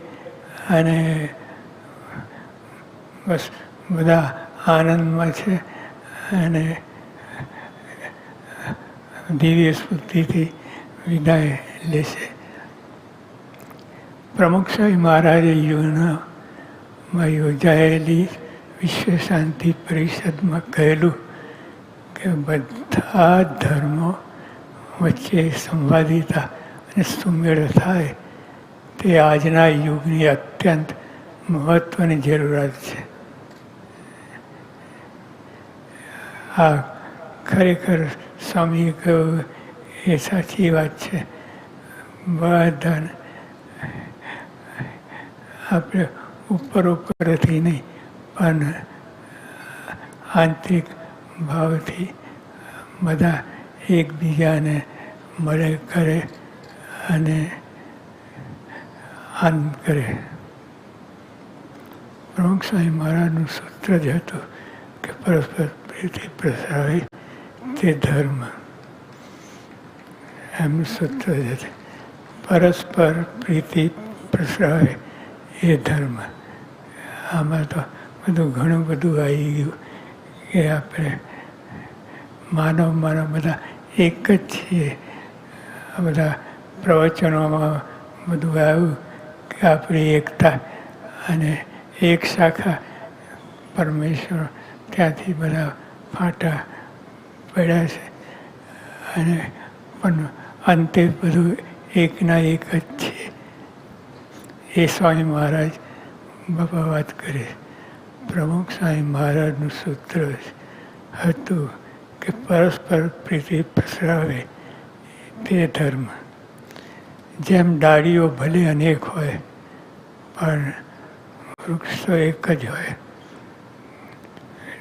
અને બસ બધા આનંદમાં છે અને દિવ્ય સ્ફૂર્તિથી વિદાય લેશે। પ્રમુખ સ્વામી મહારાજે યોજાયેલી વિશ્વ શાંતિ પરિષદમાં કહેલું કે બધા ધર્મો વચ્ચે સંવાદિતા અને સુમેળ થાય તે આજના યુગની અત્યંત મહત્વની જરૂરત છે। આ ખરેખર સ્વામીએ કહ્યું એ સાચી વાત છે। બધાને આપણે ઉપરથી નહીં પણ આંતરિક ભાવથી બધા એકબીજાને મળે કરે અને આનંદ કરે। પ્રમુખ સ્વામી મહારાજનું સૂત્ર જ હતું કે પરસ્પર પ્રીતિ પ્રસરાવે તે ધર્મ। એમનું સૂત્ર જ હતું પરસ્પર પ્રીતિ પ્રસરાવે એ ધર્મ। આમાં તો બધું ઘણું બધું આવી ગયું કે આપણે માનવ બધા એક જ છીએ। આ બધા પ્રવચનોમાં બધું આવ્યું કે આપણી એકતા અને એક શાખા પરમેશ્વર ત્યાંથી બધા ફાટા પડ્યા છે અને પણ અંતે બધું એકના એક જ છે। એ સ્વામી મહારાજ બાપા વાત કરે। પ્રમુખ સ્વામી મહારાજનું સૂત્ર હતું કે પરસ્પર પ્રીતિ પ્રસરાવે તે ધર્મ। જેમ ડાળીઓ ભલે અનેક હોય પણ વૃક્ષ તો એક જ હોય.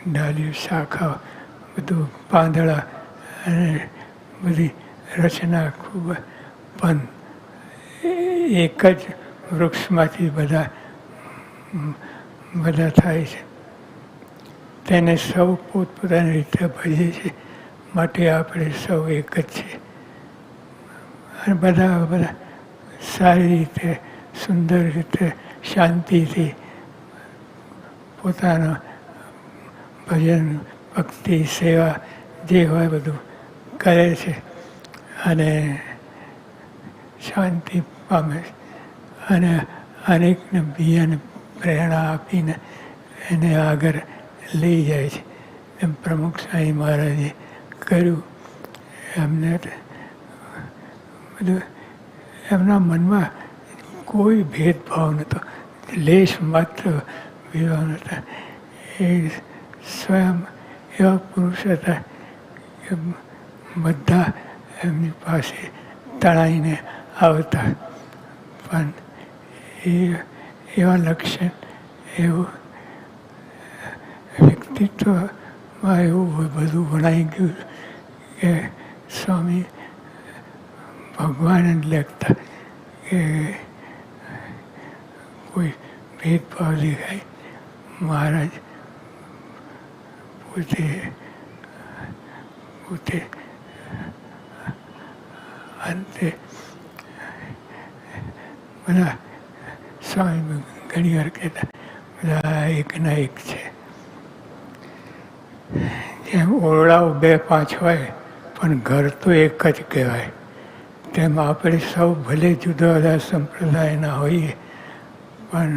ડાળીઓ, શાખા, બધું પાંદડા અને બધી રચના ખૂબ, પણ એક જ વૃક્ષમાંથી બધા થાય છે. તેને સૌ પોતપોતાની રીતે ભજીએ છીએ, માટે આપણે સૌ એક જ છીએ. અને બધા સારી રીતે, સુંદર રીતે, શાંતિથી પોતાના ભજન, ભક્તિ, સેવા જે હોય બધું કરે છે અને શાંતિ પામે છે. અને અનેકને બીજાને પ્રેરણા આપીને એને આગળ લઈ જાય છે. એમ પ્રમુખ સ્વામી મહારાજે કર્યું. એમને બધું એમના મનમાં કોઈ ભેદભાવ નહોતો, લેશ માત્ર ભેદભાવ નહોતા. એ સ્વયં એવા પુરુષ હતા કે બધા એમની પાસે તણાઈને આવતા, પણ એવા લક્ષણ, એવું વ્યક્તિત્વમાં એવું બધું વણાઈ ગયું કે સ્વામી ભગવાન જ લખતા કે કોઈ ભેદભાવ દેખાય. મહારાજ પોતે અંતે બધા સ્વામી ઘણી વાર કહેતા બધા એકના એક છે. જેમ ઓરડાઓ 2-5 હોય પણ ઘર તો એક જ કહેવાય, તેમ આપણે સૌ ભલે જુદા જુદા સંપ્રદાયના હોઈએ પણ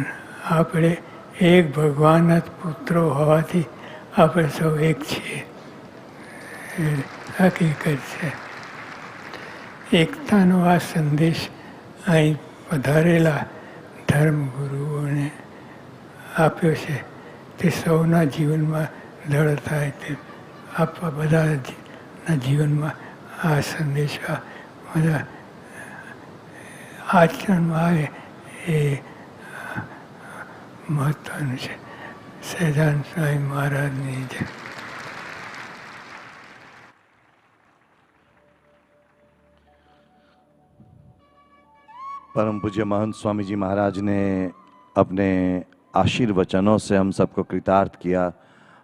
આપણે એક ભગવાનના જ પુત્રો હોવાથી આપણે સૌ એક છીએ. હકીકત છે. એકતાનો આ સંદેશ અહીં પધારેલા ધર્મગુરુઓને આપ્યો છે. તે સૌના જીવનમાં દળ થાય તે આપવા બધાના જીવનમાં આ સંદેશ બધા આચરણમાં આવે એ મહત્વનું છે. સહજાનંદ સ્વામી મહારાજની જય. परम पूज्य महंत स्वामी जी महाराज ने अपने आशीर्वचनों से हम सबको कृतार्थ किया.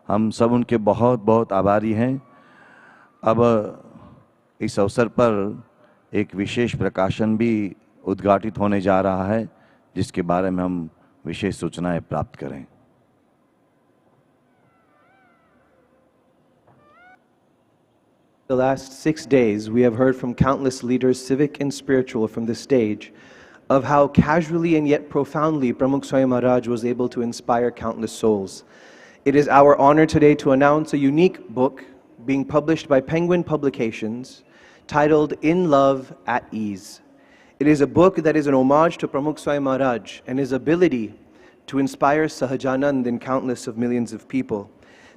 हम सब उनके बहुत बहुत आभारी हैं. अब इस अवसर पर एक विशेष प्रकाशन भी उद्घाटित होने जा रहा है, जिसके बारे में हम विशेष सूचनाएं प्राप्त करें. The last 6 days, we have heard from countless leaders, civic and spiritual, from the stage, of how casually and yet profoundly Pramukh Swami Maharaj was able to inspire countless souls. It is our honor today to announce a unique book being published by Penguin Publications titled In Love at Ease. It is a book that is an homage to Pramukh Swami Maharaj and his ability to inspire Sahajanand in countless of millions of people.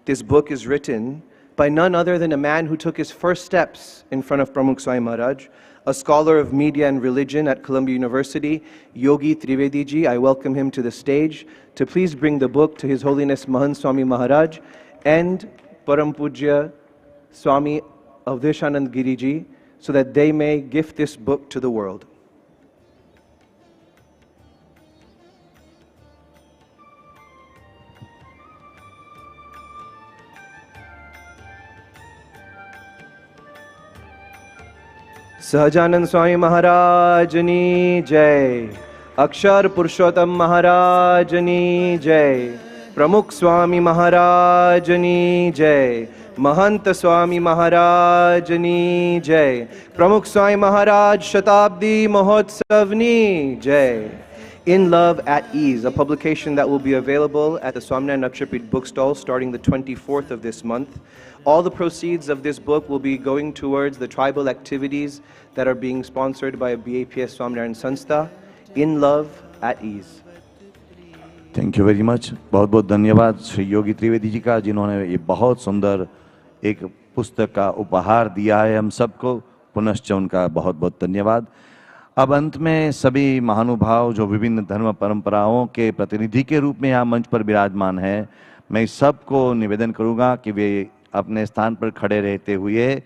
This book is written by none other than a man who took his first steps in front of Pramukh Swami Maharaj, a scholar of media and religion at Columbia University, Yogi Trivedi ji. I welcome him to the stage to please bring the book to His Holiness Mahant Swami Maharaj and Param Pujya Swami Avdeshanand Giri ji, so that they may gift this book to the world. Sahajanand Swami Maharajani Jai, Akshar Purushottam Maharajani Jai, Pramukh Swami Maharajani Jai, Mahant Swami Maharajani Jai, Pramukh Swami Maharaj Shatabdi Mahotsavni Jai. In Love at Ease, a publication that will be available at the Swaminarayan Akshapit bookstall starting the 24th of this month. All the proceeds of this book will be going towards the tribal activities that are being sponsored by BAPS Swaminarayan Sanstha. In Love at Ease. Thank you very much. बहुत बहुत धन्यवाद श्री योगी त्रिवेदी जी का, जिन्होंने ये बहुत सुंदर एक पुस्तक का उपहार दिया है हम सबको. पुनश्च उनका बहुत बहुत धन्यवाद. अब अंत में सभी महानुभाव जो विभिन्न धर्म परंपराओं के प्रतिनिधि के रूप में यहाँ मंच पर विराजमान है, मैं सबको निवेदन करूँगा कि वे अपने स्थान पर खड़े रहते हुए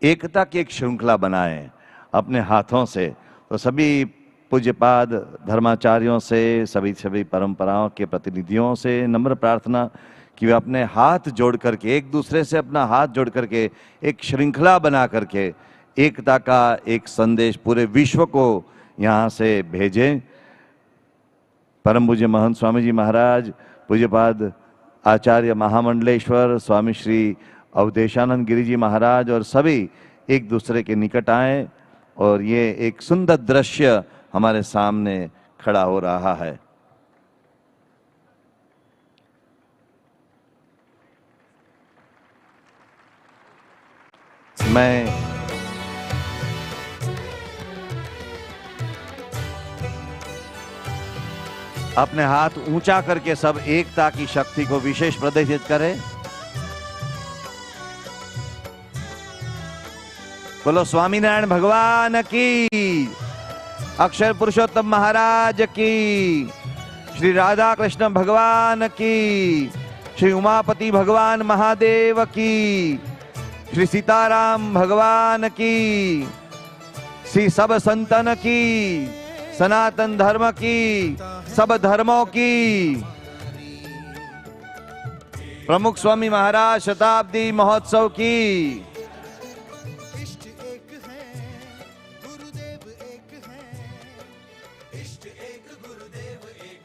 एकता की एक श्रृंखला बनाएं अपने हाथों से। तो सभी पूज्यपाद धर्माचार्यों से, सभी परंपराओं के प्रतिनिधियों से नम्र प्रार्थना कि वे अपने हाथ जोड़ करके, एक दूसरे से अपना हाथ जोड़ करके एक श्रृंखला बना करके एकता का एक संदेश पूरे विश्व को यहाँ से भेजें। परम पूज्य महंत स्वामी जी महाराज, पूज्यपाद आचार्य महामंडलेश्वर स्वामी श्री अवधेशानंद गिरी जी महाराज और सभी एक दूसरे के निकट आए और ये एक सुंदर दृश्य हमारे सामने खड़ा हो रहा है। मैं अपने हाथ ऊंचा करके सब एकता की शक्ति को विशेष प्रदर्शित करें। बोलो स्वामीनारायण भगवान की, अक्षर पुरुषोत्तम महाराज की, श्री राधा कृष्ण भगवान की, श्री उमापति भगवान महादेव की, श्री सीताराम भगवान की, श्री सब संतन की, सनातन धर्म की, सब धर्मों की, प्रमुख स्वामी महाराज शताब्दी महोत्सव की।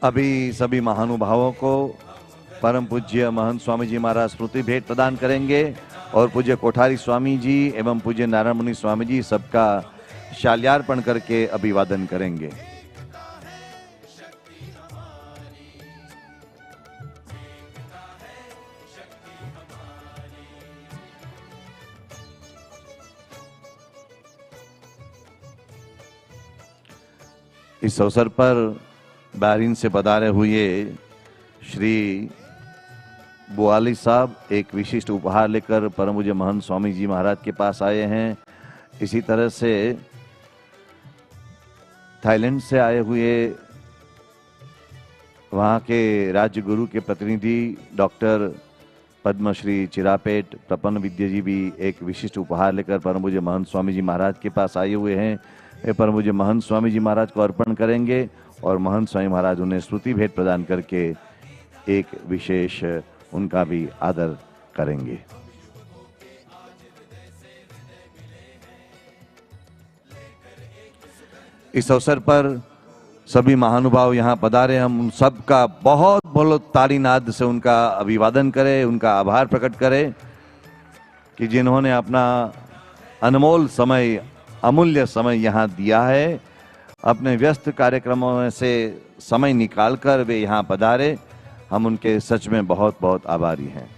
अभी सभी महानुभावों को परम पूज्य महंत स्वामी जी महाराज स्मृति भेंट प्रदान करेंगे और पूज्य कोठारी स्वामी जी एवं पूज्य नारायण मुनि स्वामी जी सबका शाल्यार्पण करके अभिवादन करेंगे। इस अवसर पर बहरीन से पधारे हुए श्री बुआली साहब एक विशिष्ट उपहार लेकर परम पूज्य महंत स्वामी जी महाराज के पास आए हैं। इसी तरह से थाईलैंड से आए हुए वहाँ के राज्य गुरु के प्रतिनिधि डॉक्टर पद्मश्री चिरापेट प्रपन्न विद्या जी भी एक विशिष्ट उपहार लेकर परम पूज्य महंत स्वामी जी महाराज के पास आए हुए हैं। वे परम पूज्य महंत स्वामी जी महाराज को अर्पण करेंगे और महंत स्वामी महाराज उन्हें स्तुति भेंट प्रदान करके एक विशेष उनका भी आदर करेंगे। इस अवसर पर सभी महानुभाव यहाँ पधारे, हम उन सबका बहुत बहुत ताली नाद से उनका अभिवादन करें, उनका आभार प्रकट करें कि जिन्होंने अपना अनमोल समय, अमूल्य समय यहाँ दिया है। अपने व्यस्त कार्यक्रमों में से समय निकालकर वे यहाँ पधारे, हम उनके सच में बहुत बहुत आभारी हैं।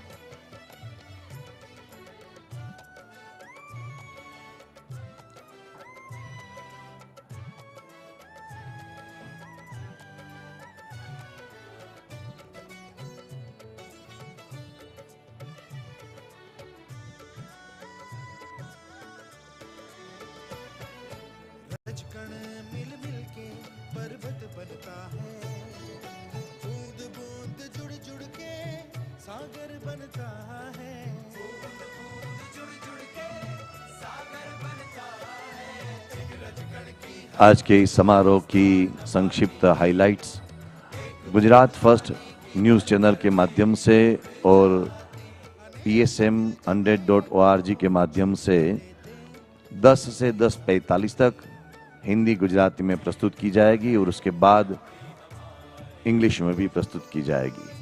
आज के इस समारोह की संक्षिप्त highlights Gujarat first news channel के माध्यम से और PSM100.org के माध्यम से 10 से 10:45 तक हिंदी गुजराती में प्रस्तुत की जाएगी और उसके बाद इंग्लिश में भी प्रस्तुत की जाएगी।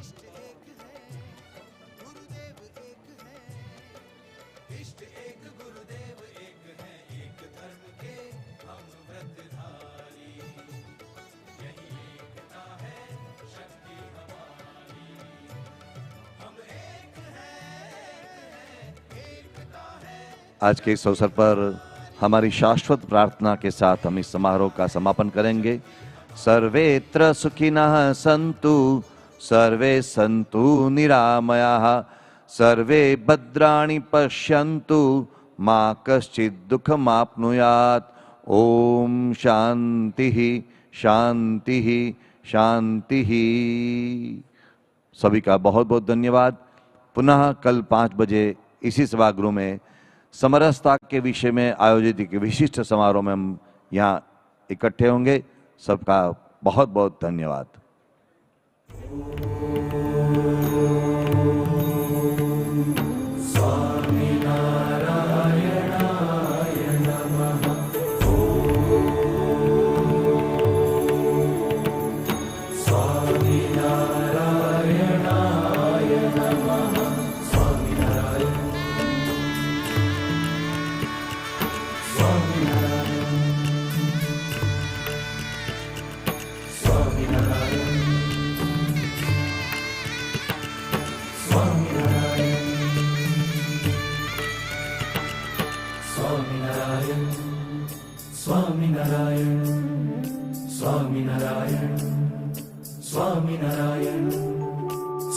आज के इस अवसर पर हमारी शाश्वत प्रार्थना के साथ हम इस समारोह का समापन करेंगे। सर्वेत्र सुखिनः सन्तु, सर्वे सन्तु निरामयाः, सर्वे भद्राणि पश्यन्तु, मा कश्चित् दुःखमाप्नुयात्। ओम शांति शांति शांति। सभी का बहुत बहुत धन्यवाद। पुनः कल 5 बजे इसी सभागृह में समरसता के विषय में आयोजित एक विशिष्ट समारोह में हम यहाँ इकट्ठे होंगे। सबका बहुत बहुत धन्यवाद।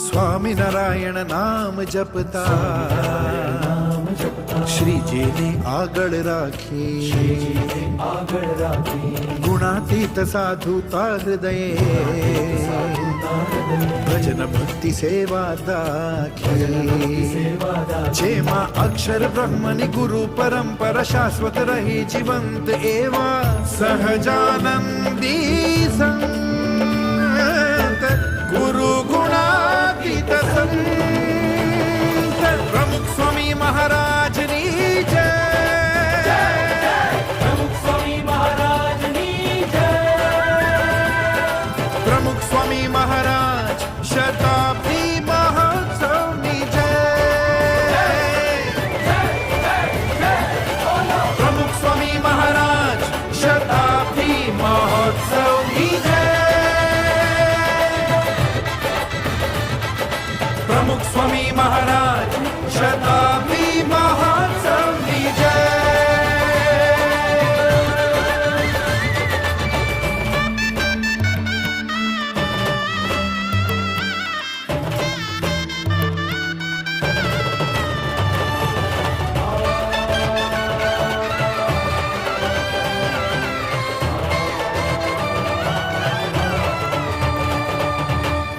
स्वामी नारायण नाम जपता श्री जी ने आगळ राखी गुणातीत साधुता हृदये भजन भक्ति सेवा दाखी जेमा अक्षर ब्रह्मनि गुरु परंपरा शाश्वत रही जीवंत एवा सहजानंदी संत गुरु गुणातीत संत प्रमुख स्वामी महाराज नी जय। प्रमुख स्वामी महाराज नी जय। प्रमुख स्वामी महाराज शताब्दी महोत्सव नी जय। प्रमुख स्वामी महाराज शताब्दी महोत्सव नी जय। प्रमुख स्वामी महाराज शताब्दी महोत्सव की जय।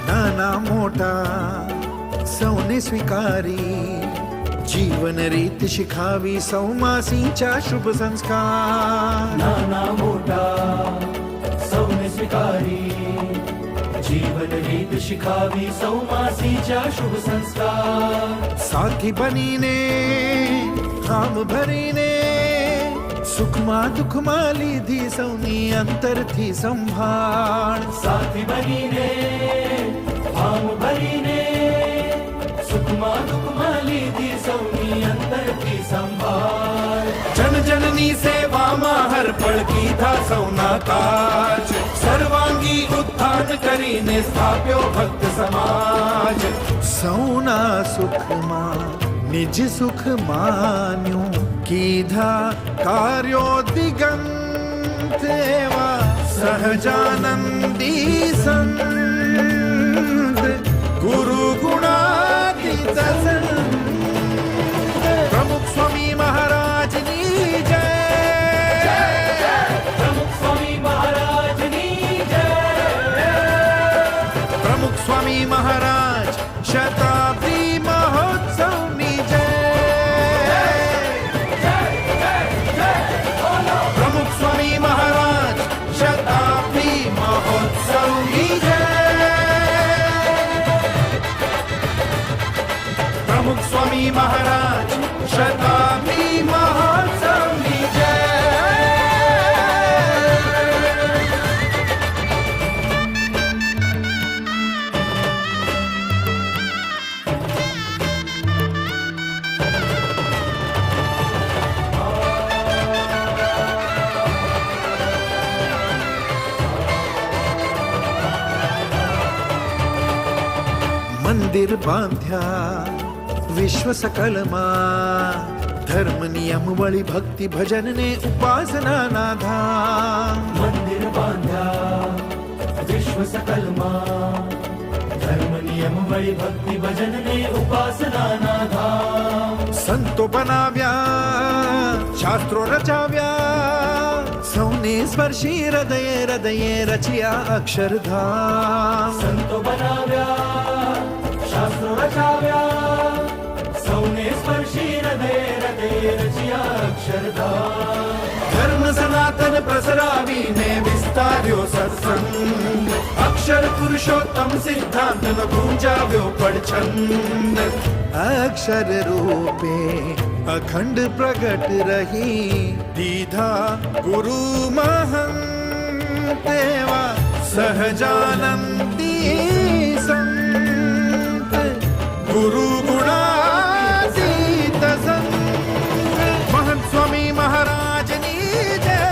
नाना मोटा सौने स्वीकारी जीवन रीत शिखावी सौमासीच्या शुभ संस्कार। नाना मोटा सौने स्वीकारी जीवन रीत शिखावी सौमासीच्या शुभ संस्कार। साथी बनीने काम भरीने सुखमा दुखमा लीधी सौनी अंतर थी संभाळ। साथी बनीने काम भरीने सुखमा दुखमा लीधी सौनी अंतर की संभाळ। जन जननी सेवा हर पळ की था सौना काज सर्वांगी उत्थान करीने स्थाप्यो भक्त समाज। सौना सुखमा निज सुख मान्यो कीधा कार्यो दिगंत एवा सहजानंदी संत गुरु गुणातीत संत प्रमुख स्वामी महाराज नी जय। प्रमुख स्वामी महाराज नी जय। प्रमुख स्वामी महाराज शताब्दी महोत्सव नी जय। प्रमुख स्वामी महाराज शताब्दी महोत्सव नी जय। प्रमुख स्वामी महाराज शताब्दी महोत्सव नी जय। मंदिर बांध्या विश्व सकलमा धर्म नियम वळी भक्ति भजन ने उपासना नाधा। मंदिर बांध्या विश्व सकलमा धर्म नियम वळी भक्ति भजन ने उपासना नाधा। संतो बनाव्या शास्त्रो रचाव्या सौने स्पर्शी हृदये हृदये रचिया अक्षरधाम संतो बनाव्या शास्त्र रचाव्या सौने स्पर्शी हृदय हृदय रचिया अक्षरधाम धर्म सनातन प्रसरावी ने विस्तार्यो सत्संग अक्षर पुरुषोत्तम सिद्धांत न गूंजाव्यो पड़छंद अक्षर रूपे अखंड प्रगट रही दीधा गुरु महंतेवा सहजानंदी संत गुरु गुणातीत संत महंत स्वामी महाराज नी जय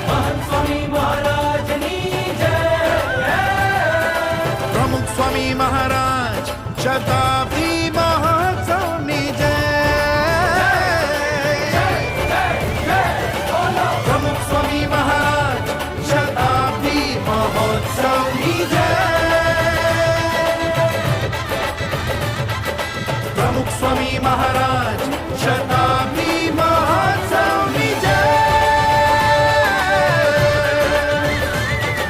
महंत स्वामी महाराज नी जय प्रमुख स्वामी महाराज शताब्दी महोत्सव नी प्रमुख स्वामी महाराज शताब्दी महोत्सव नी प्रमुख स्वामी महाराज शताब्दी महोत्सव नी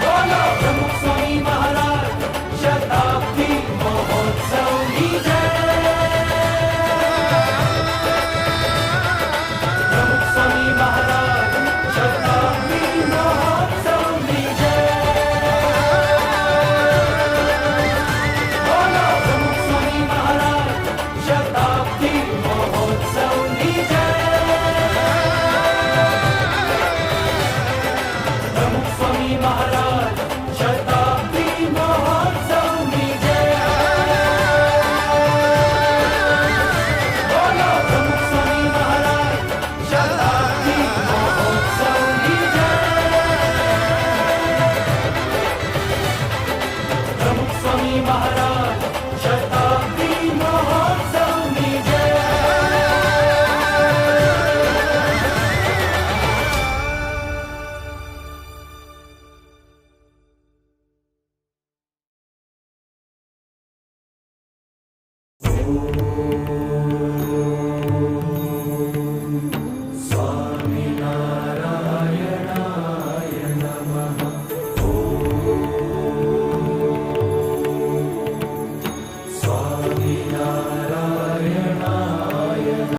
प्रमुख स्वामी महाराज शताब्दी महोत्सव नी प्रमुख स्वामी महाराज शताब्दी महोत्सव नी प्रमुख स्वामी महाराज शताब्दी महोत्सव नी प्रमुख स्वामी महाराज शताब्दी महोत्सव नी प्रमुख स्वामी महाराज शताब्दी महोत्सव नी प्रमुख स्वामी महाराज शताब्दी महोत्सव नी जय